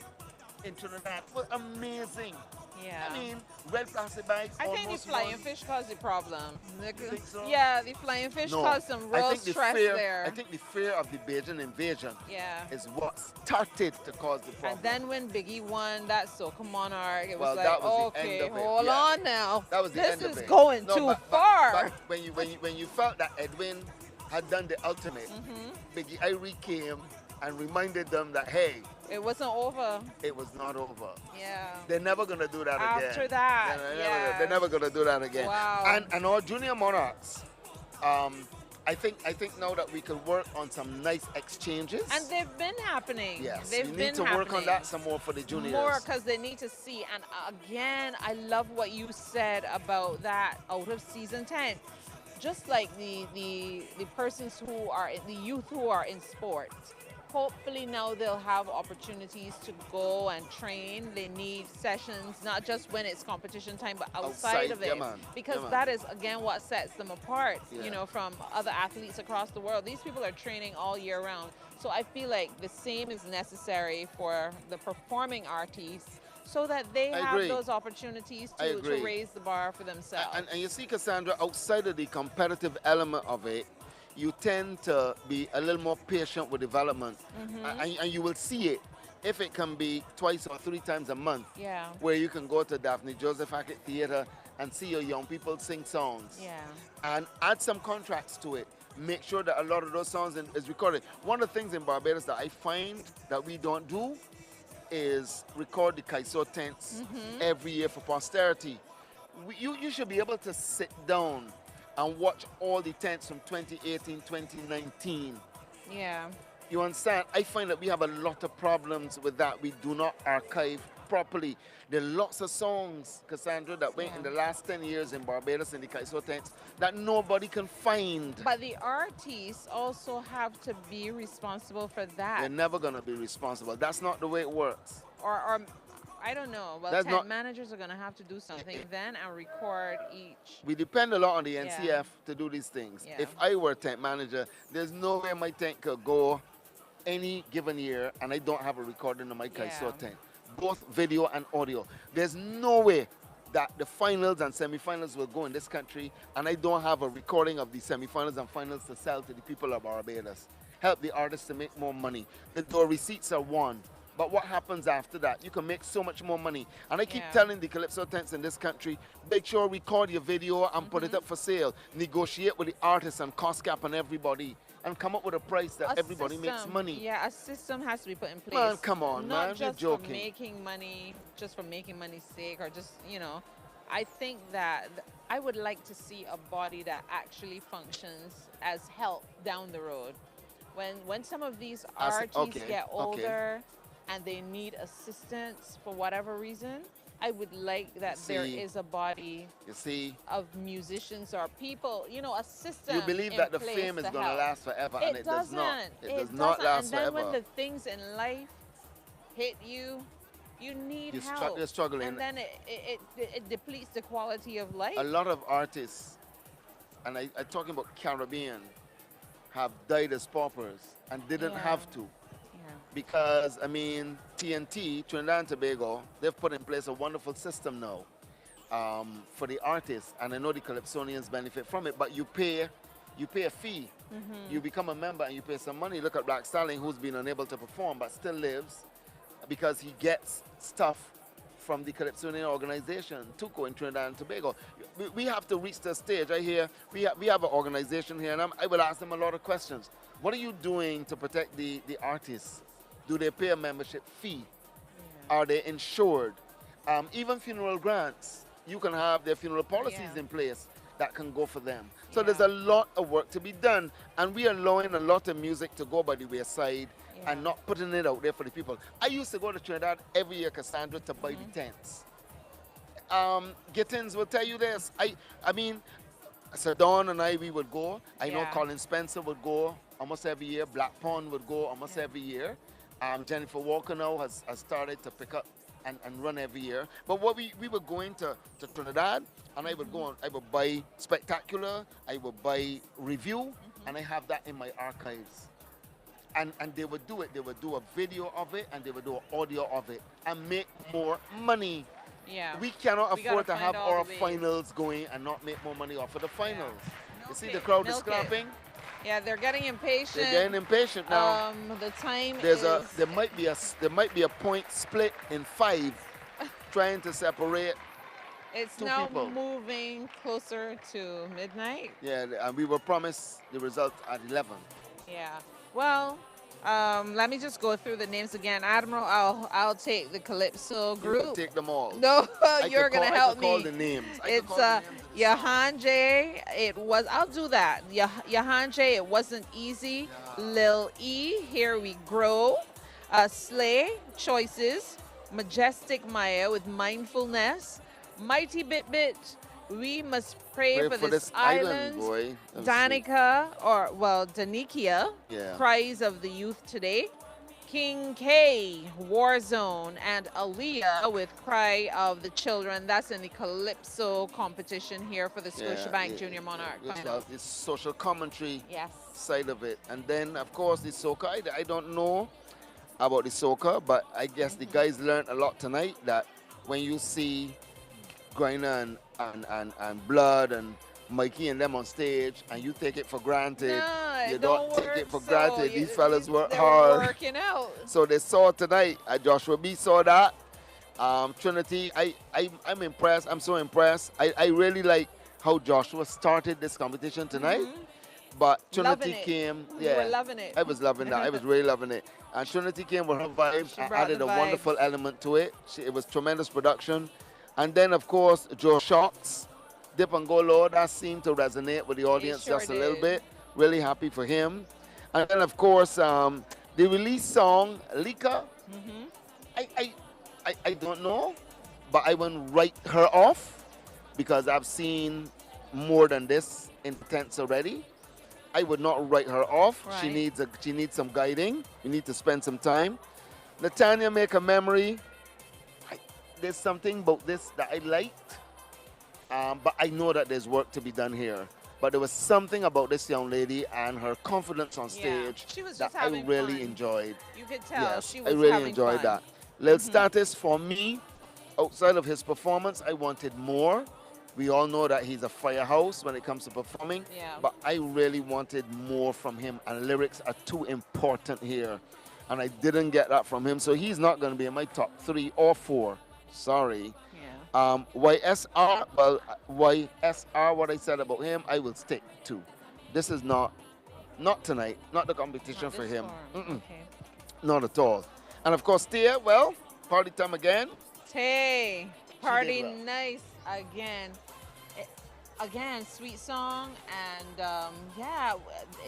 in Trinidad was amazing. Yeah. I mean, red plastic bags. I think the almost flying run- fish caused the problem. think so? Yeah, the flying fish No, caused some I real think the stress fear. there. I think the fear of the Bajan invasion Yeah. is what started to cause the problem. And then when Biggie won that Soca Monarch, it was Well, like, that was the okay, end of it, hold yeah. on now. That was the this end of is it. going No, too but far. when you felt that Edwin had done the ultimate, Biggie Irie came and reminded them that, hey, It wasn't over. it was not over. Yeah. They're never gonna do that again. After that, they're never gonna do that again. Wow. And our junior monarchs, I think now that we can work on some nice exchanges. And they've been happening. Yes, They've we been need to work on happening. that some more for the juniors. More because they need to see. And again, I love what you said about that out of season 10. Just like the persons who are the youth who are in sports. Hopefully now they'll have opportunities to go and train. They need sessions, not just when it's competition time, but outside of it. Yeah, man. Because Yeah, man. that is, again, what sets them apart, Yeah. you know, from other athletes across the world. These people are training all year round. So I feel like the same is necessary for the performing artists so that they I have agree. those opportunities I to agree. raise the bar for themselves. And you see, Cassandra, outside of the competitive element of it, you tend to be a little more patient with development. And you will see it if it can be twice or 3 times a month. Yeah. Where you can go to Daphne Joseph Hackett Theatre and see your young people sing songs. Yeah. And add some contracts to it. Make sure that a lot of those songs is recorded. One of the things in Barbados that I find that we don't do is record the Kaiso tents every year for posterity. You should be able to sit down and watch all the tents from 2018, 2019. Yeah. You understand? I find that we have a lot of problems with that. We do not archive properly. There are lots of songs, Cassandra, that went in the last 10 years in Barbados in the Kaiso tents that nobody can find. But the artists also have to be responsible for that. They're never going to be responsible. That's not the way it works. Or I don't know. Well, That's tent not- managers are going to have to do something then and record each. We depend a lot on the Yeah. NCF to do these things. Yeah. If I were a tent manager, there's no way my tent could go any given year and I don't have a recording of my Kaiso tent. Both video and audio. There's no way that the finals and semifinals will go in this country and I don't have a recording of the semifinals and finals to sell to the people of Barbados. Help the artists to make more money. The receipts are one. But what happens after that? You can make so much more money. And I keep telling the Calypso tents in this country, make sure record your video and put it up for sale. Negotiate with the artists and cost cap and everybody. And come up with a price that everybody makes system. money. Yeah, a system has to be put in place. Man, come on, Not man, you're just joking. for making money, just for making money's sake, or just, you know. I think that I would like to see a body that actually functions as help down the road. When some of these artists get older and they need assistance for whatever reason, I would like that there is a body of musicians or people, you know, a system. You believe in that the place fame is to going to help. last forever, and it does not. It It does not last And then forever. when the things in life hit you, you need help. You're struggling. And then it depletes the quality of life. A lot of artists, and I'm talking about Caribbean, have died as paupers and didn't have to. Because, I mean, TNT, Trinidad and Tobago, they've put in place a wonderful system now for the artists. And I know the Calypsonians benefit from it, but you pay a fee. You become a member and you pay some money. Look at Black Stallion, who's been unable to perform but still lives because he gets stuff from the Calypsonian organization, TUCO in Trinidad and Tobago. We have to reach the stage. I hear we have an organization here, and I will ask them a lot of questions. What are you doing to protect the artists? Do they pay a membership fee? Are they insured? Even funeral grants, you can have their funeral policies in place that can go for them. So there's a lot of work to be done, and we are allowing a lot of music to go by the wayside and not putting it out there for the people. I used to go to Trinidad every year, Cassandra, to buy the tents. Gittins will tell you this. I mean, Sir Don and we would go. I know Colin Spencer would go almost every year. Black Pond would go almost every year. Jennifer Walker now has started to pick up and run every year. But what we were going to Trinidad, and I would go on, I would buy Spectacular, I would buy Review, and I have that in my archives. And they would do it. They would do a video of it, and they would do an audio of it, and make more money. Yeah. We cannot We gotta afford to find have all our the ways. finals going and not make more money off of the finals. You see, the it, crowd is milk it. clapping. Yeah, they're getting impatient. They're getting impatient now. The time There might be a point split in 5, trying to separate it's 2 now people. moving closer to midnight. Yeah, and we were promised the result at 11. Yeah. Well, let me just go through the names again. Admiral, I'll take the Calypso group. You can take them all. No, you're gonna help I could call me. the names. It's Yahan J. I'll do that. Yahan J. It wasn't easy. Lil E. Here we grow. Slay Choices. Majestic Maya with Mindfulness. Mighty Bit Bit. We must pray for this island. Boy. Danica, Danikia, Yeah. Cries of the Youth Today. King K, Warzone, and Aaliyah with Cry of the Children. That's in the Calypso competition here for the Scotiabank Junior Monarch final. It's social commentary Yes. side of it. And then, of course, the Soca. I don't know about the Soca, but I guess the guys learned a lot tonight that when you see Griner and Blood and Mikey and them on stage, and you take it for granted. No, you don't don't take work it for so. granted. These fellas work They're hard. working out. So they saw tonight. Joshua B saw that. Trinity, I'm impressed. I'm so impressed. I really like how Joshua started this competition tonight. But Trinity came. You were loving it. I was loving that. I was really loving it. And Trinity came with her vibes and brought added the a vibes. wonderful element to it. It was tremendous production. And then, of course, Joe Shocks, Dip and Go Low, that seemed to resonate with the audience just a little bit. Really happy for him. And then, of course, the release song, Lika, I don't know, but I wouldn't write her off because I've seen more than this intense already. I would not write her off. Right. She needs some guiding. We need to spend some time. Natanya, Make a Memory. There's something about this that I liked, but I know that there's work to be done here. But there was something about this young lady and her confidence on stage She was that just I having really fun. enjoyed. You could tell Yes, she was I really having enjoyed fun. that. Lil Status, for me, outside of his performance, I wanted more. We all know that he's a firehouse when it comes to performing, Yeah. but I really wanted more from him, and lyrics are too important here. And I didn't get that from him, so he's not going to be in my top 3 or 4. Sorry. YSR, YSR, what I said about him, I will stick to. This is not tonight, not the competition for him. Not at all. And of course, Tia, well, party time again. Tay, party well. nice again. Again, sweet song, and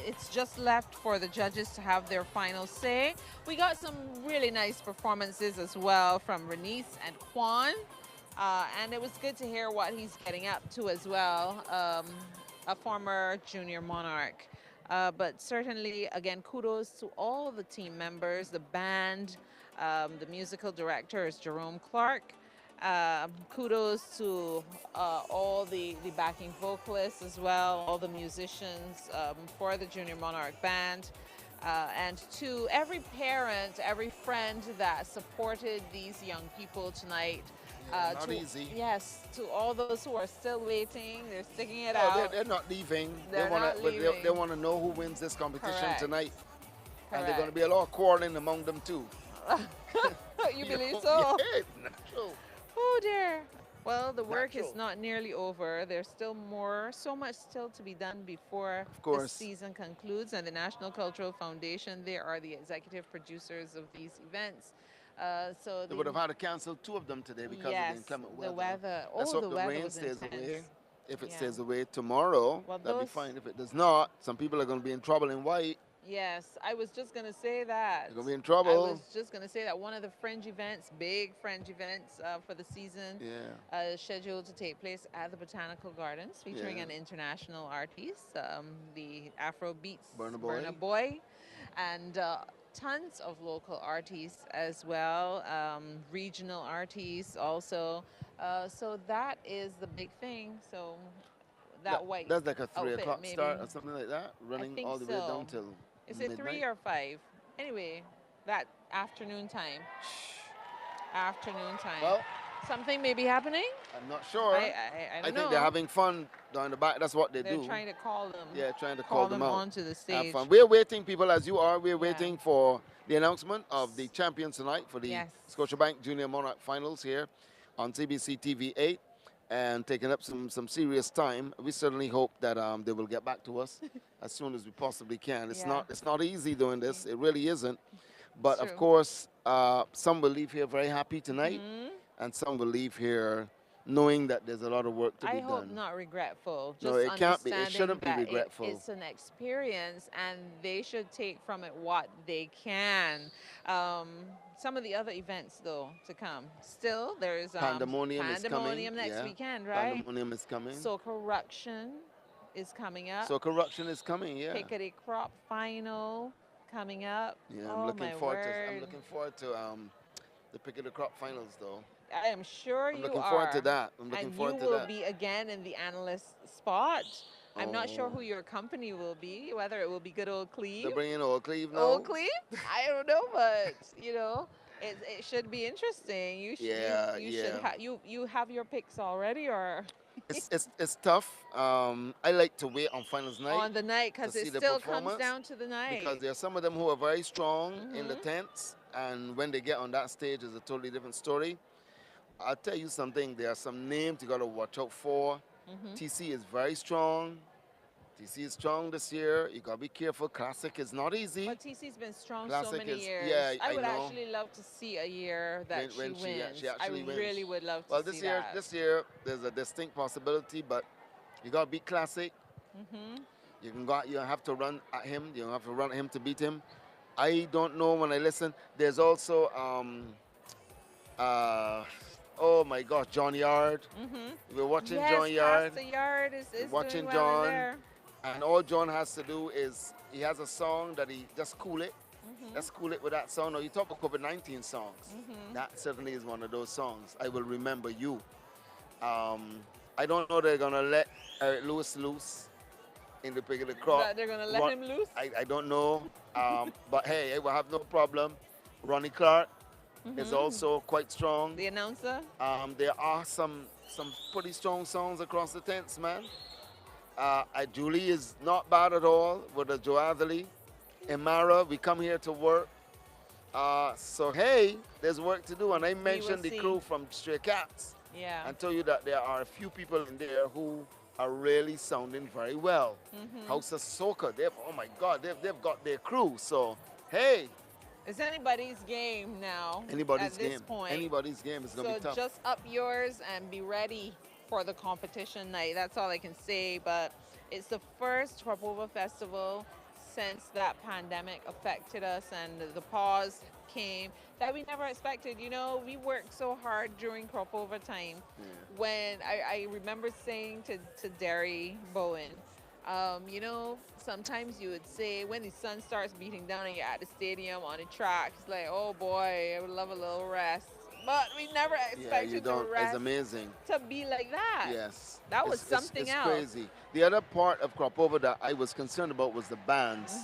it's just left for the judges to have their final say. We got some really nice performances as well from Renice and Quan, and it was good to hear what he's getting up to as well, a former junior monarch. But certainly, again, kudos to all the team members, the band, the musical director is Jerome Clark. Kudos to all the backing vocalists as well, all the musicians for the Junior Monarch Band, and to every parent, every friend that supported these young people tonight. Not easy. Yes, to all those who are still waiting, they're sticking it out. They're not leaving. They're not leaving. They want to know who wins this competition Correct. tonight. And Correct. there's going to be a lot of quarreling among them too. You believe so? Yeah, natural. Oh dear. Well, the work is not nearly over. There's still so much still to be done before the season concludes. And the National Cultural Foundation, they are the executive producers of these events. So They would have had to cancel 2 of them today because of the inclement weather. The weather. Let's Oh, hope the the weather rain was stays intense. away. If it stays away tomorrow, Well, that'd be those- fine. If it does not, some people are going to be in trouble in white. Yes, I was just going to say that. They're going to be in trouble. I was just going to say that one of the fringe events, big fringe events for the season, is scheduled to take place at the Botanical Gardens, featuring an international artist, the Afro Beats Burna Boy, and tons of local artists as well, regional artists also. So that is the big thing. So that white That's like a 3 outfit o'clock maybe. start or something like that, running think all the way so. down till Is it midnight. 3 or 5? Anyway, that afternoon time. Afternoon time. Well, Something may be happening? I'm not sure. I don't know. think they're having fun down the back. That's what they They're do. trying to call them. Yeah, trying to call them out. onto the Have stage. fun. We're waiting, people, as you are. We're waiting for the announcement of the champions tonight for the Yes. Scotiabank Junior Monarch Finals here on CBC TV 8, and taking up some serious time. We certainly hope that they will get back to us as soon as we possibly can. It's not easy doing this. It really isn't. But of course, some will leave here very happy tonight, and some will leave here knowing that there's a lot of work to be I hope done. not regretful. No, Just it can't be. It understanding shouldn't be that regretful. It's an experience, and they should take from it what they can. Some of the other events, though, to come. Still, there's Pandemonium is coming. next Yeah. weekend, right? Pandemonium is coming. Soca Ruction is coming up. So corruption is coming, yeah. Pickety Crop Final coming up. Yeah, oh, I'm looking my forward word. to. I'm looking forward to the Pick of the Crop finals, though. I am sure I'm you looking are. forward to that. I'm looking and forward you to will that. be again in the analyst spot. I'm not sure Oh. who your company will be, whether it will be good old Cleve. They're bringing Old Cleve now. Old Cleve? I don't know, but you know, it should be interesting. You should you have your picks already, or It's tough. I like to wait on finals night. on the night, because to see it the still comes performance, down to the night. Because there are some of them who are very strong in the tents, and when they get on that stage, it's a totally different story. I'll tell you something. There are some names you got to watch out for. TC is very strong. TC is strong this year. You got to be careful. Classic is not easy. But TC's been strong Classic so many is- years. yeah, I would I know. actually love to see a year that When she she wins. actually I wins. really would love to Well, see that. this year, there's a distinct possibility, but you got to beat Classic. You can go. You have to run at him. You don't have to run at him to beat him. I don't know when I listen. There's also oh my gosh, John Yard. We're watching yes, John Yard. Pastor Yard is Watching doing well in John, there. and all John has to do is he has a song that he just cool it. Let's cool it with that song. Now you talk about COVID-19 songs. That certainly is one of those songs. I will remember you. I don't know they're gonna let Eric Lewis loose in the Pick of the Crop. That they're gonna let him loose? I don't know. But hey, I will have no problem. Ronnie Clark is also quite strong. The announcer? There are some pretty strong songs across the tents, man. Julie is not bad at all with the Joe Atherley. Imara, we come here to work. So hey, there's work to do. And I mentioned the crew from Stray Cats. Yeah. And told you that there are a few people in there who are really sounding very well. House of Soca, oh my God, they've got their crew. So hey, It's anybody's game now. anybody's at game. this point. Anybody's game is gonna be So tough. just up yours and be ready for the competition night. That's all I can say. But it's the first Crop Festival since that pandemic affected us and the pause came that we never expected. You know, we worked so hard during Crop Over time. When I remember saying to Derry Bowen, you know, sometimes you would say when the sun starts beating down and you're at the stadium on the track, it's like, oh boy, I would love a little rest. But we never Yeah, expected you to don't. rest It's amazing. to be like that. Yes. That was It's- something it's else. crazy. The other part of Crop Over that I was concerned about was the bands,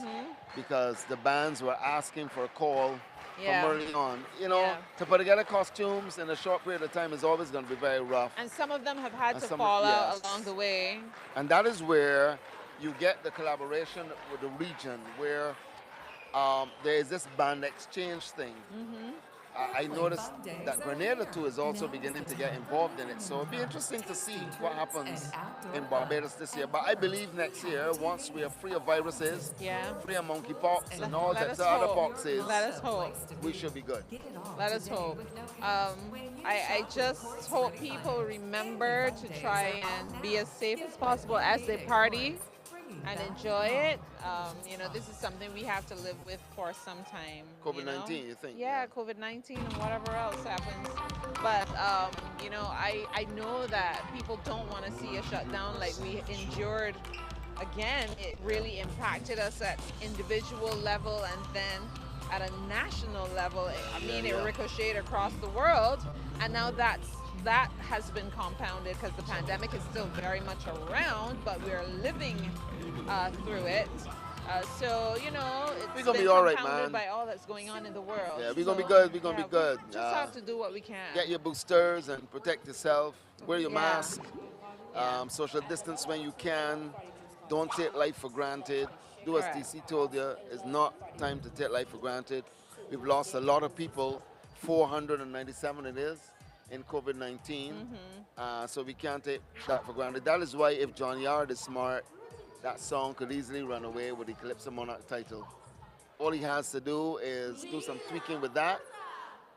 because the bands were asking for a call Yeah. from early on. You know, Yeah. to put together costumes in a short period of time is always going to be very rough. And some of them have had And to some- fall out yes. along the way. And that is where you get the collaboration with the region, where there is this band exchange thing. I noticed that Grenada too is also beginning to get involved in it. So it'll be interesting to see what happens in Barbados this year. But I believe next year, once we are free of viruses, free of monkeypox and all Let that us other hope. boxes, Let us hope. we should be good. Let us hope. I just hope people remember to try and be as safe as possible as they party and enjoy it. You know, this is something we have to live with for some time. COVID-19, you think? Yeah, COVID-19 and whatever else happens. But, you know, I know that people don't want to see a shutdown like we endured. Again, it really impacted us at individual level and then at a national level. I mean, it ricocheted across the world. And now that has been compounded because the pandemic is still very much around, but we're living through it. So, you know, We're it's gonna been be all right, compounded man. by all that's going on in the world. Yeah, we're gonna be So, good. We're gonna yeah, be good. We just have to do what we can. Get your boosters and protect yourself. Wear your Yeah. mask. Social distance when you can. Don't take life for granted. Do as Correct. TC told you. It's not time to take life for granted. We've lost a lot of people. 497 it is in COVID-19. So we can't take that for granted. That is why if John Yard is smart, that song could easily run away with the Calypso Monarch title. All he has to do is do some tweaking with that.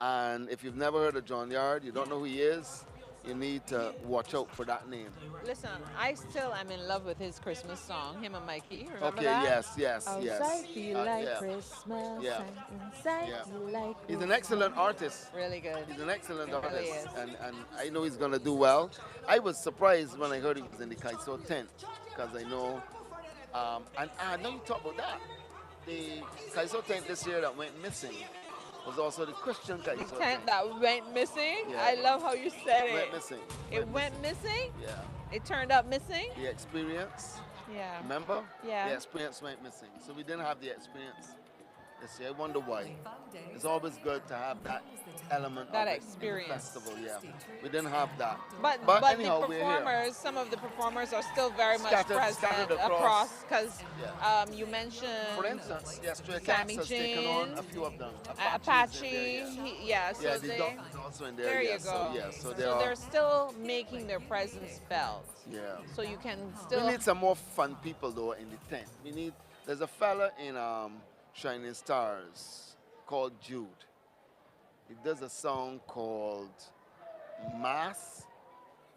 And if you've never heard of John Yard, you don't know who he is, you need to watch out for that name. Listen, I still am in love with his Christmas song, him and Mikey. Remember Okay, that? yes. Outside feel like Yeah. Christmas, Yeah. and inside Yeah. feel like He's an excellent artist. Really good. He's an excellent He really artist. is. And I know he's going to do well. I was surprised when I heard he was in the Kaiso tent because I know, and I know you talk about that. The Kaiso tent this year that went missing was also the Christian Kaiso Tent that went missing. Yeah. I love how you said it. Went missing. It went missing? Yeah. It turned up missing? The experience. Yeah. Remember? Yeah. The experience went missing. So we didn't have the experience this year. I wonder why. It's always good to have that element That of experience. the festival. Yeah. We didn't have that. But anyhow, the we're here. performers, some of the performers are still very much Scattered present across. because Yeah. you mentioned For instance, Stray Cats Sammy has taken on Jeans, a few of them. Apache, so Yeah, the they, Doctors also in there. there yeah. you go. So they're still making their presence felt. Yeah. So you can still We need some more fun people though in the tent. There's a fella in Shining Stars called Jude. He does a song called Mass.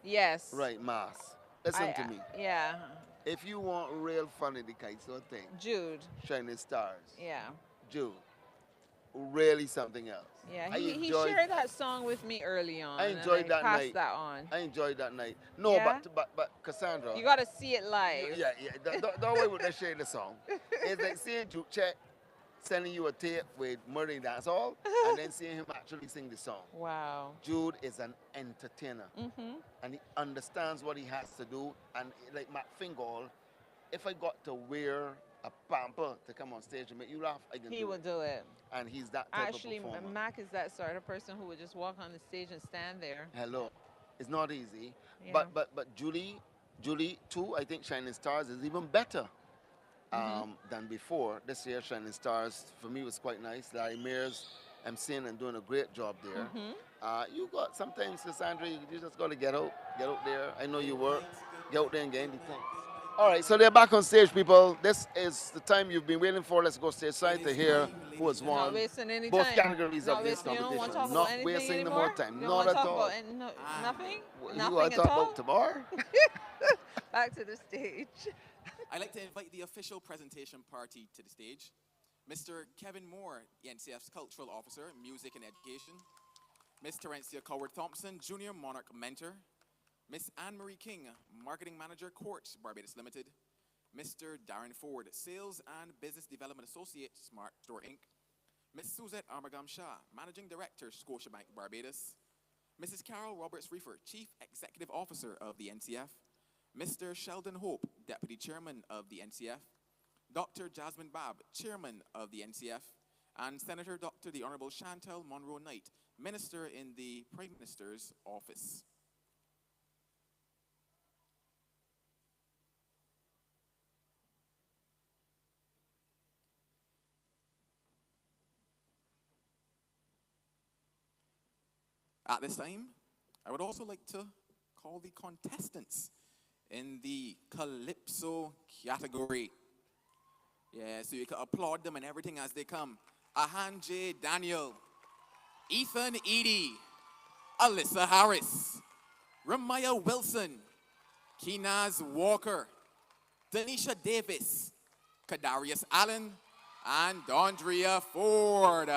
Yes. Right, Mass. Listen to me. Yeah. If you want real fun in the Kaiso thing, Jude. Shining Stars. Yeah. Jude. Really something else. Yeah, I he enjoyed- shared that song with me early on. I and enjoyed that passed night. that on. I enjoyed that night. No, Yeah? but Cassandra. You got to see it live. Yeah. Don't worry about that sharing the song. It's like seeing Jude Check sending you a tape with Murray Dancehall and then seeing him actually sing the song. Wow. Jude is an entertainer. Mm-hmm. And he understands what he has to do. And like Matt Fingal, if I got to wear a pamper to come on stage and make you laugh, I can He do would do it. And he's that type Actually, of performer. Mac is that sort of person who would just walk on the stage and stand there. Hello. It's not easy. Yeah. But Julie too, I think Shining Stars is even better than before. This year, Shining Stars, for me, was quite nice. Larry Mears emceeing and doing a great job there. You got, sometimes, Cassandra, you just got to get out there. I know you work. Get out there and get in the thing. All right, so they're back on stage, people. This is the time you've been waiting for. Let's go stage side to hear who has won Not wasting any both time. categories Not of this wasting- you don't wanna competition. talk about Not anything wasting no anymore? more time. You don't Not wanna at talk all. about nothing? You Nothing want to at talk all? about tomorrow? Back to the stage. I'd like to invite the official presentation party to the stage. Mr. Kevin Moore, the NCF's Cultural Officer, Music and Education. Ms. Terencia Coward-Thompson, Junior Monarch Mentor. Ms. Anne-Marie King, Marketing Manager, Court, Barbados Limited. Mr. Darren Ford, Sales and Business Development Associate, Smart Store Inc. Ms. Suzette Armagam Shah, Managing Director, Scotiabank, Barbados. Mrs. Carol Roberts-Reefer, Chief Executive Officer of the NCF. Mr. Sheldon Hope, Deputy Chairman of the NCF. Dr. Jasmine Babb, Chairman of the NCF. And Senator Dr. the Honorable Chantal Monroe Knight, Minister in the Prime Minister's Office. At this time, I would also like to call the contestants in the Calypso category. Yeah, so you can applaud them and everything as they come. Ahan J. Daniel, Ethan Edie, Alyssa Harris, Ramaya Wilson, Keenaz Walker, Denisha Davis, Kadarius Allen, and Dondria Ford.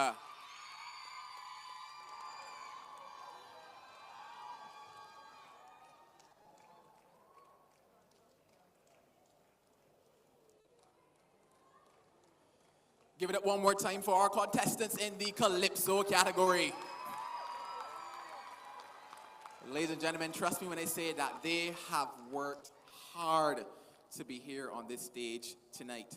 Give it up one more time for our contestants in the Calypso category. Ladies and gentlemen, trust me when I say that they have worked hard to be here on this stage tonight.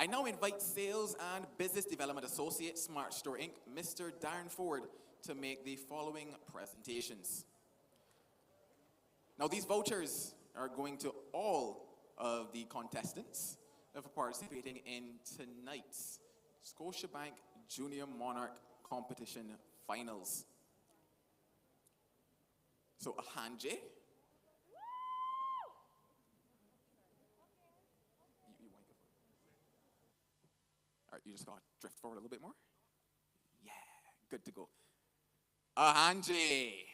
I now invite Sales and Business Development Associate, Smart Store Inc., Mr. Darren Ford, to make the following presentations. Now, these vouchers are going to all of the contestants that are participating in tonight's Scotiabank Junior Monarch Competition Finals. So, Ahanje. All right, you just got to drift forward a little bit more. Yeah, good to go. Ahanje.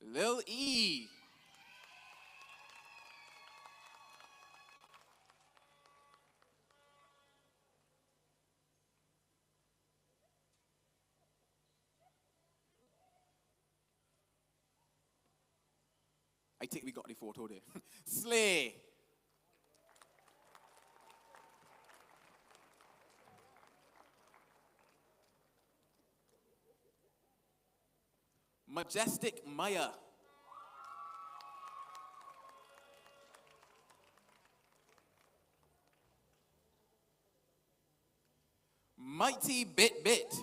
Lil E. I think we got the photo there. Slay. Majestic Maya. Mighty Bit Bit.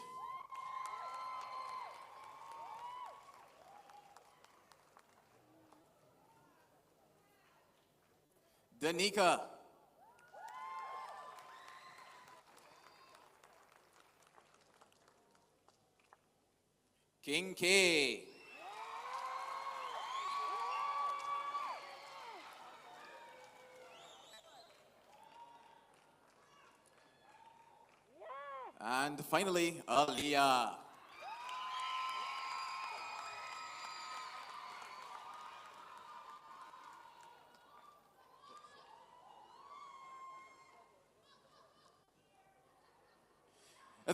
Danica. King K. And finally, Aaliyah.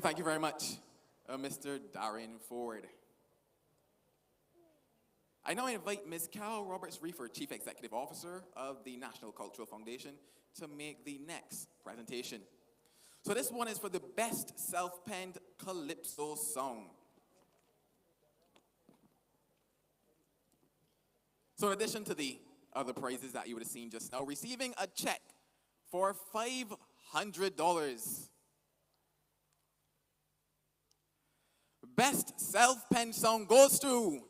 Thank you very much, Mr. Darren Ford. I now invite Ms. Carol Roberts-Reefer, Chief Executive Officer of the National Cultural Foundation, to make the next presentation. So this one is for the best self-penned calypso song. So in addition to the other prizes that you would have seen just now, receiving a check for $500. Best self-penned song goes to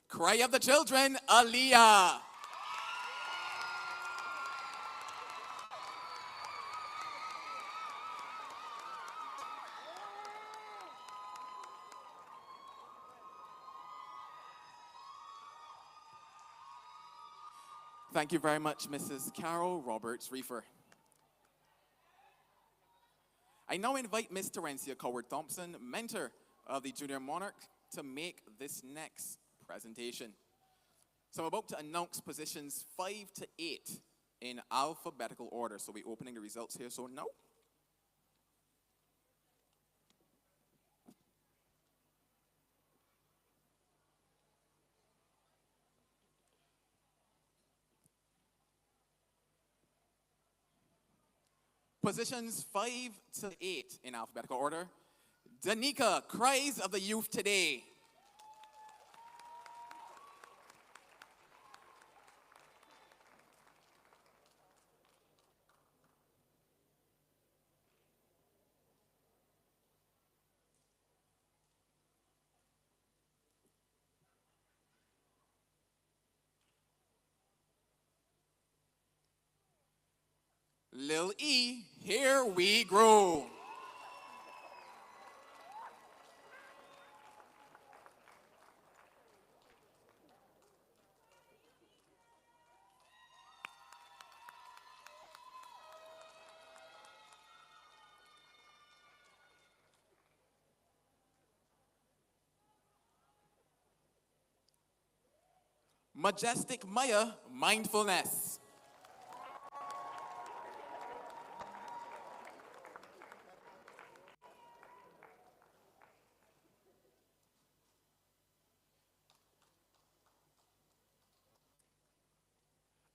Cry of the Children, Aaliyah. Thank you very much, Mrs. Carol Roberts-Reefer. I now invite Ms. Terencia Coward-Thompson, mentor of the Junior Monarch, to make this next presentation. So I'm about to announce positions 5 to 8 in alphabetical order. So we're opening the results here, so now. Positions 5 to 8 in alphabetical order. Danica, Cries of the Youth Today. Lil E, Here We Grow. Majestic Maya, Mindfulness.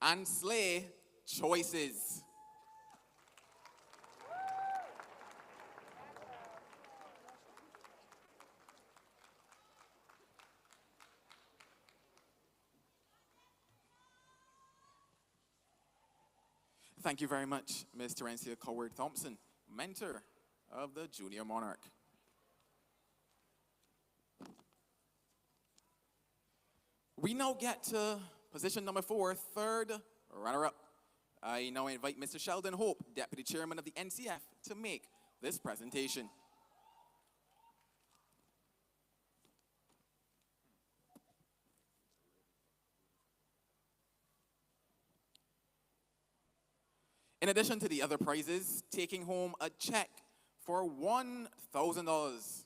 And Slay, Choices. Thank you very much, Ms. Terencia Coward-Thompson, mentor of the Junior Monarch. We now get to position number 4, third runner-up. I now invite Mr. Sheldon Hope, Deputy Chairman of the NCF, to make this presentation. In addition to the other prizes, taking home a check for $1,000.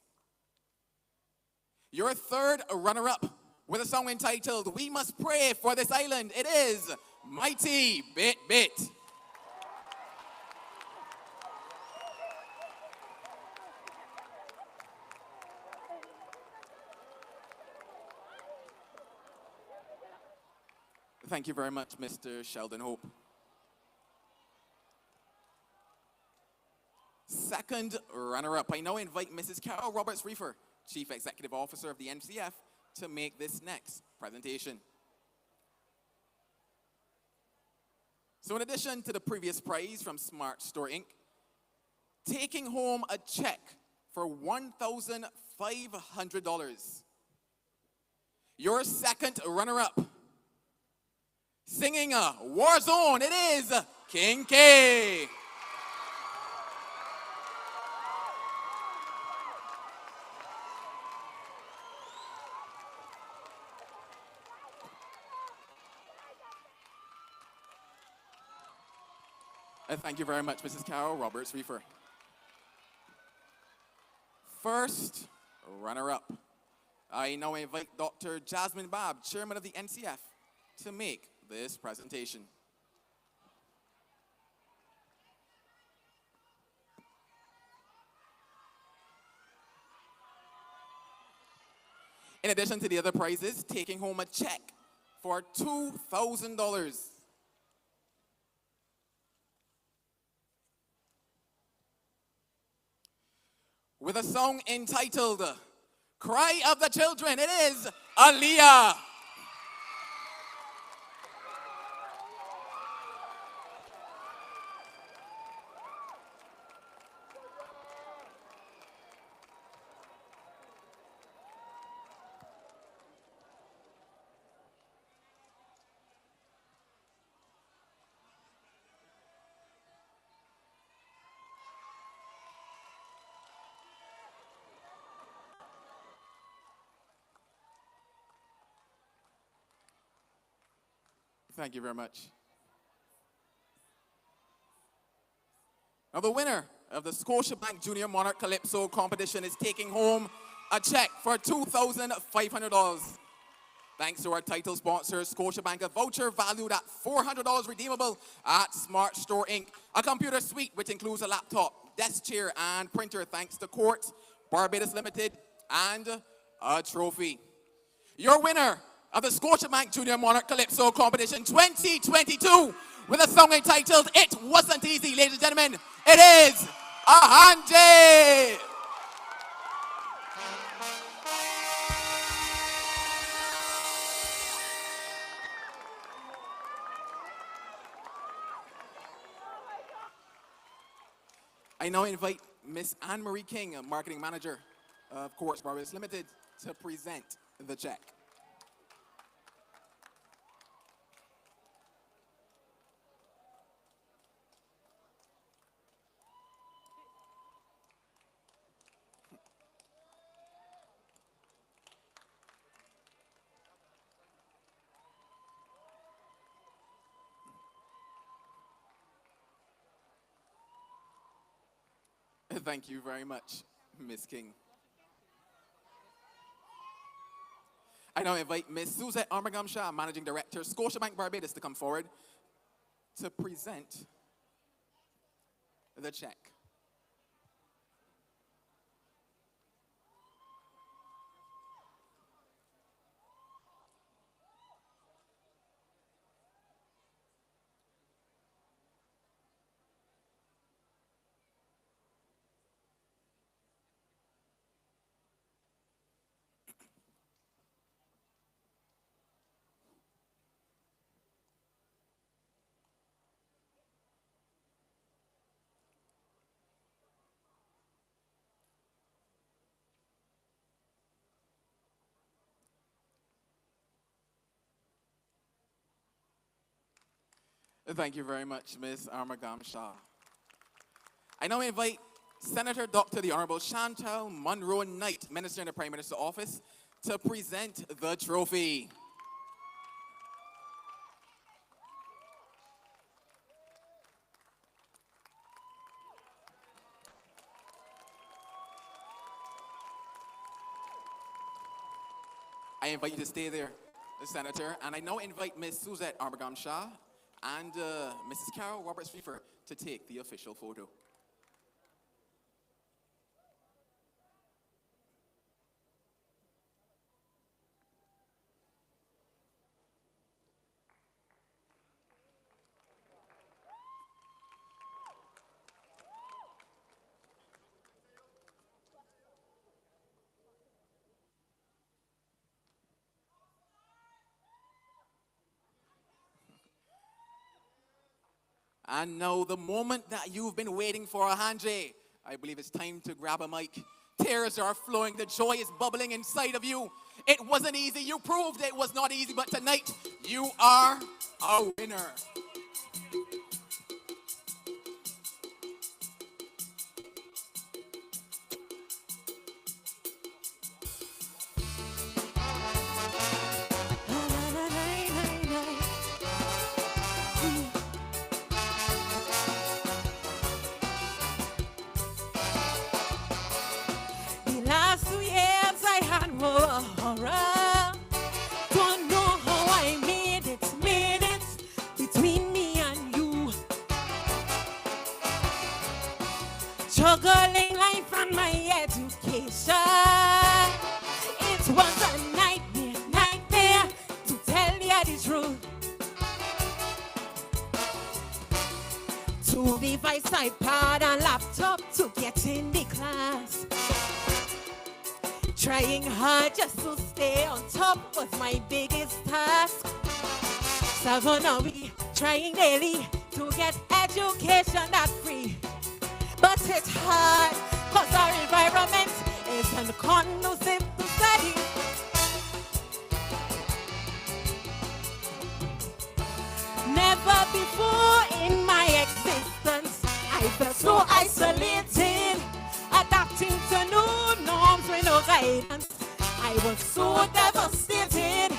Your third runner-up with a song entitled "We Must Pray for This Island." It is Mighty Bit Bit. Thank you very much, Mr. Sheldon Hope. Second runner-up, I now invite Mrs. Carol Roberts-Reefer, Chief Executive Officer of the NCF, to make this next presentation. So in addition to the previous prize from Smart Store Inc., taking home a check for $1,500. Your second runner-up, singing a War Zone, it is King K. Thank you very much, Mrs. Carol Roberts-Reefer. First runner-up, I now invite Dr. Jasmine Babb, Chairman of the NCF, to make this presentation. In addition to the other prizes, taking home a check for $2,000. With a song entitled "Cry of the Children," it is Aaliyah. Thank you very much. Now the winner of the Scotiabank Junior Monarch Calypso competition is taking home a check for $2,500. Thanks to our title sponsor, Scotiabank, a voucher valued at $400 redeemable at Smart Store Inc. A computer suite which includes a laptop, desk chair, and printer thanks to Court, Barbados Limited, and a trophy. Your winner of the Scotiabank Junior Monarch Calypso Competition 2022 with a song entitled "It Wasn't Easy," ladies and gentlemen, it is Ahanje. I now invite Miss Anne-Marie King, a marketing manager of Courts Barbados Limited, to present the check. Thank you very much, Ms. King. I now invite Ms. Suzette Armagam-Shah, Managing Director, Scotiabank Barbados, to come forward to present the check. Thank you very much, Ms. Armagam Shah. I now invite Senator Dr. the Honorable Chantal Munro Knight, Minister in the Prime Minister's Office, to present the trophy. I invite you to stay there, Senator, and I now invite Ms. Suzette Armagam Shah and Mrs. Carol Roberts-Reefer to take the official photo. And now the moment that you've been waiting for, Andre, I believe it's time to grab a mic. Tears are flowing, the joy is bubbling inside of you. It wasn't easy, you proved it was not easy, but tonight you are a winner. Don't know how I made it between me and you. Juggling life and my education. It was a nightmare, to tell you the truth. To device, iPad and laptop to get in the class. Trying hard just to stay on top was my biggest task. 7 a week, trying daily to get education that's free. But it's hard, cause our environment isn't conducive to study. Never before in my existence I felt so isolated, adapting to new norms with no guidance. I was so devastated.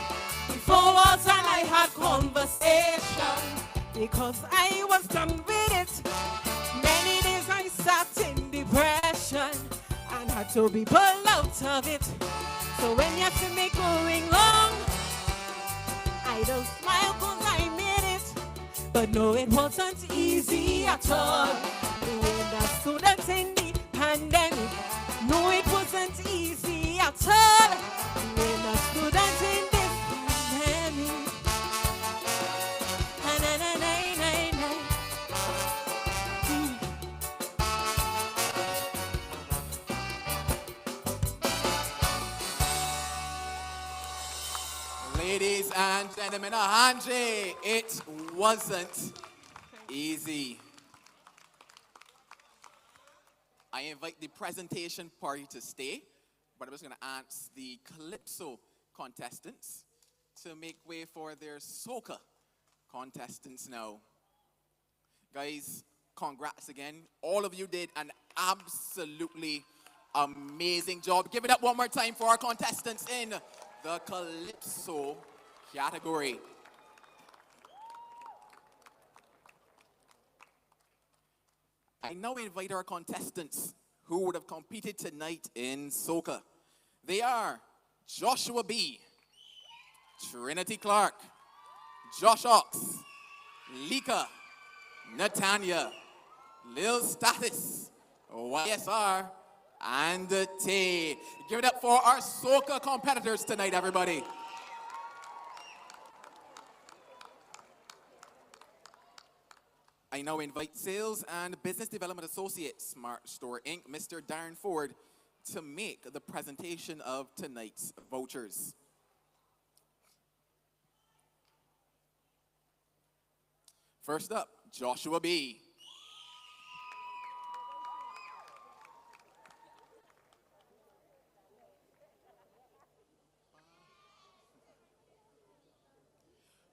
Before us and I had conversation, because I was done with it. Many days I sat in depression and had to be pulled out of it. So when you see me going on, I don't smile cause I made it. But no, it wasn't easy at all. Being a student in the pandemic, no, it wasn't easy at all. Being a student in this pandemic. Ladies and gentlemen, Andre, it wasn't easy. I invite the presentation party to stay, but I'm just going to ask the Calypso contestants to make way for their Soca contestants now. Guys, congrats again. All of you did an absolutely amazing job. Give it up one more time for our contestants in the Calypso category. I now invite our contestants who would have competed tonight in Soca. They are Joshua B., Trinity Clark, Josh Ox, Lika, Natanya, Lil Status, YSR, and Tay. Give it up for our Soca competitors tonight, everybody. I now invite Sales and Business Development Associate, Smart Store Inc., Mr. Darren Ford, to make the presentation of tonight's vouchers. First up, Joshua B.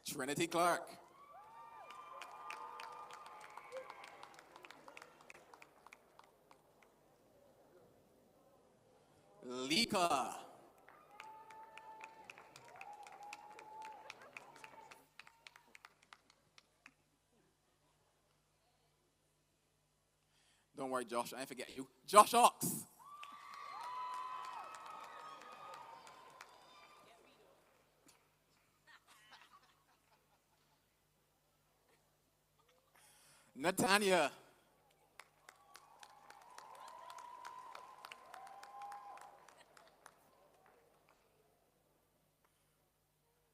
Trinity Clark. Lika. Don't worry, Josh, I forget you. Josh Ox. Natanya.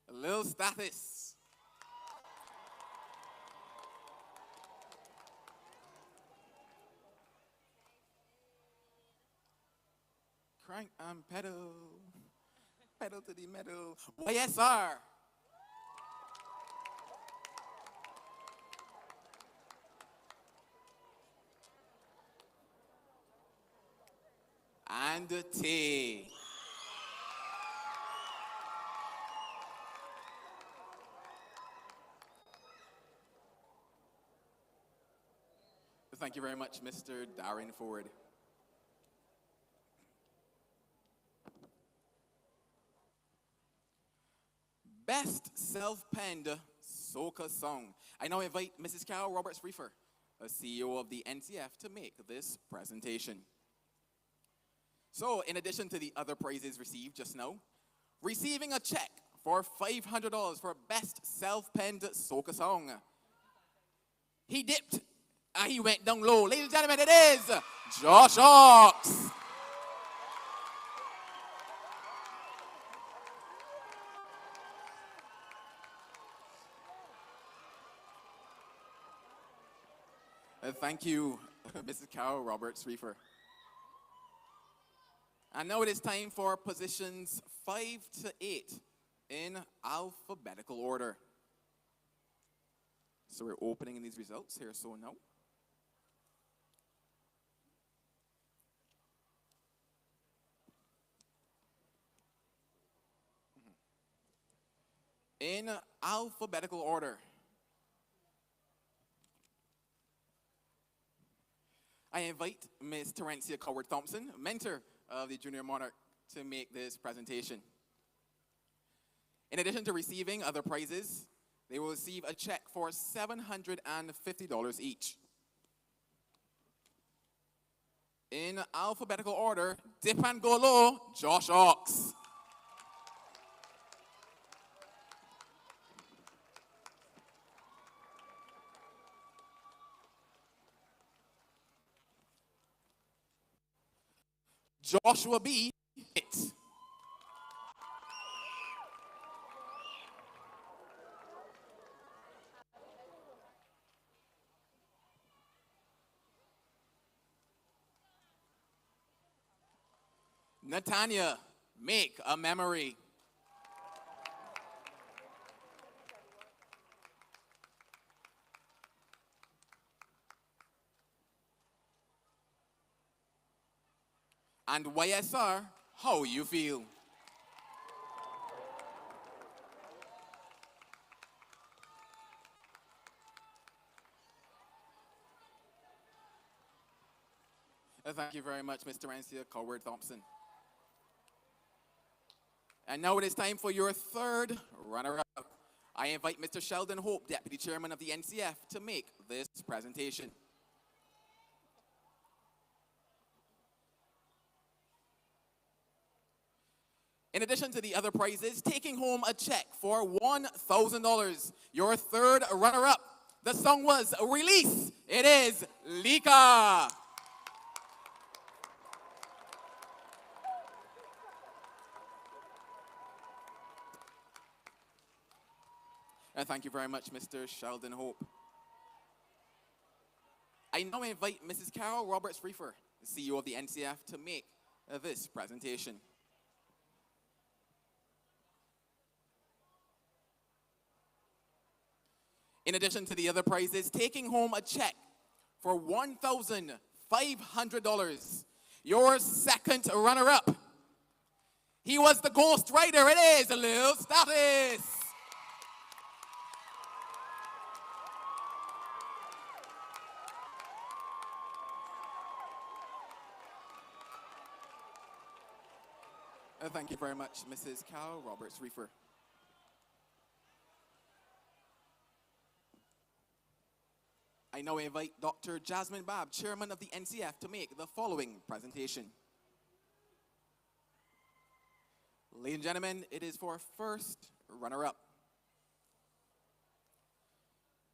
Lil Stathis. Crank and pedal. Pedal to the metal. YSR. And T. Thank you very much, Mr. Darren Ford. Best self-penned soca song. I now invite Mrs. Carol Roberts-Reefer, a CEO of the NCF, to make this presentation. So, in addition to the other prizes received just now, receiving a check for $500 for best self-penned soca song. He dipped, and he went down low. Ladies and gentlemen, it is Josh Ox. Thank you, Mrs. Carol Roberts-Reefer. And now it is time for positions 5 to 8 in alphabetical order. So we're opening these results here, so now. In alphabetical order. I invite Ms. Terencia Coward-Thompson, mentor of the Junior Monarch, to make this presentation. In addition to receiving other prizes, they will receive a check for $750 each. In alphabetical order, dip and go low, Josh Ox. Joshua B. It. Natanya, make a memory. And YSR, how you feel? Thank you very much, Mr. Terencia Coward-Thompson. And now it is time for your third runner-up. I invite Mr. Sheldon Hope, Deputy Chairman of the NCF, to make this presentation. In addition to the other prizes, taking home a check for $1,000. Your third runner-up. The song was Release. It is Lika. And thank you very much, Mr. Sheldon Hope. I now invite Mrs. Carol Roberts-Reefer, the CEO of the NCF, to make this presentation. In addition to the other prizes, taking home a check for $1,500. Your second runner-up. He was the Ghost Rider. It is Lil Stathis. Thank you very much, Mrs. Carol Roberts-Reefer. I now invite Dr. Jasmine Babb, Chairman of the NCF, to make the following presentation. Ladies and gentlemen, it is for first runner-up.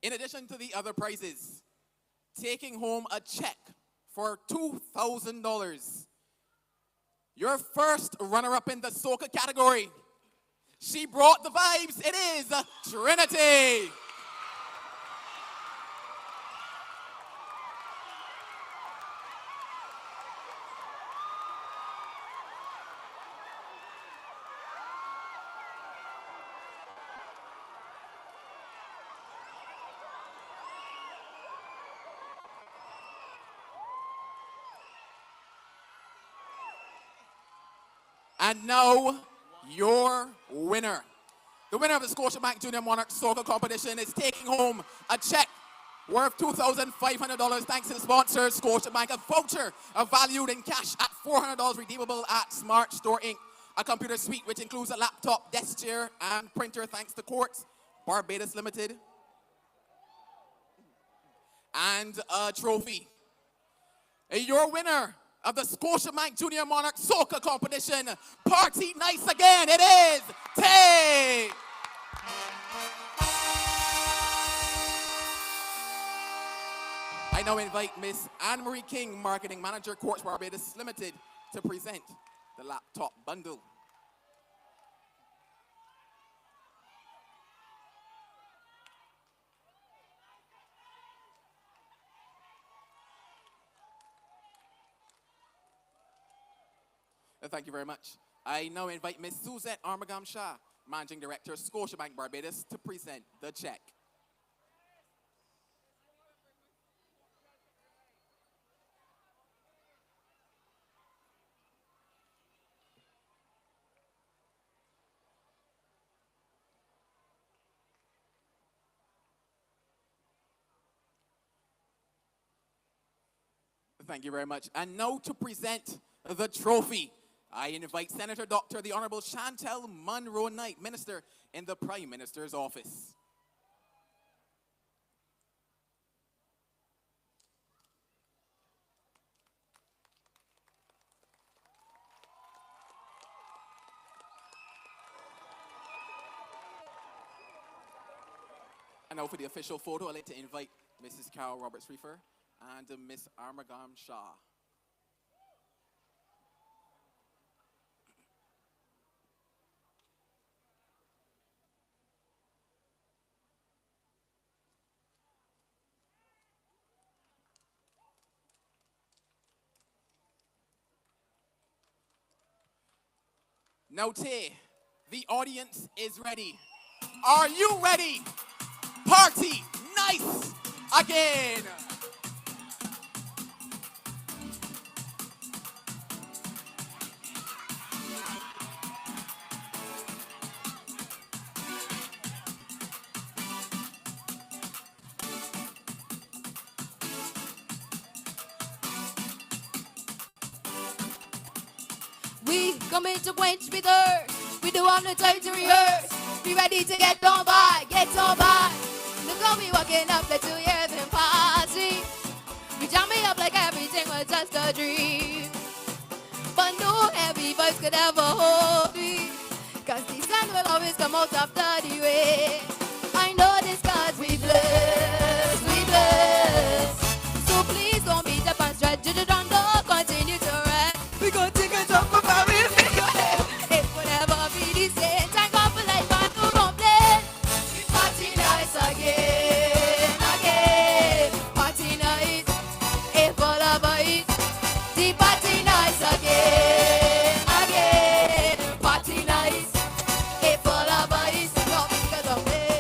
In addition to the other prizes, taking home a check for $2,000. Your first runner-up in the Soca category. She brought the vibes. It is Trinity. And now, your winner. The winner of the Scotiabank Junior Monarch Soca competition is taking home a check worth $2,500 thanks to the sponsors, Scotiabank, a voucher valued in cash at $400 redeemable at Smart Store Inc., a computer suite which includes a laptop, desk chair, and printer thanks to Courts, Barbados Limited, and a trophy. Your winner of the Scotiabank Junior Monarch Soca competition, Party Nice again, it is Tay. I now invite Miss Anne-Marie King, Marketing Manager, Courts Barbados Limited, to present the laptop bundle. Thank you very much. I now invite Ms. Suzette Armagam Shah, Managing Director, Scotiabank Barbados, to present the check. Thank you very much. And now to present the trophy, I invite Senator Dr. the Honorable Chantel Munro Knight, Minister in the Prime Minister's office. And now for the official photo, I'd like to invite Mrs. Carol Roberts-Reefer and Miss Armagam Shah. Now, Tay, the audience is ready. Are you ready? Party nice again. We coming to quench with thirst. We don't have no time to rehearse. We ready to get on by, get on by. Look how we walking up like 2 years in party. We jam me up like everything was just a dream. But no heavy voice could ever hold me. Cause the sun will always come out after the rain. I know this cause we bless, we bless. So please don't beat up and stretch it on, don't continue to rest. We gon' take a jump for we feel it. It would never be the same. Thank God for life and no complain. Party nice again, again. Party nice, it full of vibes. The party nice again, again. Party nice, it full of vibes. Not because of it.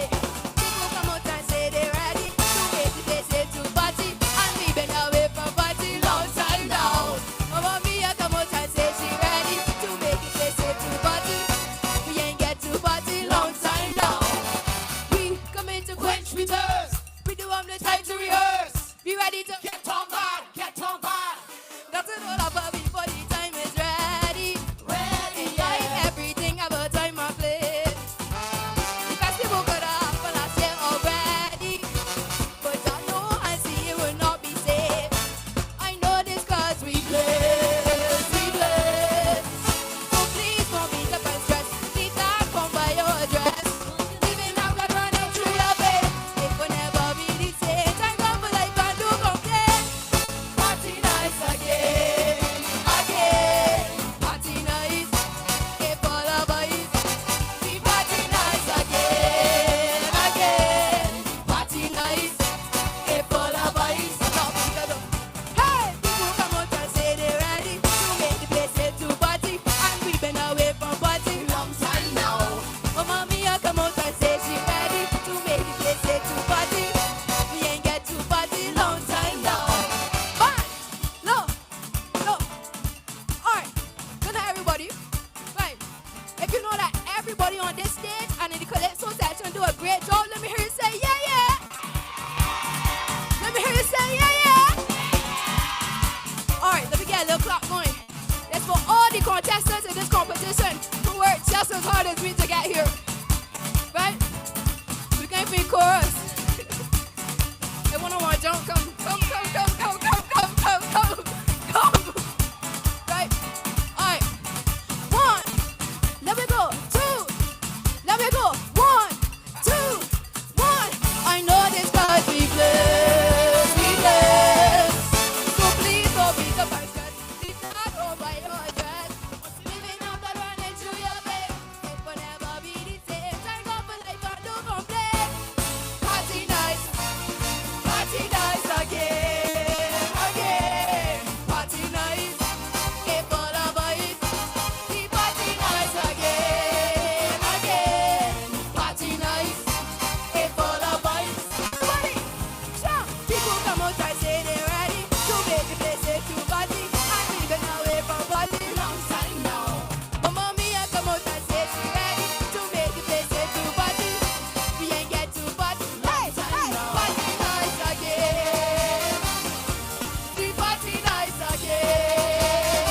contestants in this competition who worked just as hard as we to get here. Right? We came for chorus. They want to watch, don't come. Right? Alright. 1, let me go. 2, let me go. 1, 2, 1. I know this God be blessed, be blessed. So please don't be surprised, 'cause it's not over your dress. Living up and running through your face. It will never be the same. Thank God for life and don't complain. Party nice again, again. Party nice, it full of vibes. The party nice again, again. Party nice, it full of vibes. Everybody, shout! People come out and say they're ready to make the place a true party. And we been away from party long time now. Mamma Mia come out and say she ready to make the place a true party. We ain't get to party long time now. Party nice again. The party nice again.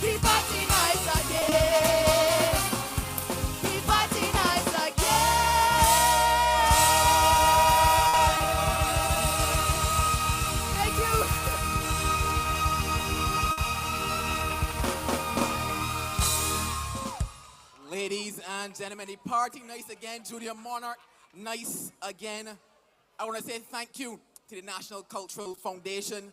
The party nice again. The party nice again. Thank you. Ladies and gentlemen, the party nice again, Junior Monarch, nice again. I want to say thank you to the National Cultural Foundation,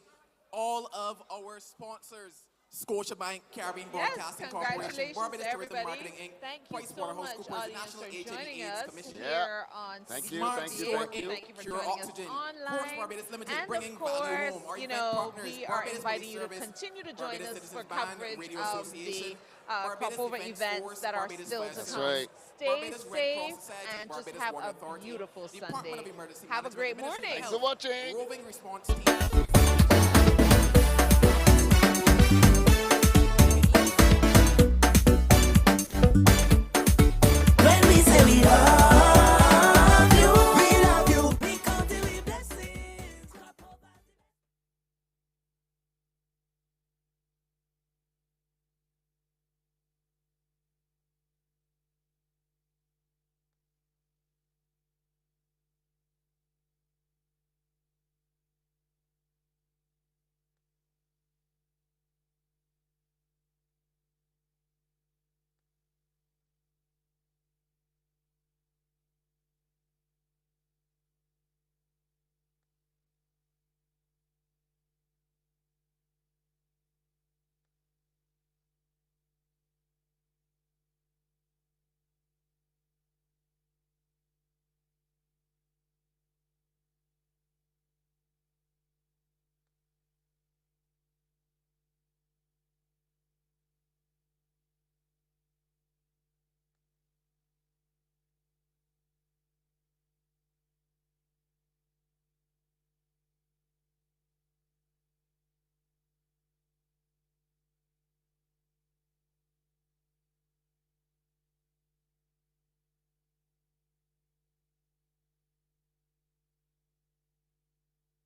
all of our sponsors, Scotiabank, Caribbean Broadcasting Corporation, Congratulations Barbados to Tourism everybody. Marketing Inc., Thank you Price so Waterhouse much, Coopers, audience, National for HIV joining AIDS us Commission. here on Thank CBC you, Smart thank you, Store thank you. Thank you for Pure joining Oxygen, us Ports online. Barbados Limited, And bringing of value course, home. Our you event know, partners, we are Barbados inviting you to Service, continue to join Barbados us Citizens for Band, coverage Radio of Association, the Barbados crossover Defense events Force, that are Barbados still to West come. right. Stay Barbados Red Cross safe Society, and just Barbados have Water a Authority, beautiful Department Sunday. of Emergency Have a Management, great Ministry of morning. Thanks Health, for watching. Roving Response Team.